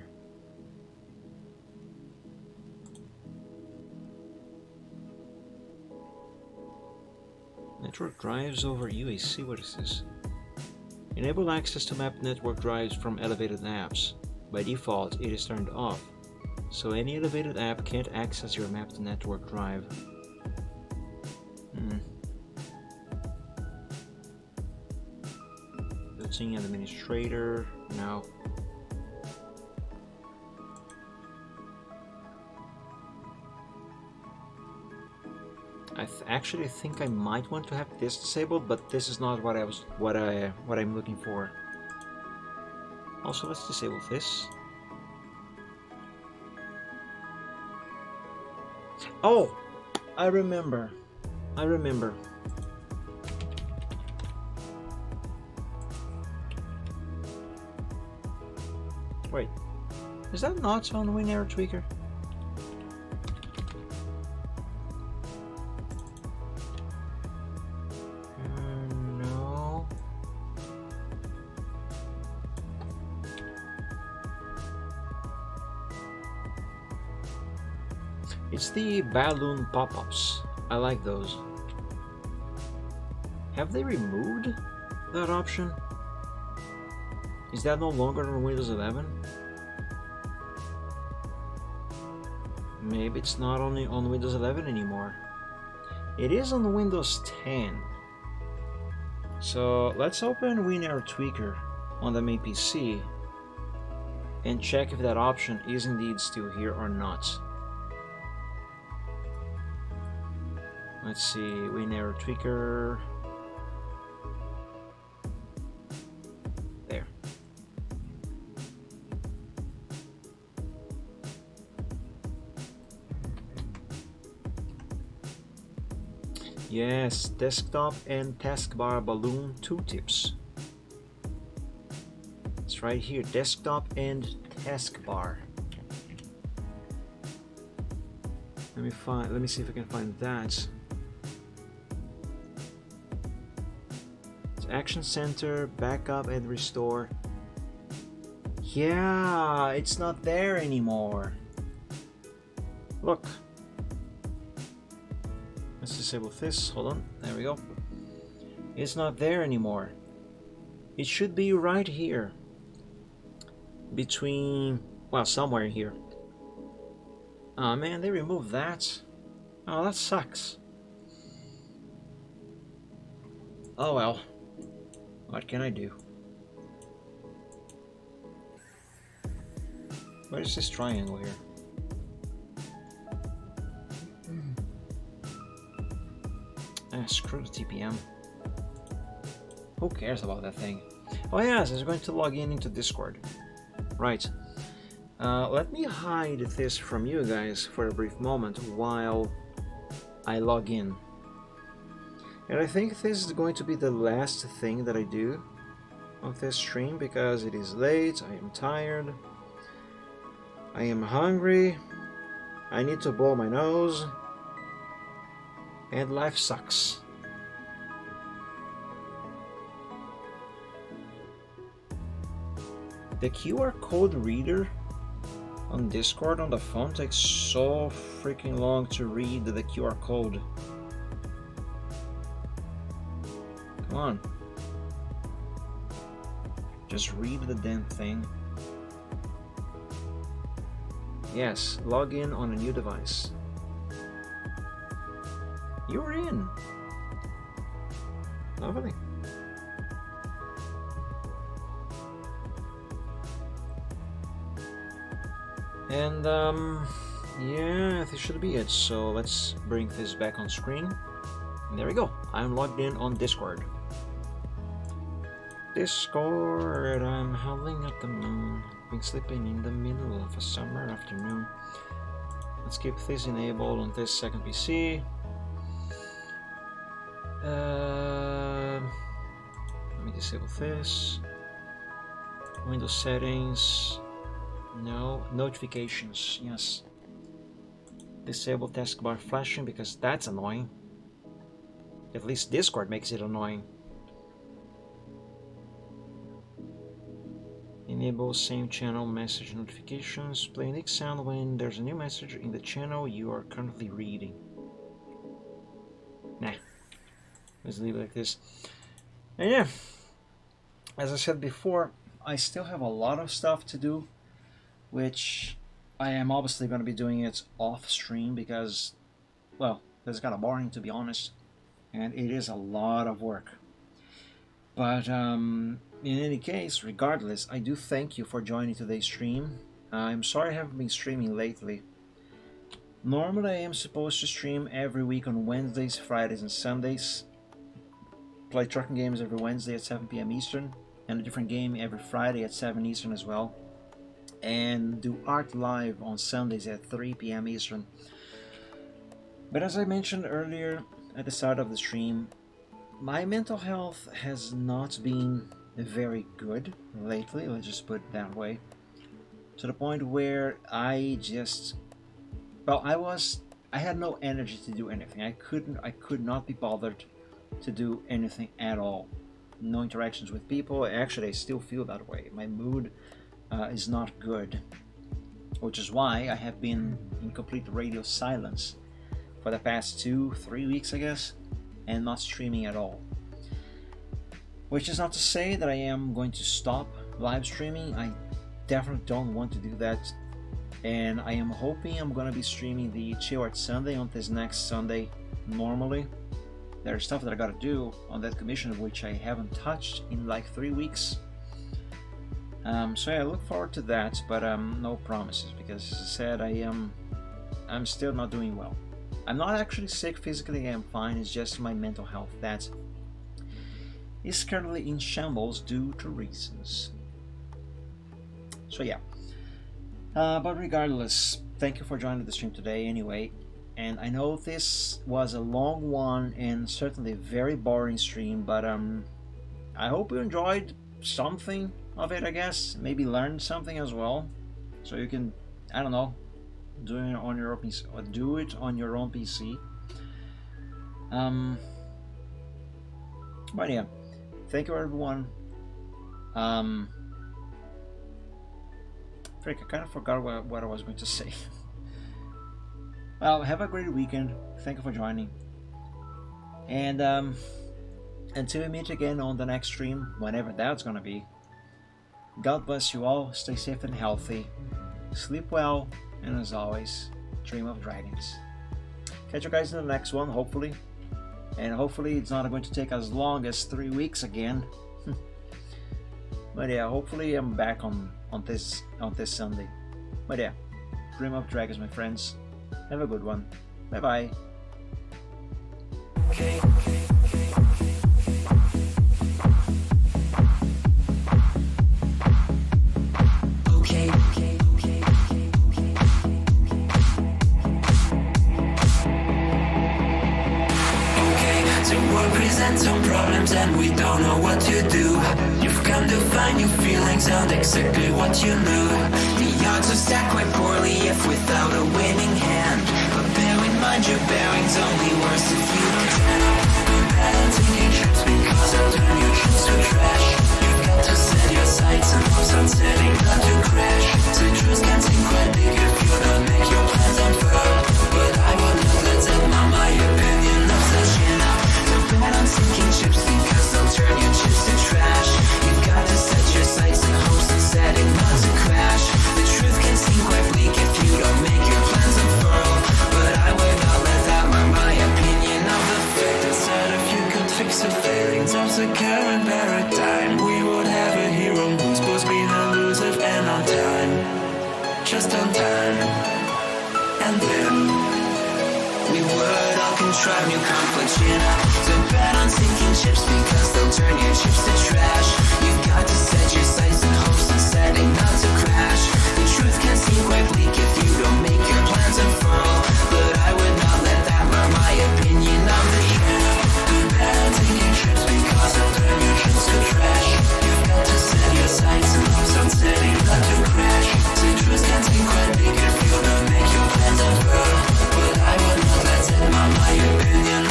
S1: Network drives over UAC, what is this? Enable access to map network drives from elevated apps. By default, it is turned off, so any elevated app can't access your mapped network drive. Built-in administrator, no. I actually think I might want to have this disabled, but this is not what I'm looking for. Also, let's disable this. Oh, I remember. Wait, is that not on WinArrow Tweaker? No. It's the balloon pop-ups. I like those. Have they removed that option? Is that no longer on Windows 11? Maybe it's not only on Windows 11 anymore. It is on Windows 10. So let's open WinArrow Tweaker on the main PC and check if that option is indeed still here or not. Let's see, WinArrow Tweaker. There. Yes, desktop and taskbar balloon tooltips. It's right here, desktop and taskbar. Let me see if I can find that. It's Action Center, backup and restore. Yeah, it's not there anymore. Look, Let's disable this. Hold on. There we go. It's not there anymore. It should be right here. Between... well, somewhere here. Oh man, they removed that. Oh, that sucks. Oh well. What can I do? Where is this triangle here? Screw the TPM. Who cares about that thing? Oh yes, I was going to log in into Discord. Right. Let me hide this from you guys for a brief moment while I log in. And I think this is going to be the last thing that I do on this stream because it is late, I am tired, I am hungry, I need to blow my nose, and life sucks. The QR code reader on Discord on the phone takes so freaking long to read the QR code. Come on. Just read the damn thing. Yes, log in on a new device. You're in. Lovely. And yeah, this should be it. So let's bring this back on screen. And there we go. I'm logged in on Discord. Discord, I'm howling at the moon. Been sleeping in the middle of a summer afternoon. Let's keep this enabled on this second PC. Let me disable this. Windows settings. No. Notifications. Yes. Disable taskbar flashing because that's annoying. At least Discord makes it annoying. Enable same channel message notifications. Play unique sound when there's a new message in the channel you are currently reading. Nah. Let's leave it like this. And yeah, as I said before, I still have a lot of stuff to do, which I am obviously going to be doing it off stream because, well, it's kind of boring to be honest, and it is a lot of work. But in any case, regardless, I do thank you for joining today's stream. I'm sorry I haven't been streaming lately. Normally I am supposed to stream every week on Wednesdays, Fridays and Sundays. Play trucking games every Wednesday at 7 PM Eastern, and a different game every Friday at 7 Eastern as well. And do art live on Sundays at 3 PM Eastern. But as I mentioned earlier at the start of the stream, my mental health has not been very good lately, let's just put it that way. To the point where I just, well, I had no energy to do anything. I could not be bothered to do anything at all. No interactions with people. Actually, I still feel that way. My mood is not good, which is why I have been in complete radio silence for the past 2-3 weeks, I guess, and not streaming at all. Which is not to say that I am going to stop live streaming. I definitely don't want to do that, and I am hoping I'm going to be streaming the Chill Art Sunday on this next Sunday normally. There's stuff that I gotta do on that commission which I haven't touched in like 3 weeks. So yeah, I look forward to that, but no promises because as I said, I'm still not doing well. I'm not actually sick physically, I'm fine, it's just my mental health that is currently in shambles due to reasons. So yeah, but regardless, thank you for joining the stream today anyway. And I know this was a long one and certainly a very boring stream, but I hope you enjoyed something of it, I guess. Maybe learned something as well. So you can, I don't know, do it on your own PC, or do it on your own PC. But yeah, thank you everyone. Frick, I kind of forgot what I was going to say. Well, have a great weekend. Thank you for joining. And until we meet again on the next stream, whenever that's gonna be, God bless you all, stay safe and healthy, sleep well, and as always, dream of dragons. Catch you guys in the next one, hopefully. And hopefully it's not going to take as long as 3 weeks again. But yeah, hopefully I'm back on this Sunday. But yeah, dream of dragons, my friends. Have a good one. Bye bye.
S3: Some problems and we don't know what to do. You've come to find new feelings and exactly what you knew. The odds are stacked quite poorly if without a winning hand. But bear in mind your bearing's only worse if you don't turn up. You're bad at taking trips because they'll turn your trips to trash. You've got to set your sights and hopes on setting not to crash. Citrus can seem quite big if you don't make your plans unfurl. But I will not let them on my opinion of such enough. Bet on sinking ships because they'll turn your chips to trash. You've got to set your sights and hopes and setting not to crash. The truth can seem quite bleak if you don't make your plans unfurl. But I would not let that mar my opinion of the fact that said if you could fix the failings of the current paradigm, we would have a hero who's supposed to be elusive and on time. Just on time. And then we would all contrive new conflicts, you know. So bet on sinking ships because they'll turn your chips to trash. You've got to set your sights and hopes and setting not to crash. The truth can seem quite bleak if you don't make your plans unfurl. But I would not let that mar my opinion of the show. So bet on sinking ships because they'll turn your chips to trash. You've got to set your sights and hopes on setting not to crash. The truth can seem quite bleak if you don't make your plans unfurl. But I would not let it mar my opinion.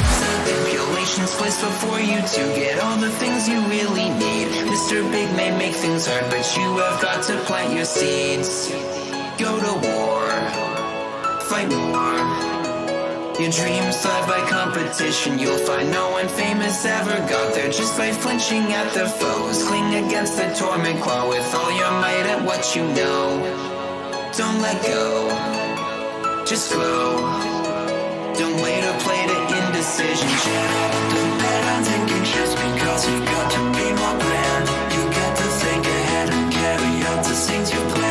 S3: Stipulations placed before you to get all the things you really need. Mr. Big may make things hard, but you have got to plant your seeds. Go to war, fight more. Your dreams thrive by competition. You'll find no one famous ever got there just by flinching at their foes. Cling against the torment claw with all your might at what you know. Don't let go, just grow. Don't wait or play to indecision. Don't bet on taking trips because you've got to be more grand. You got to think ahead and carry out the things you plan.